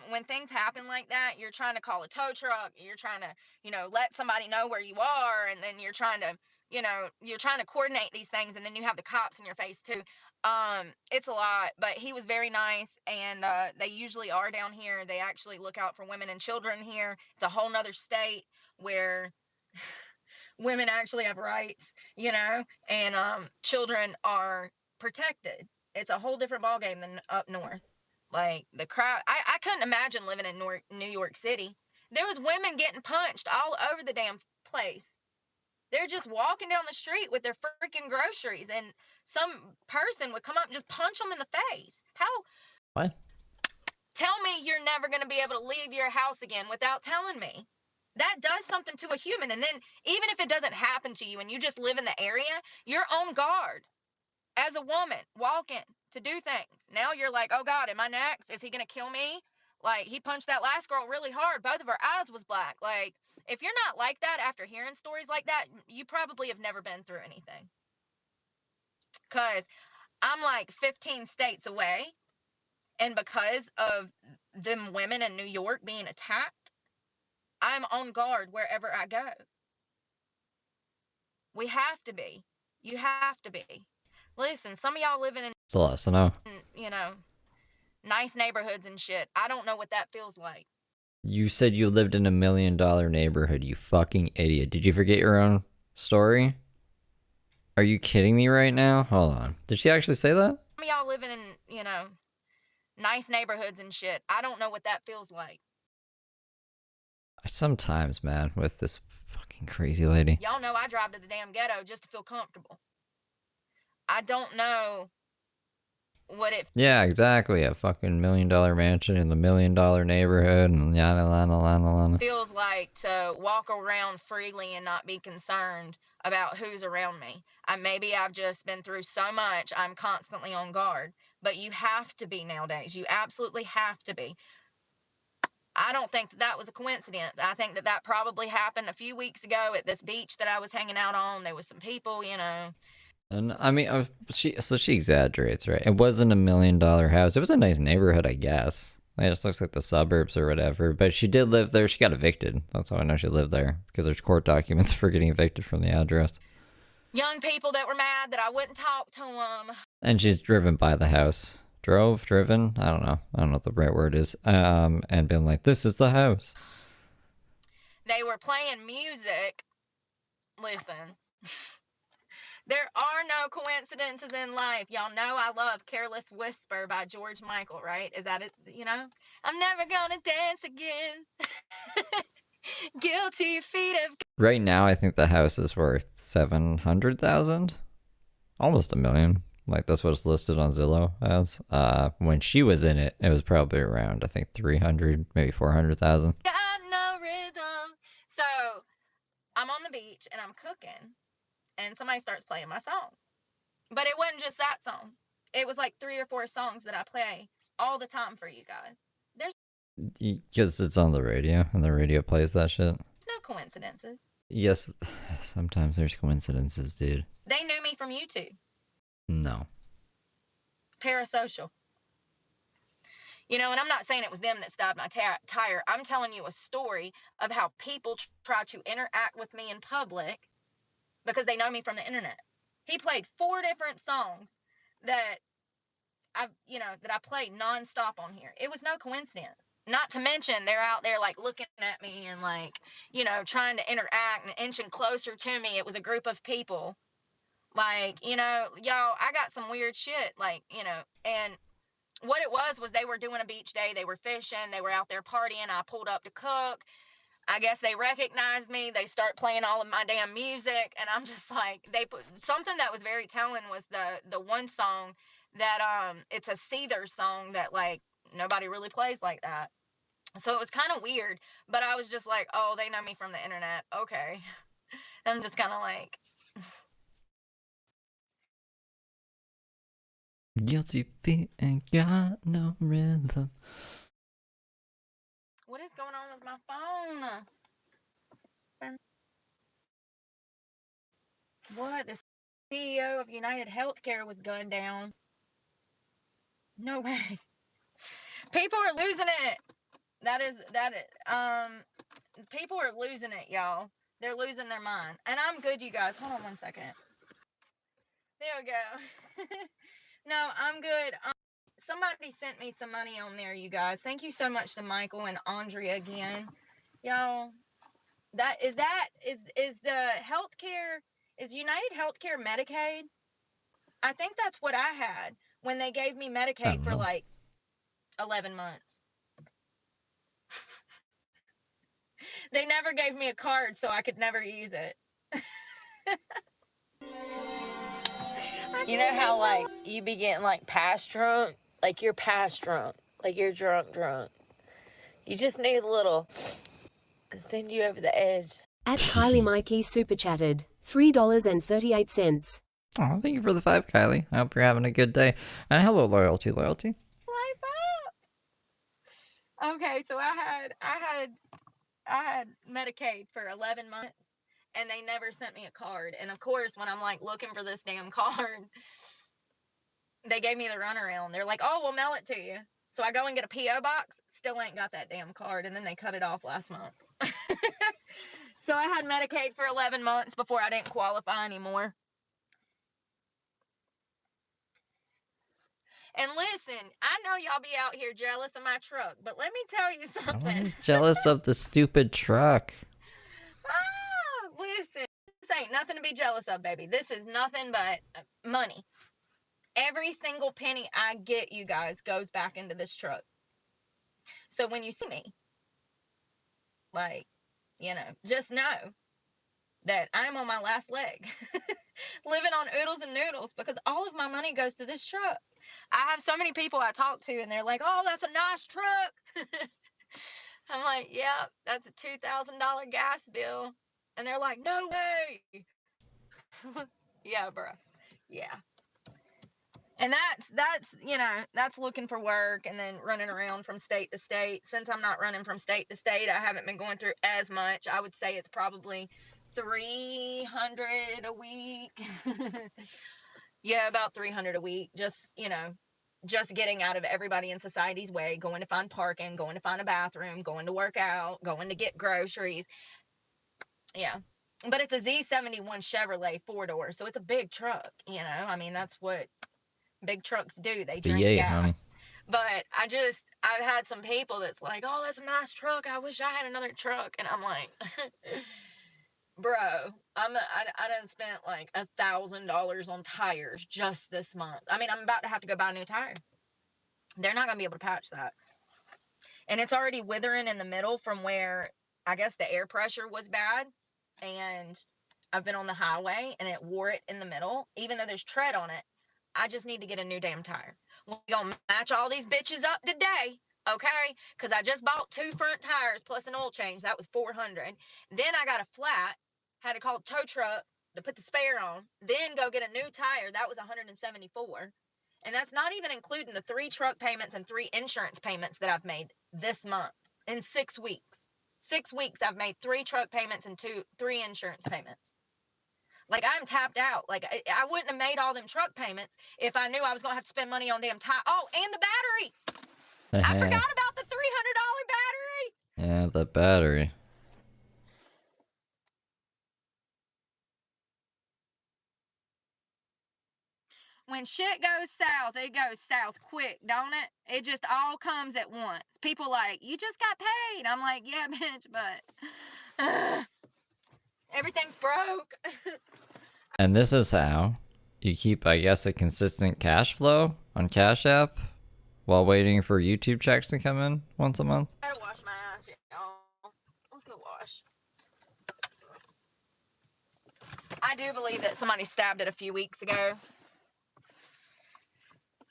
When things happen like that, you're trying to call a tow truck. You're trying to, let somebody know where you are. And then you're trying to coordinate these things. And then you have the cops in your face, too. It's a lot, but he was very nice, and they usually are down here. They actually look out for women and children here. It's a whole nother state where women actually have rights, and children are protected. It's a whole different ballgame than up north. Like the crowd, I couldn't imagine living in New York City. There was women getting punched all over the damn place. They're just walking down the street with their freaking groceries, and some person would come up and just punch them in the face. How? What? Tell me you're never going to be able to leave your house again without telling me. That does something to a human. And then even if it doesn't happen to you and you just live in the area, you're on guard as a woman walking to do things. Now you're like, oh God, am I next? Is he going to kill me? Like, he punched that last girl really hard. Both of her eyes was black. Like, if you're not like that after hearing stories like that, you probably have never been through anything. Because I'm like 15 states away. And because of them women in New York being attacked, I'm on guard wherever I go. We have to be. You have to be. Listen, some of y'all living in, It's a lot to know. you know, nice neighborhoods and shit. I don't know what that feels like. You said you lived in $1 million neighborhood, you fucking idiot. Did you forget your own story? Are you kidding me right now? Hold on. Did she actually say that? Some of y'all living in, you know, nice neighborhoods and shit. I don't know what that feels like. Sometimes, man, with this fucking crazy lady. Y'all know I drive to the damn ghetto just to feel comfortable. I don't know what it Yeah, exactly. A fucking $1 million mansion in the $1 million neighborhood and yada yada yada yada. feels like to walk around freely and not be concerned about who's around me. Maybe I've just been through so much, I'm constantly on guard. But you have to be nowadays. You absolutely have to be. I don't think that was a coincidence. I think that probably happened a few weeks ago at this beach that I was hanging out on. There was some people, you know. And I mean, she exaggerates, right? It wasn't $1 million house. It was a nice neighborhood, I guess. It just looks like the suburbs or whatever. But she did live there. She got evicted. That's how I know she lived there, because there's court documents for getting evicted from the address. Young people that were mad that I wouldn't talk to them. And she's driven by the house. Driven? I don't know. I don't know what the right word is. And been like, this is the house. They were playing music. Listen. There are no coincidences in life. Y'all know I love Careless Whisper by George Michael, right? Is that it? You know? I'm never gonna dance again. Guilty feet of... Right now, I think the house is worth $700,000. Almost $1 million. Like, that's what it's listed on Zillow as. When she was in it, it was probably around, I think, 300, maybe 400,000. Got no rhythm. So, I'm on the beach and I'm cooking, and somebody starts playing my song. But it wasn't just that song. It was like 3 or 4 songs that I play all the time for you guys. There's Because it's on the radio, and the radio plays that shit. no coincidences. Yes, sometimes there's coincidences, dude. They knew me from YouTube. No. Parasocial. You know, and I'm not saying it was them that stabbed my tire. I'm telling you a story of how people try to interact with me in public because they know me from the internet. He played 4 different songs that I play nonstop on here. It was no coincidence. Not to mention, they're out there like looking at me and like, you know, trying to interact and inching closer to me. It was a group of people. Like, you know, y'all, I got some weird shit, like, you know, and what it was they were doing a beach day. They were fishing. They were out there partying. I pulled up to cook. I guess they recognized me. They start playing all of my damn music. And I'm just like, they put something that was very telling was the one song that, it's a Seether song that like nobody really plays like that. So it was kind of weird, but I was just like, oh, they know me from the internet. Okay. I'm just kind of like, Guilty feet ain't got no rhythm. what is going on with my phone? What? The CEO of United Healthcare was gunned down. No way. People are losing it. People are losing it, y'all. They're losing their mind. And I'm good, you guys. Hold on one second. There we go. No, I'm good. Somebody sent me some money on there, you guys. Thank you so much to Michael and Andrea again. Y'all, is the healthcare, is United Healthcare Medicaid? I think that's what I had when they gave me Medicaid for like 11 months. They never gave me a card, so I could never use it. You know how, like, you be getting, like, past drunk? Like, you're past drunk. Like, you're drunk. You just need a little... send you over the edge. At Kylie Mikey super chatted, $3.38. Oh, thank you for the 5, Kylie. I hope you're having a good day. And hello, Loyalty. Like that. Okay, so I had Medicaid for 11 months, and they never sent me a card. And of course, when I'm like looking for this damn card, they gave me the runaround. They're like, oh, we'll mail it to you. So I go and get a P.O. box. Still ain't got that damn card. And then they cut it off last month. So I had Medicaid for 11 months before I didn't qualify anymore. And listen, I know y'all be out here jealous of my truck, but let me tell you something. I was jealous of the stupid truck. Listen, this ain't nothing to be jealous of, baby. This is nothing but money. Every single penny I get, you guys, goes back into this truck. So when you see me, like, you know, just know that I'm on my last leg. Living on oodles and noodles because all of my money goes to this truck. I have so many people I talk to and they're like, oh, that's a nice truck. I'm like, yeah, that's a $2,000 gas bill. And they're like, no way. Yeah, bro. Yeah. And that's, you know, that's looking for work and then running around from state to state. Since I'm not running from state to state, I haven't been going through as much. I would say it's probably 300 a week. Yeah, about 300 a week. Just, you know, just getting out of everybody in society's way, going to find parking, going to find a bathroom, going to work out, going to get groceries. Yeah. But it's a Z71 Chevrolet 4-door, so it's a big truck, you know. I mean, that's what big trucks do. They drink V8, gas. honey. But I've had some people that's like, oh, that's a nice truck. I wish I had another truck. And I'm like, bro, I done spent like $1,000 on tires just this month. I mean, I'm about to have to go buy a new tire. They're not going to be able to patch that. And it's already withering in the middle from where I guess the air pressure was bad. And I've been on the highway and it wore it in the middle. Even though there's tread on it, I just need to get a new damn tire. We're going to match all these bitches up today, okay? Because I just bought 2 front tires plus an oil change. That was $400. Then I got a flat. Had to call a tow truck to put the spare on. Then go get a new tire. That was $174. And that's not even including the 3 truck payments and 3 insurance payments that I've made this month in 6 weeks. 6 weeks I've made 3 truck payments and 3 insurance payments. Like, I'm tapped out. Like, I wouldn't have made all them truck payments if I knew I was going to have to spend money on damn tire. Oh, and the battery. I forgot about the $300 battery. Yeah, the battery. When shit goes south, it goes south quick, don't it? It just all comes at once. People like, you just got paid. I'm like, yeah, bitch, but everything's broke. And this is how you keep, I guess, a consistent cash flow on Cash App while waiting for YouTube checks to come in once a month. I gotta wash my ass, y'all. Let's go wash. I do believe that somebody stabbed it a few weeks ago.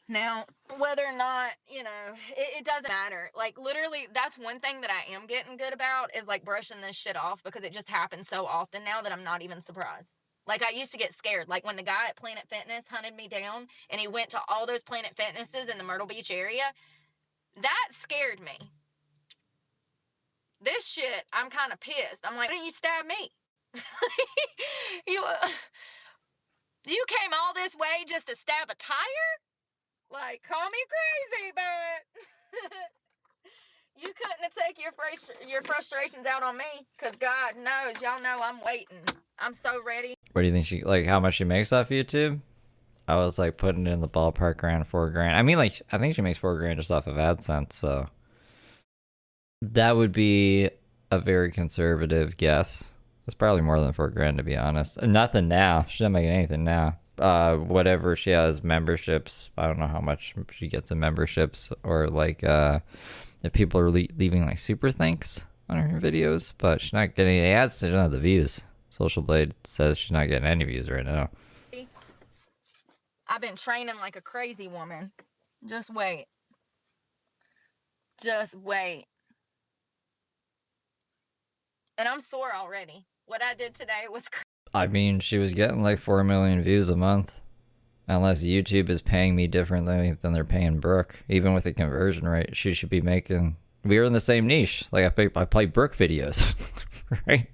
Now, whether or not, you know, it doesn't matter. Like, literally, that's one thing that I am getting good about is, like, brushing this shit off because it just happens so often now that I'm not even surprised. Like, I used to get scared. Like, when the guy at Planet Fitness hunted me down and he went to all those Planet Fitnesses in the Myrtle Beach area, that scared me. This shit, I'm kind of pissed. I'm like, why didn't you stab me? You came all this way just to stab a tire? Like, call me crazy, but you couldn't have taken your frustrations out on me, because God knows, y'all know I'm waiting. I'm so ready. What do you think she, like, how much she makes off YouTube? I was, like, putting it in the ballpark around $4,000. I mean, like, I think she makes $4,000 just off of AdSense, so that would be a very conservative guess. It's probably more than $4,000, to be honest. Nothing now. She's not making anything now. Whatever she has memberships, I don't know how much she gets in memberships, or like if people are leaving like super thanks on her videos, but she's not getting any ads. She doesn't have the views. Social Blade says she's not getting any views right now. I've been training like a crazy woman. Just wait. Just wait. And I'm sore already. What I did today was crazy. I mean, she was getting like 4 million views a month. Unless YouTube is paying me differently than they're paying Brooke. Even with the conversion rate, she should be making... We are in the same niche. Like, I play Brooke videos, right?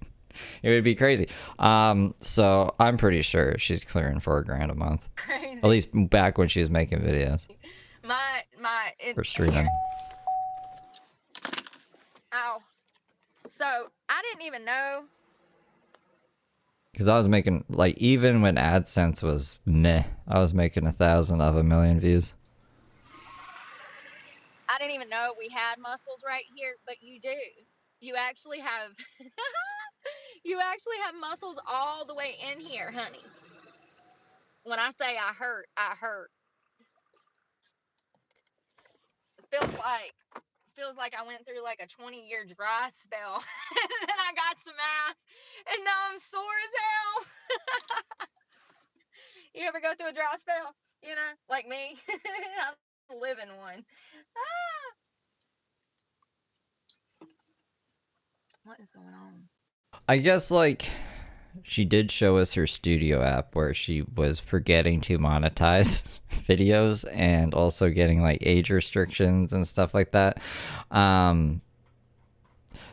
It would be crazy. So I'm pretty sure she's clearing $4,000 a month. Crazy. At least back when she was making videos for streaming. Ow. So I didn't even know. Because I was making, like, even when AdSense was meh, I was making 1,000 of 1,000,000 views. I didn't even know we had muscles right here, but you do. You actually have you actually have muscles all the way in here, honey. When I say I hurt, I hurt. It feels like I went through like a 20-year dry spell. And then I got some ass and now I'm sore as hell. You ever go through a dry spell? You know, like me? I'm living one. Ah. What is going on? I guess, like, she did show us her studio app where she was forgetting to monetize videos and also getting, like, age restrictions and stuff like that.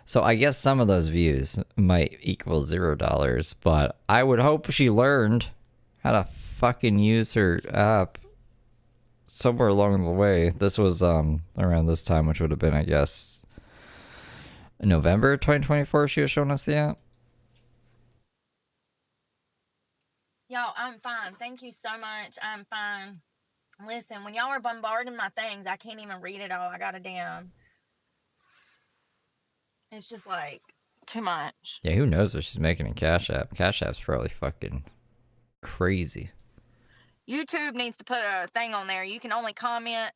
So I guess some of those views might equal $0, but I would hope she learned how to fucking use her app somewhere along the way. This was around this time, which would have been, I guess, November 2024. She was showing us the app. Y'all, I'm fine. Thank you so much. I'm fine. Listen, when y'all are bombarding my things, I can't even read it all. I got a damn. It's just like too much. Yeah, who knows what she's making in Cash App? Cash App's probably fucking crazy. YouTube needs to put a thing on there. You can only comment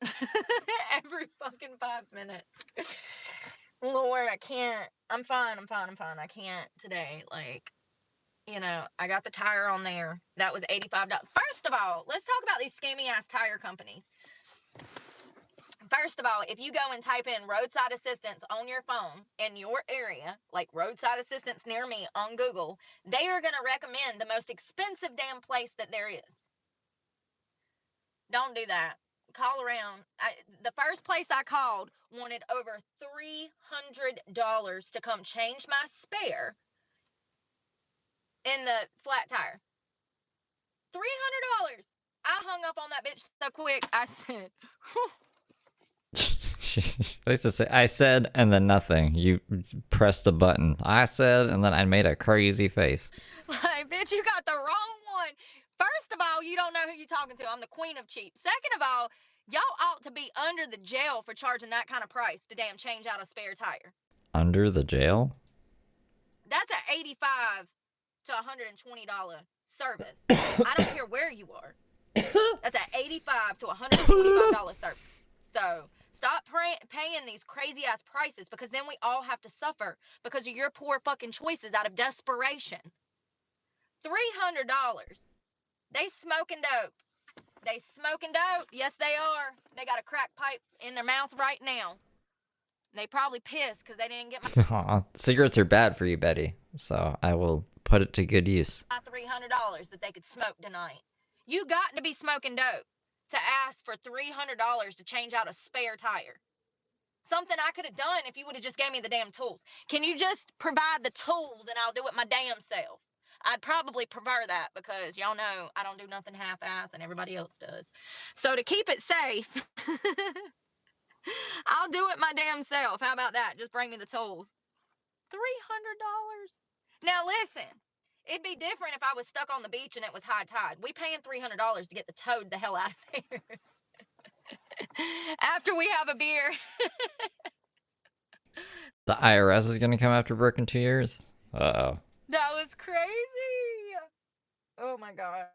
every fucking 5 minutes. Lord, I can't. I'm fine. I can't today. Like, you know, I got the tire on there. That was $85. First of all, let's talk about these scammy ass tire companies. First of all, if you go and type in roadside assistance on your phone in your area, like roadside assistance near me on Google, they are going to recommend the most expensive damn place that there is. Don't do that. Call around. The first place I called wanted over $300 to come change my spare in the flat tire. $300. I hung up on that bitch so quick. I said, I said, and then nothing. You pressed a button. I said, and then I made a crazy face. like, bitch, you got the wrong one. First of all, you don't know who you're talking to. I'm the queen of cheap. Second of all, y'all ought to be under the jail for charging that kind of price to damn change out a spare tire. Under the jail? That's a $85 to $120 service. I don't care where you are. That's a $85 to $125 service. So stop paying these crazy ass prices, because then we all have to suffer because of your poor fucking choices out of desperation. $300. They smoking dope. They smoking dope. Yes, they are. They got a crack pipe in their mouth right now. They probably pissed because they didn't get my Aw, cigarettes are bad for you, Betty. So I will put it to good use. $300 that they could smoke tonight. You got to be smoking dope to ask for $300 to change out a spare tire. Something I could have done if you would have just gave me the damn tools. Can you just provide the tools and I'll do it my damn self? I'd probably prefer that, because y'all know I don't do nothing half-ass and everybody else does. So to keep it safe, I'll do it my damn self. How about that? Just bring me the tools. $300. Now listen, it'd be different if I was stuck on the beach and it was high tide. We paying $300 to get the toad the hell out of there. After we have a beer. The IRS is gonna come after Brooke in 2 years? Uh-oh. That was crazy. Oh my God.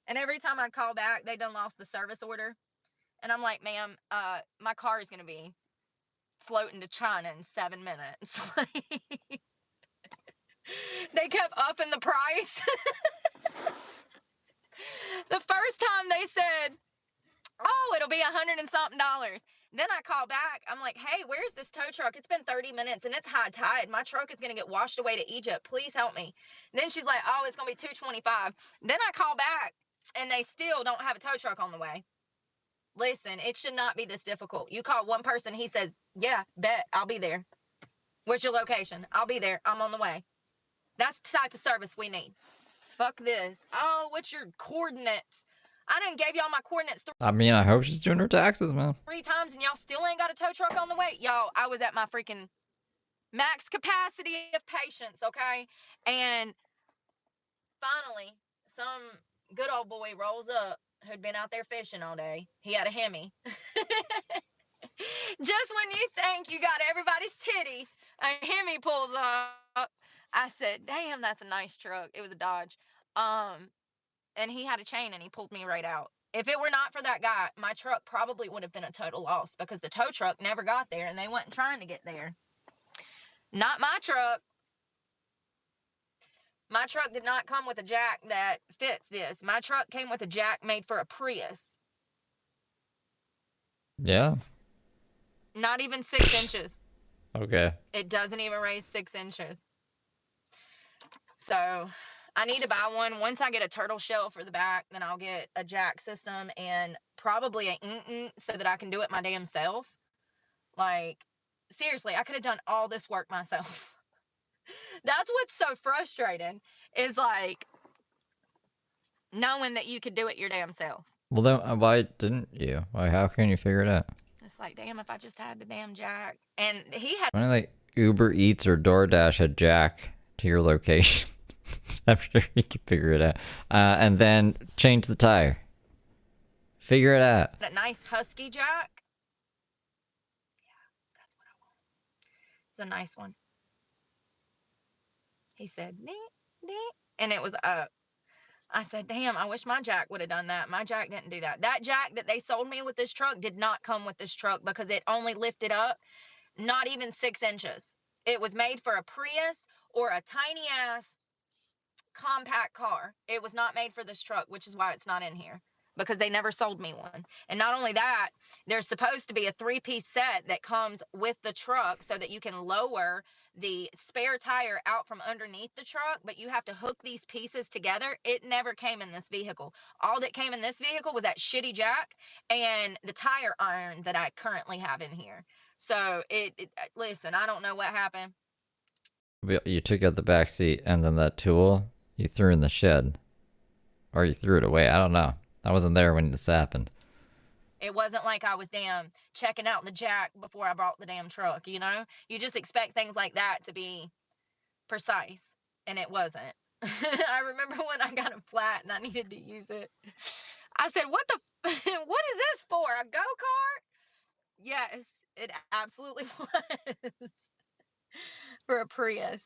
And every time I call back, they done lost the service order. And I'm like, ma'am, my car is going to be floating to China in 7 minutes. They kept upping the price. The first time they said, oh, it'll be $100 and something. Then I call back. I'm like, hey, where's this tow truck? It's been 30 minutes and it's high tide. My truck is going to get washed away to Egypt. Please help me. And then she's like, oh, it's going to be $225. Then I call back and they still don't have a tow truck on the way. Listen, it should not be this difficult. You call one person, he says, yeah, bet, I'll be there. Where's your location? I'll be there. I'm on the way. That's the type of service we need. Fuck this. Oh, what's your coordinates? I done gave y'all my coordinates I mean, I hope she's doing her taxes, man. 3 times and y'all still ain't got a tow truck on the way. Y'all, I was at my freaking max capacity of patience, okay? And finally, some good old boy rolls up who'd been out there fishing all day. He had a Hemi. Just when you think you got everybody's titty, a Hemi pulls up. I said, damn, that's a nice truck. It was a Dodge. And he had a chain and he pulled me right out. If it were not for that guy, my truck probably would have been a total loss because the tow truck never got there and they weren't trying to get there. Not my truck. My truck did not come with a jack that fits this. My truck came with a jack made for a Prius. Yeah. Not even 6 inches. Okay. It doesn't even raise 6 inches. So I need to buy one. Once I get a turtle shell for the back, then I'll get a jack system and probably an so that I can do it my damn self. Like, seriously, I could have done all this work myself. That's what's so frustrating is like knowing that you could do it your damn self. Well, then why didn't you? Why? How can you figure it out? It's like, damn, if I just had the damn jack. And he had. Why don't like Uber Eats or DoorDash a jack to your location? I'm sure you can figure it out. And then change the tire. Figure it out. That nice husky jack. Yeah, that's what I want. It's a nice one. He said, nee, and it was up. I said, damn, I wish my jack would have done that. My jack didn't do that. That jack that they sold me with this truck did not come with this truck because it only lifted up not even 6 inches. It was made for a Prius or a tiny ass compact car. It was not made for this truck, which is why it's not in here because they never sold me one. And not only that, there's supposed to be a 3-piece set that comes with the truck so that you can lower the spare tire out from underneath the truck, but you have to hook these pieces together. It never came in this vehicle. All that came in this vehicle was that shitty jack and the tire iron that I currently have in here. So listen, I don't know what happened. You took out the back seat and then that tool you threw in the shed. Or you threw it away. I don't know. I wasn't there when this happened. It wasn't like I was checking out the jack before I bought the damn truck, you know? You just expect things like that to be precise, and it wasn't. I remember when I got a flat and I needed to use it. I said, what is this for? A go-kart? Yes, it absolutely was. For a Prius.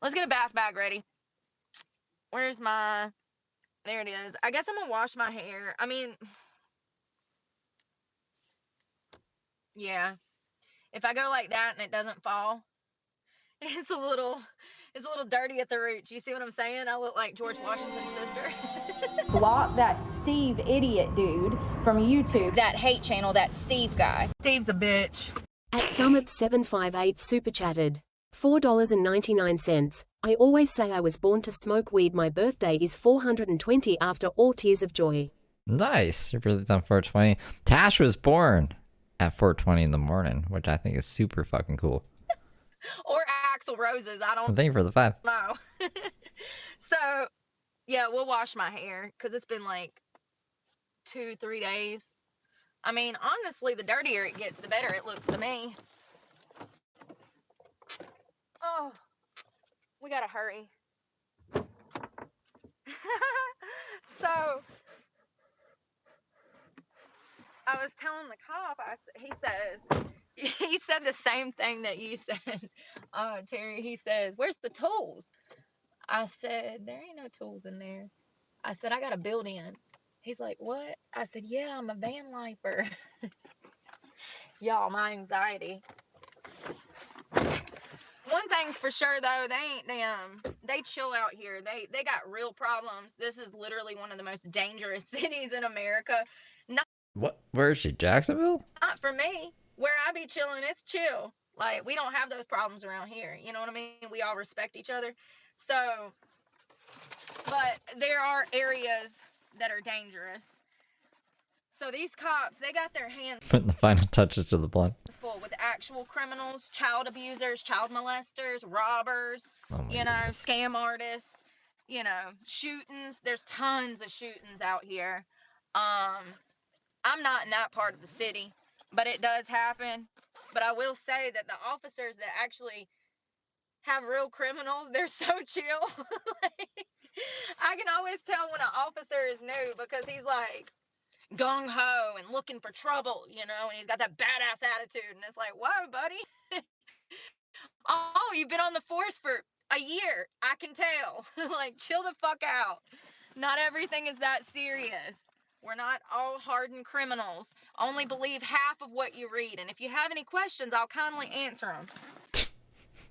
Let's get a bath bag ready. Where's my... There it is. I guess I'm gonna wash my hair. I mean... Yeah. If I go like that and it doesn't fall, it's a little dirty at the roots. You see what I'm saying? I look like George Washington's sister. Block that Steve idiot dude from YouTube. That hate channel, that Steve guy. Steve's a bitch. At Summit758 super chatted. $4.99. I always say I was born to smoke weed. My birthday is 420 after all tears of joy. Nice. Your birthday's on 420. Tash was born at 4:20 in the morning, which I think is super fucking cool. Or Axl Roses. I don't Thank you for the 5. know. So, yeah, we'll wash my hair because it's been like 2-3 days. I mean, honestly, the dirtier it gets, the better it looks to me. Oh, we gotta hurry. So, I was telling the cop, he said the same thing that you said, Terry. He says, where's the tools? I said, there ain't no tools in there. I said, I got a built-in. He's like, what? I said, yeah, I'm a van lifer. Y'all, my anxiety. One thing's for sure, though, they chill out here. They got real problems. This is literally one of the most dangerous cities in America. What? Where is she? Jacksonville? Not for me. Where I be chilling, it's chill. Like, we don't have those problems around here. You know what I mean? We all respect each other. So, but there are areas that are dangerous. So these cops, they got their hands Putting the final touches to the plan. full with actual criminals, child abusers, child molesters, robbers, Oh my you know, goodness. scam artists, you know, shootings. There's tons of shootings out here. I'm not in that part of the city, but it does happen. But I will say that the officers that actually have real criminals, they're so chill. Like, I can always tell when an officer is new because he's like gung-ho and looking for trouble, you know, and he's got that badass attitude. And it's like, whoa, buddy. Oh, you've been on the force for a year. I can tell. Like, chill the fuck out. Not everything is that serious. We're not all hardened criminals. Only believe half of what you read. And if you have any questions, I'll kindly answer them.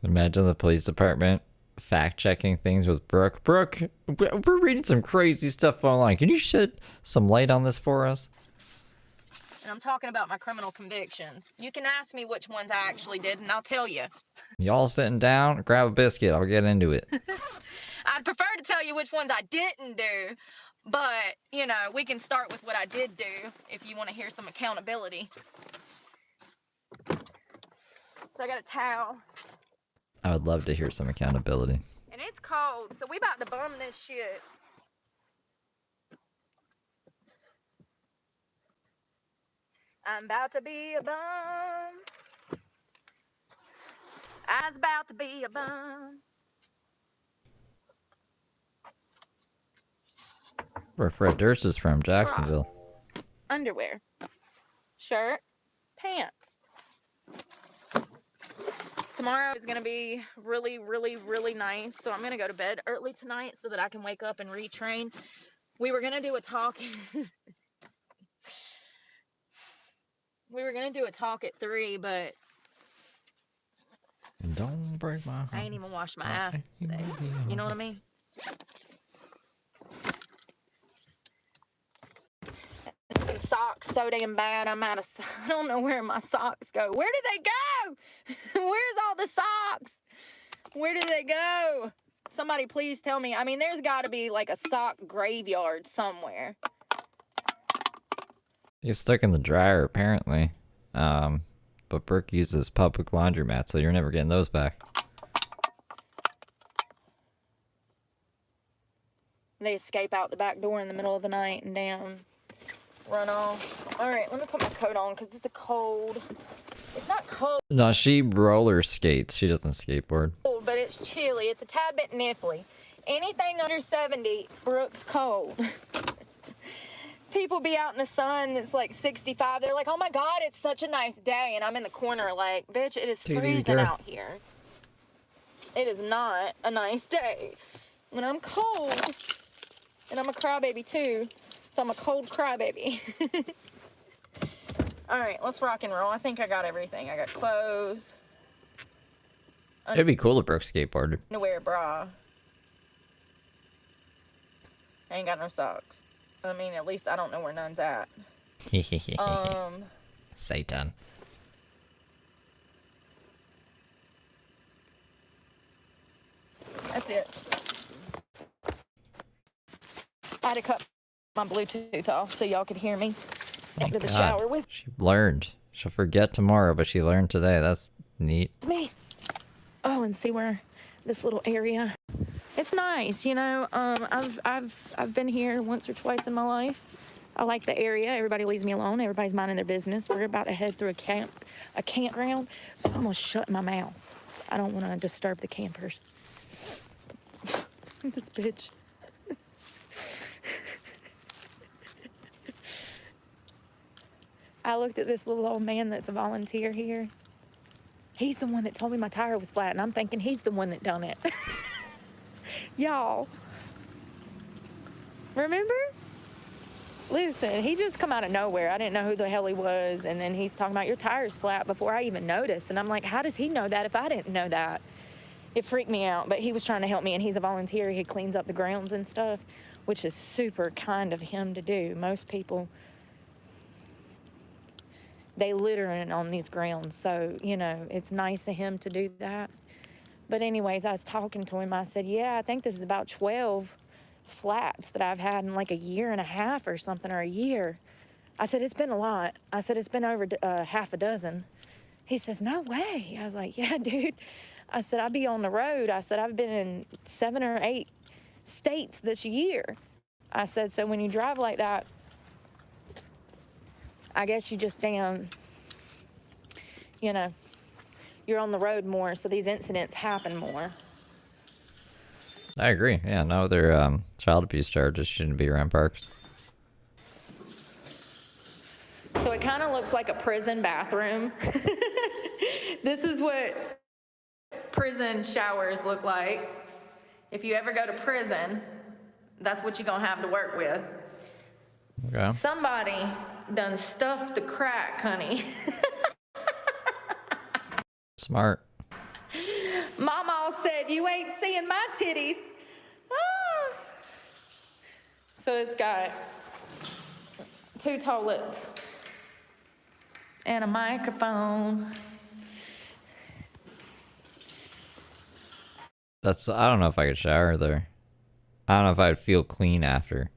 Imagine the police department fact-checking things with Brooke. Brooke, we're reading some crazy stuff online. Can you shed some light on this for us? And I'm talking about my criminal convictions. You can ask me which ones I actually did, and I'll tell you. Y'all sitting down? Grab a biscuit. I'll get into it. I'd prefer to tell you which ones I didn't do, but, you know, we can start with what I did do if you want to hear some accountability. So I got a towel. I would love to hear some accountability. And it's cold, so we about to bum this shit. I'm about to be a bum. I was about to be a bum. Where Fred Durst is from, Jacksonville. Underwear. Shirt. Pants. Tomorrow is going to be really, really, really nice. So I'm going to go to bed early tonight so that I can wake up and retrain. We were going to do a talk. We were going to do a talk at 3, but Don't break my heart. I ain't even washed my ass today. You know what I mean? The socks so damn bad. I don't know where my socks go. Where did they go? Where's all the socks? Where did they go? Somebody please tell me. I mean, there's got to be like a sock graveyard somewhere. He's stuck in the dryer, apparently. But Brooke uses public laundromat, so you're never getting those back. They escape out the back door in the middle of the night and damn run off. All right, let me put my coat on because it's a cold. It's not cold, No, she roller skates. She doesn't skateboard. but it's chilly. It's a tad bit nipply. Anything under 70, Brooke's cold. People be out in the sun, it's like 65. They're like, oh my God, it's such a nice day. And I'm in the corner like, bitch, it is freezing out here. It is not a nice day. And I'm cold. And I'm a crybaby too. So I'm a cold crybaby. All right, let's rock and roll. I think I got everything. I got clothes. It'd be cool if Brooke skateboarded. Underwear, bra. I ain't got no socks. I mean, at least I don't know where none's at. Satan. That's it. I had to cut my Bluetooth off so y'all could hear me into the shower with She learned. She'll forget tomorrow, but she learned today. That's neat. me. Oh, and see where this little area. It's nice, you know. I've been here once or twice in my life. I like the area. Everybody leaves me alone. Everybody's minding their business. We're about to head through a campground. So I'm gonna shut my mouth. I don't want to disturb the campers. This bitch. I looked at this little old man that's a volunteer here. He's the one that told me my tire was flat, and I'm thinking he's the one that done it. Y'all, remember? Listen, he just come out of nowhere. I didn't know who the hell he was, and then he's talking about your tire's flat before I even noticed, and I'm like, how does he know that if I didn't know that? It freaked me out, but he was trying to help me, and he's a volunteer. He cleans up the grounds and stuff, which is super kind of him to do. Most people, they littering on these grounds, so, you know, it's nice of him to do that. But anyways, I was talking to him. I said, yeah, I think this is about 12 flats that I've had in like a year and a half or something, or a year. I said, it's been a lot. I said, it's been over half a dozen. He says, no way. I was like, yeah, dude. I said, I'll be on the road. I said, I've been in 7 or 8 states this year. I said, so when you drive like that, I guess you just damn, you know, you're on the road more, so these incidents happen more. I agree. Yeah, no other child abuse charges shouldn't be around parks. So it kind of looks like a prison bathroom. This is what prison showers look like. If you ever go to prison, that's what you're gonna have to work with. Okay. Somebody done stuffed the crack, honey. Smart. Mama said, you ain't seeing my titties. Ah. So it's got 2 toilets and a microphone. That's, I don't know if I could shower there. I don't know if I'd feel clean after.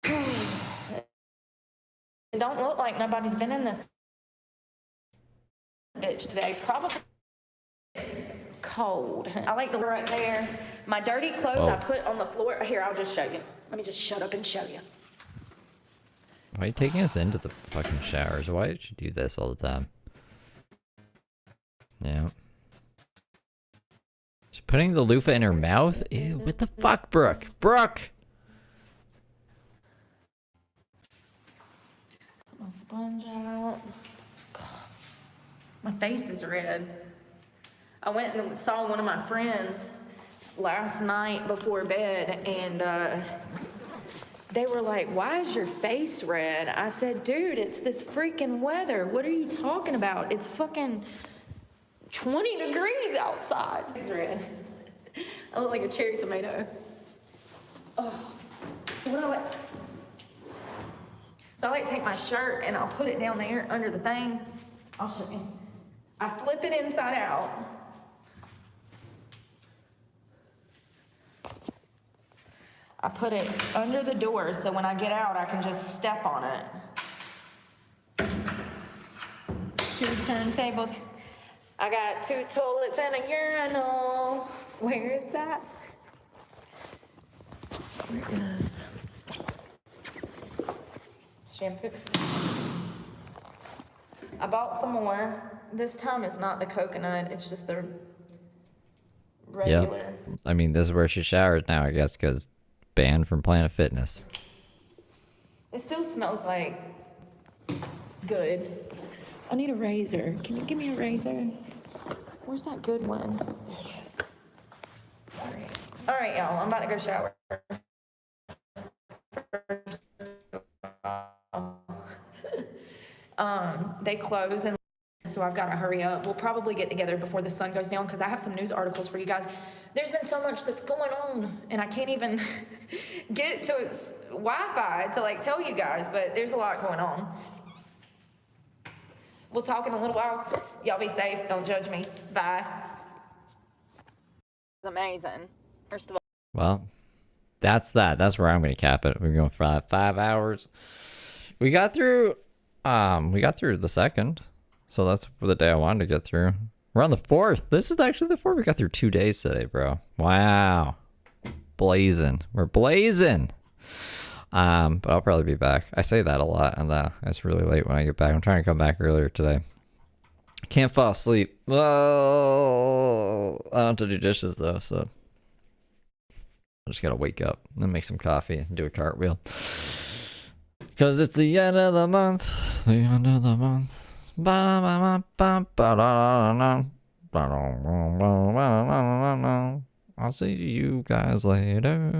It don't look like nobody's been in this bitch today. Probably cold. I like the right there. My dirty clothes I put on the floor. Here, I'll just show you. Let me just shut up and show you. Why are you taking us into the fucking showers? Why did you do this all the time? Yeah. She's putting the loofah in her mouth? Ew, what the fuck, Brooke? Brooke! Put my sponge out. God, my face is red. I went and saw one of my friends last night before bed, and they were like, why is your face red? I said, dude, it's this freaking weather. What are you talking about? It's fucking 20 degrees outside. It's red. I look like a cherry tomato. Oh, so I like take my shirt and I'll put it down there under the thing. I'll show you. I flip it inside out. I put it under the door so when I get out, I can just step on it. 2 turntables. I got 2 toilets and a urinal. Where it's at? Where it is? Shampoo. I bought some more. This time it's not the coconut, it's just the regular. Yeah. I mean, this is where she showers now, I guess, because banned from Planet Fitness. It still smells like good. I need a razor. Can you give me a razor? Where's that good one? There it is. All right, y'all. I'm about to go shower. They close, and so I've got to hurry up. We'll probably get together before the sun goes down because I have some news articles for you guys. There's been so much that's going on, and I can't even get to its Wi-Fi to like tell you guys, but there's a lot going on. We'll talk in a little while. Y'all be safe. Don't judge me. Bye. It's amazing. First of all. Well, that's that. That's where I'm going to cap it. We're going for 5 hours. We got through the 2nd. So that's the day I wanted to get through. We're on the 4th. This is actually the 4th. We got through 2 days today, bro. Wow. Blazing. We're blazing. But I'll probably be back. I say that a lot, and it's really late when I get back. I'm trying to come back earlier today. Can't fall asleep. Well, I don't have to do dishes though, so I just gotta wake up and make some coffee and do a cartwheel. Cause it's the end of the month. The end of the month. I'll see you guys later.